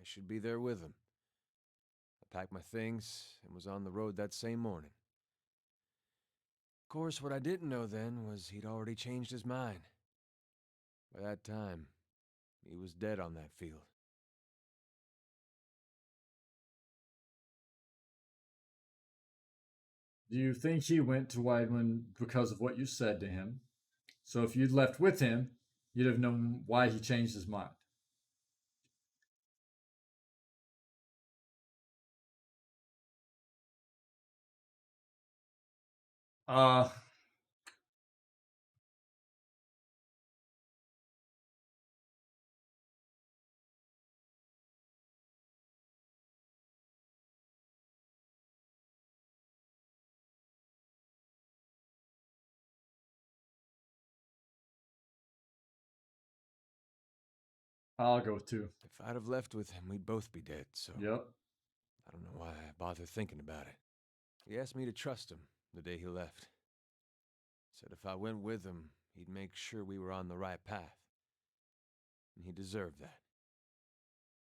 I should be there with him. I packed my things and was on the road that same morning. Of course, what I didn't know then was he'd already changed his mind. By that time, he was dead on that field. Do you think he went to Icewind because of what you said to him? So if you'd left with him, you'd have known why he changed his mind. Uh, I'll go with 2. If I'd have left with him, we'd both be dead, so... Yep. I don't know why I bothered thinking about it. He asked me to trust him the day he left. Said if I went with him, he'd make sure we were on the right path. And he deserved that.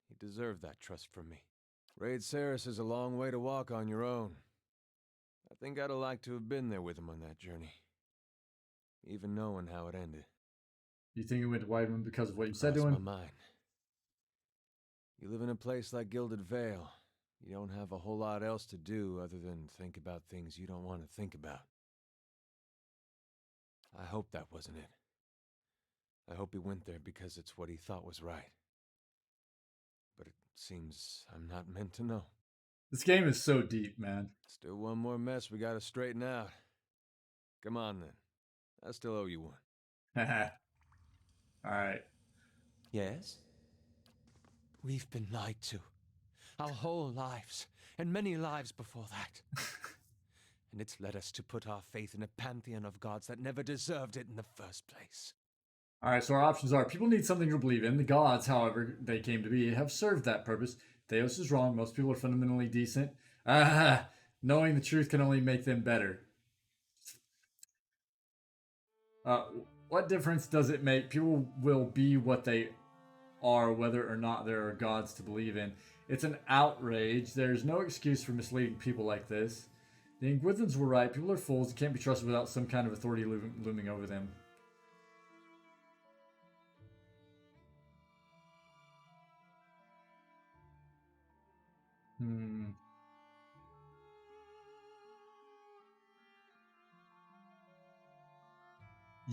He deserved that trust from me. Raid Saris is a long way to walk on your own. I think I'd have liked to have been there with him on that journey. Even knowing how it ended. You think he went to Icewind because of what you said to him? Crossed my mind. You live in a place like Gilded Vale. You don't have a whole lot else to do other than think about things you don't want to think about. I hope that wasn't it. I hope he went there because it's what he thought was right. But it seems I'm not meant to know. This game is so deep, man. Still one more mess we gotta straighten out. Come on, then. I still owe you one. Alright. Yes? We've been lied to. Our whole lives, and many lives before that. And it's led us to put our faith in a pantheon of gods that never deserved it in the first place. Alright, so our options are, people need something to believe in. The gods, however they came to be, have served that purpose. Theos is wrong. Most people are fundamentally decent. Knowing the truth can only make them better. What difference does it make? People will be what they are, whether or not there are gods to believe in. It's an outrage. There's no excuse for misleading people like this. The Inquisitors were right. People are fools and can't be trusted without some kind of authority looming over them.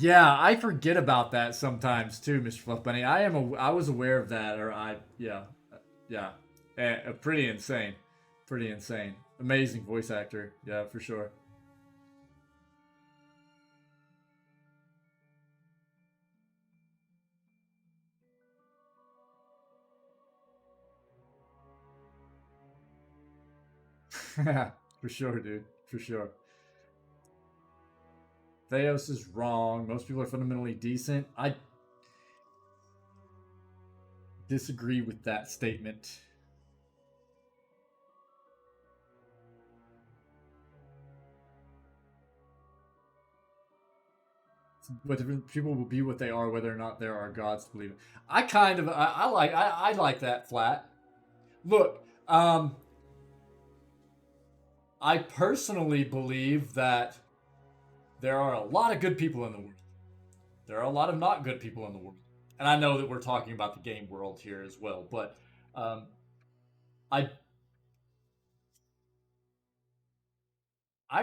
Yeah, I forget about that sometimes too, Mr. Fluff Bunny. I was aware of that, yeah, pretty insane, pretty insane, amazing voice actor, yeah, for sure. For sure, dude, for sure. Theos is wrong. Most people are fundamentally decent. I disagree with that statement. But people will be what they are, whether or not there are gods to believe in. I like that flat. Look, I personally believe that there are a lot of good people in the world. There are a lot of not good people in the world. And I know that we're talking about the game world here as well, but I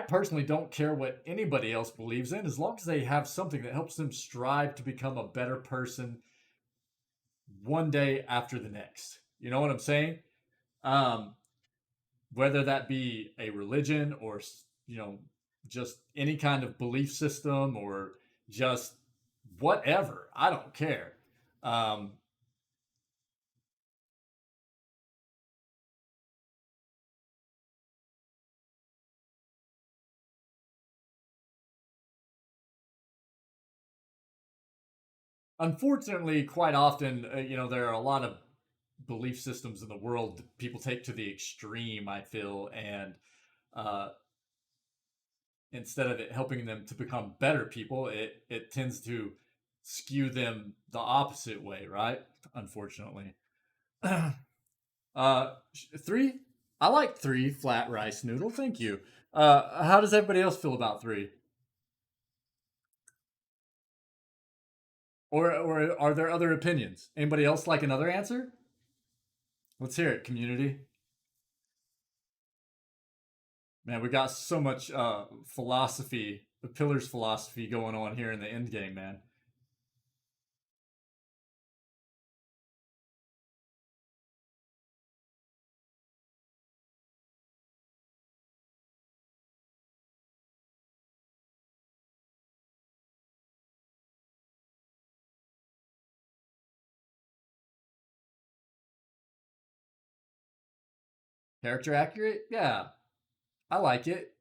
personally don't care what anybody else believes in as long as they have something that helps them strive to become a better person one day after the next. You know what I'm saying? Whether that be a religion or, just any kind of belief system or just whatever. I don't care. Unfortunately, quite often, there are a lot of belief systems in the world that people take to the extreme, I feel, and instead of it helping them to become better people, it tends to skew them the opposite way, right? Unfortunately. Three. I like three flat rice noodle. Thank you. How does everybody else feel about three? Or are there other opinions? Anybody else like another answer? Let's hear it, community. Man, we got so much philosophy, the pillars philosophy going on here in the end game, man. Character accurate? Yeah. I like it.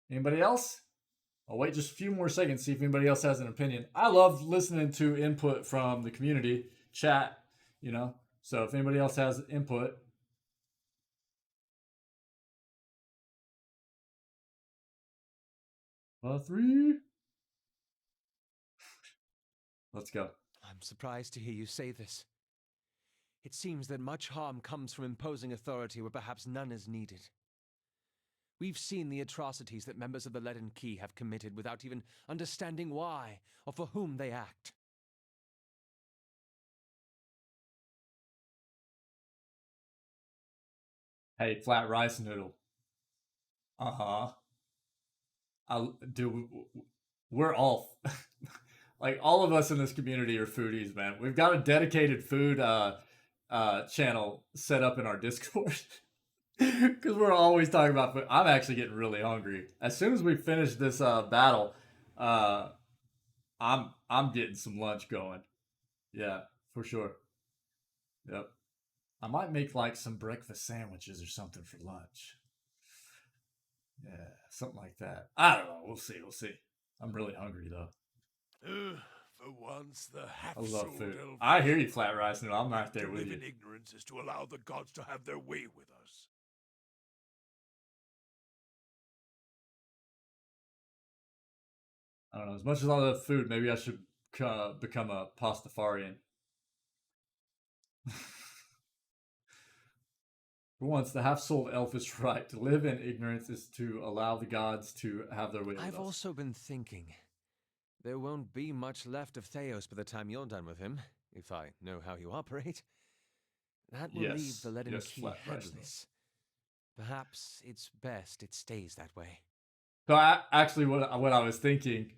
Anybody else? I'll wait just a few more seconds, see if anybody else has an opinion. I love listening to input from the community, chat, you know. So if anybody else has input. Three. Let's go. I'm surprised to hear you say this. It seems that much harm comes from imposing authority where perhaps none is needed. We've seen the atrocities that members of the Leaden Key have committed without even understanding why or for whom they act. Hey, flat rice noodle. Uh-huh. We're all like all of us in this community are foodies, man. We've got a dedicated food channel set up in our Discord. Because we're always talking about food. I'm actually getting really hungry. As soon as we finish this battle, I'm getting some lunch going. Yeah, for sure. Yep. I might make like some breakfast sandwiches or something for lunch. Yeah, something like that. I don't know. We'll see. We'll see. I'm really hungry though. For once, the I love half-souled food. elf I hear you, flat rice noodle. I'm right there to with live you. in ignorance is to allow the gods to have their way with us. I don't know. As much as I love food, maybe I should become a pastafarian. For once, the half-souled elf is right. To live in ignorance is to allow the gods to have their way with us. I've also been thinking. There won't be much left of Theos by the time you're done with him, if I know how you operate. That will leave the Leaden Key headless. Perhaps it's best it stays that way. So actually, what I was thinking.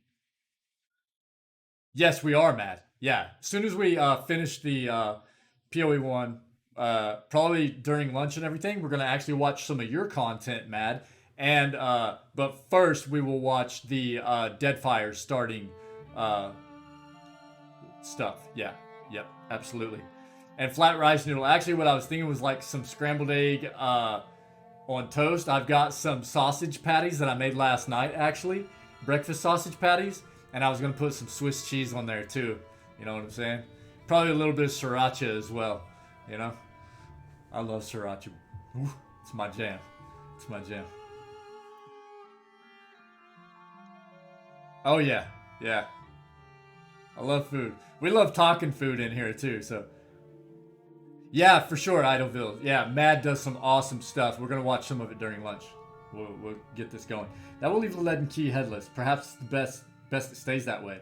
Yes, we are mad. Yeah, as soon as we finish the PoE one, probably during lunch and everything, we're gonna actually watch some of your content, Mad. And but first, we will watch the Deadfire starting stuff. Yeah, yep, absolutely. And flat rice noodle. Actually, what I was thinking was like some scrambled egg on toast. I've got some sausage patties that I made last night, actually. Breakfast sausage patties. And I was going to put some Swiss cheese on there, too. You know what I'm saying? Probably a little bit of sriracha as well. You know? I love sriracha. Ooh, it's my jam. It's my jam. Oh, yeah. Yeah. I love food. We love talking food in here, too, so... Yeah, for sure, Idleville. Yeah, Mad does some awesome stuff. We're going to watch some of it during lunch. We'll get this going. That will leave the Leaden Key headless. Perhaps the best it stays that way.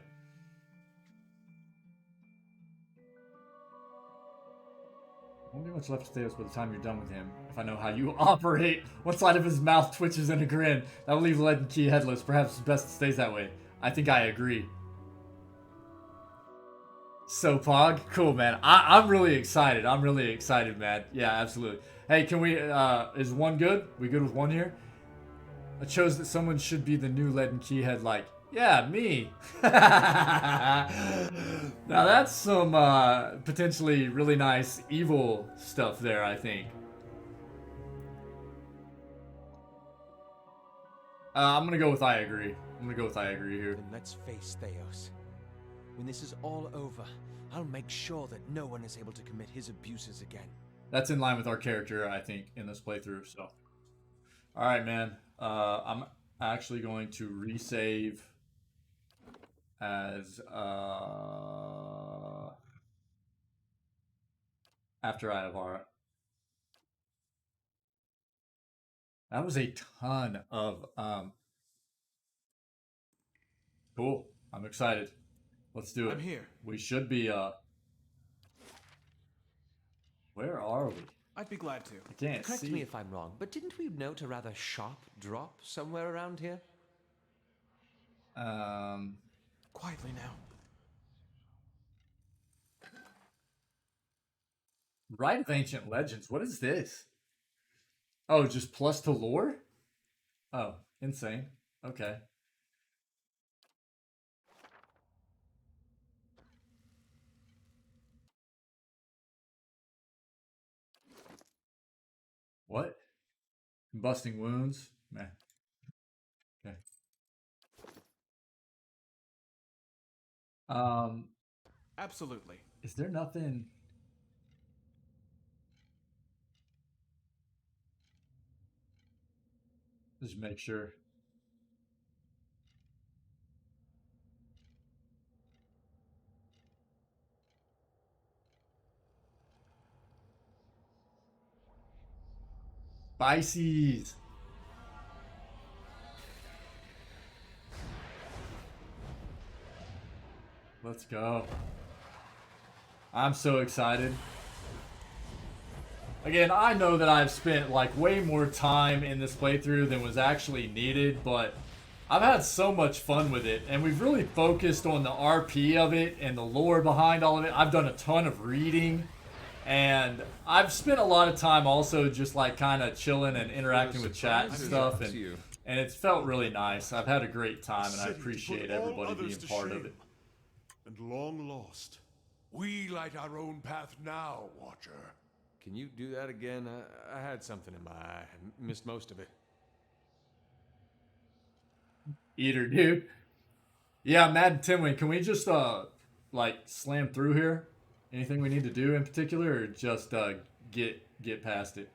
Won't be much left to Theos by the time you're done with him. If I know how you operate. One side of his mouth twitches in a grin. That will leave the Leaden Key headless. Perhaps it's best it stays that way. I think I agree. So Pog, cool man. I'm really excited. I'm really excited, man. Yeah, absolutely. Hey, can we? Is one good? We good with one here? I chose that someone should be the new Leaden Key head. Like, yeah, me. Now that's some potentially really nice evil stuff there. I think. I'm gonna go with I agree. I'm gonna go with I agree here. Then let's face Theos. When this is all over, I'll make sure that no one is able to commit his abuses again. That's in line with our character, I think, in this playthrough, so. Alright, man. I'm actually going to resave as, after I have our... That was a ton of cool. I'm excited. Let's do it. I'm here. We should be where are we? I'd be glad to. I can't Correct see. me if I'm wrong, but didn't we note a rather sharp drop somewhere around here? Quietly now. Rite of Ancient Legends. What is this? Oh, just plus to lore? Oh, insane. Okay. What? Combusting wounds? Meh. Okay. Absolutely. Is there nothing? Just make sure. Spices. Let's go. I'm so excited. Again, I know that I've spent like way more time in this playthrough than was actually needed, but I've had so much fun with it, and we've really focused on the RP of it and the lore behind all of it. I've done a ton of reading, and I've spent a lot of time also just like kind of chilling and interacting with chat and stuff, and it's felt really nice. I've had a great time, and I appreciate everybody being part of it. And long lost. We light our own path now, Watcher. Can you do that again? I had something in my eye. I missed most of it. Eater, dude. Yeah, Mad Timwin, can we just like slam through here? Anything we need to do in particular, or just get past it?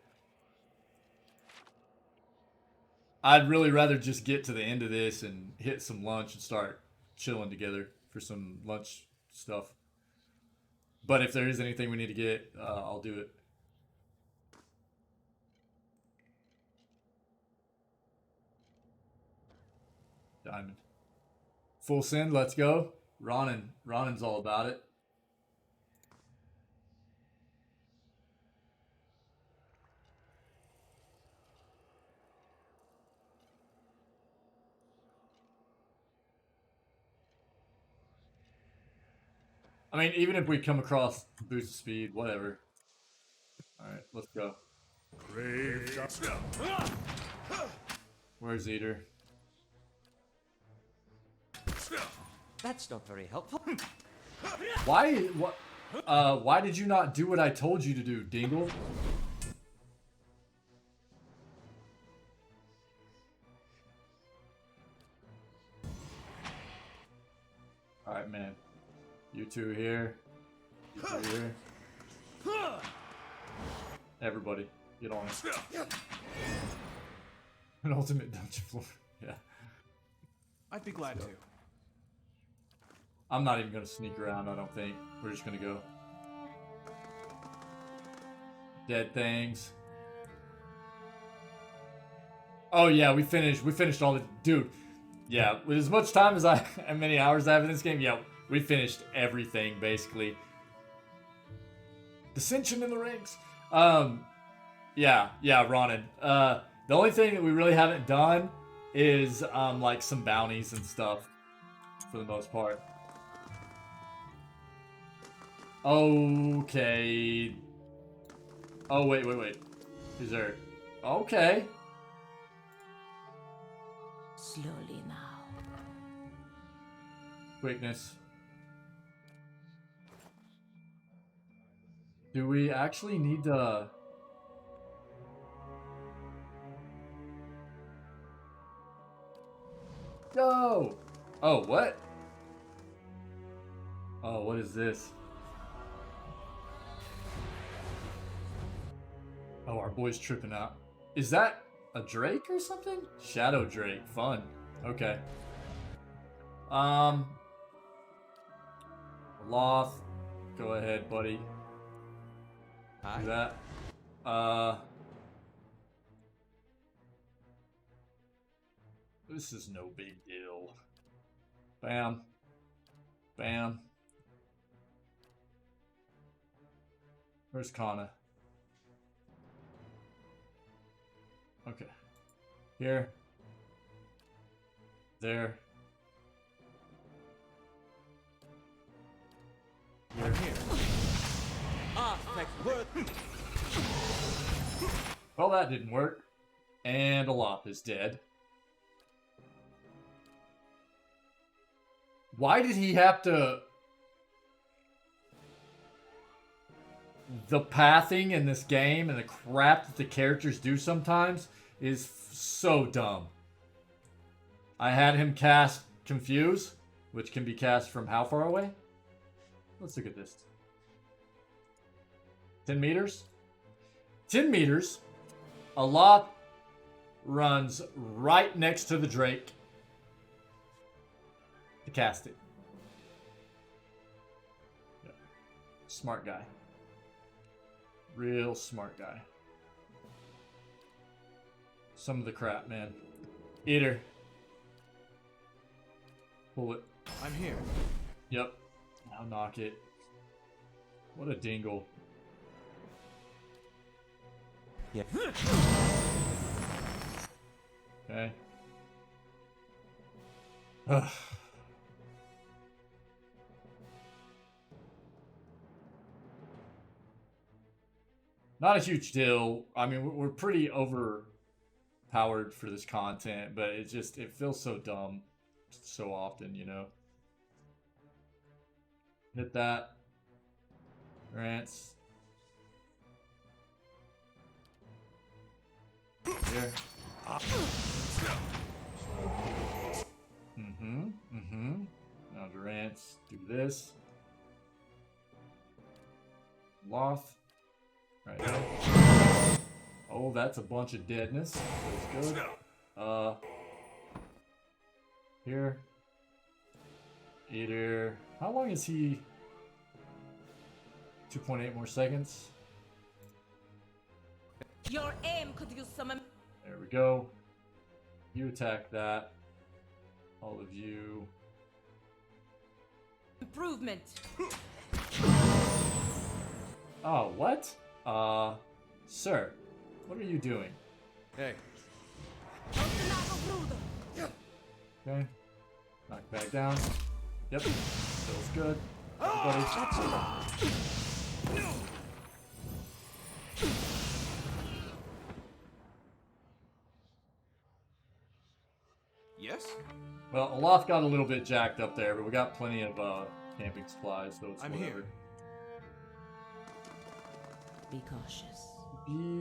I'd really rather just get to the end of this and hit some lunch and start chilling together for some lunch stuff. But if there is anything we need to get, I'll do it. Diamond. Full send, let's go. Ronan's all about it. I mean, even if we come across boost of speed, whatever. Alright, let's go. Where's Eater? That's not very helpful. Why did you not do what I told you to do, Dingle? Alright, man. You two here. You two here. Everybody, get on it. An ultimate dungeon floor. Yeah. I'd be glad to. I'm not even gonna sneak around, I don't think. We're just gonna go. Dead things. Oh yeah, we finished all the... Dude, yeah, with as much time as and many hours I have in this game, yeah, we finished everything, basically. Dissension in the ranks. Yeah, Ronan. The only thing that we really haven't done is, like, some bounties and stuff, for the most part. Okay. Oh, wait. Is there... Okay. Slowly now. Quickness. Do we actually need to... Go! Oh, what? Oh, what is this? Oh, our boy's tripping out. Is that a Drake or something? Shadow Drake. Fun. Okay. Loth. Go ahead, buddy. Do that. This is no big deal. Bam. Bam. Where's Kana? Okay. Here. There. You're here. Well, that didn't work. And Olaf is dead. Why did he have to... The pathing in this game and the crap that the characters do sometimes is so dumb. I had him cast Confuse, which can be cast from how far away? Let's look at this. 10 meters? 10 meters. Olaf runs right next to the Drake to cast it. Yeah. Smart guy. Real smart guy. Some of the crap, man. Eater. Pull it. I'm here. Yep. Now knock it. What a dingle. Yeah. Okay. Ugh. Not a huge deal. I mean, we're pretty overpowered for this content, but it feels so dumb so often, you know. Hit that. Rants. Here. Now Durant's do this. Loth. Right here. Oh, that's a bunch of deadness. That's good. Here. Eater. How long is he? 2.8 more seconds. Your aim could use some. There we go. You attack that. All of you. Improvement. Oh, what? Sir, what are you doing? Hey. Okay. Knock back down. Yep. Feels good. Everybody. Yes? Well, Olaf got a little bit jacked up there, but we got plenty of camping supplies, so it's I'm whatever. here. Be cautious.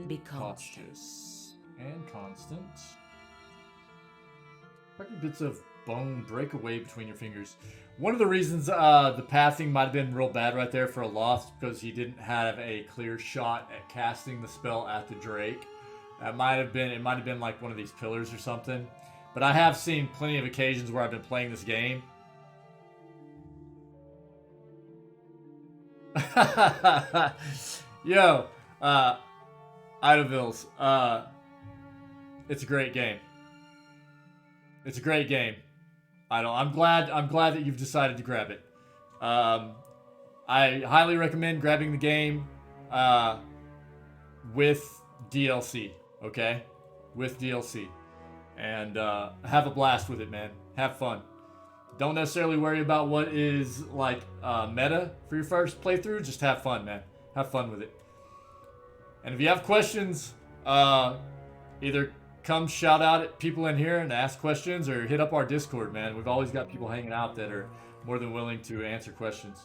Be cautious. cautious. And constant. Fucking bits of bone break away between your fingers. One of the reasons the pathing might have been real bad right there for Olaf because he didn't have a clear shot at casting the spell at the Drake. It might have been like one of these pillars or something. But I have seen plenty of occasions where I've been playing this game. Yo, Idavils, it's a great game. It's a great game. I'm glad that you've decided to grab it. I highly recommend grabbing the game with DLC, okay? With DLC. And have a blast with it, man. Have fun. Don't necessarily worry about what is like meta for your first playthrough. Just have fun, man. Have fun with it. And if you have questions, either come shout out at people in here and ask questions, or hit up our Discord, man. We've always got people hanging out that are more than willing to answer questions.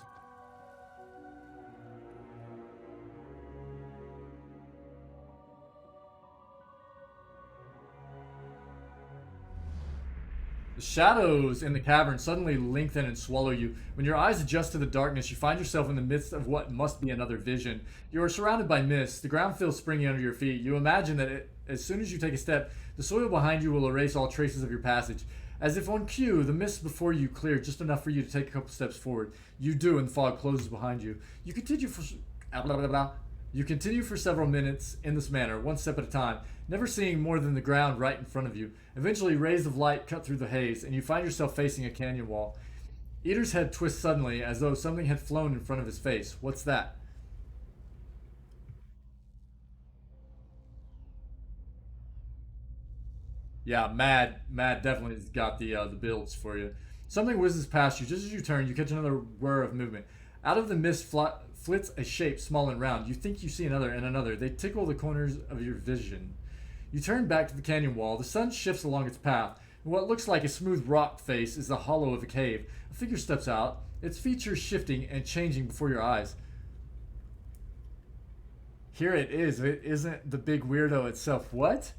The shadows in the cavern suddenly lengthen and swallow you. When your eyes adjust to the darkness, you find yourself in the midst of what must be another vision. You are surrounded by mist. The ground feels springy under your feet. You imagine that as soon as you take a step, the soil behind you will erase all traces of your passage. As if on cue, the mist before you cleared just enough for you to take a couple steps forward. You do, and the fog closes behind you. You continue You continue for several minutes in this manner, one step at a time, never seeing more than the ground right in front of you. Eventually, rays of light cut through the haze, and you find yourself facing a canyon wall. Eater's head twists suddenly, as though something had flown in front of his face. What's that? Yeah, Mad definitely has got the builds for you. Something whizzes past you. Just as you turn, you catch another whir of movement. Out of the mist flits a shape small and round. You think you see another and another. They tickle the corners of your vision. You turn back to the canyon wall. The sun shifts along its path. What looks like a smooth rock face is the hollow of a cave. A figure steps out, its features shifting and changing before your eyes. Here it is. It isn't the big weirdo itself. What?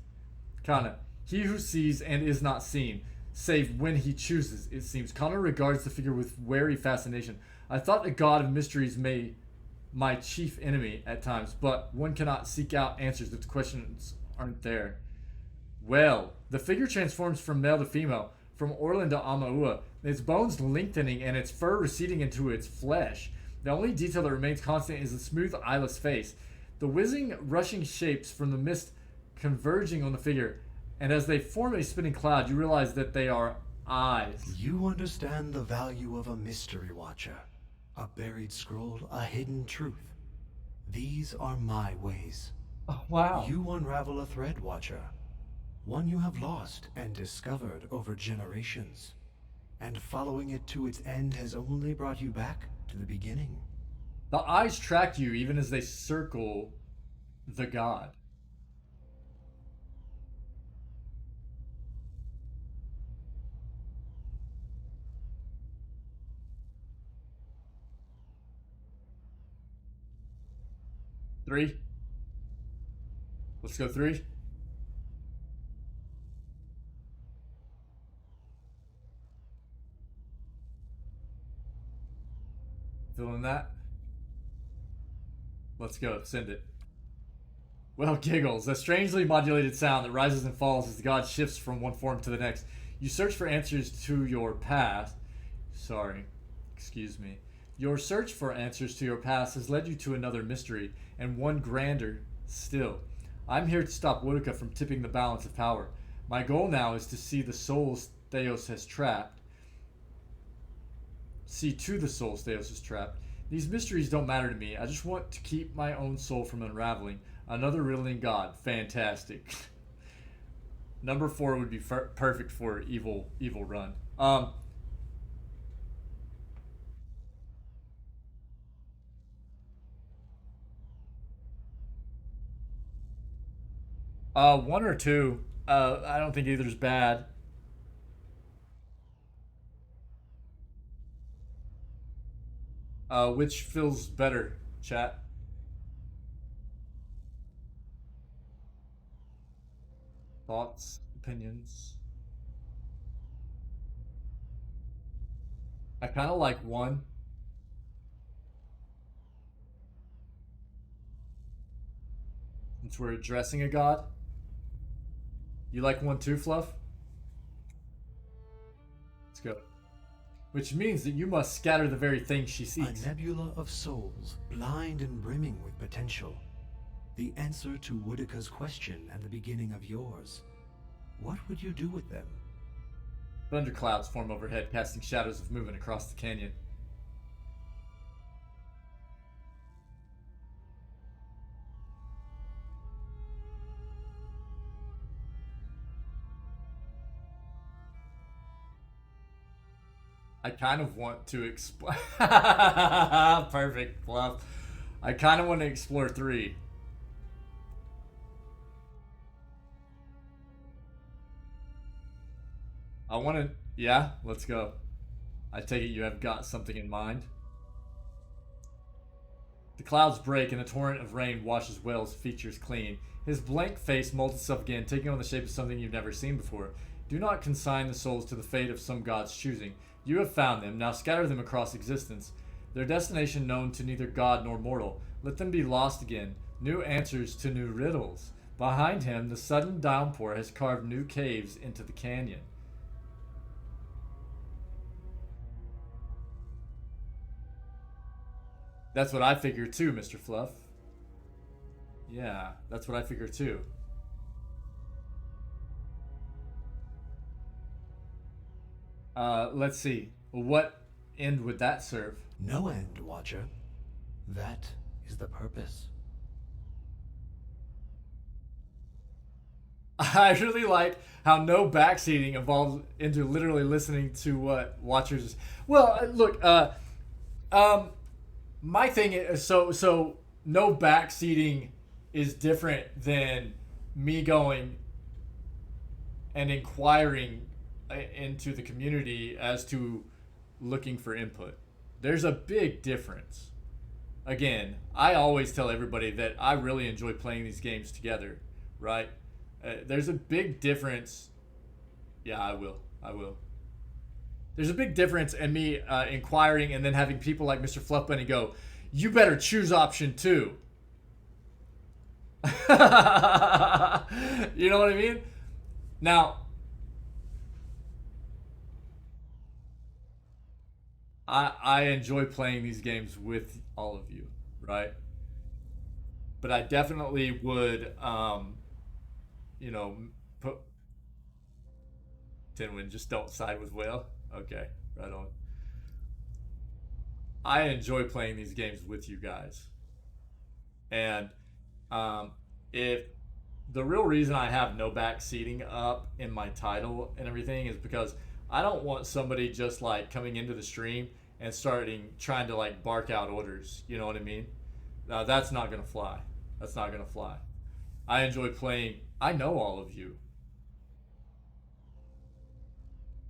Kana. He who sees and is not seen, save when he chooses, it seems. Connor regards the figure with wary fascination. I thought the god of mysteries may my chief enemy at times, but one cannot seek out answers if the questions aren't there. Well, the figure transforms from male to female, from Orlin to Amaua, its bones lengthening and its fur receding into its flesh. The only detail that remains constant is the smooth, eyeless face. The whizzing, rushing shapes from the mist converging on the figure, and as they form a spinning cloud, you realize that they are eyes. You understand the value of a mystery watcher. A buried scroll, a hidden truth. These are my ways. Oh, wow. You unravel a thread, watcher. One you have lost and discovered over generations. And following it to its end has only brought you back to the beginning. The eyes track you even as they circle the god. Three. Let's go three. Feeling that? Let's go. Send it. Well, giggles. A strangely modulated sound that rises and falls as the god shifts from one form to the next. You search for answers to your past. Excuse me. Your search for answers to your past has led you to another mystery, and one grander still. I'm here to stop Woodica from tipping the balance of power. My goal now is to see the souls Theos has trapped. See to the souls Theos has trapped. These mysteries don't matter to me. I just want to keep my own soul from unraveling. Another riddling god. Fantastic. Number 4 would be perfect for evil run. One or two. I don't think either's bad. Which feels better, chat? Thoughts, opinions? I kind of like one. Since we're addressing a god. You like one too, Fluff? Let's go. Which means that you must scatter the very thing she seeks. A nebula of souls, blind and brimming with potential. The answer to Woodica's question and the beginning of yours. What would you do with them? Thunderclouds form overhead, casting shadows of movement across the canyon. I kind of want to explore. Perfect, Fluff. I kind of want to explore 3. I want to. Yeah, let's go. I take it you have got something in mind. The clouds break and a torrent of rain washes Whale's features clean. His blank face molds itself again, taking on the shape of something you've never seen before. Do not consign the souls to the fate of some god's choosing. You have found them, now scatter them across existence. Their destination known to neither god nor mortal. Let them be lost again. New answers to new riddles. Behind him, the sudden downpour has carved new caves into the canyon. That's what I figured too, Mr. Fluff. Yeah, that's what I figure too. Let's see. What end would that serve? No end, Watcher. That is the purpose. I really like how no backseating evolves into literally listening to what Watchers. Well, look, my thing is so no backseating is different than me going and inquiring into the community as to looking for input. There's a big difference. Again, I always tell everybody that I really enjoy playing these games together, right? There's a big difference. Yeah, I will. There's a big difference in me inquiring and then having people like Mr. Fluffbunny go, "You better choose option 2." You know what I mean? Now, I enjoy playing these games with all of you, right? But I definitely would, put Tinwin, just don't side with Whale. Okay, right on. I enjoy playing these games with you guys. And if the real reason I have no back seating up in my title and everything is because I don't want somebody just like coming into the stream and trying to like bark out orders. You know what I mean? That's not gonna fly. That's not gonna fly. I enjoy playing. I know all of you.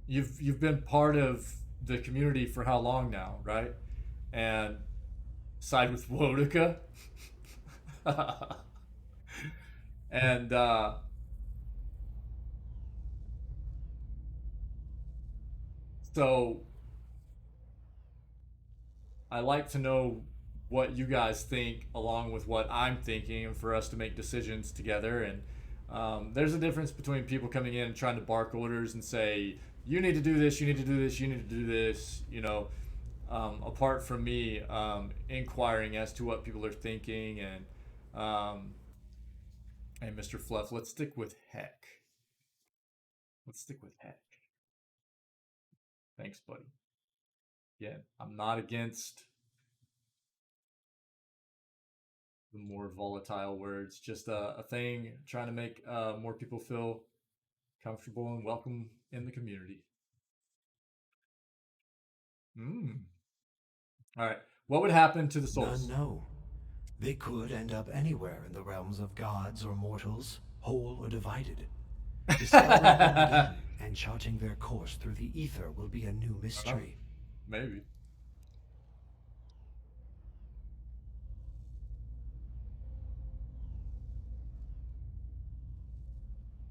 You've been part of the community for how long now, right? And side with Wodika. And so I like to know what you guys think along with what I'm thinking and for us to make decisions together. And there's a difference between people coming in and trying to bark orders and say, you need to do this, you need to do this, you need to do this, apart from me inquiring as to what people are thinking. And Mr. Fluff, let's stick with heck. Let's stick with heck. Thanks, buddy. Yeah, I'm not against the more volatile words. Just a thing trying to make more people feel comfortable and welcome in the community. All right. What would happen to the souls? None know. They could end up anywhere in the realms of gods or mortals, whole or divided. Discovering them again and charting their course through the ether will be a new mystery. Maybe.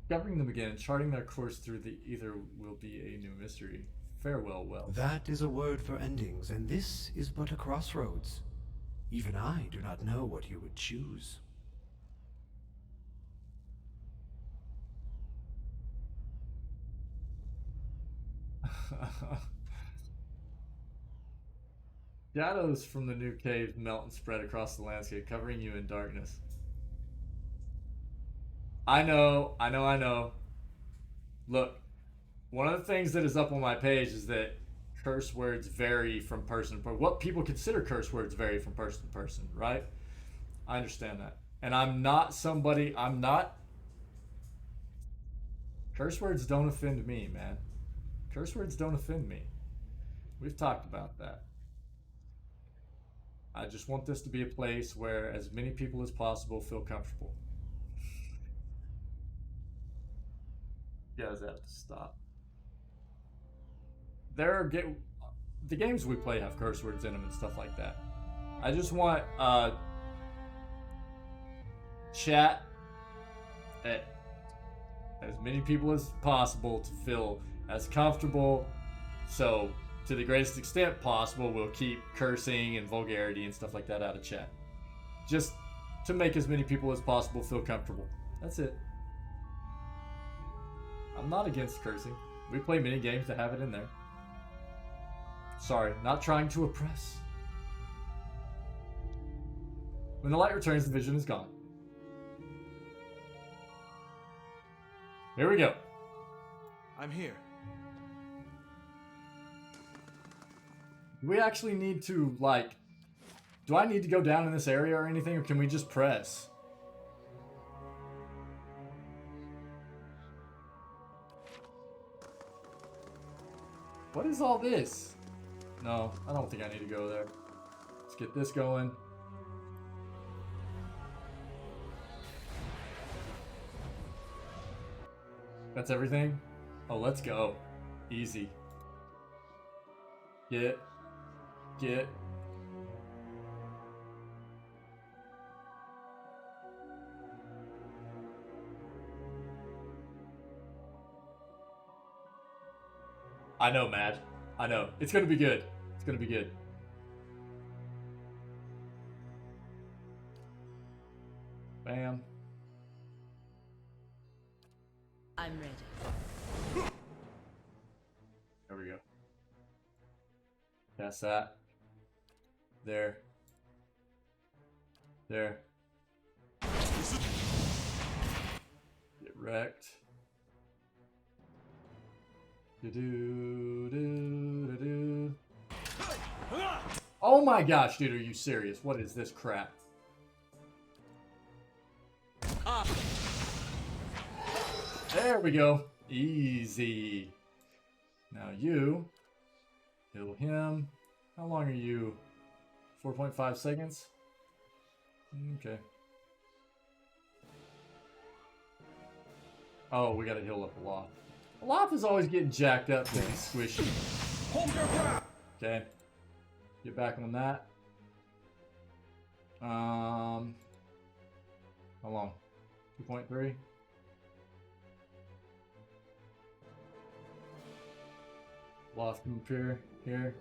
Discovering them again and charting their course through the ether will be a new mystery. Farewell, well. That is a word for endings, and this is but a crossroads. Even I do not know what you would choose. Shadows from the new cave melt and spread across the landscape, covering you in darkness. I know. Look, one of the things that is up on my page is that curse words vary from person to person. What people consider curse words vary from person to person, right? I understand that. And curse words don't offend me, man. Curse words don't offend me. We've talked about that. I just want this to be a place where as many people as possible feel comfortable. You guys have to stop. The games we play have curse words in them and stuff like that. I just want chat at as many people as possible to feel as comfortable. So to the greatest extent possible, we'll keep cursing and vulgarity and stuff like that out of chat. Just to make as many people as possible feel comfortable. That's it. I'm not against cursing. We play many games that have it in there. Sorry, not trying to oppress. When the light returns, the vision is gone. Here we go. I'm here. Do we actually need to, like... Do I need to go down in this area or anything, or can we just press? What is all this? No, I don't think I need to go there. Let's get this going. That's everything? Oh, let's go. Easy. Get. I know, Mad. I know. It's gonna be good. It's gonna be good. Bam. I'm ready. There we go. That's that. There. There. Get wrecked. Do-do-do-do-do. Oh my gosh, dude, are you serious? What is this crap? There we go. Easy. Now you heal him. How long are you? 4.5 seconds? Okay. Oh, we gotta heal up a lot. Olaf is always getting jacked up to be squishy. Okay. Get back on that. How long? 2.3? Olaf, come up here. Here.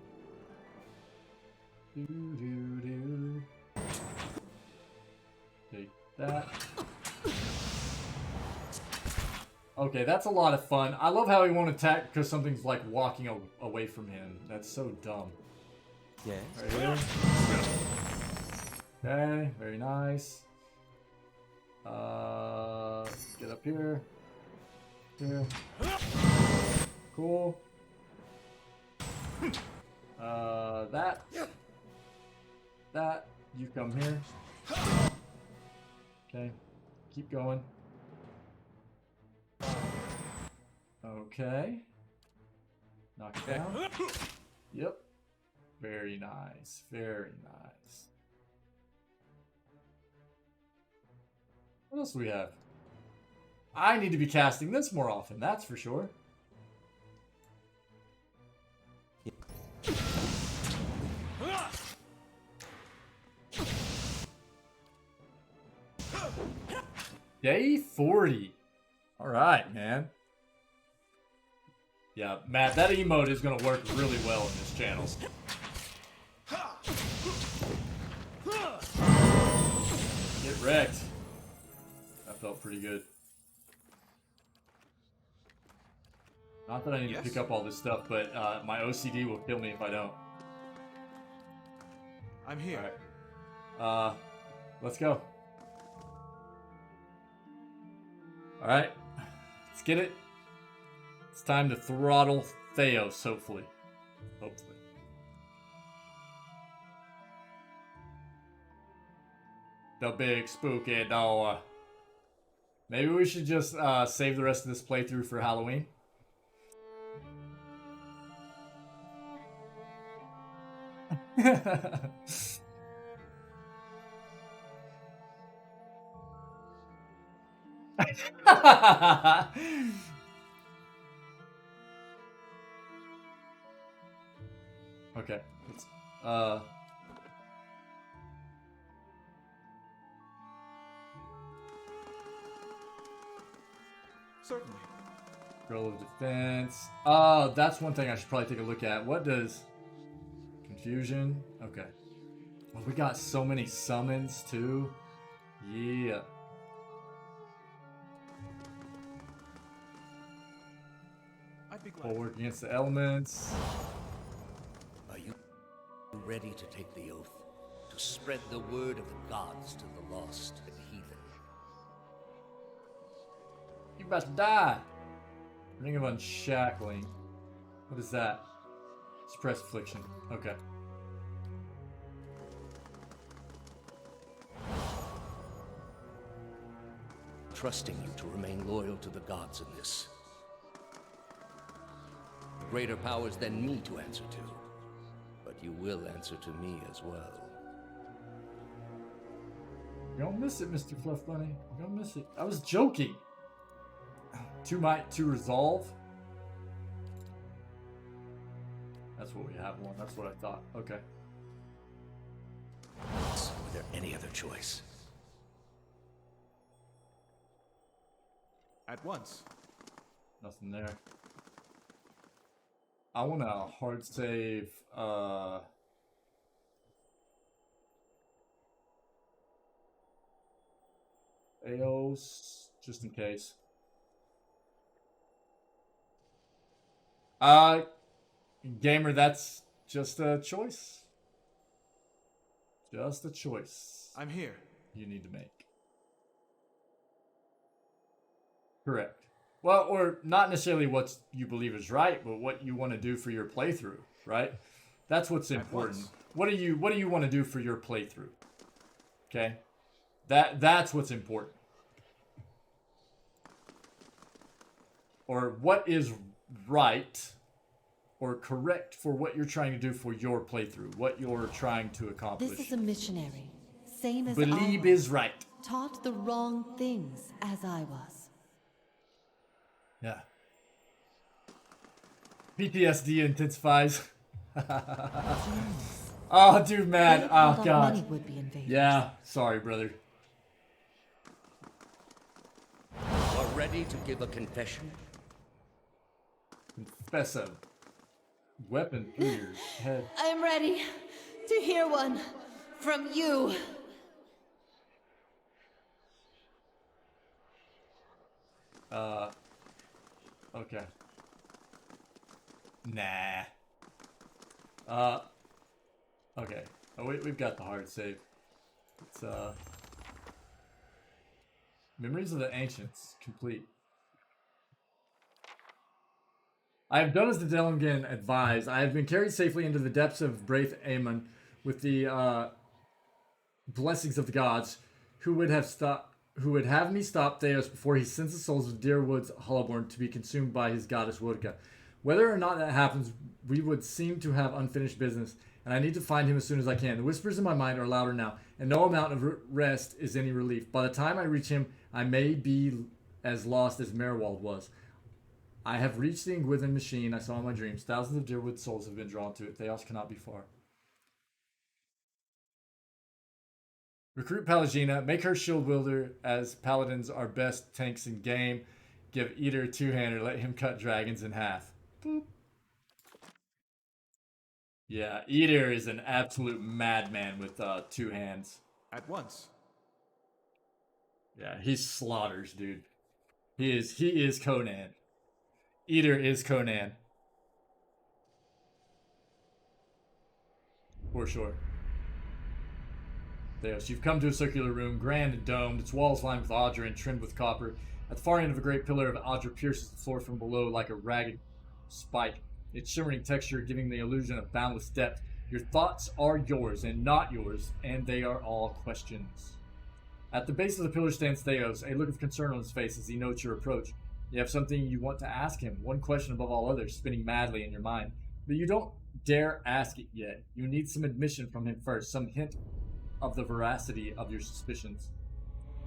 Do. Take that. Okay, that's a lot of fun. I love how he won't attack because something's like walking away from him. That's so dumb. Yes. Right here. Okay, very nice. Get up here. Here. Cool. That. You come here. Okay. Keep going. Okay. Knock it down. Yep. Very nice. Very nice. What else do we have? I need to be casting this more often, that's for sure. Day 40. Alright, man. Yeah, Matt, that emote is going to work really well in this channel. Get wrecked. That felt pretty good. Not that I need to pick up all this stuff, but my OCD will kill me if I don't. I'm here. Alright. Let's go. Alright. Let's get it. It's time to throttle Theos, hopefully. Hopefully. The big spooky door. Maybe we should just save the rest of this playthrough for Halloween. Okay. Let's, Certainly. Roll of defense. That's one thing I should probably take a look at. What does confusion? Okay. Well, we got so many summons too. Yeah. I'd be glad. Forward against the elements. Are you ready to take the oath? To spread the word of the gods to the lost and heathen? You about to die. Ring of Unshackling. What is that? Suppress affliction. Okay. Trusting you to remain loyal to the gods in this. Greater powers than me to answer to. But you will answer to me as well. You're gonna miss it, Mr. Fluff Bunny. You're gonna miss it. I was joking. 2 might, 2 resolve. That's what we have one. That's what I thought. Okay. Were there any other choice? At once. Nothing there. I want to hard save. Eos, just in case. Gamer, that's just a choice. Just a choice. I'm here. You need to make. Correct. Well, or not necessarily what you believe is right, but what you want to do for your playthrough, right? That's what's important. What do you want to do for your playthrough? Okay? That's what's important. Or what is right or correct for what you're trying to do for your playthrough, what you're trying to accomplish. This is a missionary, same as Believe I was. is right. Taught the wrong things as I was. Yeah. PTSD intensifies. Oh, dude, man. Oh, God. Many would-be invaders. Yeah. Sorry, brother. Are ready to give a confession? Confess a weapon through your head. I'm ready to hear one from you. Okay. Nah. Okay. Oh, we've got the hard save. It's, Memories of the Ancients, complete. I have done as the Delingen advised. I have been carried safely into the depths of Braith Aemon with the, blessings of the gods, who would have me stop Theos before he sends the souls of Deerwood's Hollowborn to be consumed by his goddess Wodka. Whether or not that happens, we would seem to have unfinished business, and I need to find him as soon as I can. The whispers in my mind are louder now, and no amount of rest is any relief. By the time I reach him, I may be as lost as Merwald was. I have reached the Ingwithin machine I saw in my dreams. Thousands of Deerwood souls have been drawn to it. Theos cannot be far. Recruit Palagina. Make her shield wielder, as paladins are best tanks in game. Give Eater a two-hander. Let him cut dragons in half. Boop. Yeah, Eater is an absolute madman with 2 hands. At once. Yeah, he slaughters, dude. He is Conan. Eater is Conan. For sure. Theos, you've come to a circular room, grand and domed, its walls lined with Audra and trimmed with copper. At the far end of a great pillar of Audra pierces the floor from below like a ragged spike, its shimmering texture giving the illusion of boundless depth. Your thoughts are yours and not yours, and they are all questions. At the base of the pillar stands Theos, a look of concern on his face as he notes your approach. You have something you want to ask him, one question above all others, spinning madly in your mind. But you don't dare ask it yet. You need some admission from him first, some hint of the veracity of your suspicions.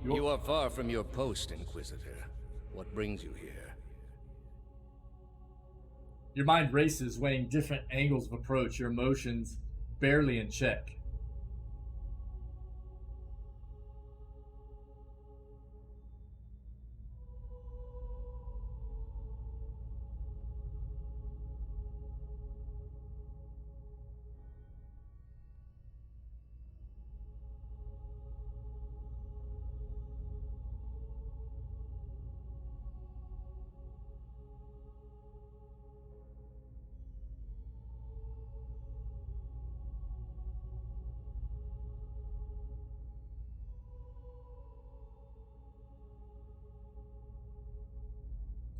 You are far from your post, Inquisitor. What brings you here? Your mind races, weighing different angles of approach, your emotions barely in check.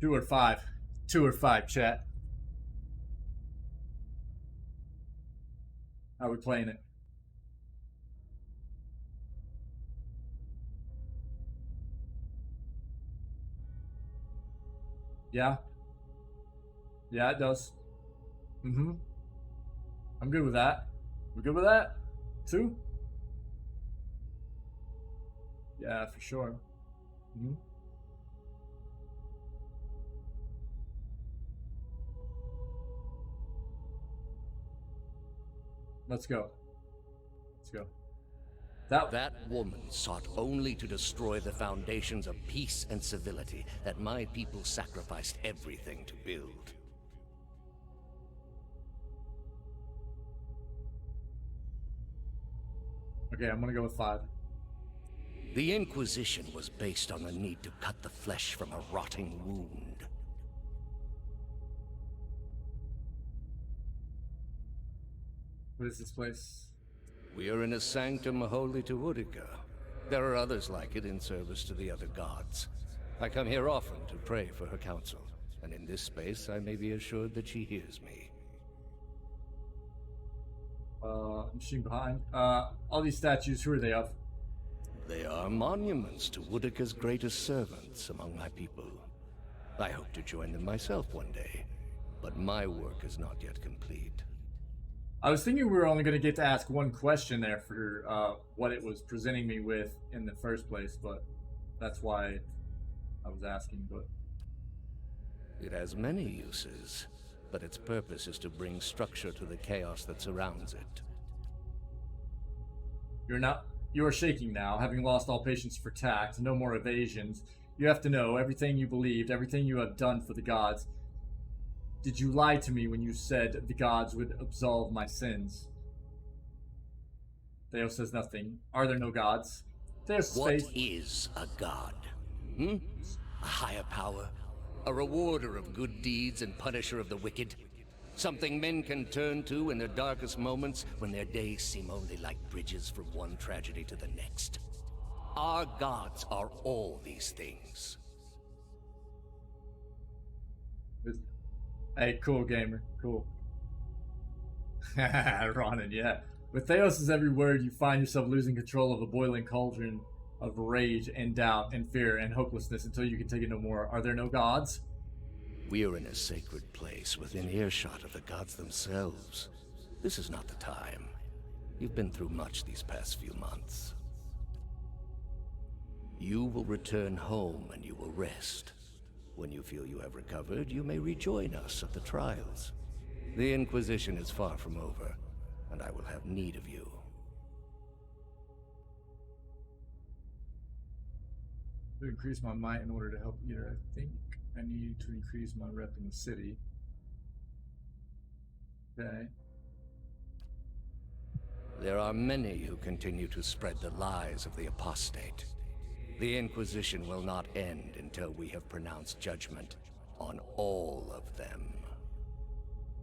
2 or 5. 2 or 5, chat. How are we playing it? Yeah. Yeah, it does. Mm-hmm. I'm good with that. We good with that? 2? Yeah, for sure. Mm-hmm. Let's go. Let's go. That woman sought only to destroy the foundations of peace and civility that my people sacrificed everything to build. Okay, I'm gonna go with 5. The Inquisition was based on the need to cut the flesh from a rotting wound. What is this place? We are in a sanctum holy to Utica. There are others like it in service to the other gods. I come here often to pray for her counsel, and in this space I may be assured that she hears me. I'm shooting behind. All these statues, who are they of? They are monuments to Utica's greatest servants among my people. I hope to join them myself one day, but my work is not yet complete. I was thinking we were only going to get to ask one question there for what it was presenting me with in the first place, but that's why I was asking. But it has many uses, but its purpose is to bring structure to the chaos that surrounds it. You are shaking now, having lost all patience for tact, no more evasions. You have to know everything you believed, everything you have done for the gods. Did you lie to me when you said the gods would absolve my sins? Theo says nothing. Are there no gods? Theo's What face. is a god? A higher power? A rewarder of good deeds and punisher of the wicked? Something men can turn to in their darkest moments when their days seem only like bridges from one tragedy to the next. Our gods are all these things. Hey, cool gamer, cool. Ronan, yeah. With Theos' every word, you find yourself losing control of a boiling cauldron of rage and doubt and fear and hopelessness until you can take it no more. Are there no gods? We are in a sacred place within earshot of the gods themselves. This is not the time. You've been through much these past few months. You will return home and you will rest. When you feel you have recovered, you may rejoin us at the trials. The Inquisition is far from over, and I will have need of you. To increase my might in order to help Eater, I think I need to increase my rep in the city. Okay. There are many who continue to spread the lies of the apostate. The Inquisition will not end until we have pronounced judgment on all of them.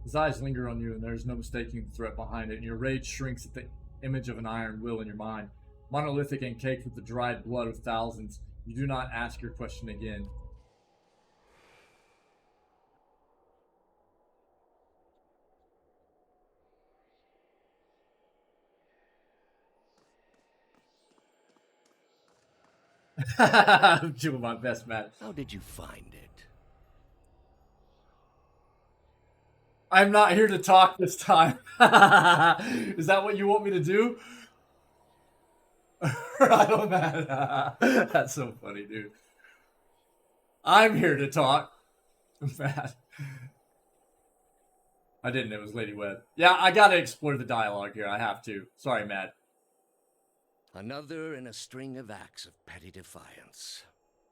His eyes linger on you, and there's no mistaking the threat behind it, and your rage shrinks at the image of an iron will in your mind. Monolithic and caked with the dried blood of thousands, you do not ask your question again. I'm doing my best, Matt. How did you find it? I'm not here to talk this time. Is that what you want me to do? Right on that. That's so funny, dude. I'm here to talk. Matt. I didn't. It was Lady Webb. Yeah, I gotta explore the dialogue here. I have to. Sorry, Matt. Another in a string of acts of petty defiance.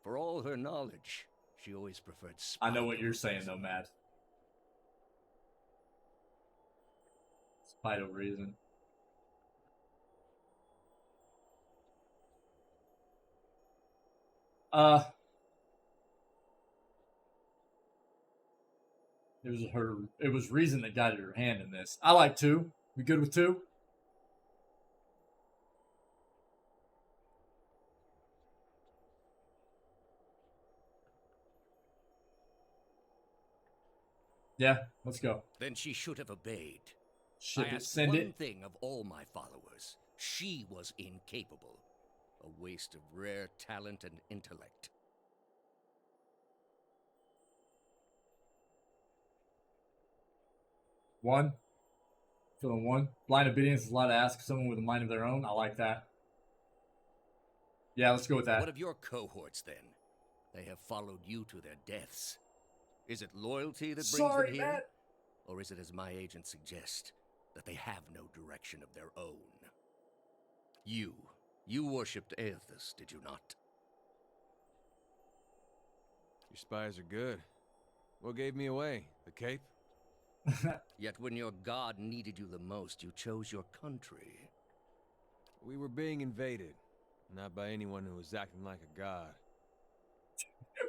For all her knowledge, she always preferred spite. I know what you're saying, though, Matt. Spite over reason. It was reason that guided her hand in this. I like 2. We good with 2? Yeah, let's go. Then she should have obeyed. Ship I it, asked send one it. thing of all my followers. She was incapable. A waste of rare talent and intellect. One. Feeling one. Blind obedience is a lot to ask someone with a mind of their own. I like that. Yeah, let's go with that. What of your cohorts, then? They have followed you to their deaths. Is it loyalty that brings them here? Matt. Or is it, as my agents suggest, that they have no direction of their own? You worshipped Aethys, did you not? Your spies are good. What gave me away? The cape? Yet when your god needed you the most, you chose your country. We were being invaded. Not by anyone who was acting like a god.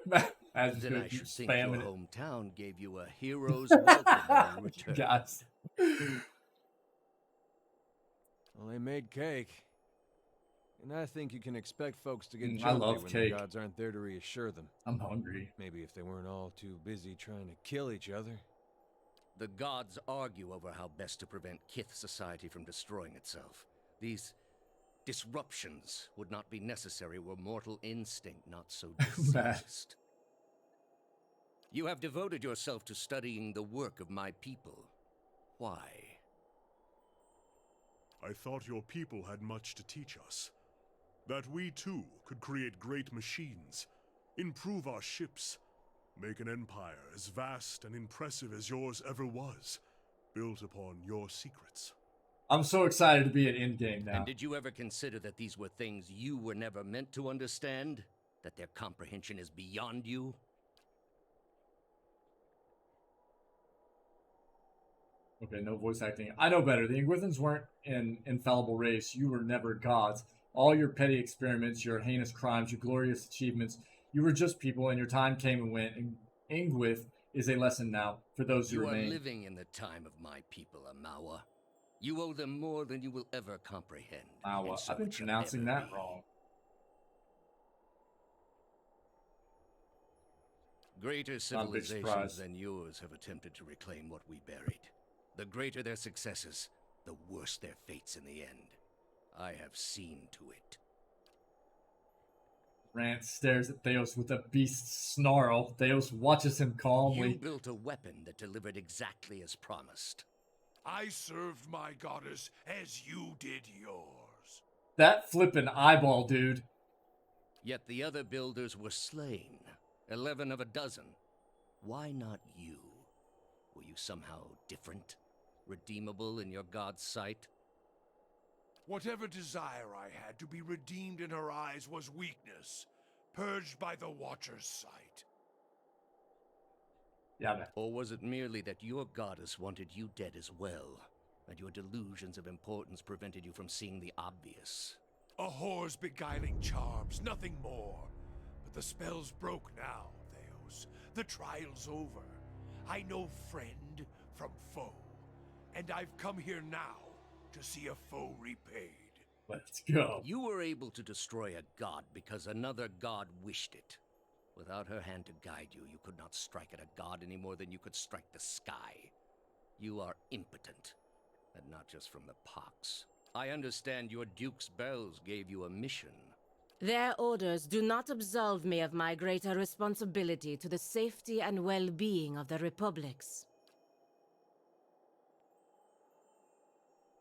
Then I should think your hometown gave you a hero's welcome in return. Guys. Well, they made cake. And I think you can expect folks to get I jumpy love when cake. the gods aren't there to reassure them. I'm hungry. Maybe if they weren't all too busy trying to kill each other. The gods argue over how best to prevent Kith society from destroying itself. These disruptions would not be necessary were mortal instinct not so diseased. You have devoted yourself to studying the work of my people. Why? I thought your people had much to teach us. That we too could create great machines, improve our ships, make an empire as vast and impressive as yours ever was, built upon your secrets. I'm so excited to be at Endgame now. And did you ever consider that these were things you were never meant to understand? That their comprehension is beyond you? Okay, no voice acting. I know better. The Ingwithans weren't an infallible race. You were never gods. All your petty experiments, your heinous crimes, your glorious achievements, you were just people, and your time came and went. And Ingwith is a lesson now for those who remain. You are living in the time of my people, Amawa. You owe them more than you will ever comprehend. Amawa. So I've been pronouncing that wrong. Greater civilizations than yours have attempted to reclaim what we buried. The greater their successes, the worse their fates in the end. I have seen to it. Rance stares at Theos with a beast's snarl. Theos watches him calmly. You built a weapon that delivered exactly as promised. I served my goddess as you did yours. That flippin' eyeball, dude. Yet the other builders were slain. 11 of a dozen. Why not you? Were you somehow different? Redeemable in your god's sight? Whatever desire I had to be redeemed in her eyes was weakness, purged by the Watcher's sight. Yeah, man. Or was it merely that your goddess wanted you dead as well, and your delusions of importance prevented you from seeing the obvious? A whore's beguiling charms, nothing more. But the spell's broke now, Theos. The trial's over. I know friend from foe. And I've come here now to see a foe repaid. Let's go. You were able to destroy a god because another god wished it. Without her hand to guide you, you could not strike at a god any more than you could strike the sky. You are impotent, and not just from the pox. I understand your Duke's bells gave you a mission. Their orders do not absolve me of my greater responsibility to the safety and well-being of the Republics.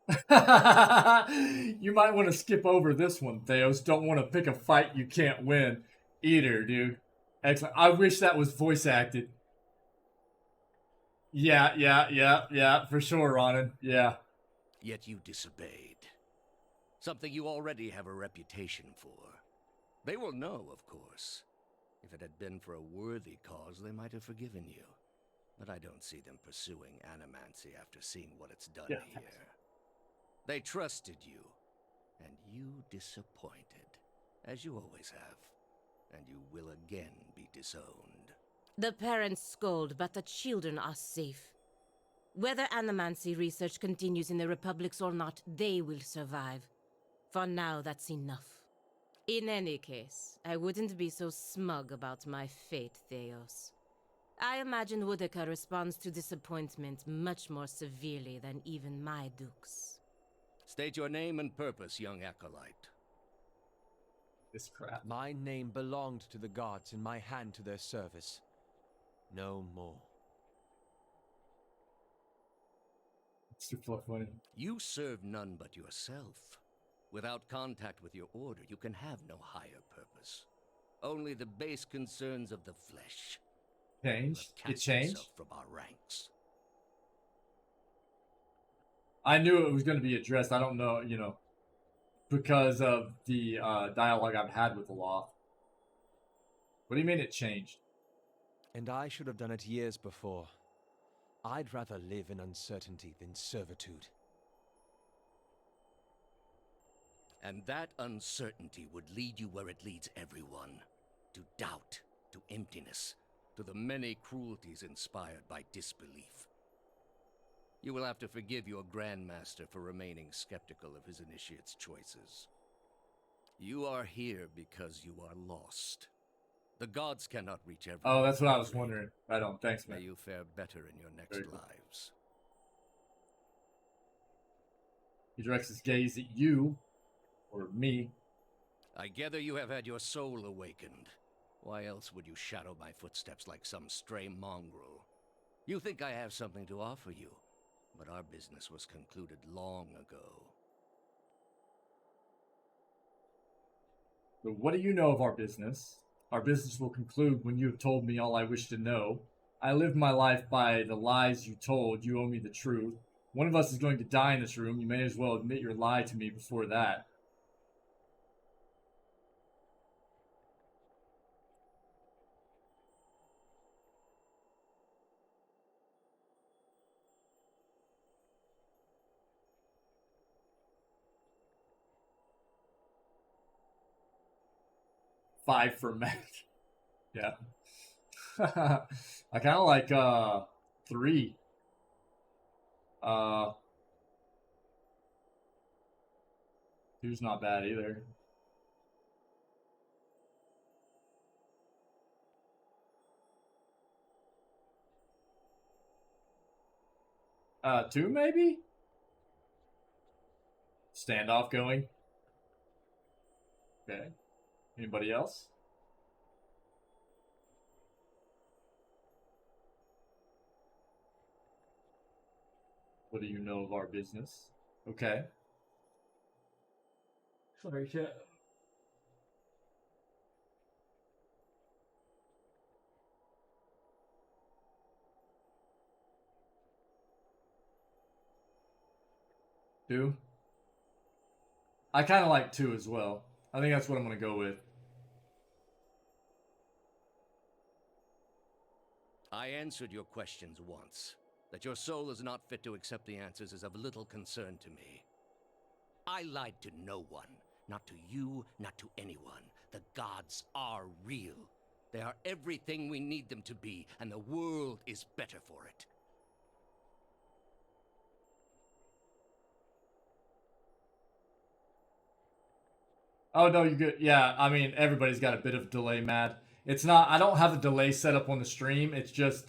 You might want to skip over this one, Theos. Don't want to pick a fight you can't win. Either, dude. Excellent. I wish that was voice acted. Yeah, for sure, Ronan. Yeah. Yet you disobeyed. Something you already have a reputation for. They will know, of course. If it had been for a worthy cause, they might have forgiven you. But I don't see them pursuing animancy after seeing what it's done here. They trusted you, and you disappointed, as you always have. And you will again be disowned. The parents scold, but the children are safe. Whether animancy research continues in the Republics or not, they will survive. For now, that's enough. In any case, I wouldn't be so smug about my fate, Theos. I imagine Woodaka responds to disappointment much more severely than even my dukes. State your name and purpose, young acolyte. This crap. My name belonged to the gods and my hand to their service. No more. It's too funny. You serve none but yourself. Without contact with your order, you can have no higher purpose. Only the base concerns of the flesh. Changed? You have It cast changed? yourself from our ranks. I knew it was going to be addressed. I don't know, you know, because of the dialogue I've had with the law. What do you mean it changed? And I should have done it years before. I'd rather live in uncertainty than servitude. And that uncertainty would lead you where it leads everyone. To doubt, to emptiness, to the many cruelties inspired by disbelief. You will have to forgive your Grandmaster for remaining skeptical of his initiate's choices. You are here because you are lost. The gods cannot reach everyone. Oh, that's what I was wondering. Right on. Thanks, man. May you fare better in your next Very cool. lives. He directs his gaze at you, or me. I gather you have had your soul awakened. Why else would you shadow my footsteps like some stray mongrel? You think I have something to offer you, but our business was concluded long ago. But what do you know of our business? Our business will conclude when you have told me all I wish to know. I lived my life by the lies you told. You owe me the truth. One of us is going to die in this room. You may as well admit your lie to me before that. Five for Matt. Yeah. I kind of like 3. Two's not bad either. Two maybe? Standoff going. Okay. Anybody else? What do you know of our business? Okay. Sorry, chat. Two? I kind of like 2 as well. I think that's what I'm going to go with. I answered your questions once. That your soul is not fit to accept the answers is of little concern to me. I lied to no one. Not to you, not to anyone. The gods are real. They are everything we need them to be, and the world is better for it. Oh, no, you're good. Yeah, I mean, everybody's got a bit of delay, Matt. It's not, I don't have a delay set up on the stream. It's just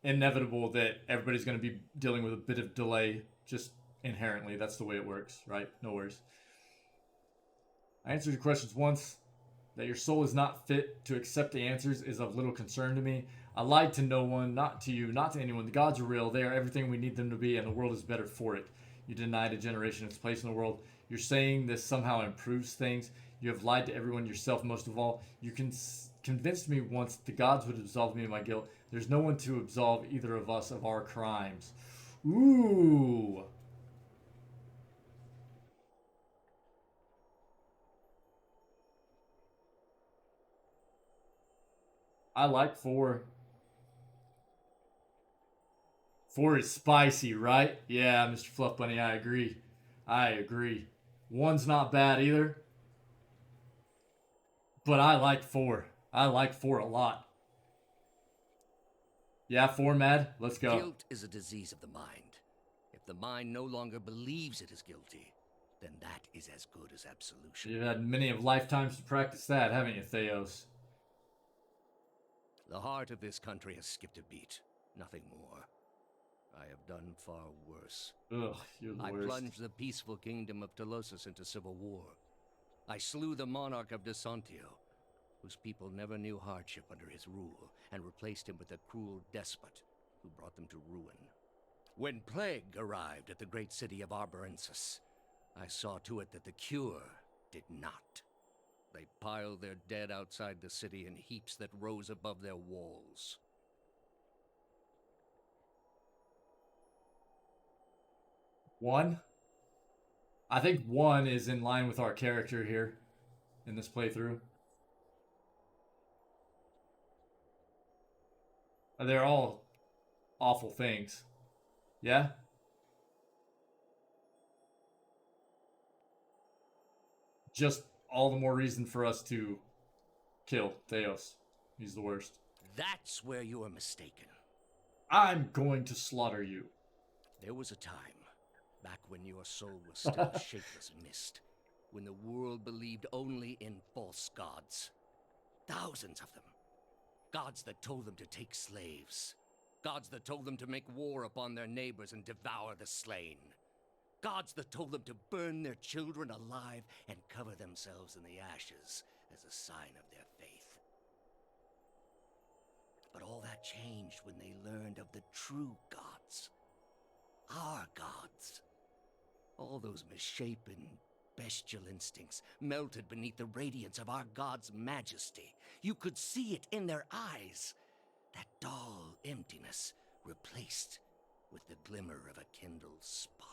inevitable that everybody's going to be dealing with a bit of delay just inherently. That's the way it works, right? No worries. I answered your questions once. That your soul is not fit to accept the answers is of little concern to me. I lied to no one, not to you, not to anyone. The gods are real. They are everything we need them to be, and the world is better for it. You denied a generation its place in the world. You're saying this somehow improves things. You have lied to everyone, yourself most of all. You convinced me once the gods would absolve me of my guilt. There's no one to absolve either of us of our crimes. Ooh. I like 4. 4 is spicy, right? Yeah, Mr. Fluff Bunny, I agree. I agree. 1's not bad either. But I like 4. I like 4 a lot. Yeah, 4, Mad. Let's go. Guilt is a disease of the mind. If the mind no longer believes it is guilty, then that is as good as absolution. You've had many of lifetimes to practice that, haven't you, Theos? The heart of this country has skipped a beat. Nothing more. I have done far worse. Ugh, you're the I worst. plunged the peaceful kingdom of Telosus into civil war. I slew the monarch of Desantio, whose people never knew hardship under his rule, and replaced him with a cruel despot who brought them to ruin. When plague arrived at the great city of Arborensis, I saw to it that the cure did not. They piled their dead outside the city in heaps that rose above their walls. One? I think one is in line with our character here in this playthrough. They're all awful things. Yeah? Just all the more reason for us to kill Theos. He's the worst. That's where you are mistaken. I'm going to slaughter you. There was a time, back when your soul was still a shapeless mist, when the world believed only in false gods. Thousands of them. Gods that told them to take slaves. Gods that told them to make war upon their neighbors and devour the slain. Gods that told them to burn their children alive and cover themselves in the ashes as a sign of their faith. But all that changed when they learned of the true gods. Our gods. All those misshapen, bestial instincts melted beneath the radiance of our god's majesty. You could see it in their eyes. That dull emptiness replaced with the glimmer of a kindled spark.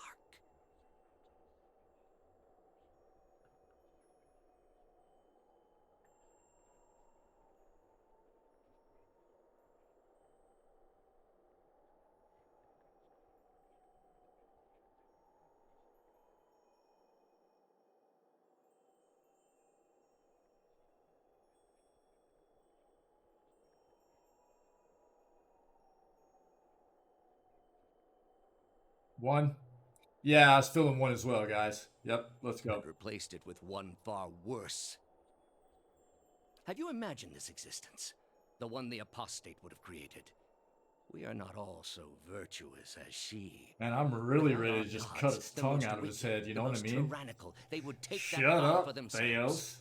One? Yeah, I was feeling one as well, guys. Yep, let's go. And replaced it with one far worse. Have you imagined this existence? The one the apostate would have created. We are not all so virtuous as she. Man, I'm really Without ready our to just gods, cut his the tongue most out of his wicked, head, you the know what I most mean? Tyrannical, they would take Shut that vow up, for themselves. Theos.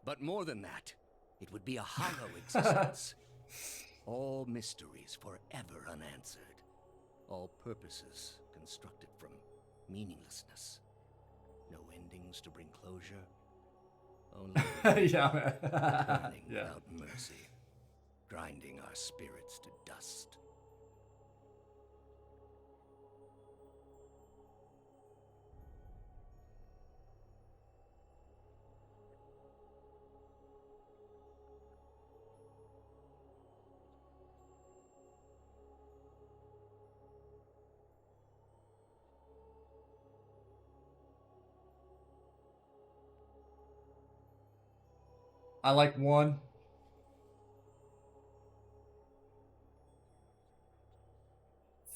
But more than that, it would be a hollow existence. All mysteries forever unanswered. All purposes constructed from meaninglessness. No endings to bring closure. Only yeah, turning yeah. without mercy. Grinding our spirits to dust. I like one.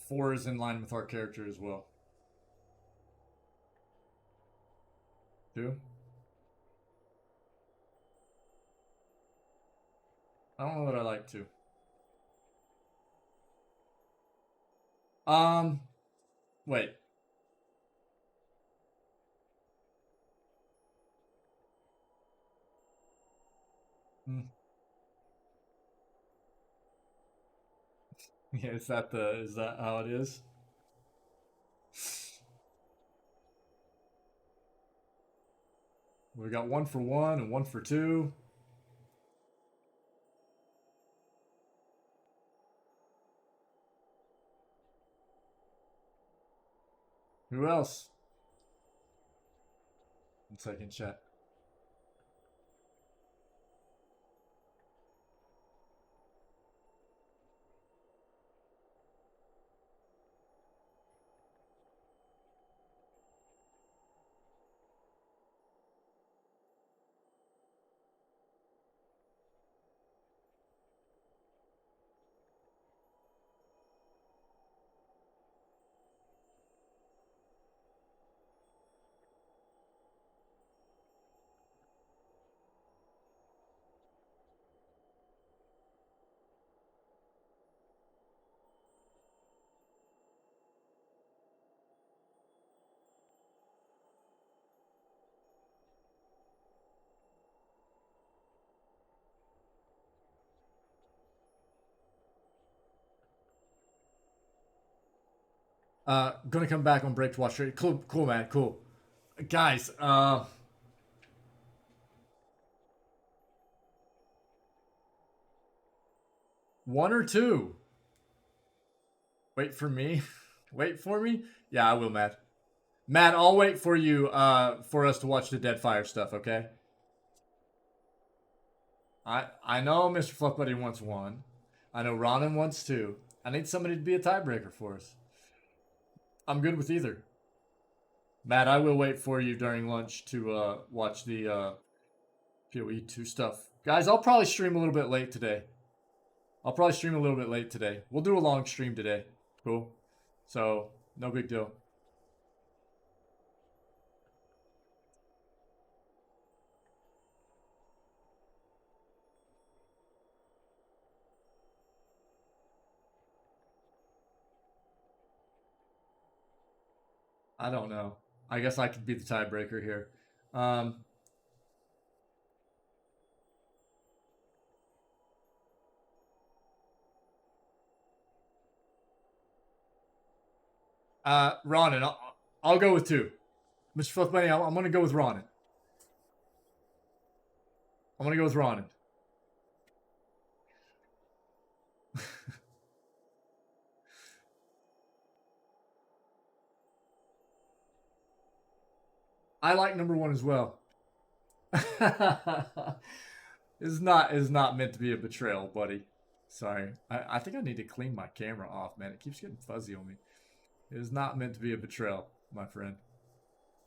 Four is in line with our character as well. Two? I don't know what I like two. Wait. Yeah, is that how it is? We got one for one and one for two. Who else? One second, chat. Gonna come back on break to watch trade. Cool, man. Cool. Guys, one or two? Wait for me? Wait for me? Yeah, I will, Matt. Matt, I'll wait for you, for us to watch the Deadfire stuff, okay? I know Mr. Fluff Buddy wants one. I know Ronan wants two. I need somebody to be a tiebreaker for us. I'm good with either. Matt, I will wait for you during lunch to watch the PoE 2 stuff. Guys, I'll probably stream a little bit late today. We'll do a long stream today. Cool. So, no big deal. I don't know. I guess I could be the tiebreaker here. Ronan, I'll go with two. Mr. Fluff Bunny, I'm going to go with Ronan. I like number one as well. It's not meant to be a betrayal, buddy. Sorry. I think I need to clean my camera off, man. It keeps getting fuzzy on me. It is not meant to be a betrayal, my friend.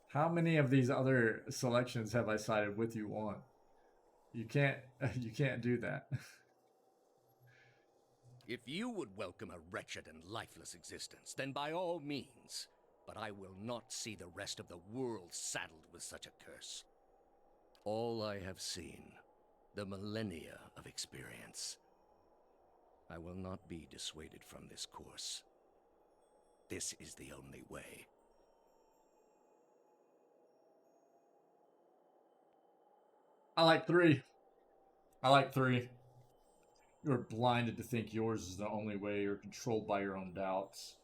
How many of these other selections have I sided with you on? You can't do that. If you would welcome a wretched and lifeless existence, then by all means. But I will not see the rest of the world saddled with such a curse. All I have seen, the millennia of experience. I will not be dissuaded from this course. This is the only way. I like three. You're blinded to think yours is the only way. You're controlled by your own doubts.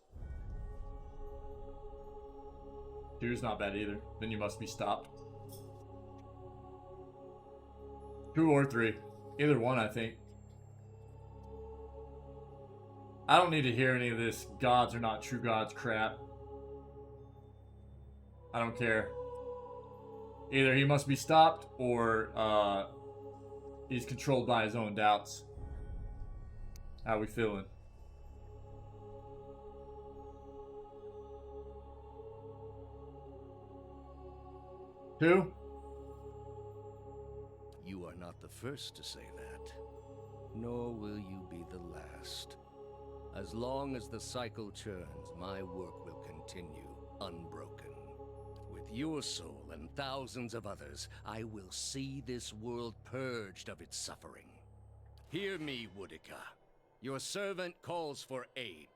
Two's not bad either. Then you must be stopped. 2 or 3. Either one, I think. I don't need to hear any of this gods are not true gods crap. I don't care. Either he must be stopped or he's controlled by his own doubts. How we feeling? Two? You are not the first to say that, nor will you be the last. As long as the cycle churns, my work will continue, unbroken. With your soul and thousands of others, I will see this world purged of its suffering. Hear me, Woodica. Your servant calls for aid.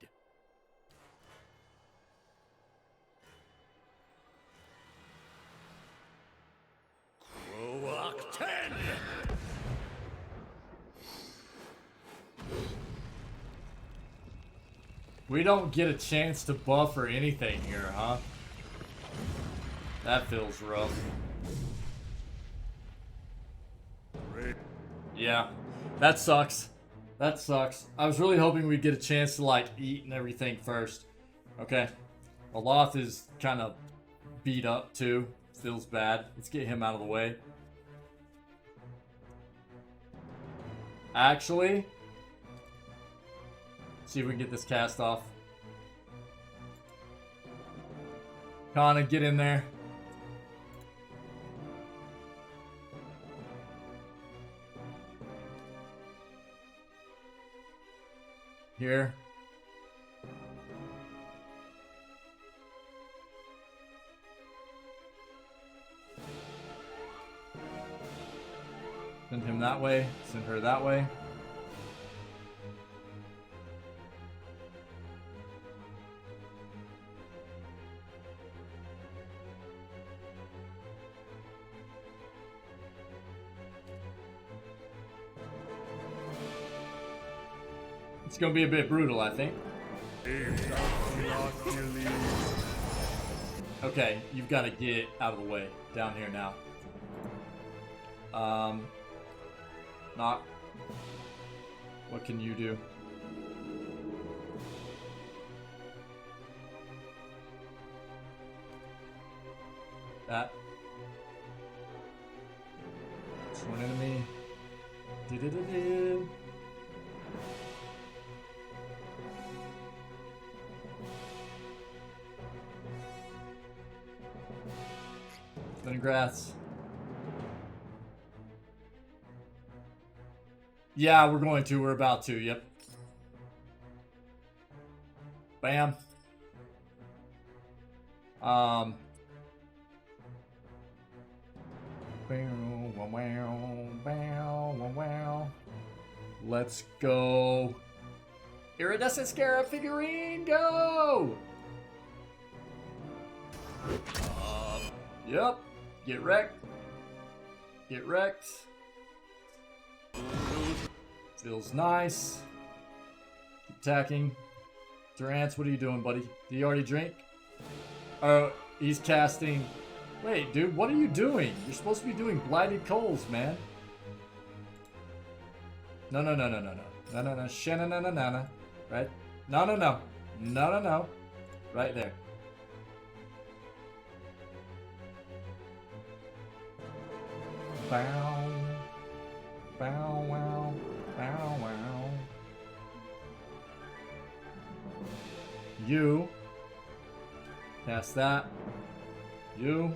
Croak 10! We don't get a chance to buff or anything here, huh? That feels rough. Yeah, that sucks. That sucks. I was really hoping we'd get a chance to, like, eat and everything first. Okay. Aloth is kind of beat up, too. Feels bad. Let's get him out of the way. Actually, see if we can get this cast off. Kana, get in there. Here. Send him that way. Send her that way. It's gonna be a bit brutal, I think. Okay, you've got to get out of the way down here now. Not. What can you do? That. It's one enemy. Do-do-do-do. Grass. Yeah, we're going to. We're about to. Yep. Bam. Let's go. Iridescent Scarab figurine, go! Yep. Get wrecked. Get wrecked. Feels nice. Keep attacking. Durance, what are you doing, buddy? Do you already drink? Oh, he's casting. Wait, dude, what are you doing? You're supposed to be doing Blighted Coals, man. No. Shanna. Right? No. Right there. Bow. Bow, wow. Bow, wow. You. Cast that. You.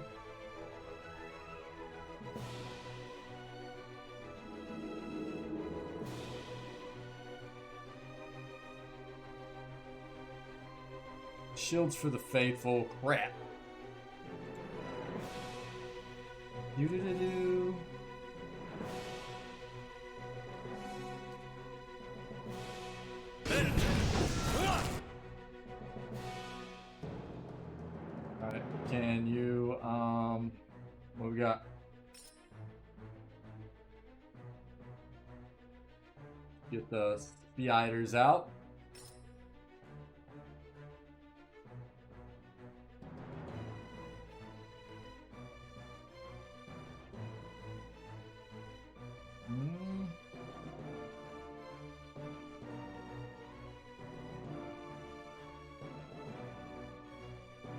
Shields for the faithful. Crap. You-do-do-do. Alright, can you, what we got? Get the spiders out.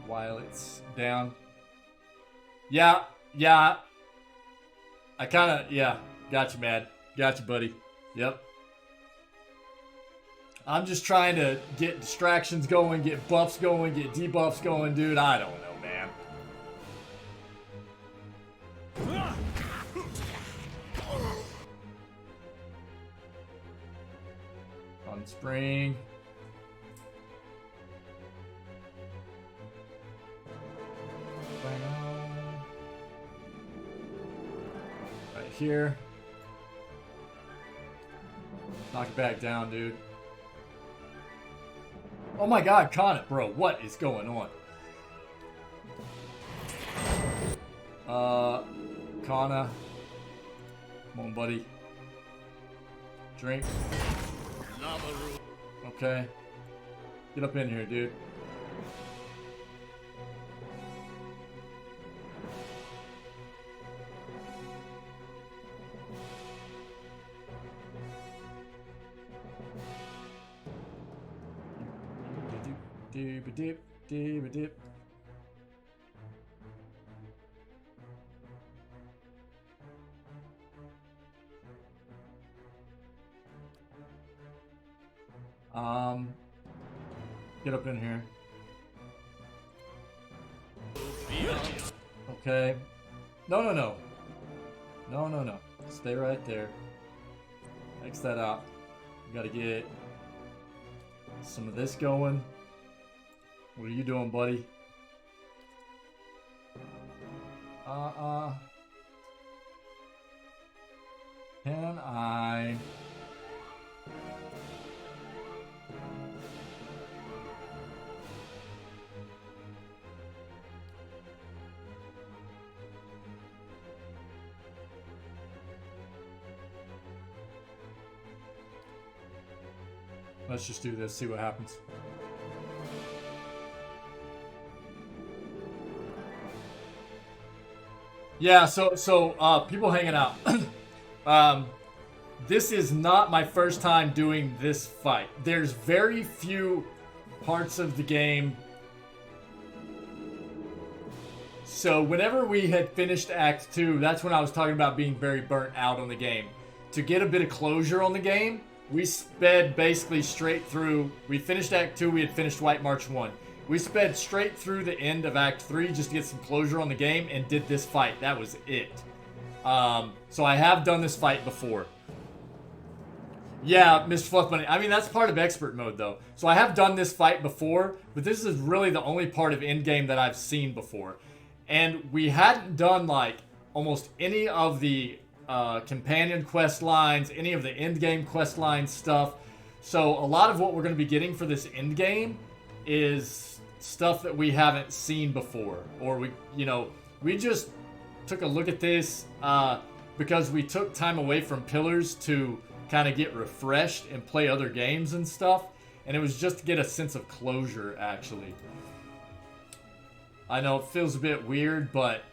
While it's down. Yeah. I kinda, yeah. Got you, Mad. Got you, buddy. Yep. I'm just trying to get distractions going, get buffs going, get debuffs going, dude. I don't know, man. On spring. Right here. Knock it back down, dude. Oh my god, Connet, bro. What is going on? Kana. Come on, buddy. Drink. Okay. Get up in here, dude. Dip. Get up in here. Okay. No. Stay right there. X that out. We gotta get some of this going. What are you doing, buddy? Can I... Let's just do this, see what happens. Yeah, so people hanging out. This is not my first time doing this fight. There's very few parts of the game. So whenever we had finished Act 2, that's when I was talking about being very burnt out on the game. To get a bit of closure on the game, we sped basically straight through. We finished Act 2, we had finished White March 1. We sped straight through the end of Act 3 just to get some closure on the game and did this fight. That was it. So I have done this fight before. Yeah, Mr. Fluff Bunny. I mean, that's part of expert mode, though. So I have done this fight before, but this is really the only part of endgame that I've seen before. And we hadn't done, like, almost any of the companion quest lines, any of the endgame quest line stuff. So a lot of what we're going to be getting for this endgame is stuff that we haven't seen before. Or we just took a look at this because we took time away from Pillars to kind of get refreshed and play other games and stuff. And it was just to get a sense of closure, actually. I know it feels a bit weird, but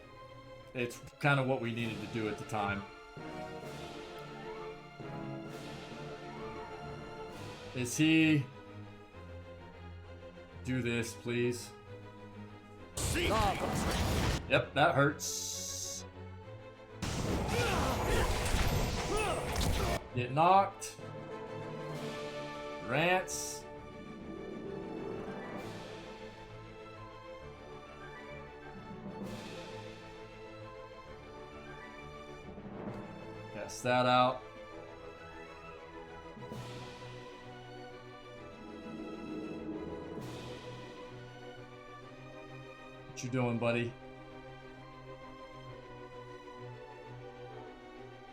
it's kind of what we needed to do at the time. Is he... Do this, please. Yep, that hurts. Get knocked. Rants. Cast that out. What you doing, buddy?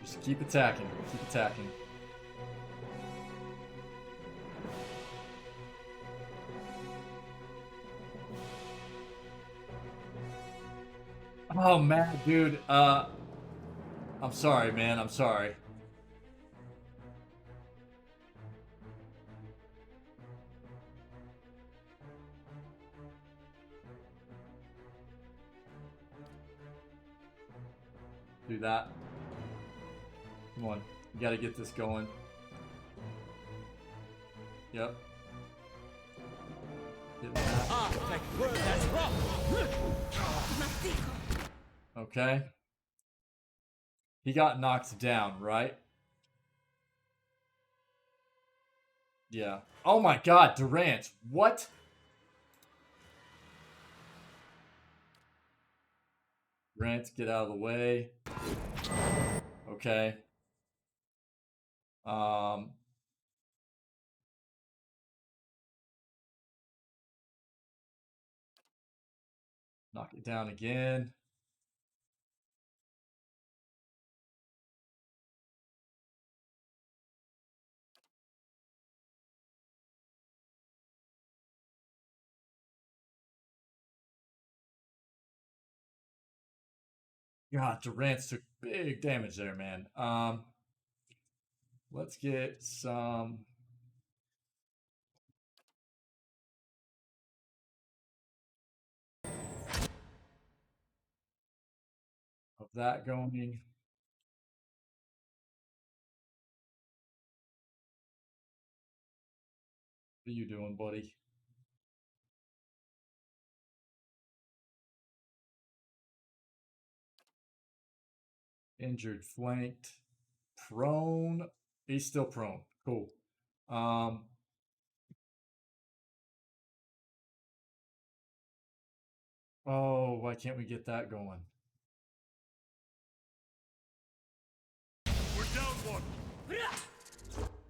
Just keep attacking. Keep attacking. Oh man, dude. I'm sorry, man. I'm sorry. Do that. Come on. You gotta get this going. Yep. Get that. Okay. He got knocked down, right? Yeah. Oh my god, Durant. What? Durant, get out of the way. Okay. Knock it down again. God, Durant took big damage there, man. Let's get some... of that going. What are you doing, buddy? Injured, flanked, prone. He's still prone. Cool. Oh, why can't we get that going? We're down one.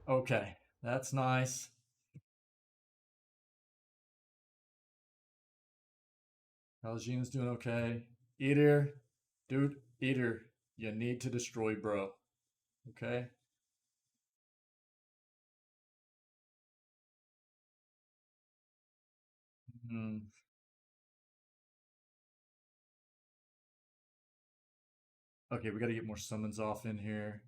Okay, that's nice. Algina's doing okay. Eater, dude, Eater, you need to destroy bro. Okay? Okay, we got to get more summons off in here.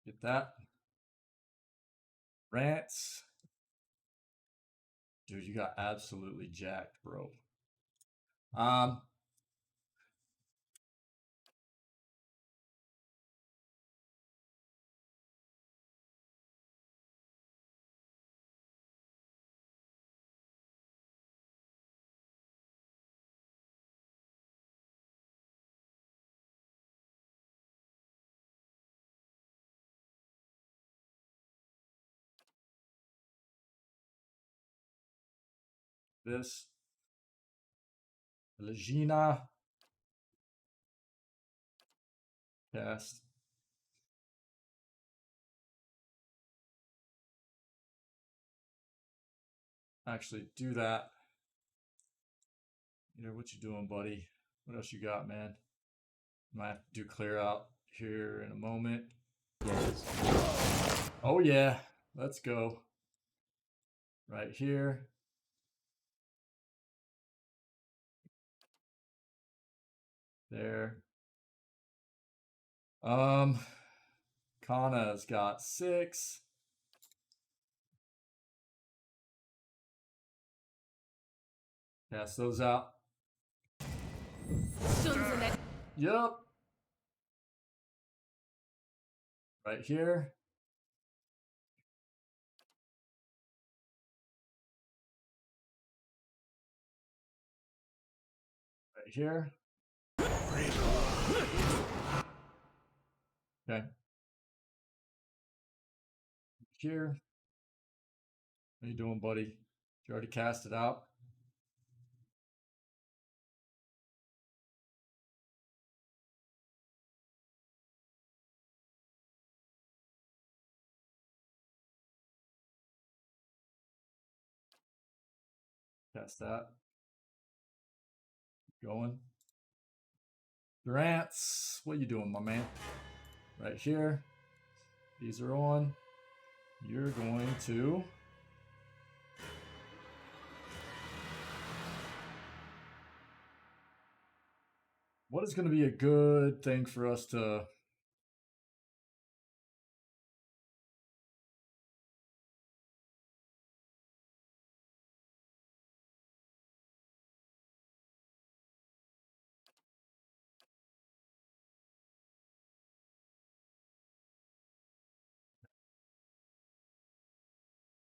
Get that. Rants. Dude, you got absolutely jacked, bro. This. Legina. Cast. Actually, do that. You know what you doing, buddy? What else you got, man? Might have to do clear out here in a moment. Yes. Oh yeah, let's go. Right here. There. Kana's got 6. Pass those out. Yup. Right here. Right here. Okay. Here. What are you doing, buddy? You already cast it out? Cast that. Going. Grants. What are you doing, my man? Right here. These are on. You're going to... What is going to be a good thing for us to...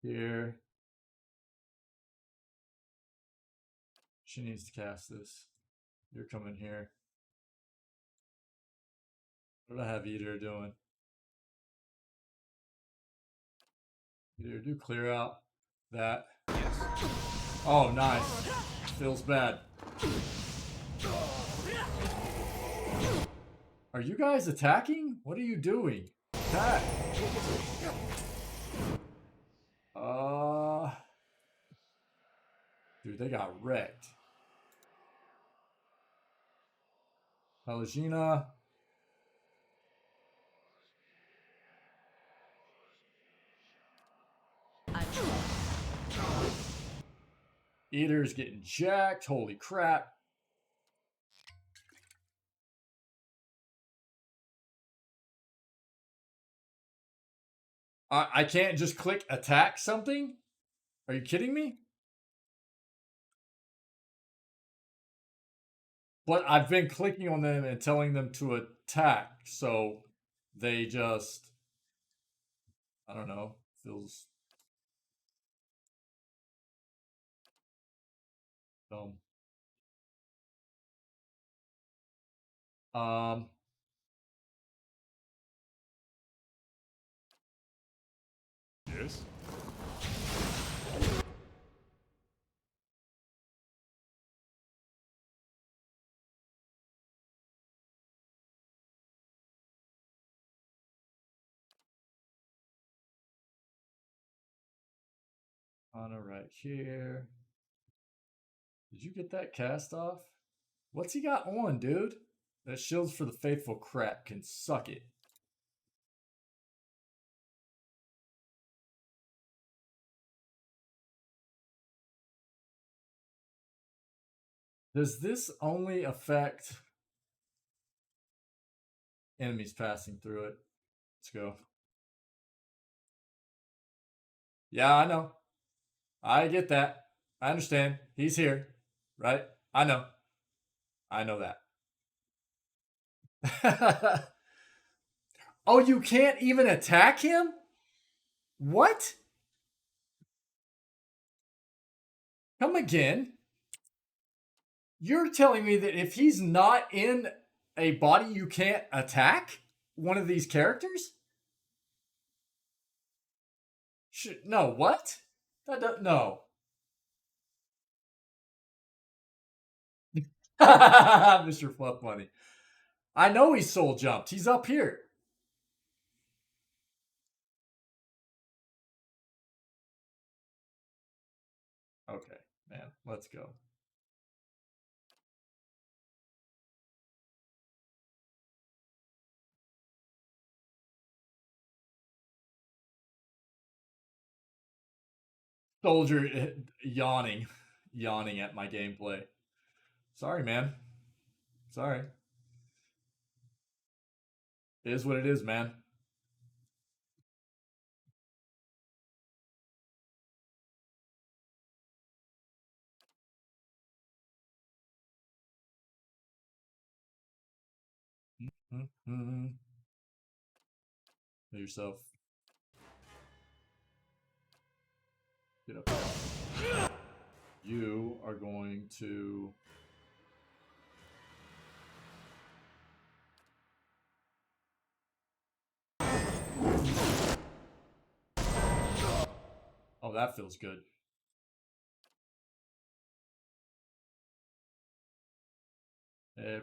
Here. She needs to cast this. You're coming here. What do I have Eater doing? Eater, do clear out that. Yes. Oh, nice. Feels bad. Are you guys attacking? What are you doing? Attack. Dude, they got wrecked. Pelagina. Eater's getting jacked. Holy crap. I can't just click attack something? Are you kidding me? But I've been clicking on them and telling them to attack, so they just... I don't know. Feels dumb. Yes? Anna right here. Did you get that cast off? What's he got on, dude? That shields for the faithful crap can suck it. Does this only affect enemies passing through it? Let's go. Yeah, I know. I get that. I understand. He's here, right? I know. I know that. Oh, you can't even attack him? What? Come again? You're telling me that if he's not in a body, you can't attack one of these characters? No, what? No. Mr. Fluff Money. I know he's soul jumped. He's up here. Okay, man. Let's go. Soldier yawning at my gameplay. Sorry, man. Sorry. It is what it is, man. Mm-hmm. Yourself. Get up there. You are going to... Oh, that feels good. Everyone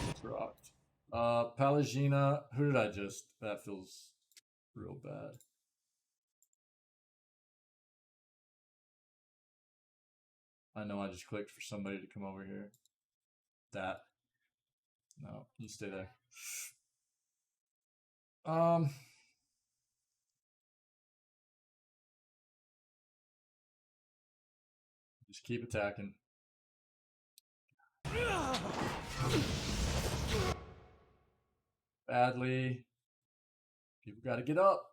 gets rocked. Palagina, who did I just... That feels real bad. I know I just clicked for somebody to come over here. That. No, you stay there. Just keep attacking. Badly. People gotta get up.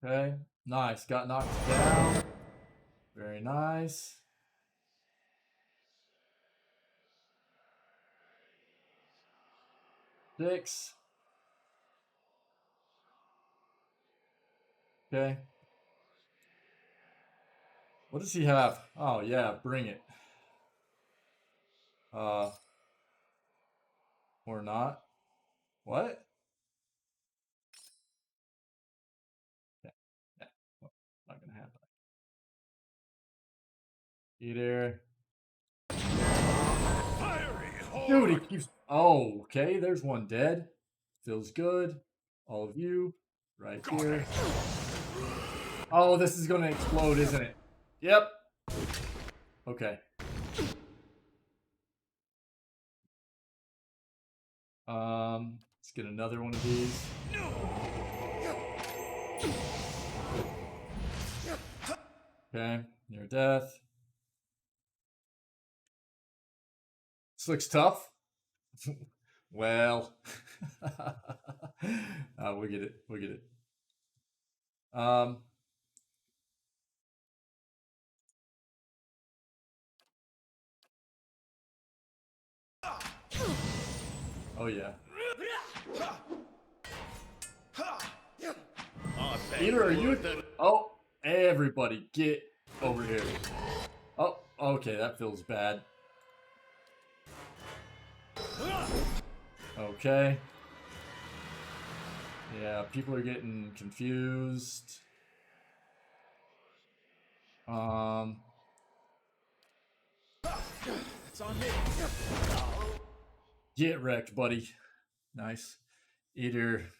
Okay, nice. Got knocked down. Very nice. Six. Okay. What does he have? Oh, yeah, bring it. Or not. What? Yeah. Well, not gonna happen. Either. Dude, he keeps... Oh, okay, there's one dead. Feels good. All of you, right here. Oh, this is gonna explode, isn't it? Yep. Okay. Let's get another one of these. Okay, near death. This looks tough. Well, we get it. We get it. Oh yeah. Peter, are you? Oh, everybody, get over here. Oh, okay, that feels bad. Okay. Yeah, people are getting confused. It's on me. Get wrecked, buddy. Nice. Eater.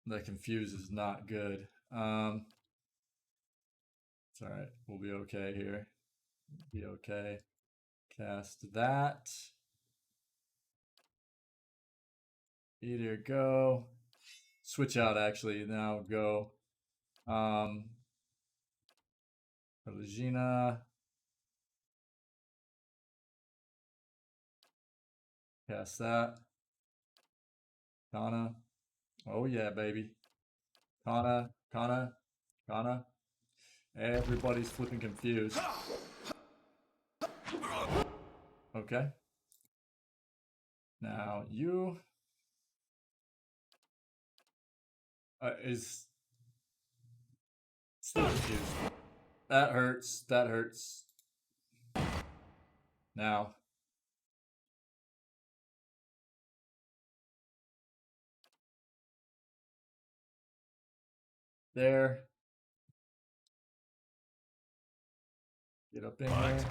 The confuse is not good. It's alright. We'll be okay here. Be okay. Cast that. Eater, go. Switch out, actually. Now go. Regina. Cast that. Donna. Oh yeah, baby. Kana. Everybody's flipping confused. Okay. Now you is still confused. That hurts. That hurts. Now. There. Get up in there.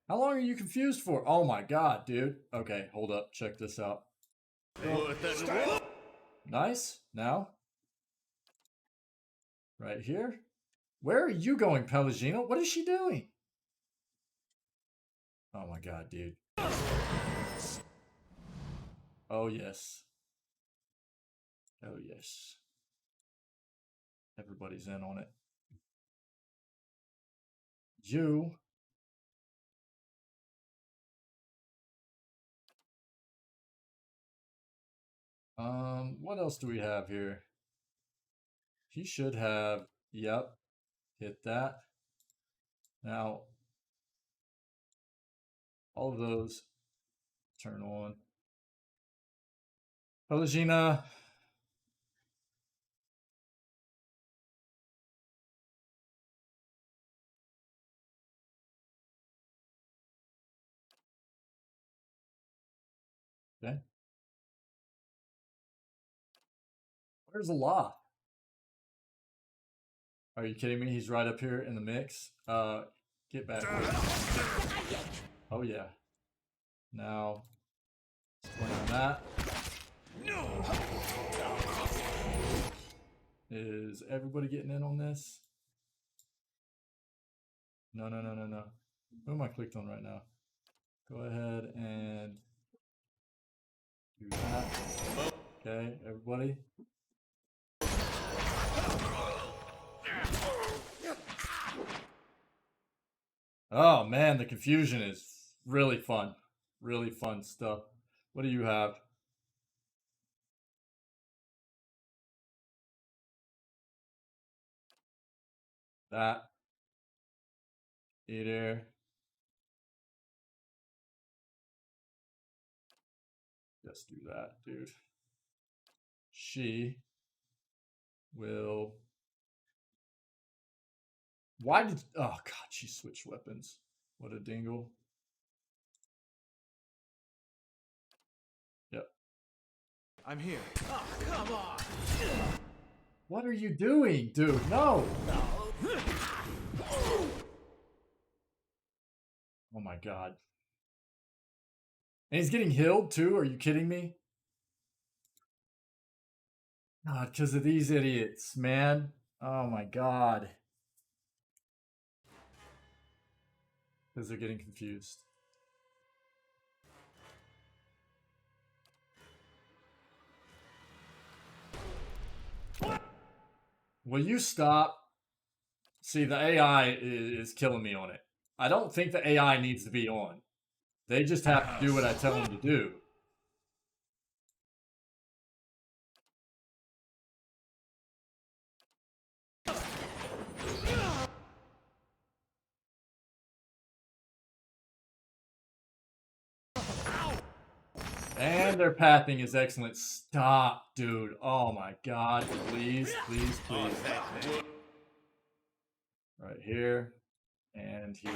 How long are you confused for? Oh my god, dude. Okay, hold up. Check this out. Nice. Now. Right here. Where are you going, Pelagino? What is she doing? Oh my god, dude. Oh yes. Oh yes. Everybody's in on it. You. What else do we have here? He should have, yep, hit that. Now, all of those turn on. Pelagina. Okay. Where's the law? Are you kidding me? He's right up here in the mix. Get back. Oh yeah. Now, explain on that. Is everybody getting in on this? No. Who am I clicked on right now? Go ahead and do that. Okay, everybody. Oh man, the confusion is really fun. Really fun stuff. What do you have? That. Eater. Just do that, dude. She will. Why did. Oh god, she switched weapons. What a dingle. Yep. I'm here. Oh, come on! What are you doing, dude? No! Oh my god. And he's getting healed too? Are you kidding me? God, because of these idiots, man. Oh my god. Because they're getting confused. Will you stop? See, the AI is killing me on it. I don't think the AI needs to be on. They just have to do what I tell them to do. And their pathing is excellent. Stop, dude. Oh my god. Please. Right here. And here.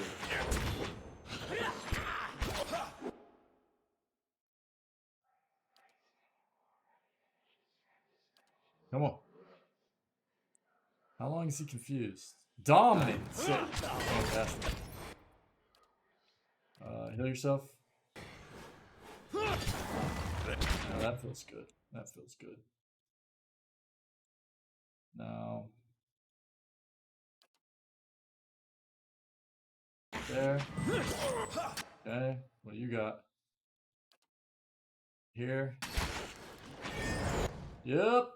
Come on. How long is he confused? Dominant. Sick. Fantastic. Heal yourself. Oh, that feels good. That feels good. Now. There. Okay. What do you got? Here. Yep.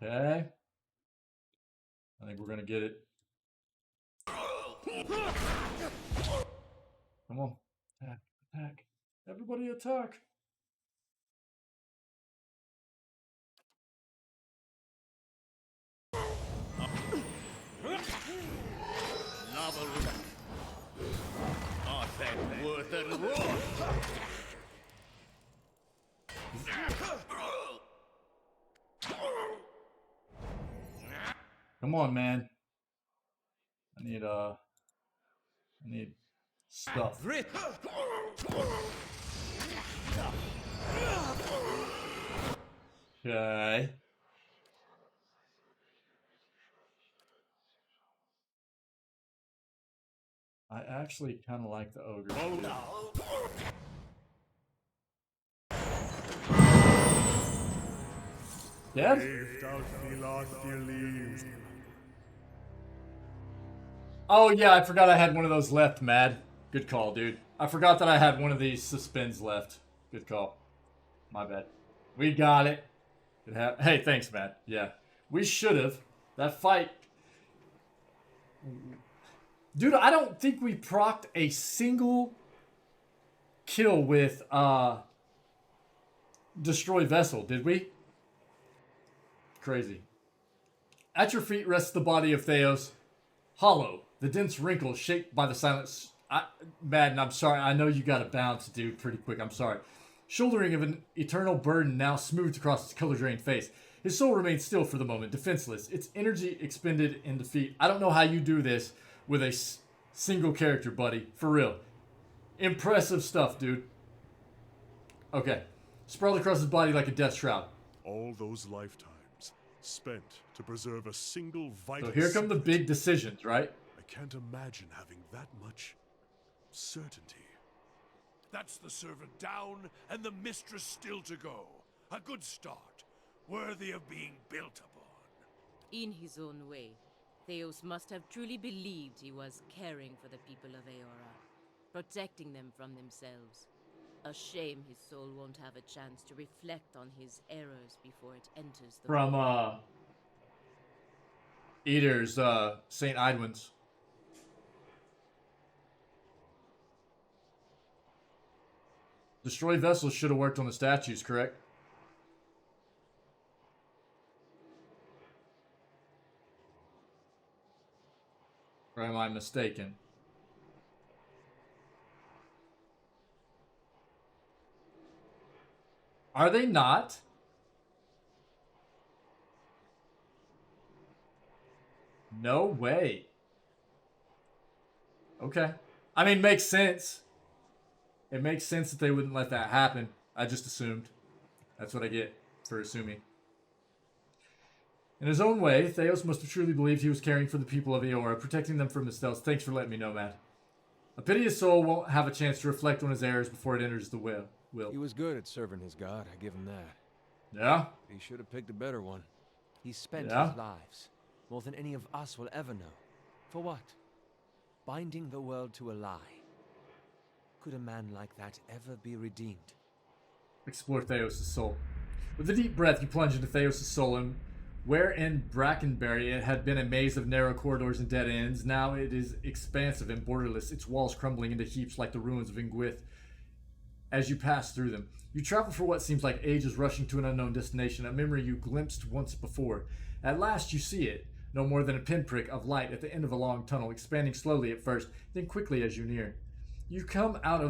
Okay. I think we're gonna get it. Come on. Attack. Attack. Everybody attack. Lava artifact worth and raw. Come on, man. I need stuff. Okay. I actually kind of like the ogre. Dead? Oh yeah, I forgot I had one of those left, Mad. Good call, dude. I forgot that I had one of these suspends left. Good call. My bad. We got it. Hey, thanks, Matt. Yeah. We should have. That fight... Dude, I don't think we procced a single kill with Destroy Vessel, did we? Crazy. At your feet rests the body of Theos. Hollow, the dense wrinkles shaped by the silence. Madden, I'm sorry. I know you got to bounce, dude, pretty quick. I'm sorry. Shouldering of an eternal burden now smoothed across his color-drained face. His soul remains still for the moment, defenseless, its energy expended in defeat. I don't know how you do this with a single character, buddy. For real. Impressive stuff, dude. Okay. Sprawled across his body like a death shroud. All those lifetimes spent to preserve a single vital... So here come the big decisions, right? I can't imagine having that much certainty. That's the servant down, and the mistress still to go. A good start, worthy of being built upon. In his own way, Theos must have truly believed he was caring for the people of Aeora, protecting them from themselves. A shame his soul won't have a chance to reflect on his errors before it enters the From, world. Eater's, St. Icewind. Destroy Vessels should have worked on the statues, correct? Or am I mistaken? Are they not? No way. Okay. I mean, makes sense. It makes sense that they wouldn't let that happen. I just assumed. That's what I get for assuming. In his own way, Theos must have truly believed he was caring for the people of Aeora, protecting them from the stealth. Thanks for letting me know, Matt. A piteous soul won't have a chance to reflect on his errors before it enters the will. He was good at serving his god, I give him that. Yeah? He should have picked a better one. He spent Yeah? his lives, more than any of us will ever know. For what? Binding the world to a lie. Could a man like that ever be redeemed? Explore Theos' soul. With a deep breath, you plunge into Theos' soul, and where in Brackenberry it had been a maze of narrow corridors and dead ends, now it is expansive and borderless, its walls crumbling into heaps like the ruins of Ingwith. As you pass through them, you travel for what seems like ages, rushing to an unknown destination, a memory you glimpsed once before. At last you see it, no more than a pinprick of light at the end of a long tunnel, expanding slowly at first, then quickly as you near. You come out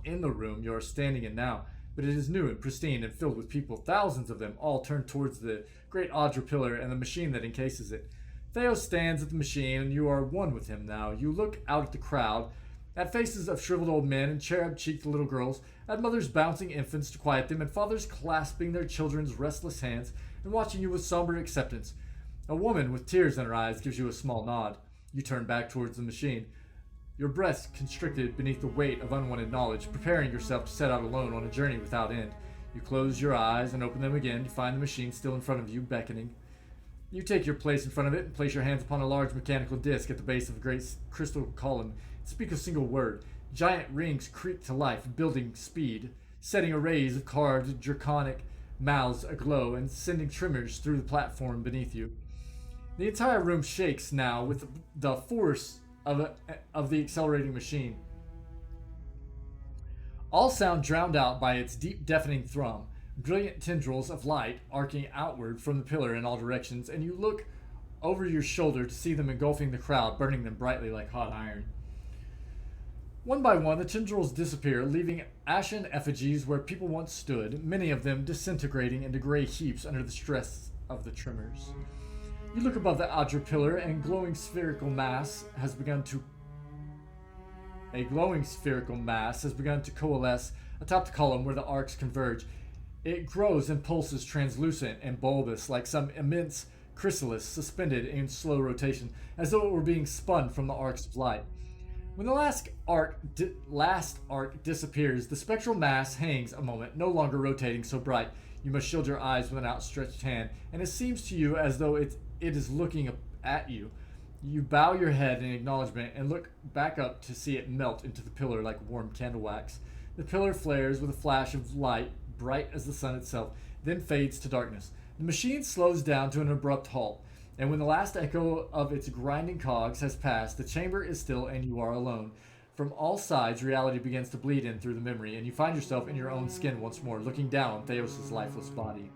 in the room you are standing in now, but it is new and pristine and filled with people, thousands of them, all turned towards the great Audra pillar and the machine that encases it. Theos stands at the machine, and you are one with him now. You look out at the crowd, at faces of shriveled old men and cherub-cheeked little girls, at mothers bouncing infants to quiet them, and fathers clasping their children's restless hands and watching you with somber acceptance. A woman with tears in her eyes gives you a small nod. You turn back towards the machine, your breath constricted beneath the weight of unwanted knowledge, preparing yourself to set out alone on a journey without end. You close your eyes and open them again to find the machine still in front of you, beckoning. You take your place in front of it and place your hands upon a large mechanical disc at the base of a great crystal column. Speak a single word. Giant rings creak to life, building speed, setting arrays of carved draconic mouths aglow and sending tremors through the platform beneath you. The entire room shakes now with the force of the accelerating machine. All sound drowned out by its deep, deafening thrum. Brilliant tendrils of light arcing outward from the pillar in all directions, and you look over your shoulder to see them engulfing the crowd, burning them brightly like hot iron. One by one, the tendrils disappear, leaving ashen effigies where people once stood, many of them disintegrating into gray heaps under the stress of the tremors. You look above the outer pillar, and a glowing spherical mass has begun to coalesce atop the column where the arcs converge. It grows and pulses translucent and bulbous like some immense chrysalis suspended in slow rotation, as though it were being spun from the arcs of light. When the last arc disappears, the spectral mass hangs a moment, no longer rotating so bright. You must shield your eyes with an outstretched hand, and it seems to you as though it is looking at you. You bow your head in acknowledgement and look back up to see it melt into the pillar like warm candle wax. The pillar flares with a flash of light, bright as the sun itself, then fades to darkness. The machine slows down to an abrupt halt, and when the last echo of its grinding cogs has passed, the chamber is still and you are alone. From all sides, reality begins to bleed in through the memory, and you find yourself in your own skin once more, looking down on Theos' lifeless body.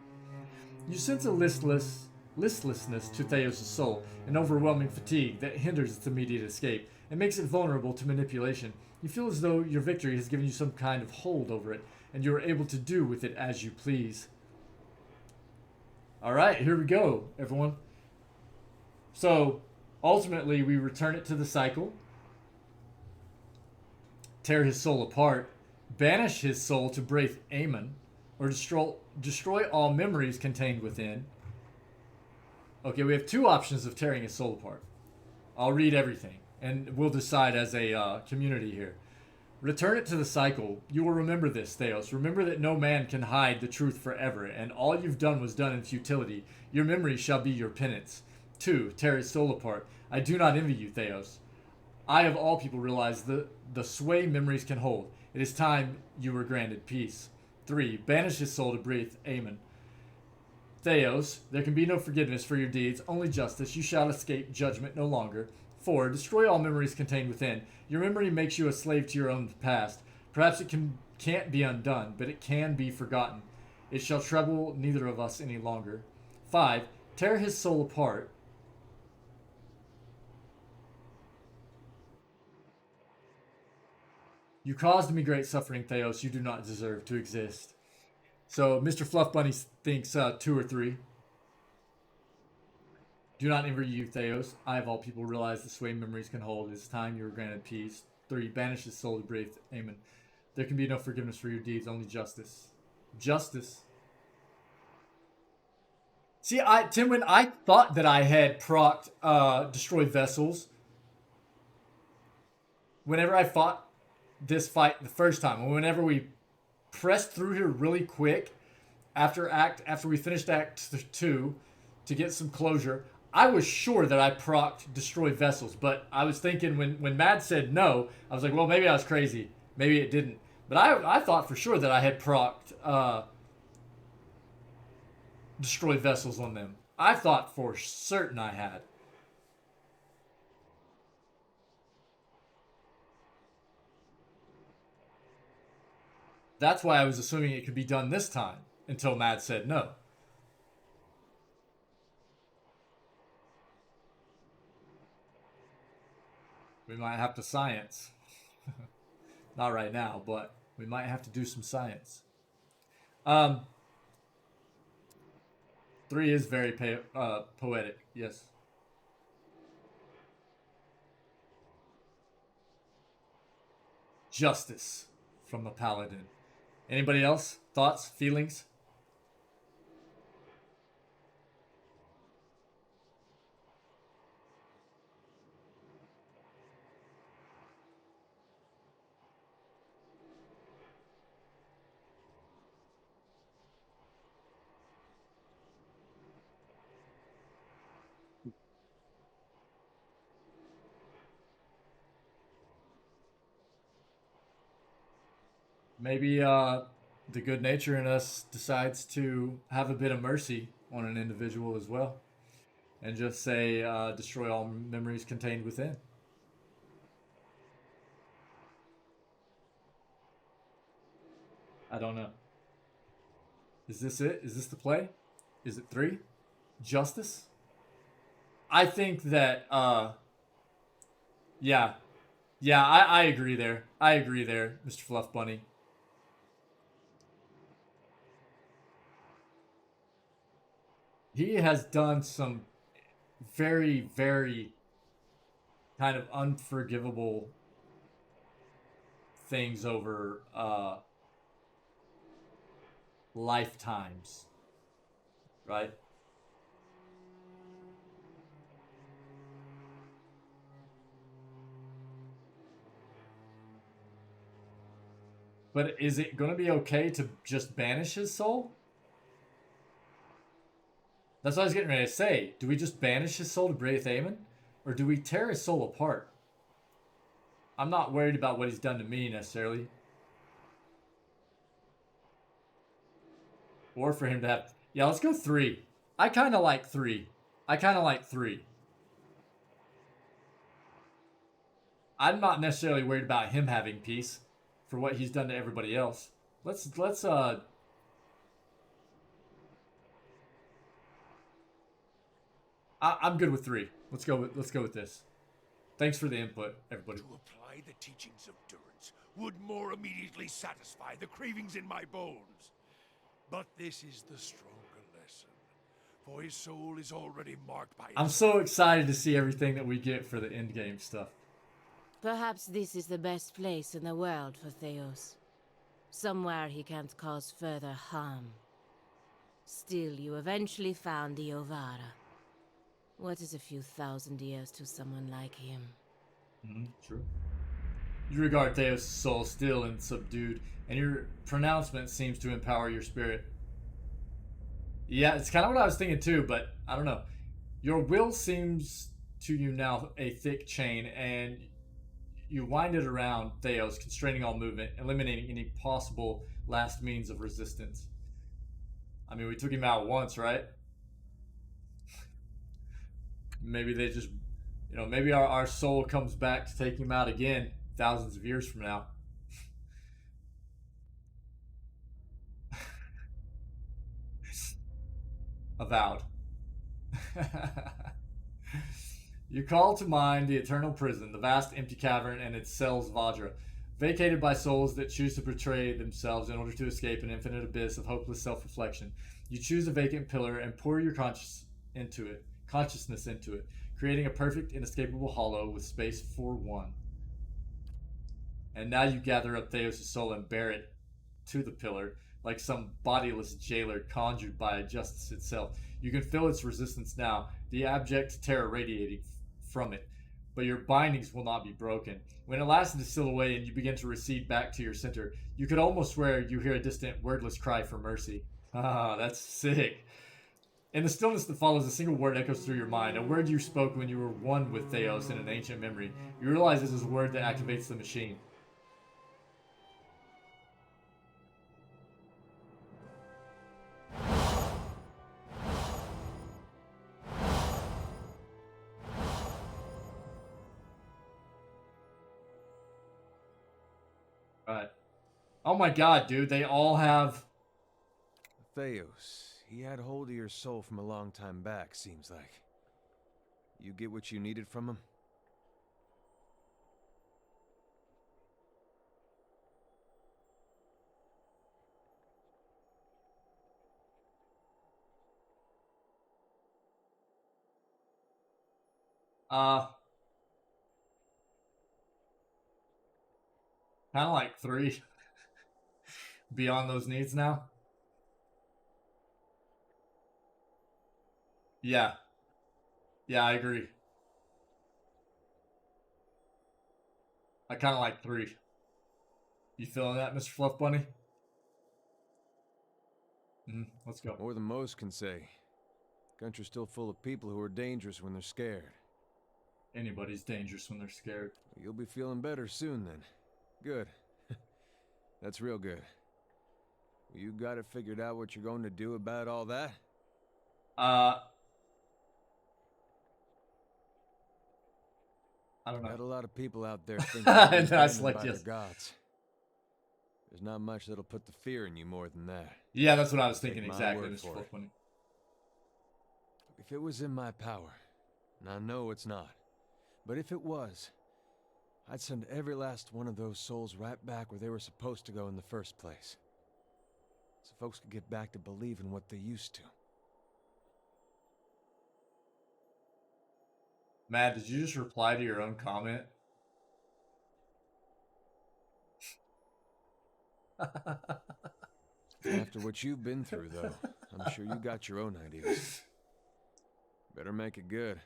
You sense a listlessness to Theos' soul, an overwhelming fatigue that hinders its immediate escape and makes it vulnerable to manipulation. You feel as though your victory has given you some kind of hold over it, and you are able to do with it as you please. Alright, here we go, everyone. So, ultimately, we return it to the cycle, tear his soul apart, banish his soul to Braith Aemon, or destroy all memories contained within. Okay, we have two options of tearing his soul apart. I'll read everything, and we'll decide as a community here. Return it to the cycle. You will remember this, Theos. Remember that no man can hide the truth forever, and all you've done was done in futility. Your memory shall be your penance. 2. Tear his soul apart. I do not envy you, Theos. I of all people realize the sway memories can hold. It is time you were granted peace. 3. Banish his soul to Braith Aemon. Theos, there can be no forgiveness for your deeds, only justice. You shall escape judgment no longer. 4. Destroy all memories contained within. Your memory makes you a slave to your own past. Perhaps it can't be undone, but it can be forgotten. It shall trouble neither of us any longer. 5. Tear his soul apart. You caused me great suffering, Theos. You do not deserve to exist. So, Mr. Fluff Bunny thinks 2 or 3. Do not envy you, Theos. I of all people realize the sway memories can hold. It is time you were granted peace. 3. Banish his soul to Braith Aemon. There can be no forgiveness for your deeds, only justice. Justice. See, Tim, when I thought that I had procced Destroy Vessels, whenever I fought this fight the first time, whenever we pressed through here really quick, after we finished Act 2, to get some closure, I was sure that I procced Destroy Vessels, but I was thinking when Mad said no, I was like, well, maybe I was crazy. Maybe it didn't. But I thought for sure that I had procced Destroy Vessels on them. I thought for certain I had. That's why I was assuming it could be done this time, until Mad said no. We might have to science. Not right now, but we might have to do some science. 3 is very poetic, yes. Justice from the Paladin. Anybody else? Thoughts? Feelings? Maybe the good nature in us decides to have a bit of mercy on an individual as well. And just say, destroy all memories contained within. I don't know. Is this it? Is this the play? Is it 3? Justice? I think that, yeah. Yeah, I agree there. I agree there, Mr. Fluff Bunny. He has done some very, very kind of unforgivable things over lifetimes, right? But is it going to be okay to just banish his soul? That's what I was getting ready to say. Do we just banish his soul to Braith Aemon? Or do we tear his soul apart? I'm not worried about what he's done to me necessarily. Or for him to have... Yeah, let's go 3. I kind of like 3. I'm not necessarily worried about him having peace for what he's done to everybody else. I'm good with 3. Let's go with this. Thanks for the input, everybody. To apply the teachings of Durance would more immediately satisfy the cravings in my bones. But this is the stronger lesson, for his soul is already marked by... I'm so excited to see everything that we get for the endgame stuff. Perhaps this is the best place in the world for Theos. Somewhere he can't cause further harm. Still, you eventually found the Ovara. What is a few thousand years to someone like him? True. You regard Theos' soul still and subdued, and your pronouncement seems to empower your spirit. Yeah, it's kind of what I was thinking too, but I don't know. Your will seems to you now a thick chain, and you wind it around Theos, constraining all movement, eliminating any possible last means of resistance. I mean, we took him out once, right? Maybe they just, maybe our soul comes back to take him out again thousands of years from now. Avowed. You call to mind the eternal prison, the vast empty cavern and its cells Vajra, vacated by souls that choose to betray themselves in order to escape an infinite abyss of hopeless self-reflection. You choose a vacant pillar and pour your consciousness into it, creating a perfect, inescapable hollow with space for one. And now you gather up Theos' soul and bear it to the pillar, like some bodiless jailer conjured by justice itself. You can feel its resistance now, the abject terror radiating from it, but your bindings will not be broken. When at last distill away and you begin to recede back to your center, you could almost swear you hear a distant, wordless cry for mercy. Ah, that's sick. In the stillness that follows, a single word echoes through your mind, a word you spoke when you were one with Theos in an ancient memory. You realize this is a word that activates the machine. Right. Oh my god, dude, they all have... Theos, he had hold of your soul from a long time back, seems like. You get what you needed from him? Kind of like 3. Beyond those needs now. Yeah. Yeah, I agree. I kind of like 3. You feeling that, Mr. Fluff Bunny? Let's go. More than most can say. Country's still full of people who are dangerous when they're scared. Anybody's dangerous when they're scared. You'll be feeling better soon then. Good. That's real good. You got it figured out what you're going to do about all that? I don't know. Got a lot of people out there thinking they're That's like by their yes. gods. There's not much that'll put the fear in you more than that. Yeah, that's what I was thinking Take my exactly, word Mr. for it. Fluffbunny. If it was in my power, and I know it's not, but if it was, I'd send every last one of those souls right back where they were supposed to go in the first place. So folks could get back to believing what they used to. Matt, did you just reply to your own comment? After what you've been through, though, I'm sure you got your own ideas. Better make it good.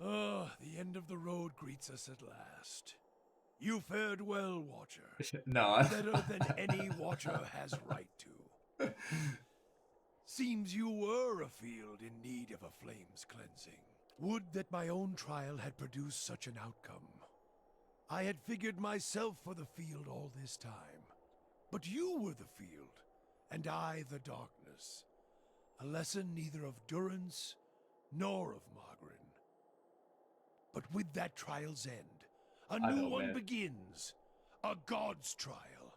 Ah, the end of the road greets us at last. You fared well, Watcher. No. Better than any Watcher has right to. Seems you were a field in need of a flame's cleansing. Would that my own trial had produced such an outcome. I had figured myself for the field all this time. But you were the field, and I the darkness. A lesson neither of durance nor of Margarin. But with that trial's end, a new one begins. A god's trial.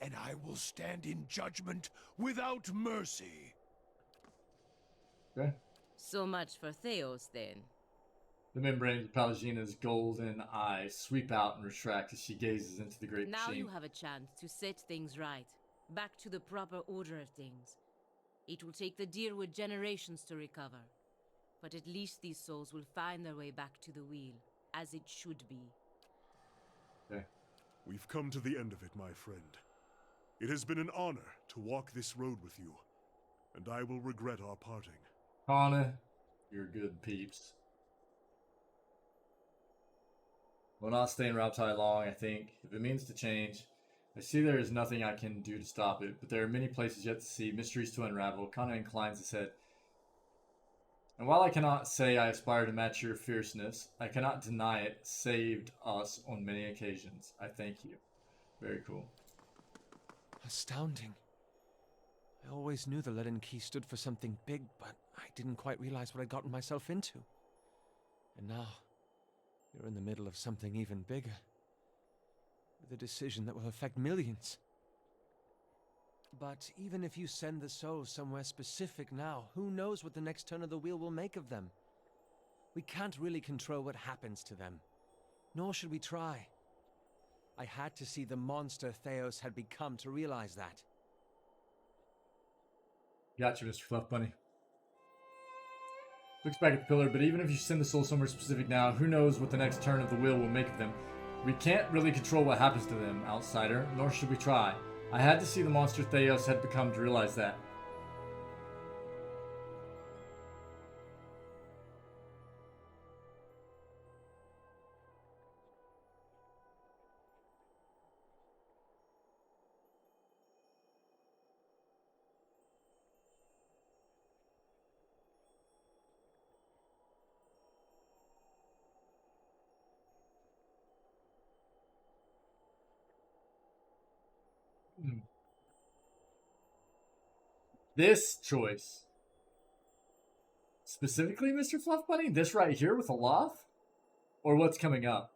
And I will stand in judgment without mercy. Okay. So much for Theos, then. The membranes of Palagina's golden eyes sweep out and retract as she gazes into the great Now machine. you have a chance to set things right, back to the proper order of things. It will take the Deerwood generations to recover, but at least these souls will find their way back to the wheel, as it should be. Okay. We've come to the end of it, my friend. It has been an honor to walk this road with you, and I will regret our parting. Hana, you're good peeps. We'll not stay in Raptai long, I think. If it means to change, I see there is nothing I can do to stop it, but there are many places yet to see, mysteries to unravel. Kana inclines his head. And while I cannot say I aspire to match your fierceness, I cannot deny it saved us on many occasions. I thank you. Very cool. Astounding. I always knew the Leaden Key stood for something big, but I didn't quite realize what I'd gotten myself into. And now, you're in the middle of something even bigger. With a decision that will affect millions. But even if you send the souls somewhere specific now, who knows what the next turn of the wheel will make of them? We can't really control what happens to them. Nor should we try. I had to see the monster Theos had become to realize that. Gotcha, Mr. Fluff Bunny. Looks back at the pillar, but even if you send the soul somewhere specific now, who knows what the next turn of the wheel will make of them. We can't really control what happens to them, outsider, nor should we try. I had to see the monster Theos had become to realize that. This choice. Specifically, Mr. Fluff Bunny? This right here with a loft? Or what's coming up?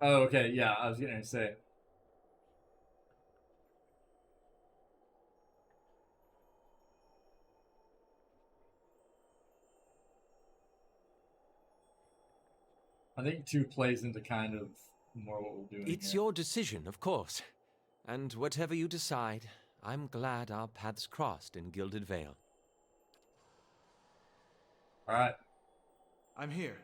Oh, okay, yeah, I was gonna say. I think 2 plays into kind of more what we're doing It's here. your decision, of course. And whatever you decide, I'm glad our paths crossed in Gilded Vale. Alright. I'm here.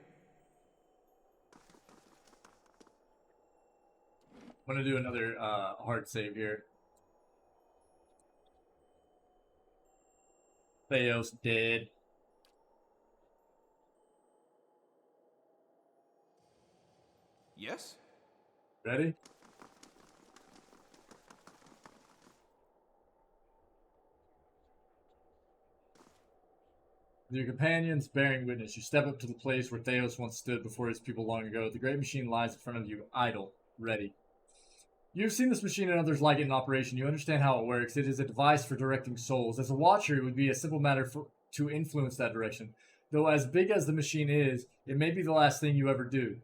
I'm gonna do another hard save here. Theos dead. Yes? Ready? With your companions bearing witness, you step up to the place where Theos once stood before his people long ago. The great machine lies in front of you, idle, ready. You've seen this machine and others like it in operation. You understand how it works. It is a device for directing souls. As a watcher, it would be a simple matter to influence that direction. Though as big as the machine is, it may be the last thing you ever do.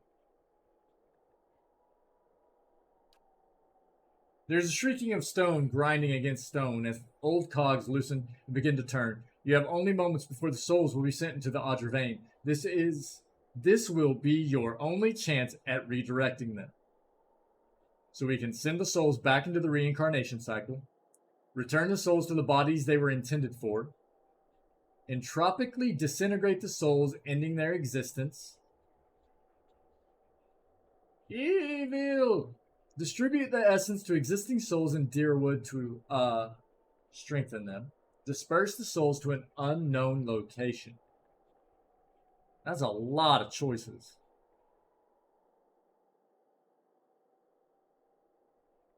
There's a shrieking of stone grinding against stone as old cogs loosen and begin to turn. You have only moments before the souls will be sent into the Audra vein. This will be your only chance at redirecting them. So we can send the souls back into the reincarnation cycle, return the souls to the bodies they were intended for, entropically disintegrate the souls, ending their existence. Evil! Distribute the essence to existing souls in Deerwood to strengthen them. Disperse the souls to an unknown location. That's a lot of choices.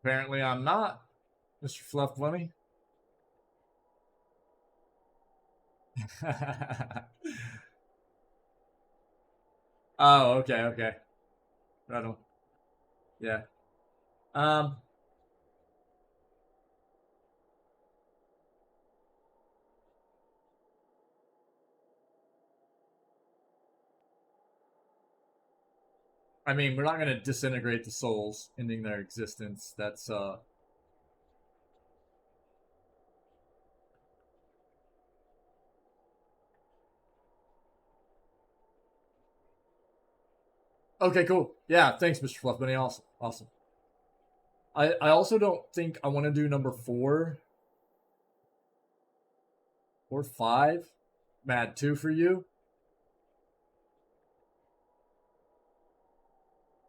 Apparently I'm not, Mr. Fluff Bunny. Oh, okay. Right on. Yeah. I mean, we're not going to disintegrate the souls, ending their existence. That's, Okay, cool. Yeah, thanks, Mr. Fluff Bunny. Awesome. I also don't think I want to do number 4 or 5. Mad 2 for you.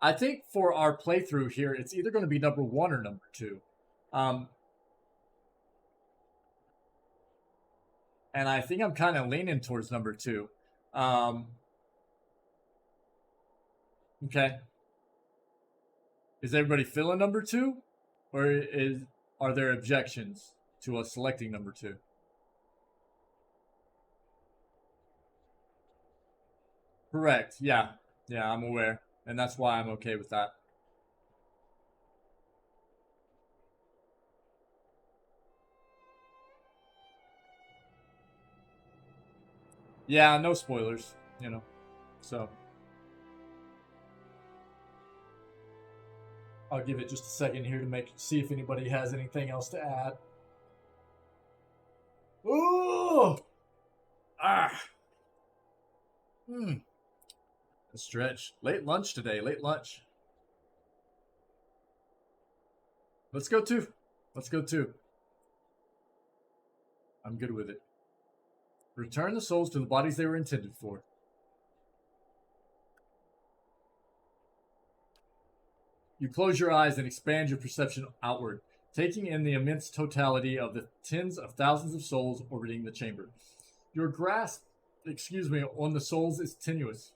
I think for our playthrough here, it's either going to be number 1 or number 2. And I think I'm kind of leaning towards number 2. Okay. Is everybody feeling number 2? Or are there objections to us selecting number 2? Correct. Yeah, I'm aware. And that's why I'm okay with that. Yeah, no spoilers, so. I'll give it just a second here to see if anybody has anything else to add. Ooh! A stretch. Late lunch today. Late lunch. Let's go 2. I'm good with it. Return the souls to the bodies they were intended for. You close your eyes and expand your perception outward, taking in the immense totality of the tens of thousands of souls orbiting the chamber. Your grasp, on the souls is tenuous.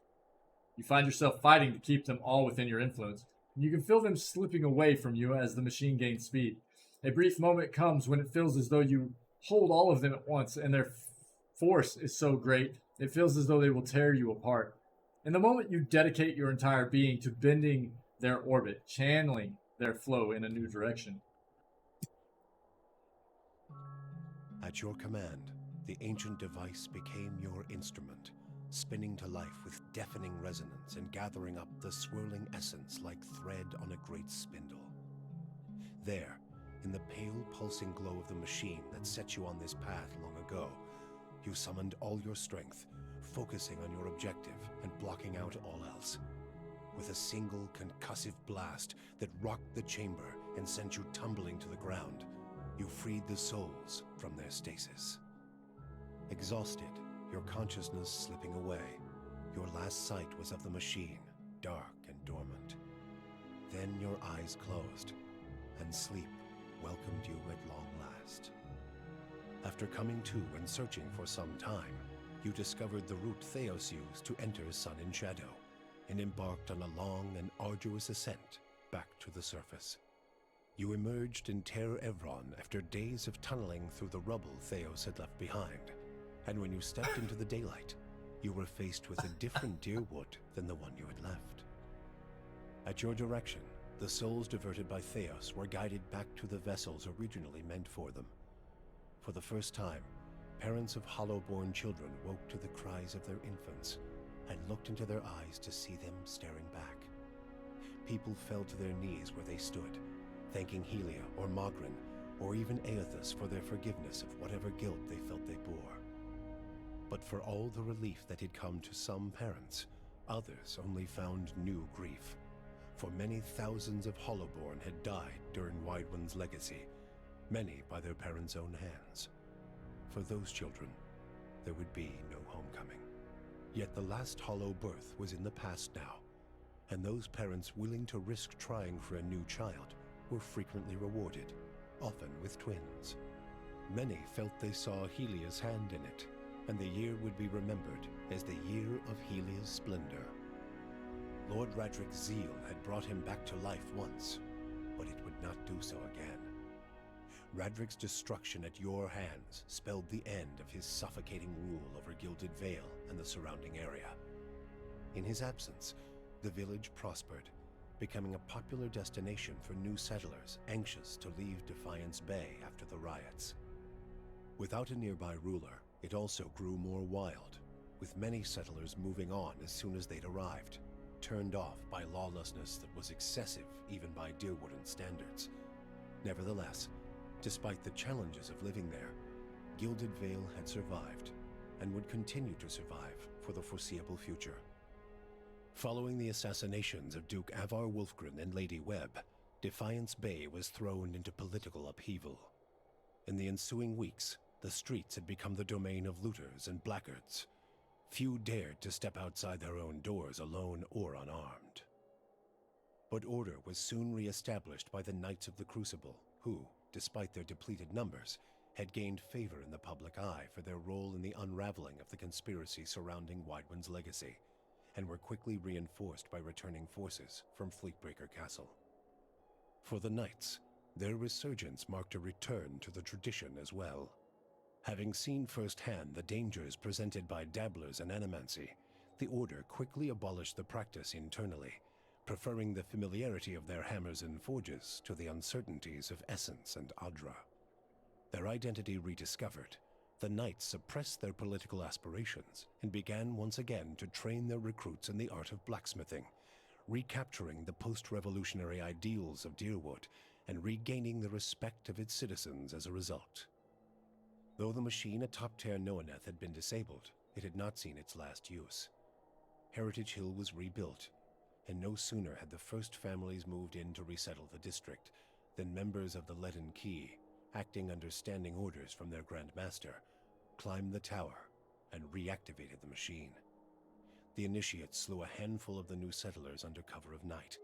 You find yourself fighting to keep them all within your influence. You can feel them slipping away from you as the machine gains speed. A brief moment comes when it feels as though you hold all of them at once, and their force is so great, it feels as though they will tear you apart. In the moment, you dedicate your entire being to bending their orbit, channeling their flow in a new direction. At your command, the ancient device became your instrument, spinning to life with deafening resonance and gathering up the swirling essence like thread on a great spindle. There, in the pale pulsing glow of the machine that set you on this path long ago, you summoned all your strength, focusing on your objective and blocking out all else. With a single concussive blast that rocked the chamber and sent you tumbling to the ground, you freed the souls from their stasis. Exhausted, your consciousness slipping away, your last sight was of the machine, dark and dormant. Then your eyes closed, and sleep welcomed you at long last. After coming to and searching for some time, you discovered the route Theos used to enter Sun and Shadow, and embarked on a long and arduous ascent back to the surface. You emerged in Terra Evron after days of tunneling through the rubble Theos had left behind, and when you stepped into the daylight, you were faced with a different Deerwood than the one you had left. At your direction, the souls diverted by Theos were guided back to the vessels originally meant for them. For the first time, parents of hollow-born children woke to the cries of their infants and looked into their eyes to see them staring back. People fell to their knees where they stood, thanking Helia or Mogren, or even Aethys for their forgiveness of whatever guilt they felt they bore. But for all the relief that had come to some parents, others only found new grief. For many thousands of Hollowborn had died during Widewind's legacy, many by their parents' own hands. For those children, there would be no homecoming. Yet the last Hollow birth was in the past now, and those parents willing to risk trying for a new child were frequently rewarded, often with twins. Many felt they saw Helia's hand in it, and the year would be remembered as the year of Helia's splendor. Lord Radric's zeal had brought him back to life once, but it would not do so again. Radric's destruction at your hands spelled the end of his suffocating rule over Gilded Vale and the surrounding area. In his absence, the village prospered, becoming a popular destination for new settlers anxious to leave Defiance Bay after the riots. Without a nearby ruler, it also grew more wild, with many settlers moving on as soon as they'd arrived, turned off by lawlessness that was excessive even by Deerwooden standards. Nevertheless, despite the challenges of living there, Gilded Vale had survived, and would continue to survive for the foreseeable future. Following the assassinations of Duke Avar Wolfgren and Lady Webb, Defiance Bay was thrown into political upheaval. In the ensuing weeks, the streets had become the domain of looters and blackguards. Few dared to step outside their own doors alone or unarmed. But order was soon re-established by the Knights of the Crucible, who, despite their depleted numbers, had gained favor in the public eye for their role in the unraveling of the conspiracy surrounding Widewind's legacy, and were quickly reinforced by returning forces from Fleetbreaker Castle. For the Knights, their resurgence marked a return to the tradition as well. Having seen firsthand the dangers presented by dabblers in animancy, the Order quickly abolished the practice internally, preferring the familiarity of their hammers and forges to the uncertainties of Essence and Adra. Their identity rediscovered, the Knights suppressed their political aspirations and began once again to train their recruits in the art of blacksmithing, recapturing the post-revolutionary ideals of Deerwood and regaining the respect of its citizens as a result. Though the machine atop Ter Noaneth had been disabled, it had not seen its last use. Heritage Hill was rebuilt, and no sooner had the first families moved in to resettle the district than members of the Leaden Key, acting under standing orders from their Grand Master, climbed the tower and reactivated the machine. The initiates slew a handful of the new settlers under cover of night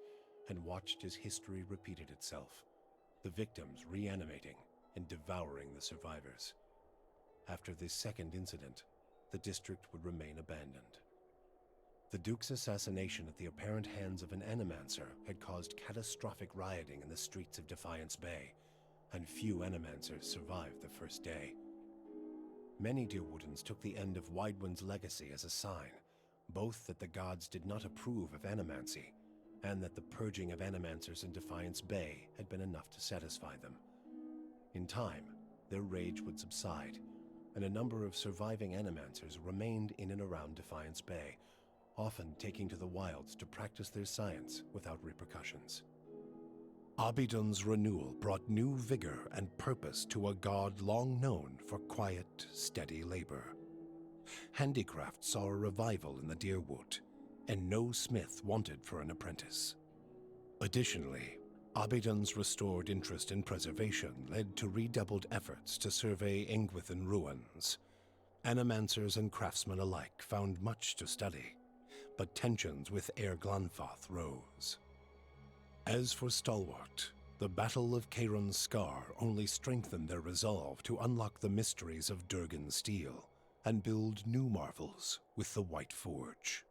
and watched as history repeated itself, the victims reanimating and devouring the survivors. After this second incident, the district would remain abandoned. The Duke's assassination at the apparent hands of an Animancer had caused catastrophic rioting in the streets of Defiance Bay, and few Animancers survived the first day. Many Deerwoodens took the end of Widewind's legacy as a sign, both that the gods did not approve of animancy, and that the purging of Animancers in Defiance Bay had been enough to satisfy them. In time, their rage would subside, and a number of surviving Animancers remained in and around Defiance Bay, often taking to the wilds to practice their science without repercussions. Abidun's renewal brought new vigor and purpose to a god long known for quiet, steady labor. Handicraft saw a revival in the Deerwood, and no smith wanted for an apprentice. Additionally, Abidun's restored interest in preservation led to redoubled efforts to survey Engwithan ruins. Animancers and craftsmen alike found much to study, but tensions with Aer Glanfath rose. As for Stalwart, the Battle of Caeron's Scar only strengthened their resolve to unlock the mysteries of Durgan steel and build new marvels with the White Forge.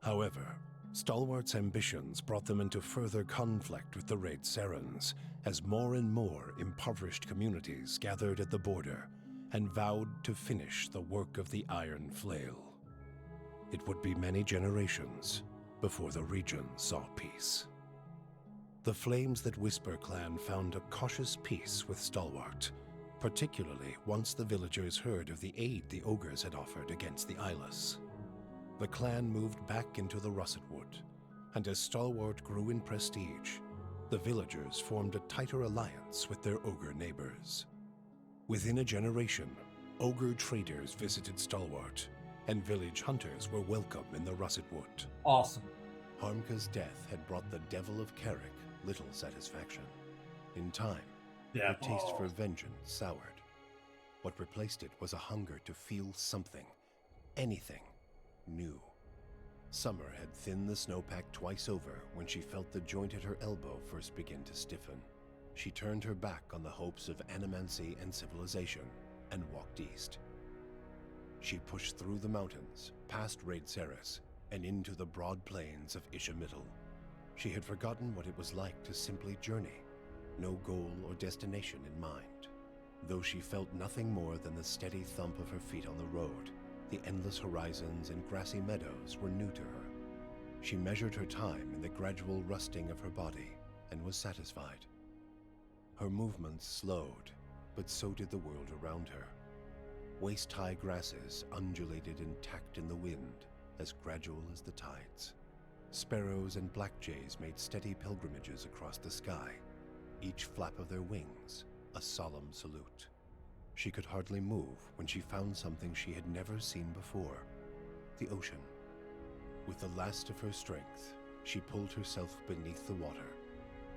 However, Stalwart's ambitions brought them into further conflict with the Red Serens, as more and more impoverished communities gathered at the border and vowed to finish the work of the Iron Flail. It would be many generations before the region saw peace. The Flames That Whisper clan found a cautious peace with Stalwart, particularly once the villagers heard of the aid the ogres had offered against the Eyeless. The clan moved back into the Russet Wood, and as Stalwart grew in prestige, the villagers formed a tighter alliance with their ogre neighbors. Within a generation, ogre traders visited Stalwart, and village hunters were welcome in the Russet Wood. Awesome. Harmka's death had brought the Devil of Carrick little satisfaction. In time, Yeah. her taste for vengeance soured. What replaced it was a hunger to feel something, anything, new. Summer had thinned the snowpack twice over when she felt the joint at her elbow first begin to stiffen. She turned her back on the hopes of animancy and civilization and walked east. She pushed through the mountains, past Raid Ceres, and into the broad plains of Ishamiddle. She had forgotten what it was like to simply journey, no goal or destination in mind. Though she felt nothing more than the steady thump of her feet on the road, the endless horizons and grassy meadows were new to her. She measured her time in the gradual rusting of her body and was satisfied. Her movements slowed, but so did the world around her. Waist-high grasses undulated and tacked in the wind, as gradual as the tides. Sparrows and blackjays made steady pilgrimages across the sky, each flap of their wings a solemn salute. She could hardly move when she found something she had never seen before, the ocean. With the last of her strength, she pulled herself beneath the water,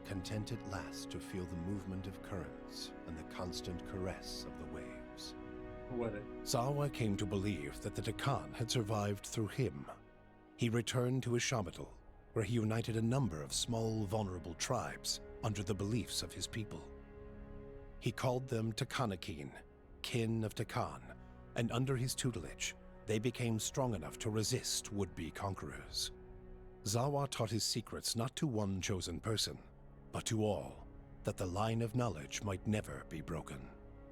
content at last to feel the movement of currents and the constant caress of the waves. Zawa came to believe that the Dakan had survived through him. He returned to Ishamiddle, where he united a number of small, vulnerable tribes under the beliefs of his people. He called them Takanakin, kin of Takan, and under his tutelage, they became strong enough to resist would-be conquerors. Zawa taught his secrets not to one chosen person, but to all, that the line of knowledge might never be broken.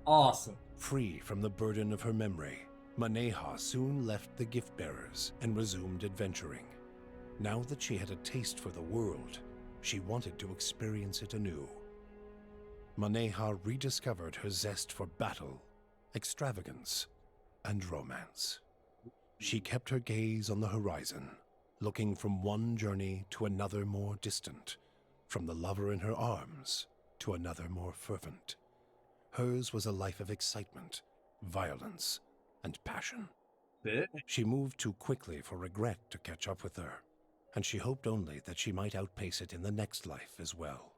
Awesome. Free from the burden of her memory, Maneha soon left the gift-bearers and resumed adventuring. Now that she had a taste for the world, she wanted to experience it anew. Maneha rediscovered her zest for battle, extravagance, and romance. She kept her gaze on the horizon, looking from one journey to another more distant, from the lover in her arms to another more fervent. Hers was a life of excitement, violence, and passion. She moved too quickly for regret to catch up with her, and she hoped only that she might outpace it in the next life as well.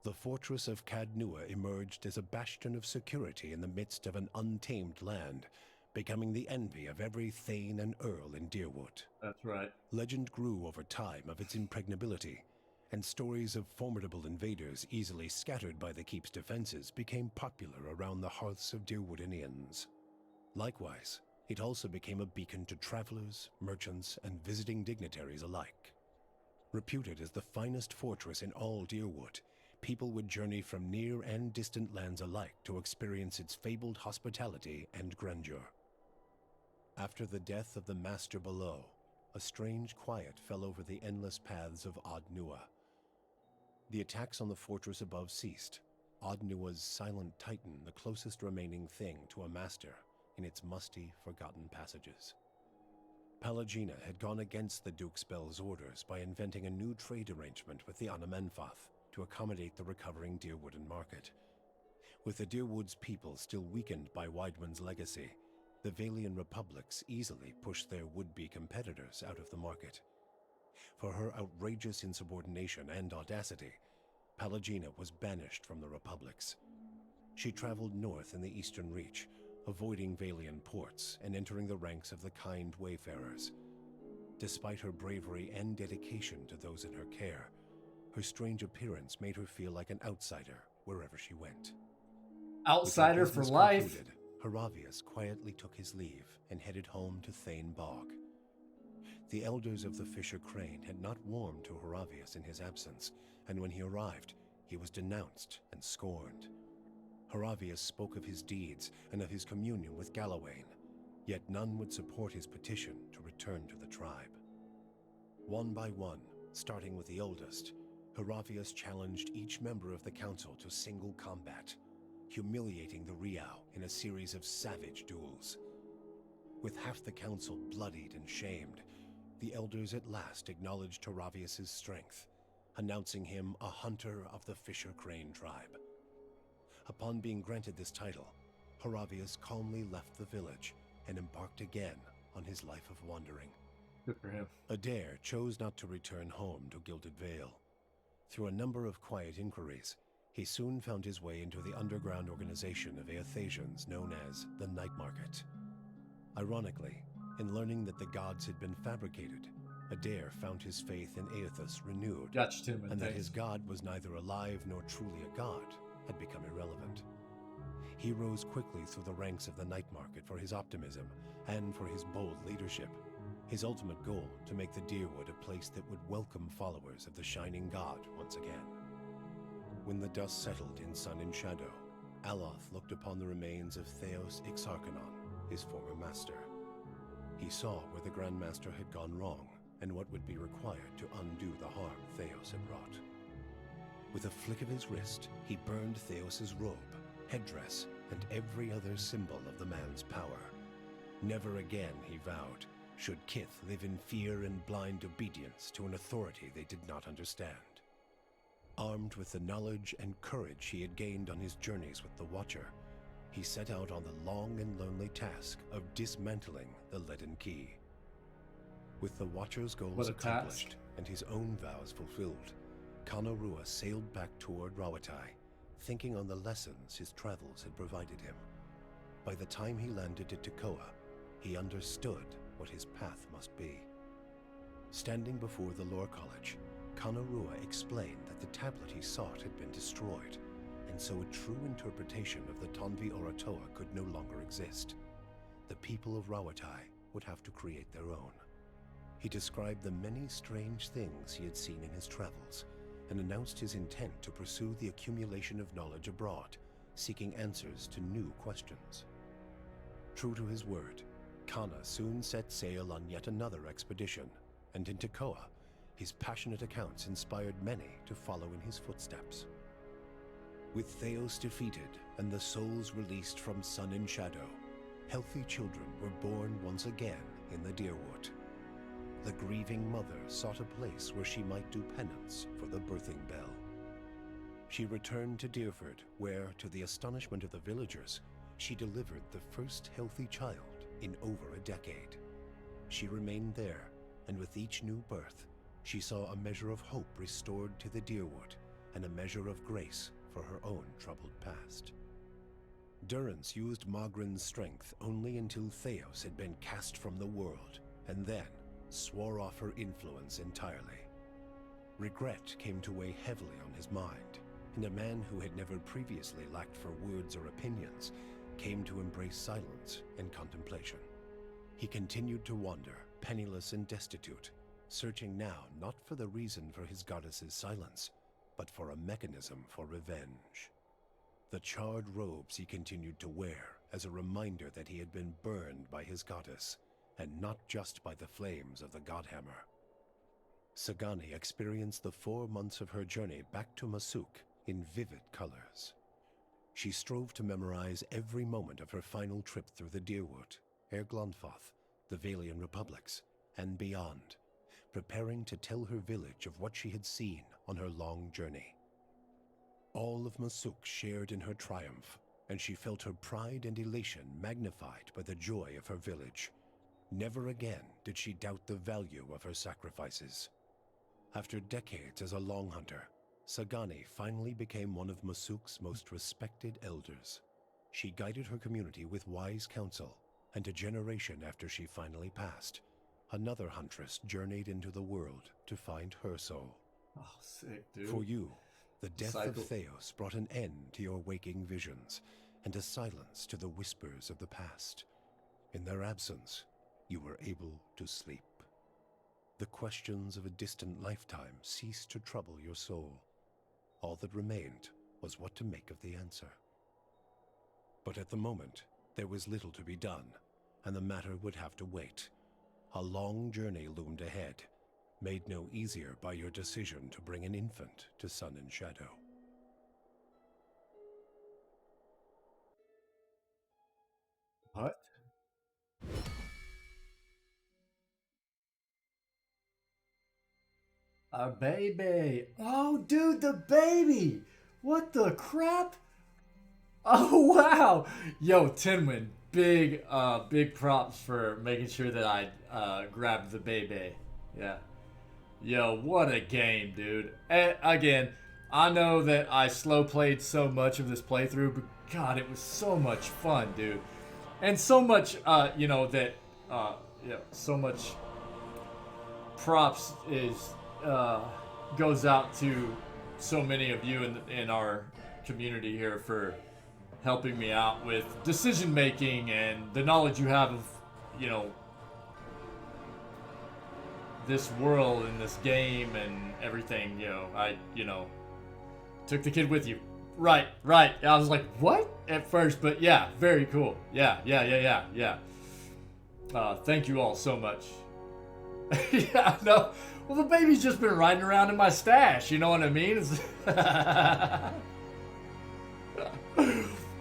The fortress of Cadnua emerged as a bastion of security in the midst of an untamed land, becoming the envy of every thane and earl in Deerwood. That's right. Legend grew over time of its impregnability, and stories of formidable invaders easily scattered by the keep's defenses became popular around the hearths of Deerwoodinians. Likewise, it also became a beacon to travelers, merchants, and visiting dignitaries alike. Reputed as the finest fortress in all Deerwood, people would journey from near and distant lands alike to experience its fabled hospitality and grandeur. After the death of the master below, a strange quiet fell over the endless paths of Ad-Nua. The attacks on the fortress above ceased, Ad-Nua's silent titan the closest remaining thing to a master in its musty, forgotten passages. Palagina had gone against the Duke's Bell's orders by inventing a new trade arrangement with the Anamenfath to accommodate the recovering Deerwooden market. With the Deerwood's people still weakened by Widewind's legacy, the Valian republics easily pushed their would-be competitors out of the market. For her outrageous insubordination and audacity, Palagina was banished from the republics. She traveled north in the Eastern Reach, avoiding Valian ports and entering the ranks of the kind wayfarers. Despite her bravery and dedication to those in her care, her strange appearance made her feel like an outsider wherever she went. Outsider for life. Concluded, Haravius quietly took his leave and headed home to Thane Bog. The elders of the Fisher Crane had not warmed to Haravius in his absence, and when he arrived, he was denounced and scorned. Haravius spoke of his deeds and of his communion with Galawain, yet none would support his petition to return to the tribe. One by one, starting with the oldest, Heravius challenged each member of the council to single combat, humiliating the Riau in a series of savage duels. With half the council bloodied and shamed, the elders at last acknowledged Heravius' strength, announcing him a hunter of the Fisher Crane tribe. Upon being granted this title, Heravius calmly left the village and embarked again on his life of wandering. Good for him. Adair chose not to return home to Gilded Vale. Through a number of quiet inquiries, he soon found his way into the underground organization of Aethasians known as the Night Market. Ironically, in learning that the gods had been fabricated, Adair found his faith in Aethus renewed, and that his god was neither alive nor truly a god had become irrelevant. He rose quickly through the ranks of the Night Market for his optimism and for his bold leadership, his ultimate goal to make the Deerwood a place that would welcome followers of the Shining God once again. When the dust settled in Sun and Shadow, Aloth looked upon the remains of Theos Ixarchanon, his former master. He saw where the Grand Master had gone wrong and what would be required to undo the harm Theos had wrought. With a flick of his wrist, he burned Theos's robe, headdress, and every other symbol of the man's power. Never again, he vowed, should Kith live in fear and blind obedience to an authority they did not understand. Armed with the knowledge and courage he had gained on his journeys with the Watcher, he set out on the long and lonely task of dismantling the Leaden Key. With the Watcher's goals accomplished and his own vows fulfilled, Kanarua sailed back toward Rawatai, thinking on the lessons his travels had provided him. By the time he landed at Tekoa, he understood what his path must be. Standing before the Lore College, Kanarua explained that the tablet he sought had been destroyed, and so a true interpretation of the Tonvi Oratoa could no longer exist. The people of Rawatai would have to create their own. He described the many strange things he had seen in his travels, and announced his intent to pursue the accumulation of knowledge abroad, seeking answers to new questions. True to his word, Kana soon set sail on yet another expedition, and in Tekoa, his passionate accounts inspired many to follow in his footsteps. With Theos defeated and the souls released from Sun and Shadow, healthy children were born once again in the Deerwood. The grieving mother sought a place where she might do penance for the birthing bell. She returned to Deerford, where, to the astonishment of the villagers, she delivered the first healthy child in over a decade. She remained there, and with each new birth, she saw a measure of hope restored to the Deerwood, and a measure of grace for her own troubled past. Durrance used Magrin's strength only until Theos had been cast from the world, and then swore off her influence entirely. Regret came to weigh heavily on his mind, and a man who had never previously lacked for words or opinions came to embrace silence and contemplation. He continued to wander, penniless and destitute, searching now not for the reason for his goddess's silence, but for a mechanism for revenge. The charred robes he continued to wear as a reminder that he had been burned by his goddess, and not just by the flames of the Godhammer. Sagani experienced the 4 months of her journey back to Masuk in vivid colors. She strove to memorize every moment of her final trip through the Deerwood, Glonfoth, the Valian Republics, and beyond, preparing to tell her village of what she had seen on her long journey. All of Masuk shared in her triumph, and she felt her pride and elation magnified by the joy of her village. Never again did she doubt the value of her sacrifices. After decades as a long hunter, Sagani finally became one of Masuk's most respected elders. She guided her community with wise counsel, and a generation after she finally passed, another huntress journeyed into the world to find her soul. Oh, sick, dude. For you, the death of Theos brought an end to your waking visions, and a silence to the whispers of the past. In their absence, you were able to sleep. The questions of a distant lifetime ceased to trouble your soul. All that remained was what to make of the answer. But at the moment, there was little to be done, and the matter would have to wait. A long journey loomed ahead, made no easier by your decision to bring an infant to Sun and Shadow. What? A baby. Oh, dude, the baby. What the crap? Oh, wow. Yo, Tinwin, big props for making sure that I grabbed the baby. Yeah. Yo, what a game, dude. And again, I know that I slow played so much of this playthrough, but God, it was so much fun, dude. And so much, you know, that, yeah, so much props is, goes out to so many of you in our community here for helping me out with decision making and the knowledge you have of, you know, this world and this game and everything. You know, I took the kid with you. Right. I was like, what? At first, but yeah, very cool. Yeah. Thank you all so much. Yeah, no. Well, the baby's just been riding around in my stash. You know what I mean?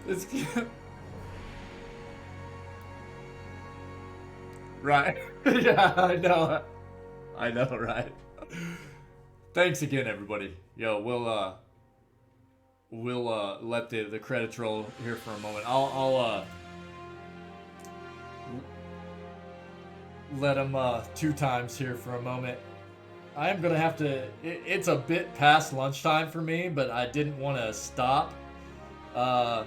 It's right. Yeah, I know, right? Thanks again, everybody. Yo, we'll let the credits roll here for a moment. I'll let them 2 times here for a moment. I am gonna have to. It's a bit past lunchtime for me, but I didn't want to stop. I'm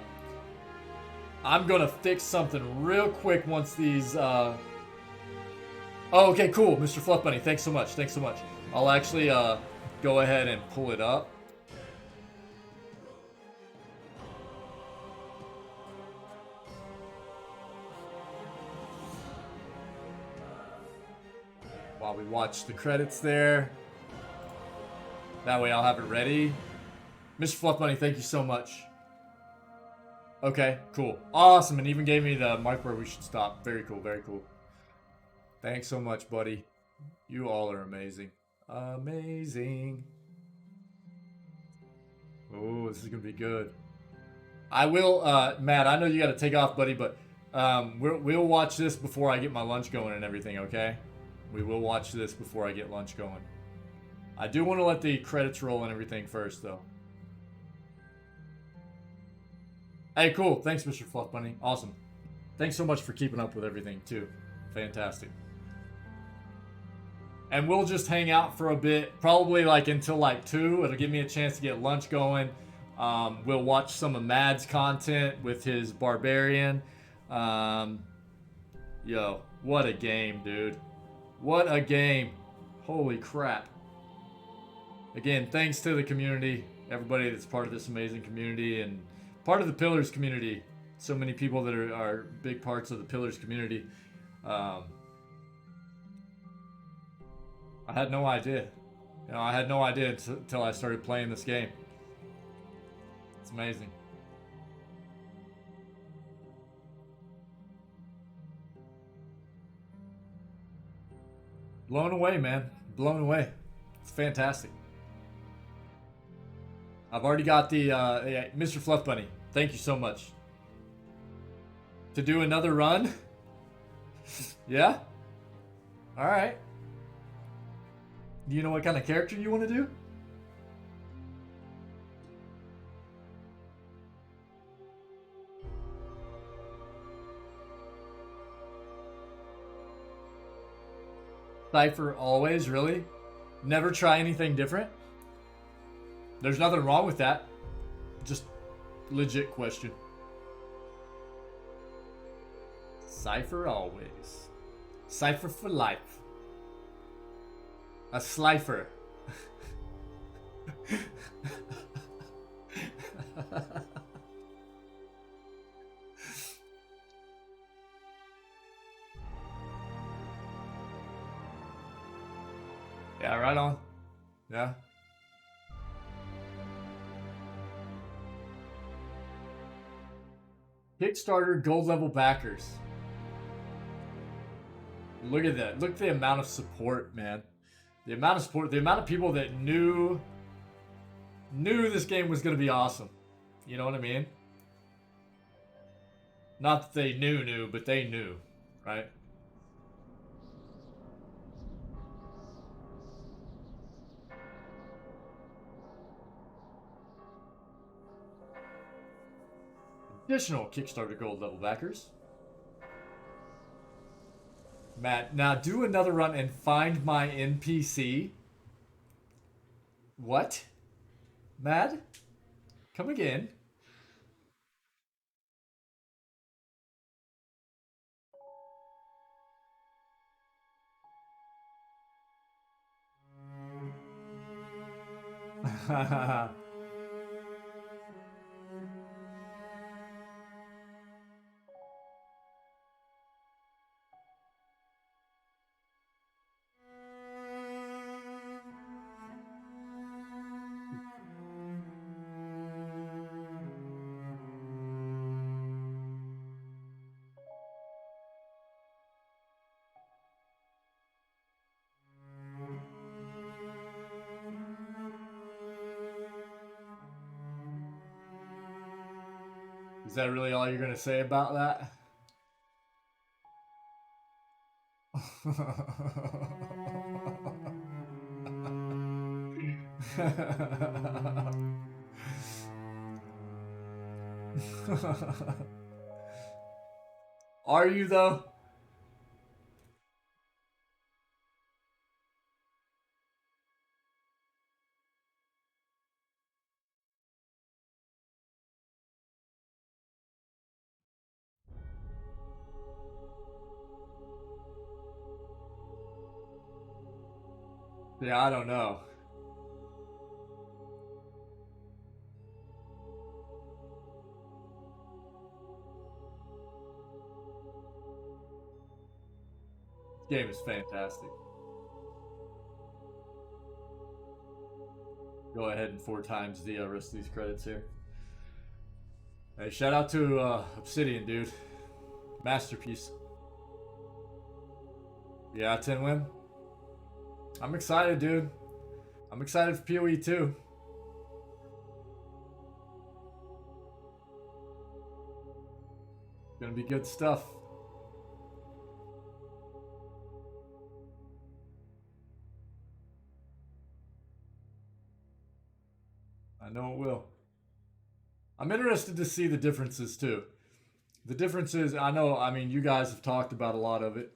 gonna fix something real quick once these. Oh, okay, cool, Mr. Fluff Bunny. Thanks so much. I'll actually go ahead and pull it up. While we watch the credits there. That way I'll have it ready. Mr. Fluff Bunny, thank you so much. Okay, cool. Awesome, and even gave me the mark where we should stop. Very cool. Thanks so much, buddy. You all are amazing. Amazing. Oh, this is gonna be good. I will, Matt, I know you gotta take off, buddy, but we'll watch this before I get my lunch going and everything, okay? We will watch this before I get lunch going. I do want to let the credits roll and everything first, though. Hey, cool. Thanks, Mr. Fluff Bunny. Awesome. Thanks so much for keeping up with everything, too. Fantastic. And we'll just hang out for a bit, probably like until like 2. It'll give me a chance to get lunch going. We'll watch some of Mad's content with his Barbarian. Yo, what a game, dude. What a game. Holy crap. Again, thanks to the community, everybody that's part of this amazing community and part of the Pillars community. So many people that are big parts of the Pillars community. I had no idea. You know, I had no idea until I started playing this game. It's amazing. Blown away, man. Blown away. It's fantastic. I've already got the yeah, Mr. Fluff Bunny. Thank you so much. To do another run? Yeah? Alright. Do you know what kind of character you want to do? Cypher always, really? Never try anything different? There's nothing wrong with that. Just legit question. Cypher always. Cypher for life. A slifer. Yeah, right on. Yeah. Kickstarter gold level backers. Look at that. Look at the amount of support, man. The amount of support, the amount of people that knew this game was going to be awesome. You know what I mean? Not that they knew, but they knew, right? Additional Kickstarter gold level backers. Matt, now do another run and find my NPC. What? Mad? Come again. Is that really all you're going to say about that? Are you though? Yeah, I don't know. This game is fantastic. Go ahead and 4 times the rest of these credits here. Hey, shout out to Obsidian, dude. Masterpiece. Yeah, 10 win. I'm excited, dude. I'm excited for PoE too. Gonna be good stuff. I know it will. I'm interested to see the differences too. The differences, I know, I mean, you guys have talked about a lot of it,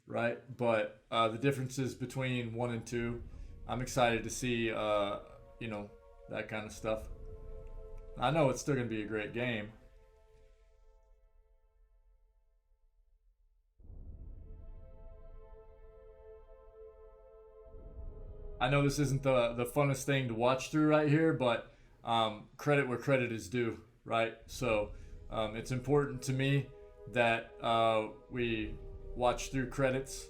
right? But the differences between 1 and 2, I'm excited to see, you know, that kind of stuff. I know it's still going to be a great game. I know this isn't the funnest thing to watch through right here, but credit where credit is due, right? So it's important to me that we watch through credits.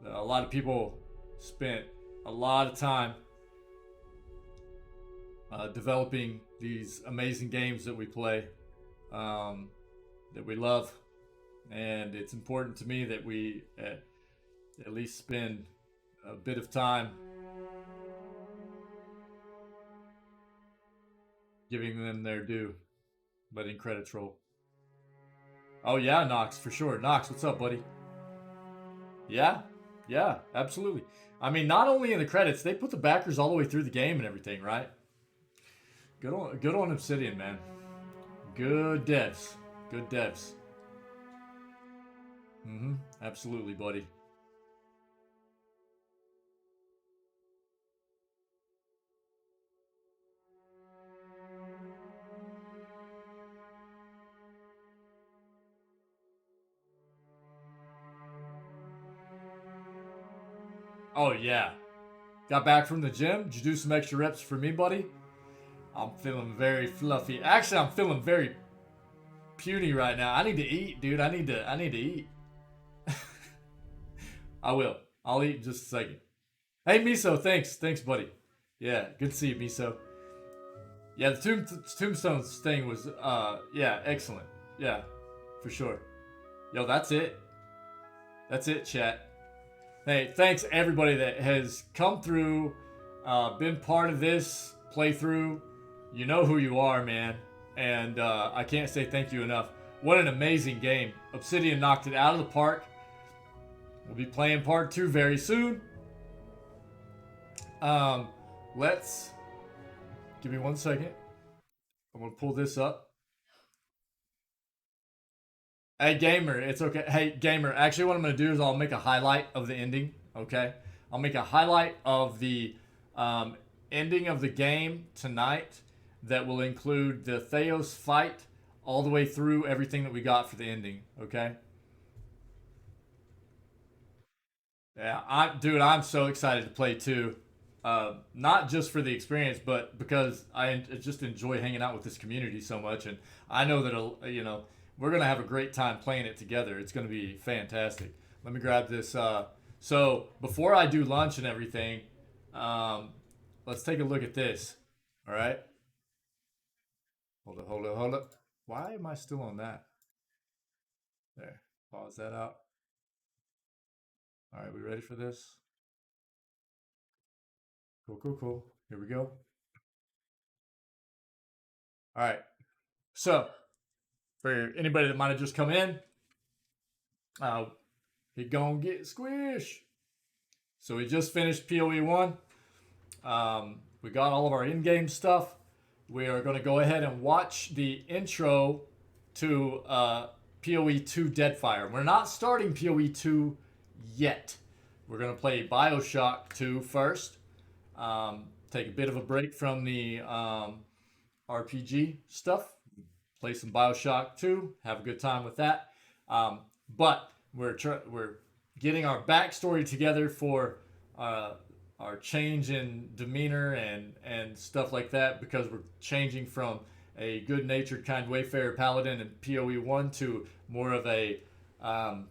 A lot of people spent a lot of time developing these amazing games that we play, that we love, and it's important to me that we at least spend a bit of time giving them their due, letting credits roll. Oh yeah, Nox, for sure. Nox, what's up, buddy? Yeah, absolutely. I mean, not only in the credits, they put the backers all the way through the game and everything, right? Good on Obsidian, man. Good devs. Good devs. Absolutely, buddy. Oh yeah. Got back from the gym. Did you do some extra reps for me, buddy? I'm feeling very fluffy. Actually, I'm feeling very puny right now. I need to eat, dude. I need to eat. I will. I'll eat in just a second. Hey, Miso, thanks. Thanks, buddy. Yeah, good to see you, Miso. Yeah, the Tombstones thing was, yeah, excellent. Yeah, for sure. Yo, that's it. That's it, chat. Hey, thanks everybody that has come through, been part of this playthrough. You know who you are, man. And I can't say thank you enough. What an amazing game. Obsidian knocked it out of the park. We'll be playing part 2 very soon. Let's... Give me 1 second. I'm going to pull this up. Hey, Gamer, it's okay. Hey, Gamer, actually what I'm going to do is I'll make a highlight of the ending, okay? I'll make a highlight of the ending of the game tonight that will include the Theos fight all the way through everything that we got for the ending, okay? Yeah, I'm so excited to play too. Not just for the experience, but because I just enjoy hanging out with this community so much, and I know that we're gonna have a great time playing it together. It's gonna be fantastic. Let me grab this. So before I do lunch and everything, let's take a look at this. All right. Hold up. Why am I still on that? There. Pause that out. All right, we ready for this? Cool. Here we go. All right. So, for anybody that might have just come in, he gonna get squish. So we just finished PoE 1. We got all of our in-game stuff. We are going to go ahead and watch the intro to PoE 2 Deadfire. We're not starting PoE 2 yet. We're going to play Bioshock 2 first. Take a bit of a break from the RPG stuff. Play some Bioshock 2. Have a good time with that. But we're getting our backstory together for our change in demeanor and stuff like that, because we're changing from a good-natured kind wayfarer paladin in PoE 1 to more of a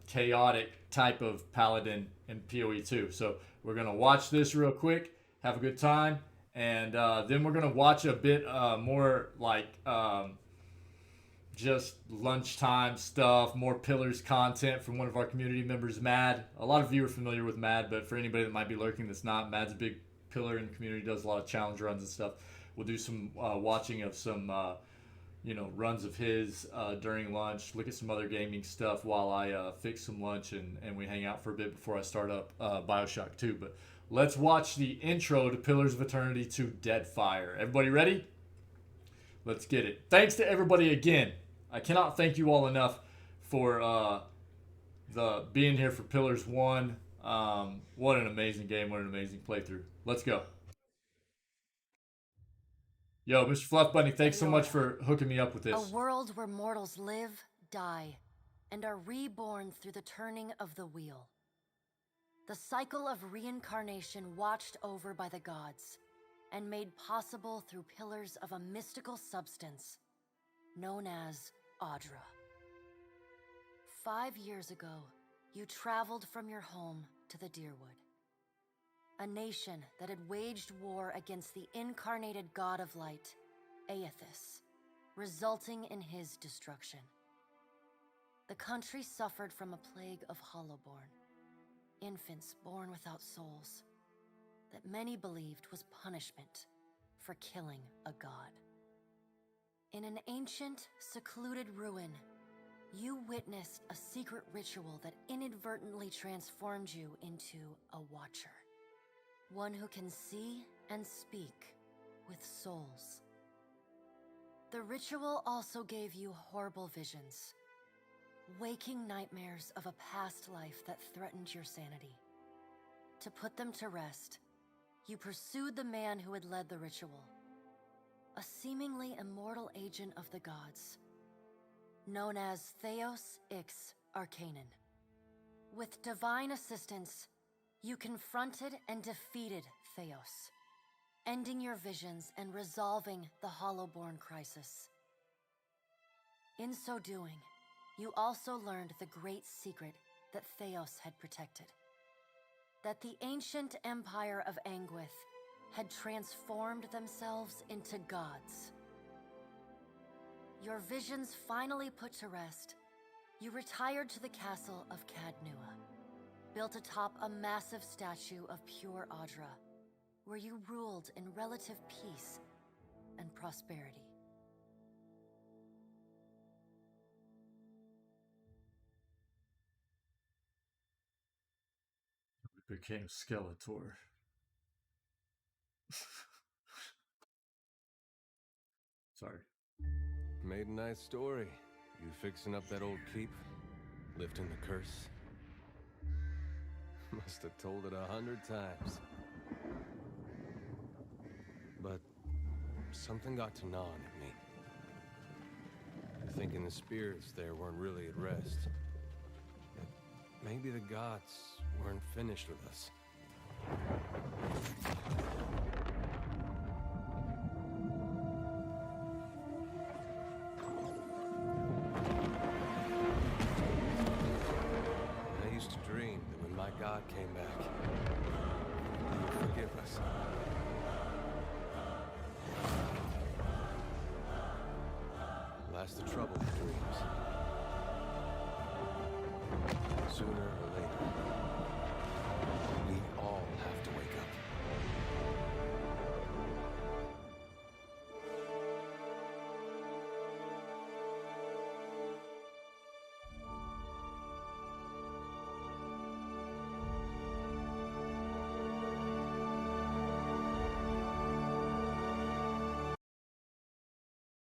chaotic type of paladin in PoE 2. So we're going to watch this real quick, have a good time, and then we're going to watch a bit more like just lunchtime stuff, more Pillars content from one of our community members, Mad. A lot of you are familiar with Mad, but for anybody that might be lurking that's not, Mad's a big pillar in the community, does a lot of challenge runs and stuff. We'll do some watching of some runs of his during lunch, look at some other gaming stuff while I fix some lunch and we hang out for a bit before I start up Bioshock 2. But let's watch the intro to Pillars of Eternity to Deadfire. Everybody ready? Let's get it. Thanks to everybody again. I cannot thank you all enough for the being here for Pillars 1. What an amazing game. What an amazing playthrough. Let's go. Yo, Mr. Fluff Bunny, thanks so much for hooking me up with this. A world where mortals live, die, and are reborn through the turning of the wheel. The cycle of reincarnation watched over by the gods and made possible through pillars of a mystical substance known as Audra. 5 years ago, you traveled from your home to the Deerwood, a nation that had waged war against the incarnated god of light, Aethys, resulting in his destruction. The country suffered from a plague of hollowborn, infants born without souls, that many believed was punishment for killing a god. In an ancient, secluded ruin, you witnessed a secret ritual that inadvertently transformed you into a watcher. One who can see and speak with souls. The ritual also gave you horrible visions, waking nightmares of a past life that threatened your sanity. To put them to rest, you pursued the man who had led the ritual, a seemingly immortal agent of the gods, known as Theos Ix Arcanon. With divine assistance, you confronted and defeated Theos, ending your visions and resolving the Hollowborn crisis. In so doing, you also learned the great secret that Theos had protected. That the ancient empire of Anguith had transformed themselves into gods. Your visions finally put to rest, you retired to the castle of Cadnua, built atop a massive statue of pure Audra, where you ruled in relative peace and prosperity. We became Skeletor. Sorry. Made a nice story. You fixing up that old keep? Lifting the curse? Must have told it 100 times. But something got to gnawing at me. Thinking the spirits there weren't really at rest. That maybe the gods weren't finished with us. I used to dream that when my god came back, he would forgive us. Last the trouble of dreams. Sooner or later, we all have to wake up.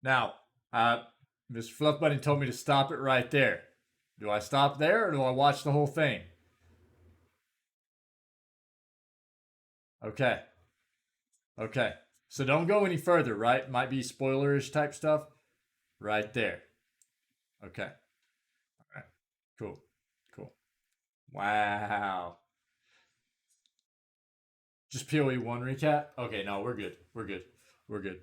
Now, Mr. Fluff Bunny told me to stop it right there. Do I stop there or do I watch the whole thing? Okay. Okay. So don't go any further, right? Might be spoilerish type stuff. Right there. Okay. All right. Cool. Cool. Wow. Just PoE 1 recap? Okay, no, we're good. We're good. We're good.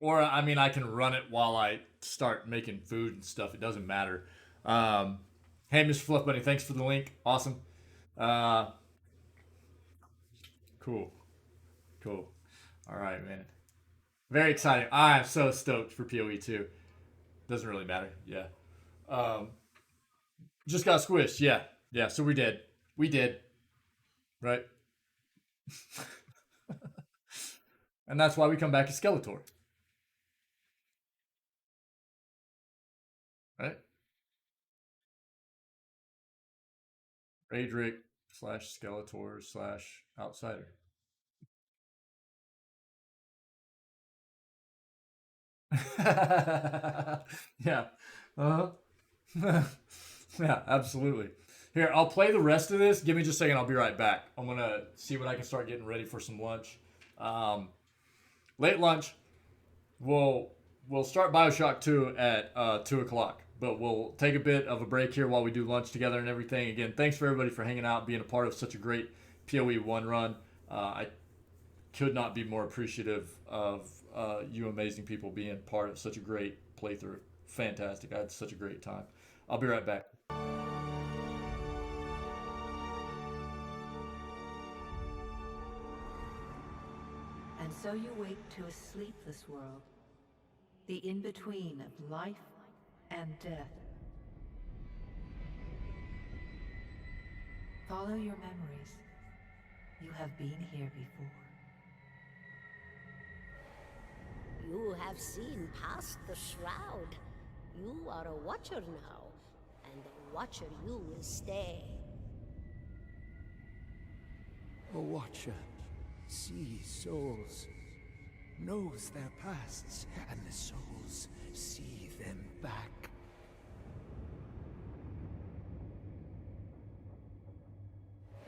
Or, I mean, I can run it while I start making food and stuff. It doesn't matter. Hey, Mr. Fluff Bunny, thanks for the link. Awesome. Cool. Cool. All right, man. Very exciting. I'm so stoked for PoE 2. Doesn't really matter. Yeah. Just got squished. Yeah. Yeah, so we did. We did. Right? And that's why we come back as Skeletor. Right? Raedric / Skeletor / Outsider. Yeah. Uh-huh. Yeah, absolutely. Here, I'll play the rest of this. Give me just a second. I'll be right back. I'm going to see when I can start getting ready for some lunch. Late lunch. We'll start Bioshock 2 at 2 o'clock. But we'll take a bit of a break here while we do lunch together and everything. Again, thanks for everybody for hanging out, being a part of such a great PoE 1 run. I could not be more appreciative of you amazing people being part of such a great playthrough. Fantastic. I had such a great time. I'll be right back. And so you wake to a sleepless world, the in-between of life and death. Follow your memories. You have been here before. You have seen past the shroud. You are a watcher now, and a watcher you will stay. A watcher sees souls, knows their pasts, and the souls see them back.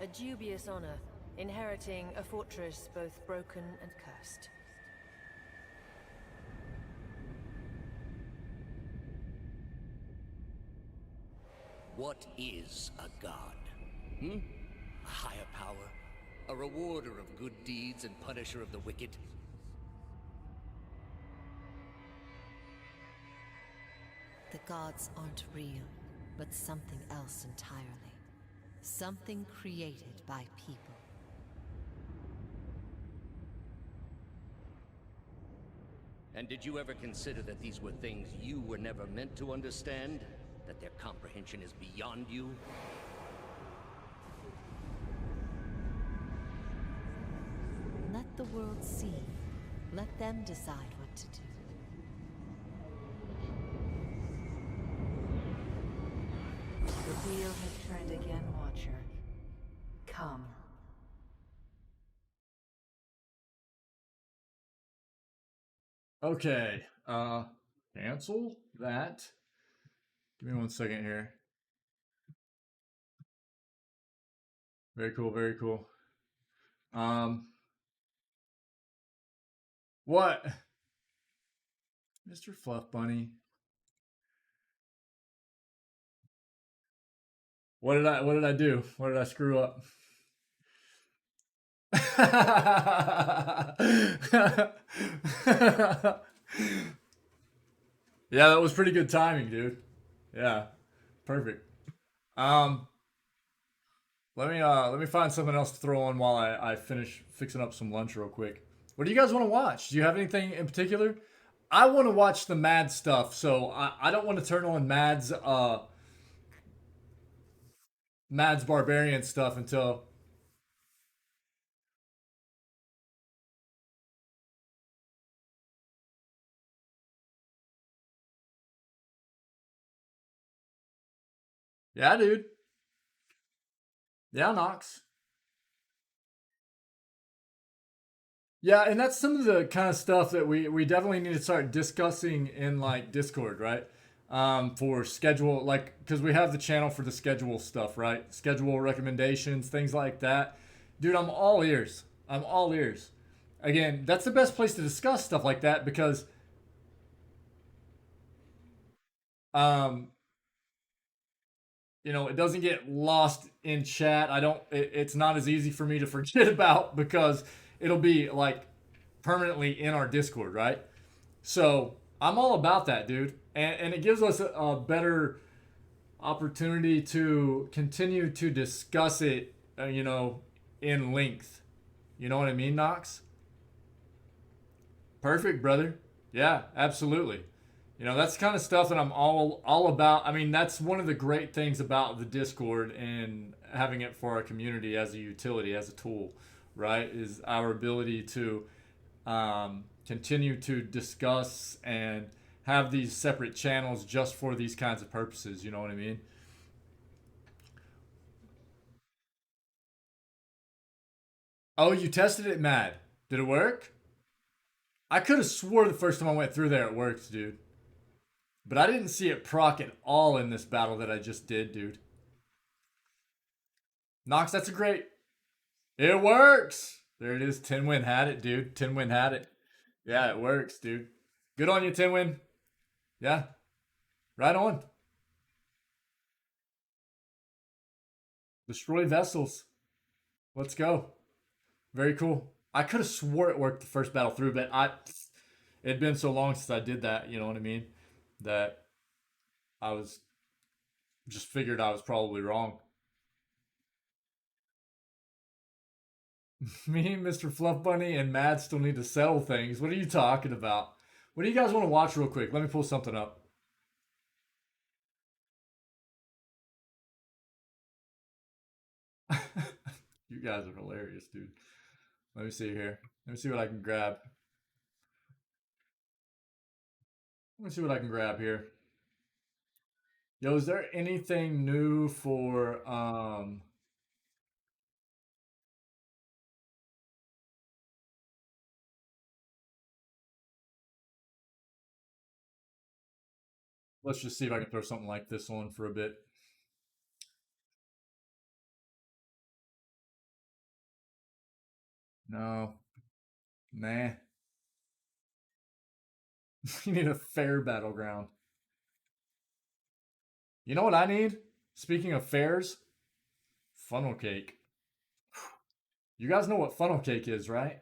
A dubious honor, inheriting a fortress both broken and cursed. What is a god? A higher power? A rewarder of good deeds and punisher of the wicked? The gods aren't real, but something else entirely. Something created by people. And did you ever consider that these were things you were never meant to understand? That their comprehension is beyond you? Let the world see. Let them decide what to do. The wheel has turned again, Watcher. Come. Okay. Cancel that. Give me 1 second here. Very cool, very cool. What? Mr. Fluff Bunny. What did I do? What did I screw up? Yeah, that was pretty good timing, dude. Yeah. Perfect. Let me find something else to throw on while I finish fixing up some lunch real quick. What do you guys want to watch? Do you have anything in particular? I want to watch the Mad stuff, so I don't want to turn on Mad's Barbarian stuff until... Yeah, dude. Yeah, Nox. Yeah, and that's some of the kind of stuff that we definitely need to start discussing in like Discord, right? For schedule, like, because we have the channel for the schedule stuff, right? Schedule recommendations, things like that. Dude, I'm all ears. I'm all ears. Again, that's the best place to discuss stuff like that because, um, it doesn't get lost in chat. It's not as easy for me to forget about because it'll be like permanently in our Discord, right? So I'm all about that, dude. And it gives us a better opportunity to continue to discuss it, in length. You know what I mean, Knox? Perfect, brother. Yeah, absolutely. That's the kind of stuff that I'm all about. I mean, that's one of the great things about the Discord and having it for our community as a utility, as a tool, right? Is our ability to continue to discuss and have these separate channels just for these kinds of purposes. You know what I mean? Oh, you tested it, Mad. Did it work? I could have swore the first time I went through there it worked, dude. But I didn't see it proc at all in this battle that I just did, dude. Nox, that's a great... It works! There it is. Tinwin had it, dude. Tinwin had it. Yeah, it works, dude. Good on you, Tinwin. Yeah. Right on. Destroy vessels. Let's go. Very cool. I could have swore it worked the first battle through, but it had been so long since I did that, you know what I mean? That I was just figured I was probably wrong. Me, Mr. Fluff Bunny, and Mad still need to settle things. What are you talking about? What do you guys want to watch real quick? Let me pull something up. You guys are hilarious, dude. Let me see here. Let me see what I can grab. Let me see what I can grab here. Yo, is there anything new for let's just see if I can throw something like this on for a bit. No. Nah. You need a fair battleground. You know what I need? Speaking of fairs, funnel cake. You guys know what funnel cake is, right?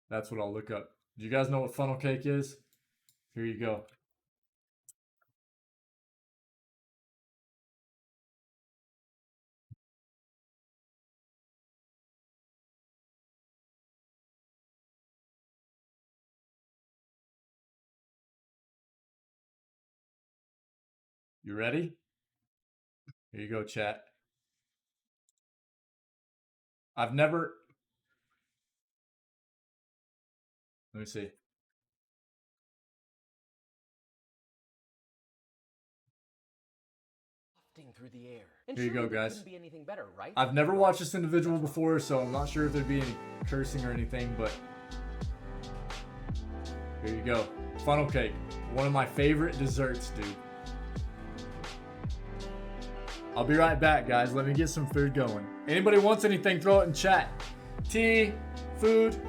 That's what I'll look up. Do you guys know what funnel cake is? Here you go. You ready? Here you go, chat. I've never... Let me see. Through the air. And Here you go, surely there guys. couldn't be anything better, right? I've never watched this individual before, so I'm not sure if there'd be any cursing or anything, but here you go. Funnel cake. One of my favorite desserts, dude. I'll be right back, guys. Let me get some food going. Anybody wants anything, throw it in chat. Tea, food.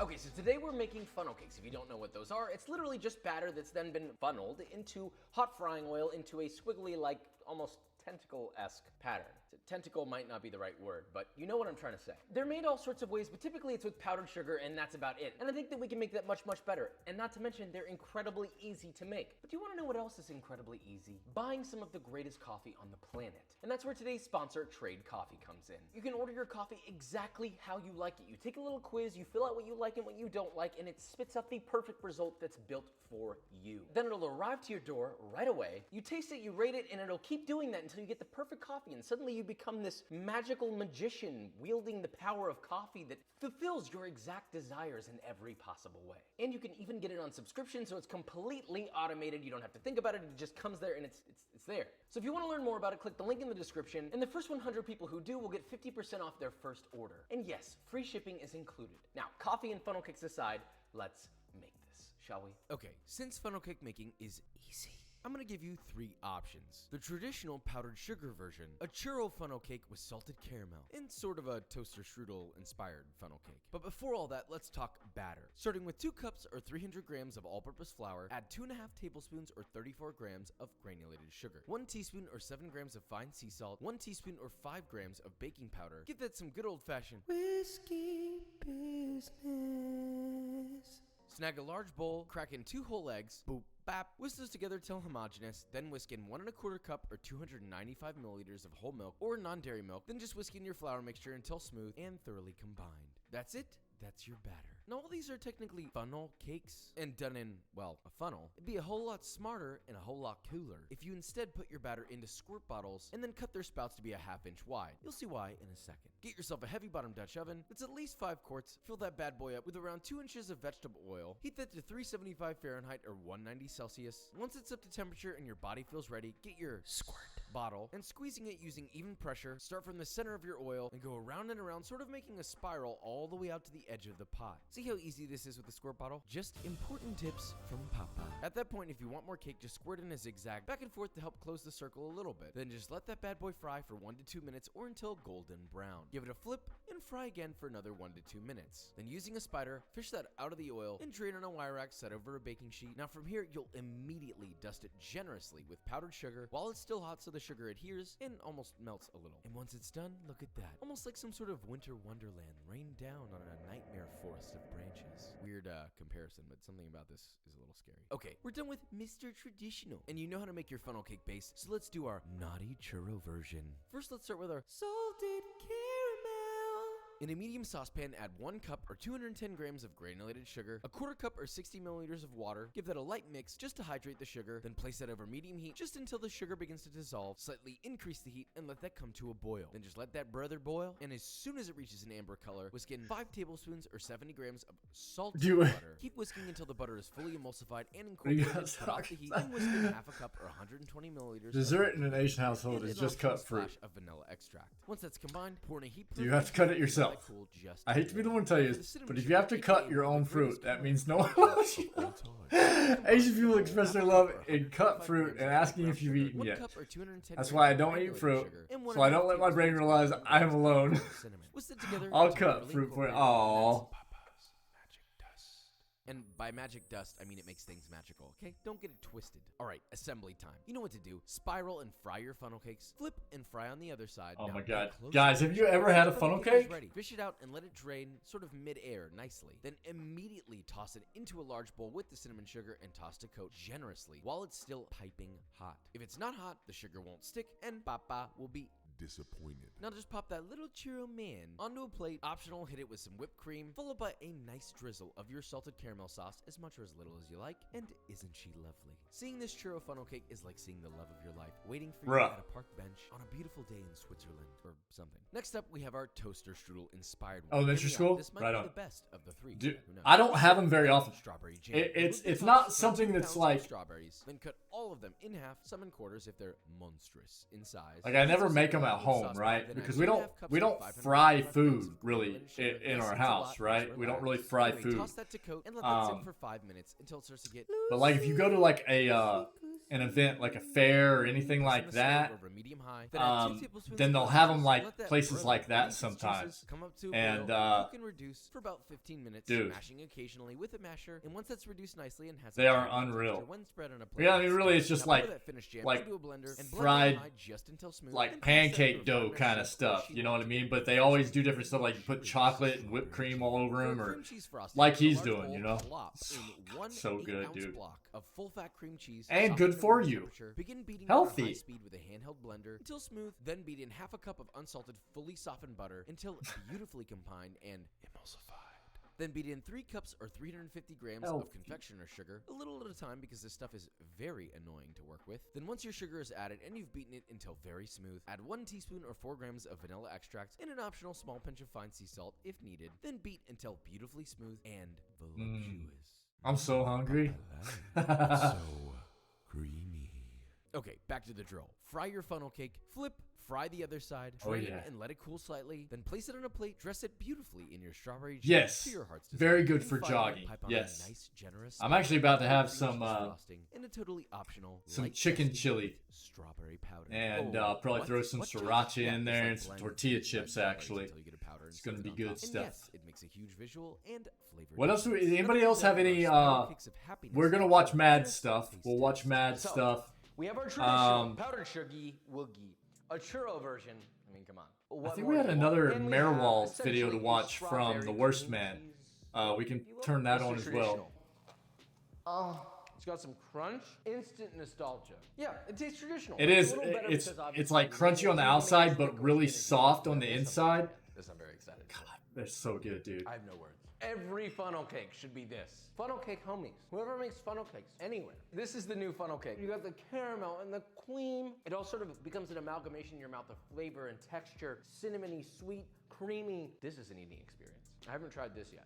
Okay, so today we're making funnel cakes. If you don't know what those are, it's literally just batter that's then been funneled into hot frying oil into a squiggly, like almost tentacle-esque pattern. Tentacle might not be the right word, but you know what I'm trying to say. They're made all sorts of ways, but typically it's with powdered sugar, and that's about it. And I think that we can make that much, much better. And not to mention, they're incredibly easy to make. But do you want to know what else is incredibly easy? Buying some of the greatest coffee on the planet. And that's where today's sponsor, Trade Coffee, comes in. You can order your coffee exactly how you like it. You take a little quiz, you fill out what you like and what you don't like, and it spits out the perfect result that's built for you. Then it'll arrive to your door right away. You taste it, you rate it, and it'll keep doing that until you get the perfect coffee, and suddenly you become this magical magician wielding the power of coffee that fulfills your exact desires in every possible way. And you can even get it on subscription, so it's completely automated. You don't have to think about it. It just comes there and it's there. So if you want to learn more about it, click the link in the description, and the first 100 people who do will get 50% off their first order. And yes, free shipping is included. Now, coffee and funnel cakes aside, let's make this, shall we? Okay, since funnel cake making is easy, I'm gonna give you 3 options. The traditional powdered sugar version, a churro funnel cake with salted caramel, and sort of a toaster strudel inspired funnel cake. But before all that, let's talk batter. Starting with 2 cups or 300 grams of all-purpose flour, add 2.5 tablespoons or 34 grams of granulated sugar, 1 teaspoon or 7 grams of fine sea salt, 1 teaspoon or 5 grams of baking powder. Give that some good old-fashioned whiskey business. Snag a large bowl, crack in 2 whole eggs, boop, bap, whisk those together till homogeneous, then whisk in 1 1/4 cup or 295 milliliters of whole milk or non-dairy milk, then just whisk in your flour mixture until smooth and thoroughly combined. That's it. That's your batter. Now all these are technically funnel cakes and done in, well, a funnel. It'd be a whole lot smarter and a whole lot cooler if you instead put your batter into squirt bottles and then cut their spouts to be a 1/2 inch wide. You'll see why in a second. Get yourself a heavy bottom Dutch oven that's at least 5 quarts. Fill that bad boy up with around 2 inches of vegetable oil. Heat that to 375 Fahrenheit or 190 Celsius. Once it's up to temperature and your body feels ready, get your squirt bottle and squeezing it using even pressure. Start from the center of your oil and go around and around, sort of making a spiral all the way out to the edge of the pot. See how easy this is with the squirt bottle? Just important tips from Papa. At that point, if you want more cake, just squirt in a zigzag back and forth to help close the circle a little bit. Then just let that bad boy fry for 1 to 2 minutes or until golden brown. Give it a flip and fry again for another 1 to 2 minutes. Then using a spider, fish that out of the oil and drain on a wire rack set over a baking sheet. Now from here, you'll immediately dust it generously with powdered sugar while it's still hot so the sugar adheres and almost melts a little. And once it's done, look at that. Almost like some sort of winter wonderland rained down on a nightmare forest of branches. Weird comparison, but something about this is a little scary. Okay, we're done with Mr. Traditional. And you know how to make your funnel cake base, so let's do our naughty churro version. First, let's start with our salted caramel. In a medium saucepan, add 1 cup or 210 grams of granulated sugar, a 1/4 cup or 60 milliliters of water. Give that a light mix just to hydrate the sugar, then place that over medium heat just until the sugar begins to dissolve. Slightly increase the heat and let that come to a boil. Then just let that brother boil, and as soon as it reaches an amber color, whisk in 5 tablespoons or 70 grams of salted butter. Keep whisking until the butter is fully emulsified and incorporated. Cut off the heat and whisk in 1/2 cup or 120 milliliters. Dessert in an Asian household is just cut fruit. Of vanilla extract. Once that's combined, pour in a heat. Do you have to cut it yourself? I hate to be the one to tell you, but if you have to cut your own fruit, that means no one loves you. Asian people express their love in cut fruit and asking if you've eaten yet. That's why I don't eat fruit, so I don't let my brain realize I am alone. I'll cut fruit for it. Aww. And by magic dust, I mean it makes things magical, okay? Don't get it twisted. All right, assembly time. You know what to do. Spiral and fry your funnel cakes. Flip and fry on the other side. Oh Now, my get god. close Guys, to have the you sugar. ever had a The funnel cake is cake? ready. Fish it out and let it drain sort of mid-air nicely. Then immediately toss it into a large bowl with the cinnamon sugar and toss to coat generously while it's still piping hot. If it's not hot, the sugar won't stick and Papa will be disappointed. Now just pop that little churro man onto a plate. Optional, hit it with some whipped cream, followed by a nice drizzle of your salted caramel sauce, as much or as little as you like. And isn't she lovely? Seeing this churro funnel cake is like seeing the love of your life waiting for you at a park bench on a beautiful day in Switzerland or something. Next up, we have our toaster strudel inspired one. Elementary school? This might Right be on. the best of the three. Dude, Who knows? I don't have them very often. Strawberry jam. It's not something that's like strawberries. Then cut all of them in half, some in quarters if they're monstrous in size. Like I never make them at home, right? Because we don't fry food really in our house, right? We don't really fry food. Toss that to coat and let that sit for 5 minutes until it starts to get. But like if you go to like an event like a fair or anything like that, then they'll have them like places like that sometimes. And cook and reduce for about 15 minutes, dude, mashing occasionally with a masher. And once that's reduced nicely and has they are unreal. when spread on a plate, yeah, I mean really it's just like fried like pancake dough kind of stuff, you know what I mean? But they always do different stuff, like you put chocolate and whipped cream all over them, or like he's doing, you know? So good, dude. Of full-fat cream cheese and good for you. Begin beating healthy. at high speed with a handheld blender until smooth. Then beat in half a cup of unsalted, fully softened butter until beautifully combined and emulsified. Then beat in 3 cups or 350 grams of confectioner sugar, a little at a time because this stuff is very annoying to work with. Then once your sugar is added and you've beaten it until very smooth, add 1 teaspoon or 4 grams of vanilla extract and an optional small pinch of fine sea salt if needed. Then beat until beautifully smooth and voluptuous. I'm so hungry. So creamy. Okay, back to the drill. Fry your funnel cake, flip, fry the other side, drain and let it cool slightly, then place it on a plate, dress it beautifully in your strawberry jam yes, to your heart's desire. very good And for finally, jogging. pipe on Yes, a nice, generous I'm actually about to have some and a totally optional chicken chili strawberry powder, and probably throw some sriracha in there and some tortilla chips. Actually, it's gonna be good stuff. Yes, it makes a huge visual and flavor. What else? Anybody else have any? We're gonna watch Mad stuff. We'll watch Mad stuff. We have our traditional powdered sugar woogie, a churro version. I mean, come on. I think we had another Marewall video to watch from The Worst Man. We can turn that on as well. It's got some crunch, instant nostalgia. Yeah, it tastes traditional. It is. It's like crunchy on the outside, but really soft on the inside. This I'm very excited. God, they're so good, dude. I have no words. Every funnel cake should be this. Funnel cake homies. Whoever makes funnel cakes anywhere. This is the new funnel cake. You got the caramel and the cream. It all sort of becomes an amalgamation in your mouth of flavor and texture. Cinnamony, sweet, creamy. This is an eating experience. I haven't tried this yet.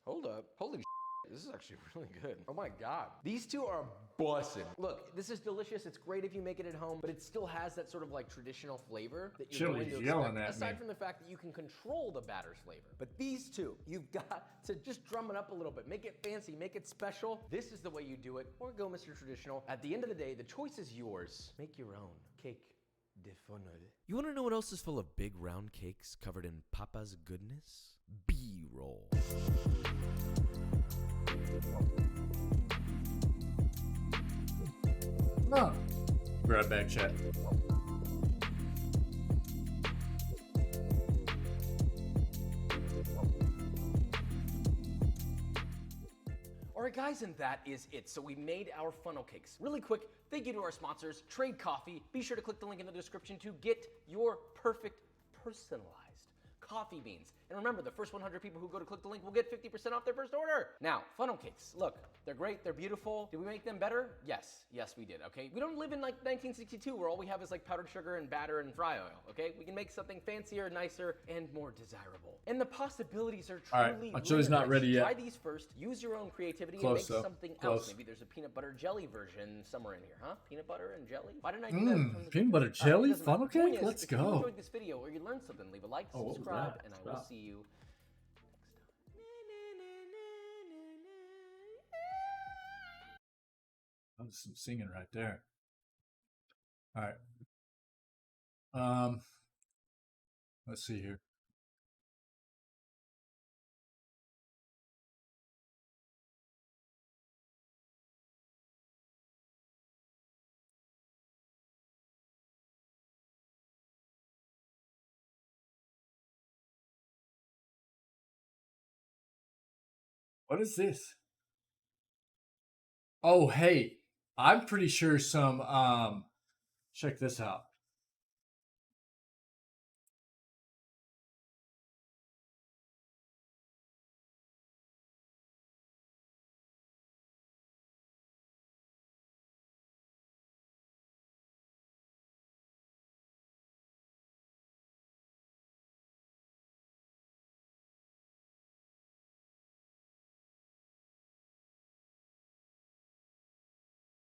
Hold up. Holy shit. This is actually really good. Oh my God. These two are bussin'. Look, this is delicious. It's great if you make it at home, but it still has that sort of like traditional flavor that you're going to yelling expect. at Aside me. from the fact that you can control the batter's flavor. But these two, you've got to just drum it up a little bit. Make it fancy, make it special. This is the way you do it, or go Mr. Traditional. At the end of the day, the choice is yours. Make your own cake de funnel. You want to know what else is full of big round cakes covered in Papa's goodness? B-roll. No. Grab back chat. Alright guys, and that is it. So we made our funnel cakes. Really quick, thank you to our sponsors, Trade Coffee. Be sure to click the link in the description to get your perfect personalized coffee beans. And remember, the first 100 people who go to click the link will get 50% off their first order. Now, funnel cakes. Look, they're great, they're beautiful. Did we make them better? Yes. Yes, we did, okay? We don't live in like 1962 where all we have is like powdered sugar and batter and fry oil, okay? We can make something fancier, nicer, and more desirable. And the possibilities are truly my chili's not ready yet. Try these first, use your own creativity, Close, and make though. something Close. else. Maybe there's a peanut butter jelly version somewhere in here, huh? Peanut butter and jelly? Why didn't I do that from the peanut butter beginning? jelly? Doesn't matter. Funnel The point cake? is, Let's if you go. enjoyed this video or you learned something, leave a like, Oh, what was subscribe, that? and I What's will that? see you That was some singing right there. All right. Let's see here. What is this? Oh, hey. I'm pretty sure some, check this out.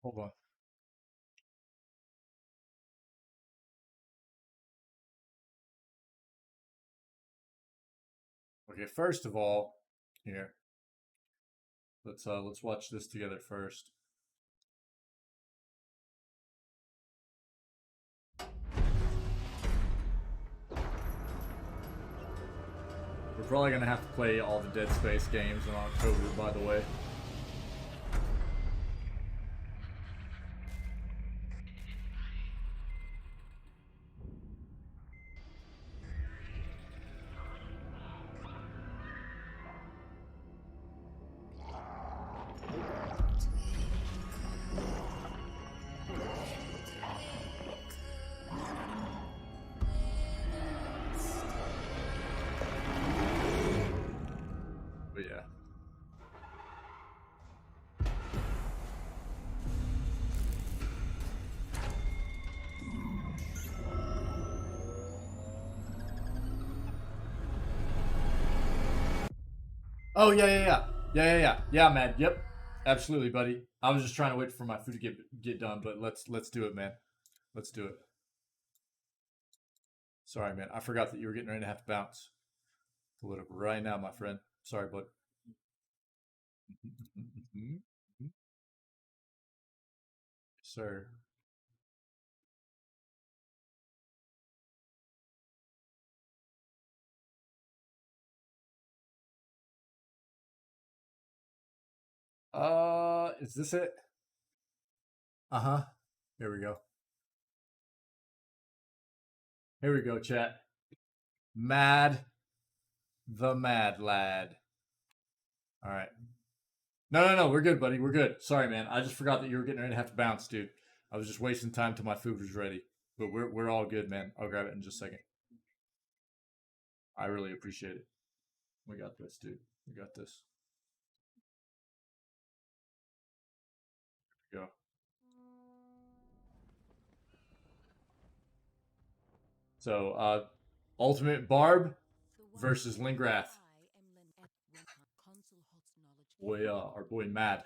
Hold on. Okay, first of all, here. Let's watch this together first. We're probably gonna have to play all the Dead Space games in October, by the way. But yeah. Oh yeah, man. Yep, absolutely, buddy. I was just trying to wait for my food to get done, but let's do it, man. Let's do it. Sorry, man. I forgot that you were getting ready to have to bounce. Pull it up right now, my friend. Sorry, bud. Sir. Is this it? Uh-huh. Here we go. Here we go, chat. Mad the Mad Lad. All right. No. We're good, buddy. We're good. Sorry, man. I just forgot that you were getting ready to have to bounce, dude. I was just wasting time till my food was ready. But we're all good, man. I'll grab it in just a second. I really appreciate it. We got this, dude. We got this. Here we go. So, Ultimate Barb versus Lingrath. Our boy Mad.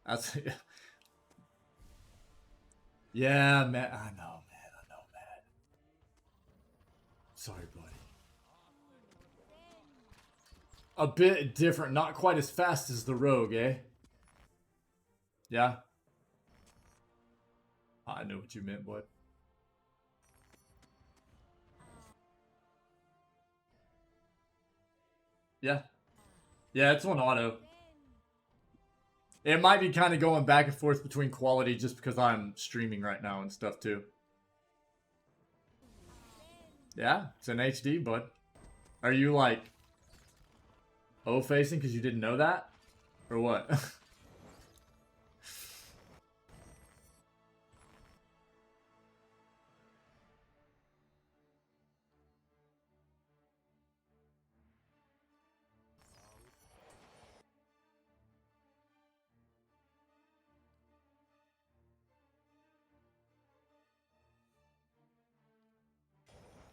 That's yeah, man. I know, man. Sorry, buddy. A bit different, not quite as fast as the Rogue, eh? Yeah. I know what you meant, bud. Yeah. Yeah, it's on auto. It might be kind of going back and forth between quality just because I'm streaming right now and stuff too. Yeah, it's in HD, bud. Are you like O-facing because you didn't know that? Or what?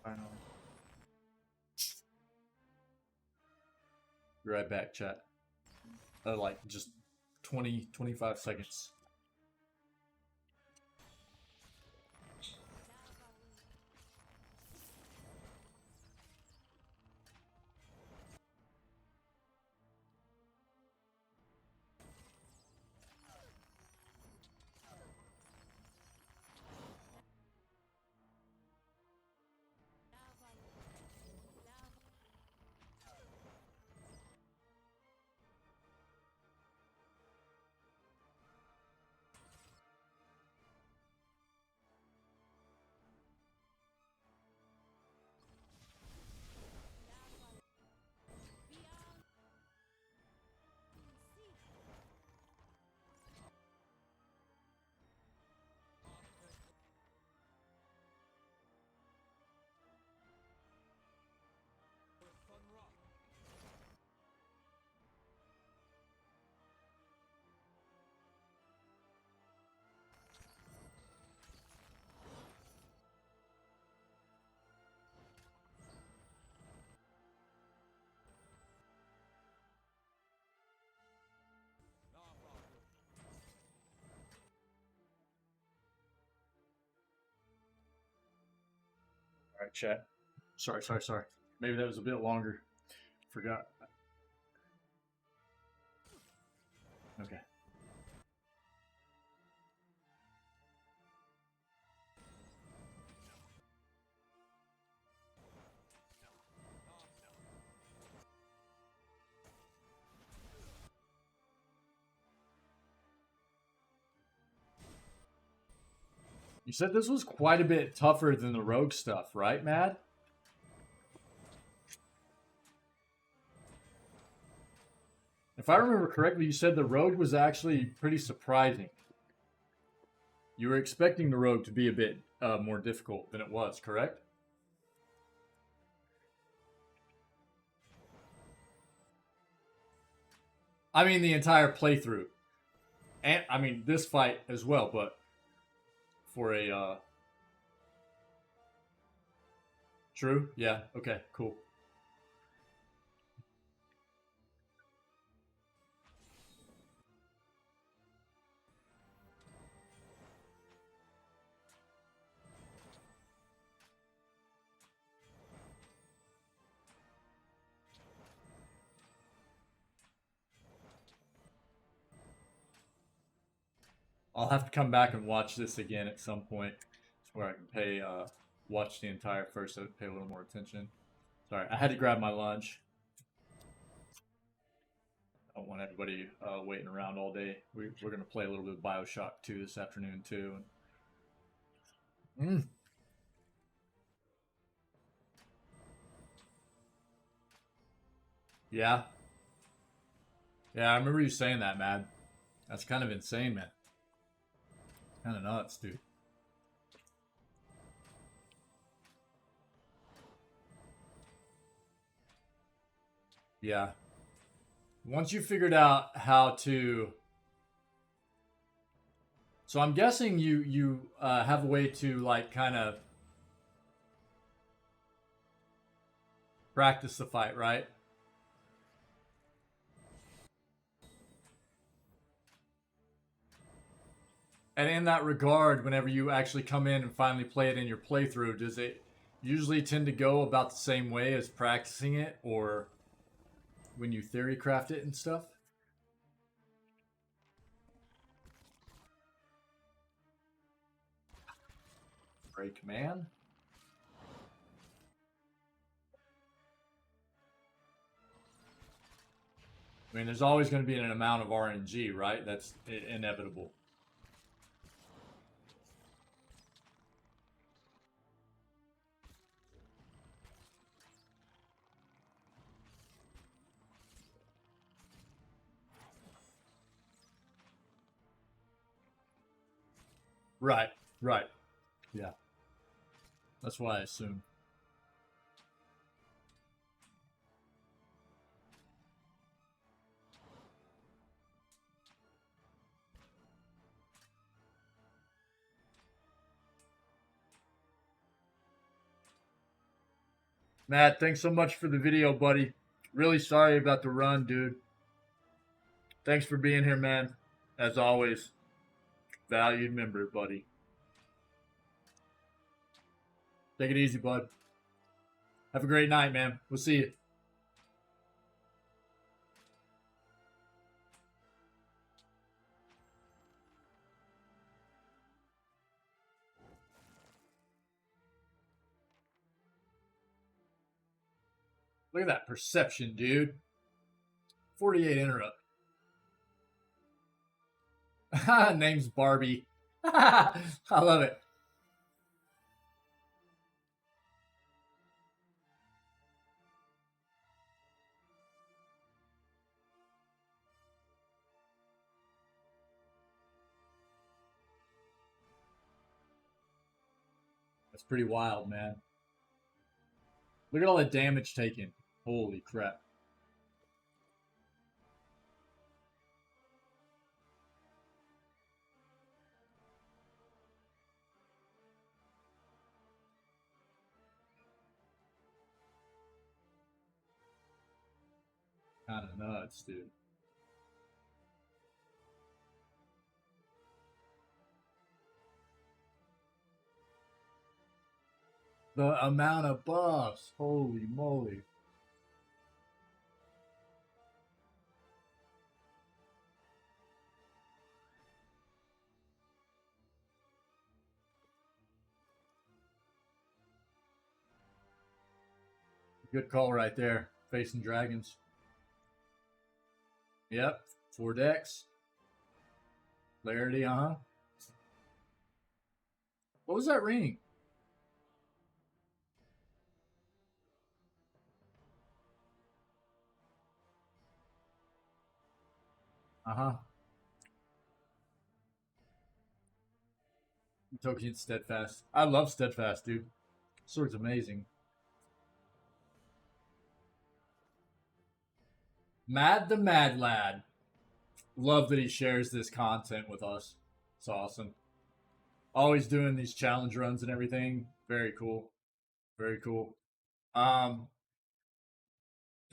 Finally. Be right back, chat. Like just 25 seconds. All right, chat. Sorry. Maybe that was a bit longer. Forgot. Okay. You said this was quite a bit tougher than the rogue stuff, right, Mad? If I remember correctly, you said the rogue was actually pretty surprising. You were expecting the rogue to be a bit more difficult than it was, correct? I mean, the entire playthrough. And, I mean, this fight as well, but for a, True? Yeah, okay, cool. I'll have to come back and watch this again at some point. It's where I can watch the entire first, so pay a little more attention. Sorry, I had to grab my lunch. I don't want everybody waiting around all day. We're going to play a little bit of BioShock 2 this afternoon, too. Yeah. Yeah, I remember you saying that, Mad. That's kind of insane, man. Kind of nuts, dude. Yeah. Once you figured out how to... So I'm guessing you have a way to, like, kind of practice the fight, right? And in that regard, whenever you actually come in and finally play it in your playthrough, does it usually tend to go about the same way as practicing it, or when you theory craft it and stuff? Break, man. I mean, there's always going to be an amount of RNG, right? That's inevitable. Right. Yeah. That's what I assume. Matt, thanks so much for the video, buddy. Really sorry about the run, dude. Thanks for being here, man. As always, valued member, buddy. Take it easy, bud. Have a great night, man. We'll see you. Look at that perception, dude. 48 interrupt. Name's Barbie. I love it. That's pretty wild, man. Look at all the damage taken. Holy crap. Kind of nuts, dude. The amount of buffs. Holy moly. Good call right there. Facing dragons. Yep. 4 decks. Clarity, uh-huh. What was that ring? Uh-huh. Token Steadfast. I love Steadfast, dude. Sword's amazing. Mad the Mad Lad. Love that he shares this content with us. It's awesome. Always doing these challenge runs and everything. Very cool. Very cool. Did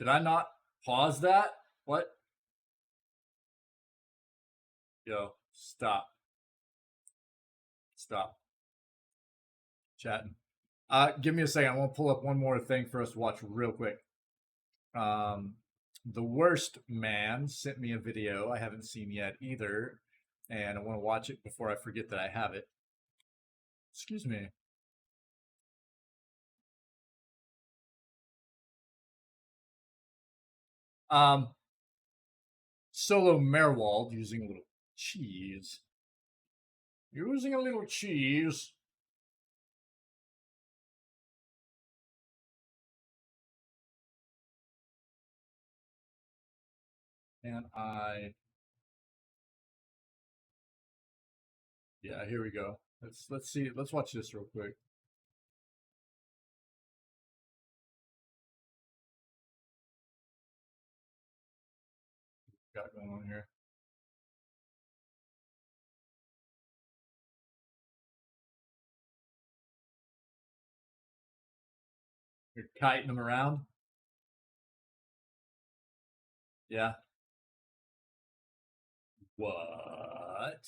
I not pause that? What? Yo, stop. Stop. Chatting. Give me a second. I want to pull up one more thing for us to watch real quick. The Worst Man sent me a video I haven't seen yet either, and I want to watch it before I forget that I have it. Excuse me. Solo Merwald using a little cheese. Using a little cheese. And yeah, here we go. Let's see. Let's watch this real quick. Got going on here. You're kiting them around. Yeah. What?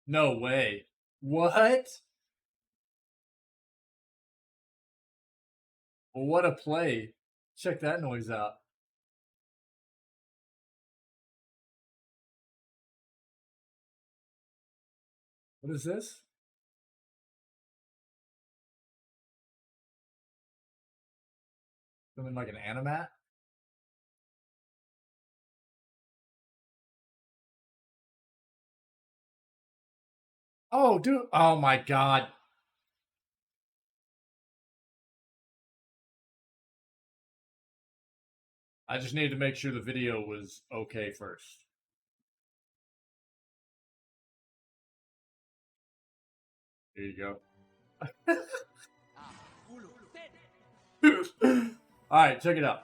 No way. What? Well, what a play. Check that noise out. What is this? Something like an animat? Oh, dude. Oh, my God. I just needed to make sure the video was okay first. Here you go. All right, check it out.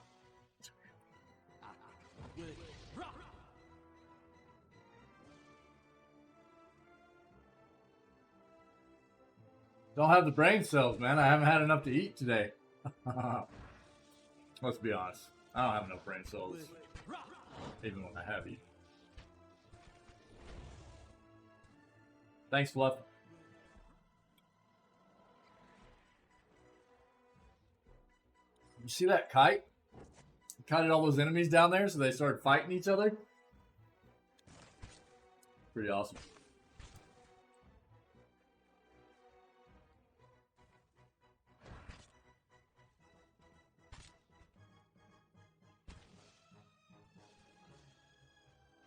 Don't have the brain cells, man. I haven't had enough to eat today. Let's be honest. I don't have enough brain cells, even when I have eaten. Thanks, Fluff. You see that kite? It kited all those enemies down there, so they started fighting each other. Pretty awesome.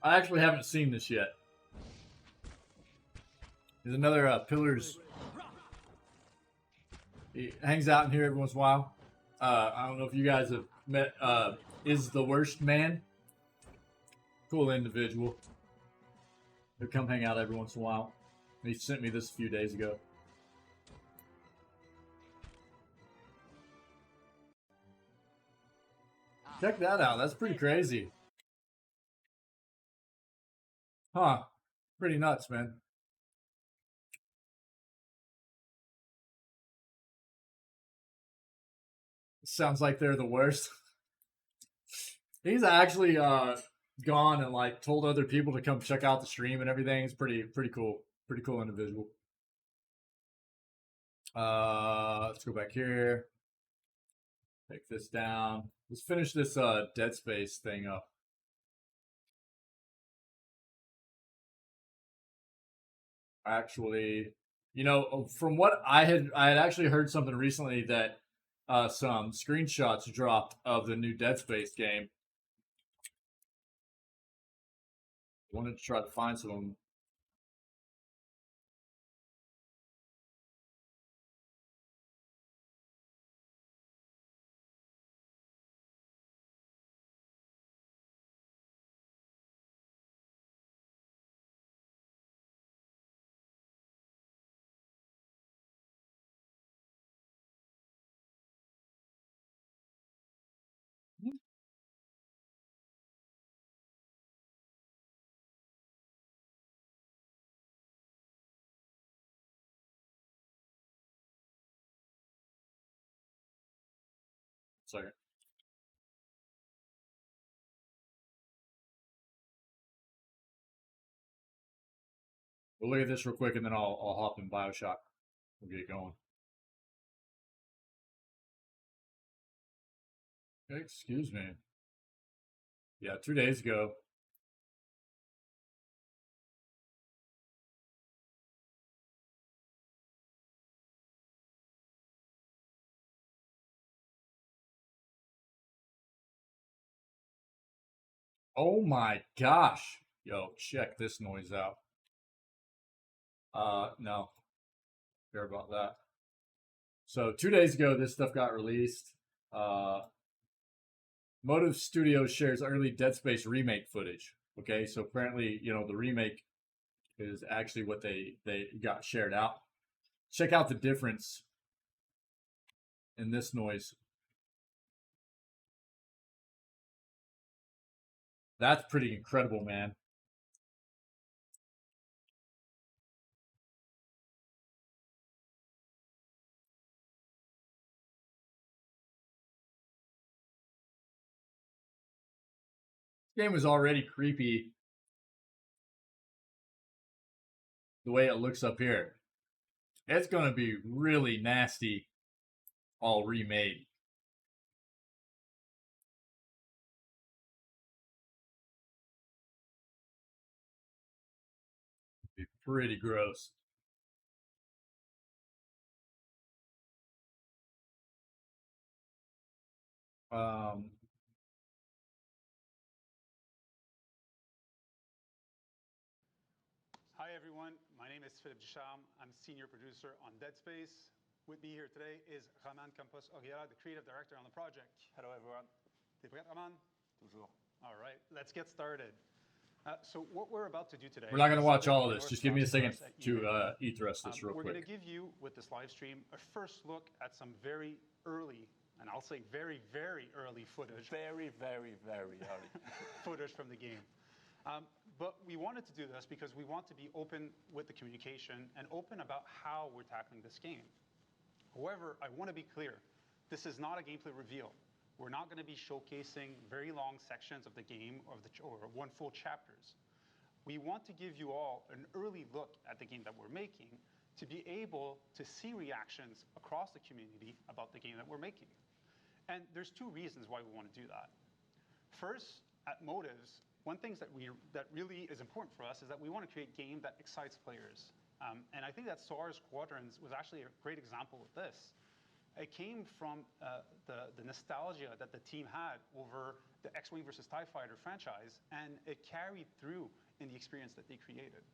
I actually haven't seen this yet. There's another Pillars. He hangs out in here every once in a while. I don't know if you guys have met Is the Worst Man. Cool individual. He'll come hang out every once in a while. He sent me this a few days ago. Check that out. That's pretty crazy. Huh. Pretty nuts, man. Sounds like they're the worst. He's actually gone and like told other people to come check out the stream and everything. It's pretty cool. Pretty cool individual. Let's go back here. Take this down. Let's finish this Dead Space thing up. Actually, you know, from what I had actually heard something recently that some screenshots dropped of the new Dead Space game. I wanted to try to find some. Sorry. We'll look at this real quick, and then I'll hop in Bioshock. We'll get going. Excuse me. Yeah, 2 days ago. Oh my gosh. Yo, check this noise out. No. Care about that. So 2 days ago, this stuff got released. Motive Studios shares early Dead Space remake footage. Okay, so apparently, you know, the remake is actually what they got shared out. Check out the difference in this noise. That's pretty incredible, man. This game was already creepy the way it looks up here. It's going to be really nasty, all remade. Be pretty gross. Um, Hi everyone, my name is Philippe Ducharme. I'm senior producer on Dead Space. With me here today is Roman Campos Oriera, the creative director on the project. Hello everyone. T'es prêt, Roman? Toujours. All right, let's get started. So what we're about to do today... We're not going to watch all of this. Just give me a second to eat the rest of this real We're quick. going to give you, with this live stream, a first look at some very early, and I'll say very, very early footage. Very, very, very early. Footage from the game. But we wanted to do this because we want to be open with the communication and open about how we're tackling this game. However, I want to be clear. This is not a gameplay reveal. We're not going to be showcasing very long sections of the game or one full chapters. We want to give you all an early look at the game that we're making to be able to see reactions across the community about the game that we're making. And there's two reasons why we want to do that. First, at Motives, one thing that really is important for us is that we want to create a game that excites players. And I think that SARS Squadrons was actually a great example of this. It came from the nostalgia that the team had over the X-Wing versus TIE Fighter franchise, and it carried through in the experience that they created.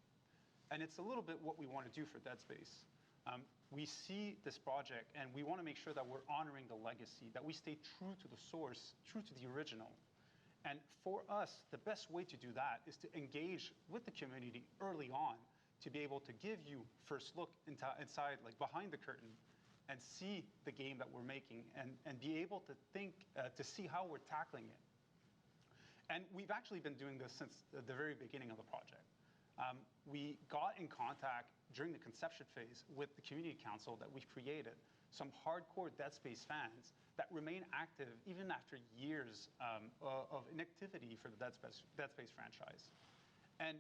And it's a little bit what we want to do for Dead Space. We see this project, and we want to make sure that we're honoring the legacy, that we stay true to the source, true to the original. And for us, the best way to do that is to engage with the community early on, to be able to give you first look inside, like behind the curtain, and see the game that we're making, and be able to think, to see how we're tackling it. And we've actually been doing this since the very beginning of the project. We got in contact during the conception phase with the community council that we've created, some hardcore Dead Space fans that remain active even after years of inactivity for the Dead Space franchise. And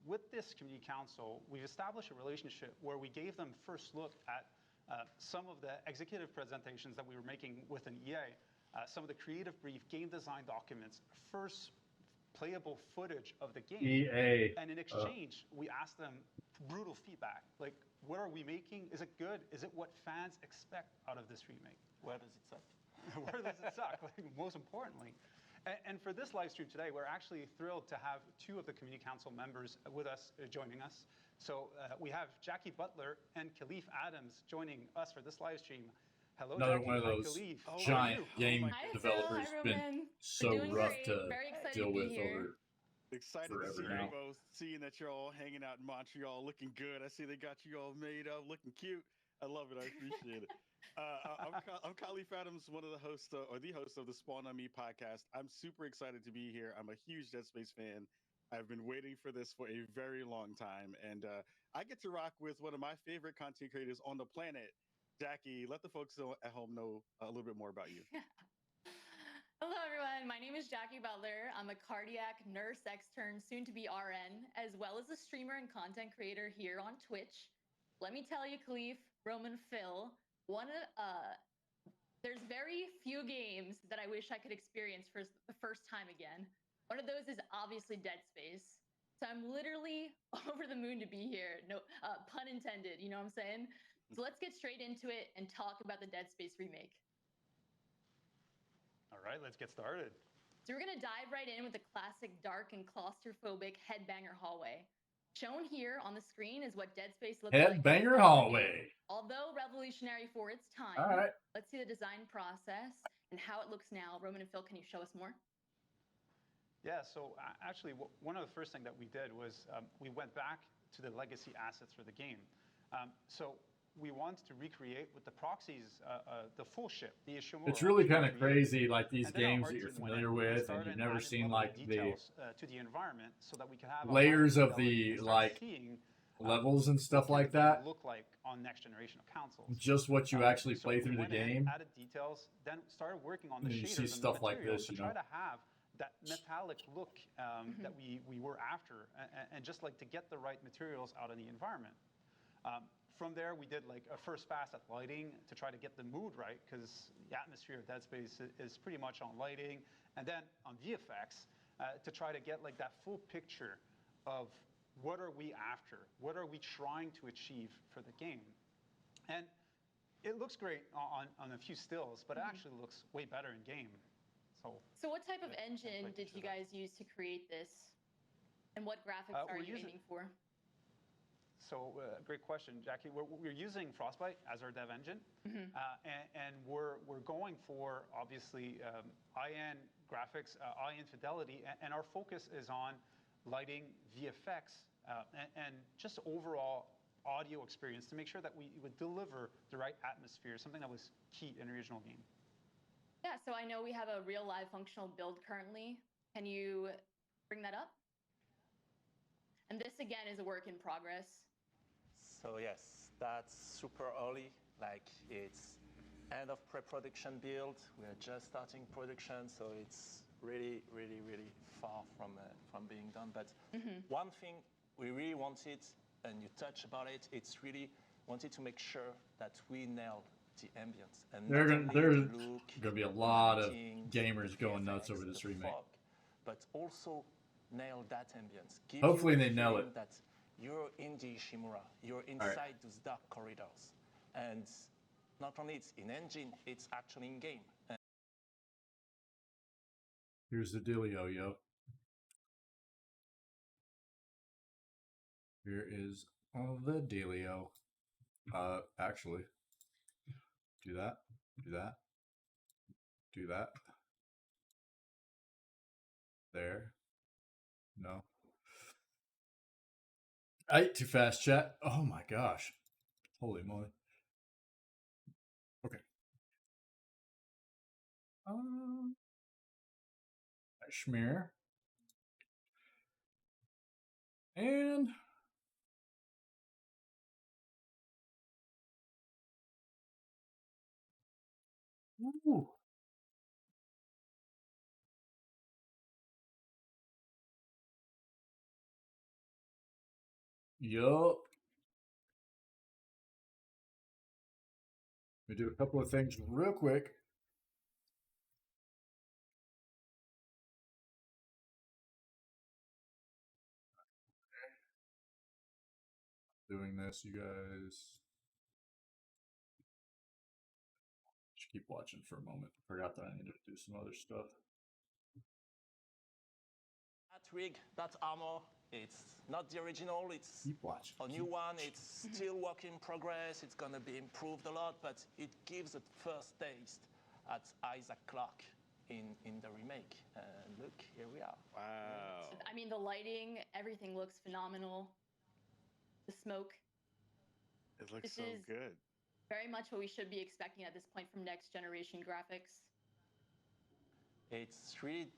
with this community council, we've established a relationship where we gave them first look at some of the executive presentations that we were making within EA, some of the creative brief, game design documents, first playable footage of the game. EA. And in exchange, we asked them brutal feedback. Like, what are we making? Is it good? Is it what fans expect out of this remake? Where does it suck? Where does it suck? Like, most importantly. And for this live stream today, we're actually thrilled to have two of the Community Council members with us, joining us. So we have Jackie Butler and Khalif Adams joining us for this live stream. Hello, Another Jackie. one of Hi, those Khalif. giant game Hi, developers Phil. Hi, been Roman. so We're doing rough great. to Very excited deal to be with here. over Excited to forever see now. you both, seeing that you're all hanging out in Montreal, looking good. I see they got you all made up, looking cute. I love it. I appreciate it. I'm Khalif Adams, one of the hosts, or the host of the Spawn on Me podcast. I'm super excited to be here. I'm a huge Dead Space fan. I've been waiting for this for a very long time, and I get to rock with one of my favorite content creators on the planet, Jackie. Let the folks at home know a little bit more about you. Hello, everyone. My name is Jackie Butler. I'm a cardiac nurse extern, soon to be RN, as well as a streamer and content creator here on Twitch. Let me tell you, Khalif, Roman, Phil, there's very few games that I wish I could experience for the first time again. One of those is obviously Dead Space. So I'm literally over the moon to be here. No pun intended, you know what I'm saying? So let's get straight into it and talk about the Dead Space remake. All right, let's get started. So we're gonna dive right in with the classic dark and claustrophobic headbanger hallway. Shown here on the screen is what Dead Space looks like. Headbanger hallway. Although revolutionary for its time, All right. Let's see the design process and how it looks now. Roman and Phil, can you show us more? Yeah, so actually, one of the first things that we did was we went back to the legacy assets for the game. So we wanted to recreate with the proxies the full ship, the Ishimura. It's really kind of crazy, like these games that you're familiar with, and you've never seen like the to the environment, so that we can have layers of the like levels and stuff like that. Look like on next generation of consoles. Just what you actually play through the game. Added details, then started working on the You shaders see and stuff the like materials this, you to know. try to have that metallic look that we were after, and just like to get the right materials out of the environment. From there, we did like a first pass at lighting to try to get the mood right, because the atmosphere of Dead Space is pretty much on lighting, and then on VFX to try to get like that full picture of what are we after, what are we trying to achieve for the game. And it looks great on a few stills, but it actually looks way better in game. So what type of engine did you guys use to create this? And what graphics are you aiming for? So great question, Jackie. We're using Frostbite as our dev engine, and we're going for obviously IN graphics, IN fidelity, and our focus is on lighting, VFX, and just overall audio experience to make sure that we would deliver the right atmosphere, something that was key in the original game. Yeah, so I know we have a real live functional build currently. Can you bring that up? And this again is a work in progress. So yes, that's super early. Like it's end of pre-production build. We are just starting production, so it's really far from being done. But one thing we really wanted, and you touched about it, it's really wanted to make sure that we nail the ambience. And there's gonna be a lot of gamers going nuts over this remake. But also nail that ambience. Hopefully they nail it. That you're in the Ishimura, you're inside those dark corridors. And not only it's in engine, it's actually in game. Here's the dealio, yo. Here is the dealio. Actually, do that, do that, do that. There. No. Too fast, chat. Oh my gosh. Holy moly. Okay. Schmear. And ooh. Yup. me do a couple of things real quick. Doing this, you guys. Just keep watching for a moment. Forgot that I needed to do some other stuff. That rig, that armor, it's not the original, it's a new one. It's still work in progress. It's gonna be improved a lot, but it gives a first taste at Isaac Clarke in the remake. And look, here we are. Wow. I mean, the lighting, everything looks phenomenal. The smoke. It looks This so is good. very much what we should be expecting at this point from next generation graphics. It's really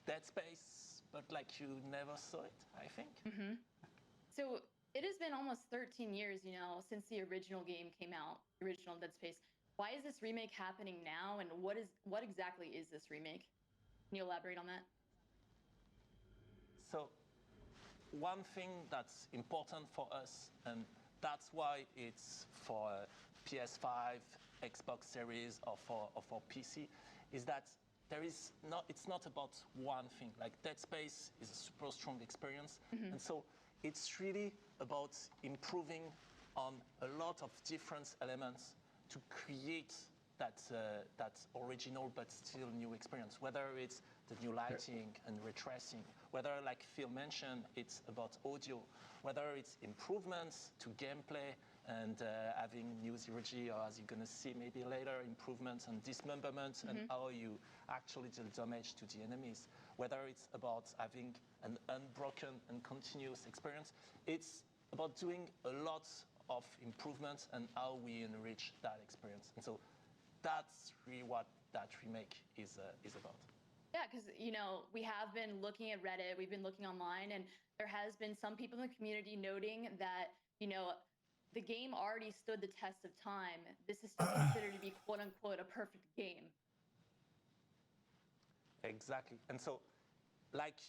Dead Space, but like you never saw it, I think. So it has been almost 13 years, since the original game came out, the original Dead Space. Why is this remake happening now, and what exactly is this remake? Can you elaborate on that? So one thing that's important for us, and that's why it's for PS5, Xbox Series, or for PC, is that it's not about one thing. Like Dead Space is a super strong experience, and so it's really about improving on a lot of different elements to create that original but still new experience. Whether it's the new lighting and ray tracing, whether, like Phil mentioned, it's about audio, whether it's improvements to gameplay and having new zero-G, or as you're gonna see maybe later, improvements and dismemberment and how you actually deal damage to the enemies. Whether it's about having an unbroken and continuous experience, it's about doing a lot of improvements and how we enrich that experience. And so that's really what that remake is about. Yeah, because, we have been looking at Reddit, we've been looking online, and there has been some people in the community noting that, the game already stood the test of time. This is still considered to be quote unquote a perfect game. Exactly. And so like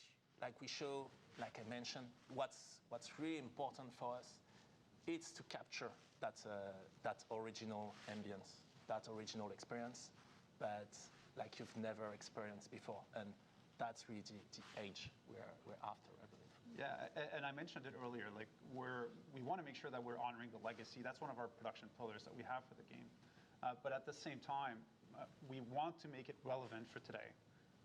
we show, like I mentioned, what's really important for us is to capture that original ambience, that original experience, but like you've never experienced before. And that's really the age we're after, I believe. Yeah, and I mentioned it earlier, like we want to make sure that we're honoring the legacy. That's one of our production pillars that we have for the game. But at the same time, we want to make it relevant for today.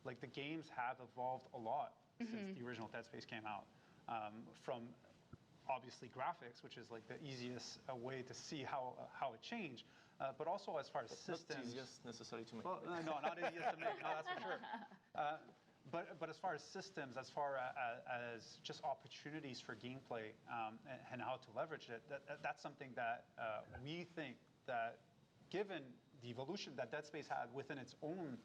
Like the games have evolved a lot since the original Dead Space came out. From obviously graphics, which is like the easiest way to see how it changed, but also as far as systems. Not easiest necessarily to make. Well, no, not easiest to make. No, that's for sure. But as far as systems, as far as just opportunities for gameplay and how to leverage it, that's something that we think that, given the evolution that Dead Space had within its own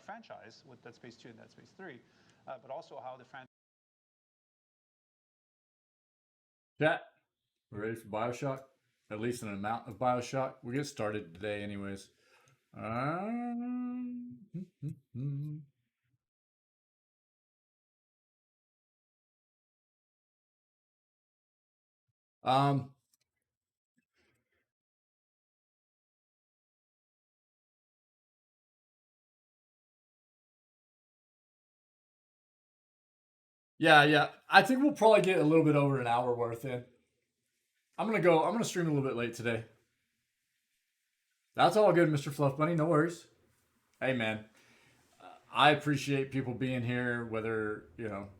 franchise with Dead Space 2 and Dead Space 3, but also how the franchise. Chat, we're ready for Bioshock? At least an amount of Bioshock. We get started today, anyways. Yeah. I think we'll probably get a little bit over an hour worth in. I'm gonna stream a little bit late today. That's all good, Mr. Fluff Bunny. No worries. Hey, man. I appreciate people being here, whether,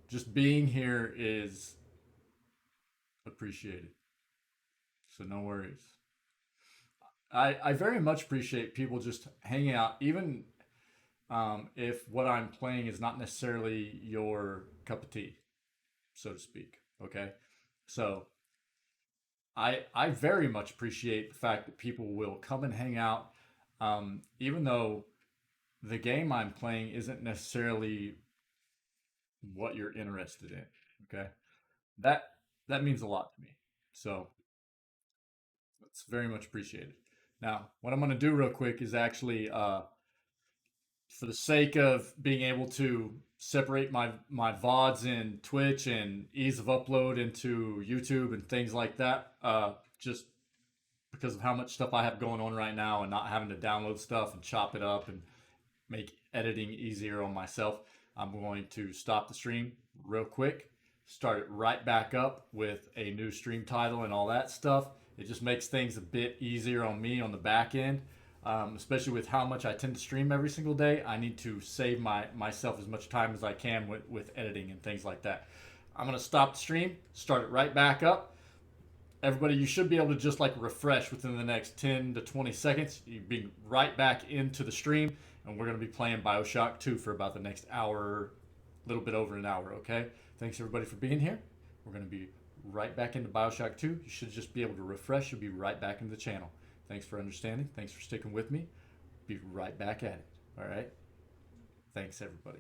just being here is appreciated. So no worries. I very much appreciate people just hanging out, even if what I'm playing is not necessarily your cup of tea, so to speak. Okay? So I very much appreciate the fact that people will come and hang out, even though the game I'm playing isn't necessarily what you're interested in. Okay, that means a lot to me. So that's very much appreciated. Now, what I'm going to do real quick is actually, for the sake of being able to separate my VODs in Twitch and ease of upload into YouTube and things like that, just because of how much stuff I have going on right now and not having to download stuff and chop it up and make editing easier on myself, I'm going to stop the stream real quick, start it right back up with a new stream title and all that stuff. It just makes things a bit easier on me on the back end, especially with how much I tend to stream every single day. I need to save myself as much time as I can with editing and things like that. I'm going to stop the stream, start it right back up. Everybody, you should be able to just like refresh within the next 10 to 20 seconds. You'll be right back into the stream, and we're going to be playing BioShock 2 for about the next hour, a little bit over an hour, okay? Thanks everybody for being here. We're going to be right back into BioShock 2. You should just be able to refresh. You'll be right back into the channel. Thanks for understanding. Thanks for sticking with me. Be right back at it, all right? Thanks everybody.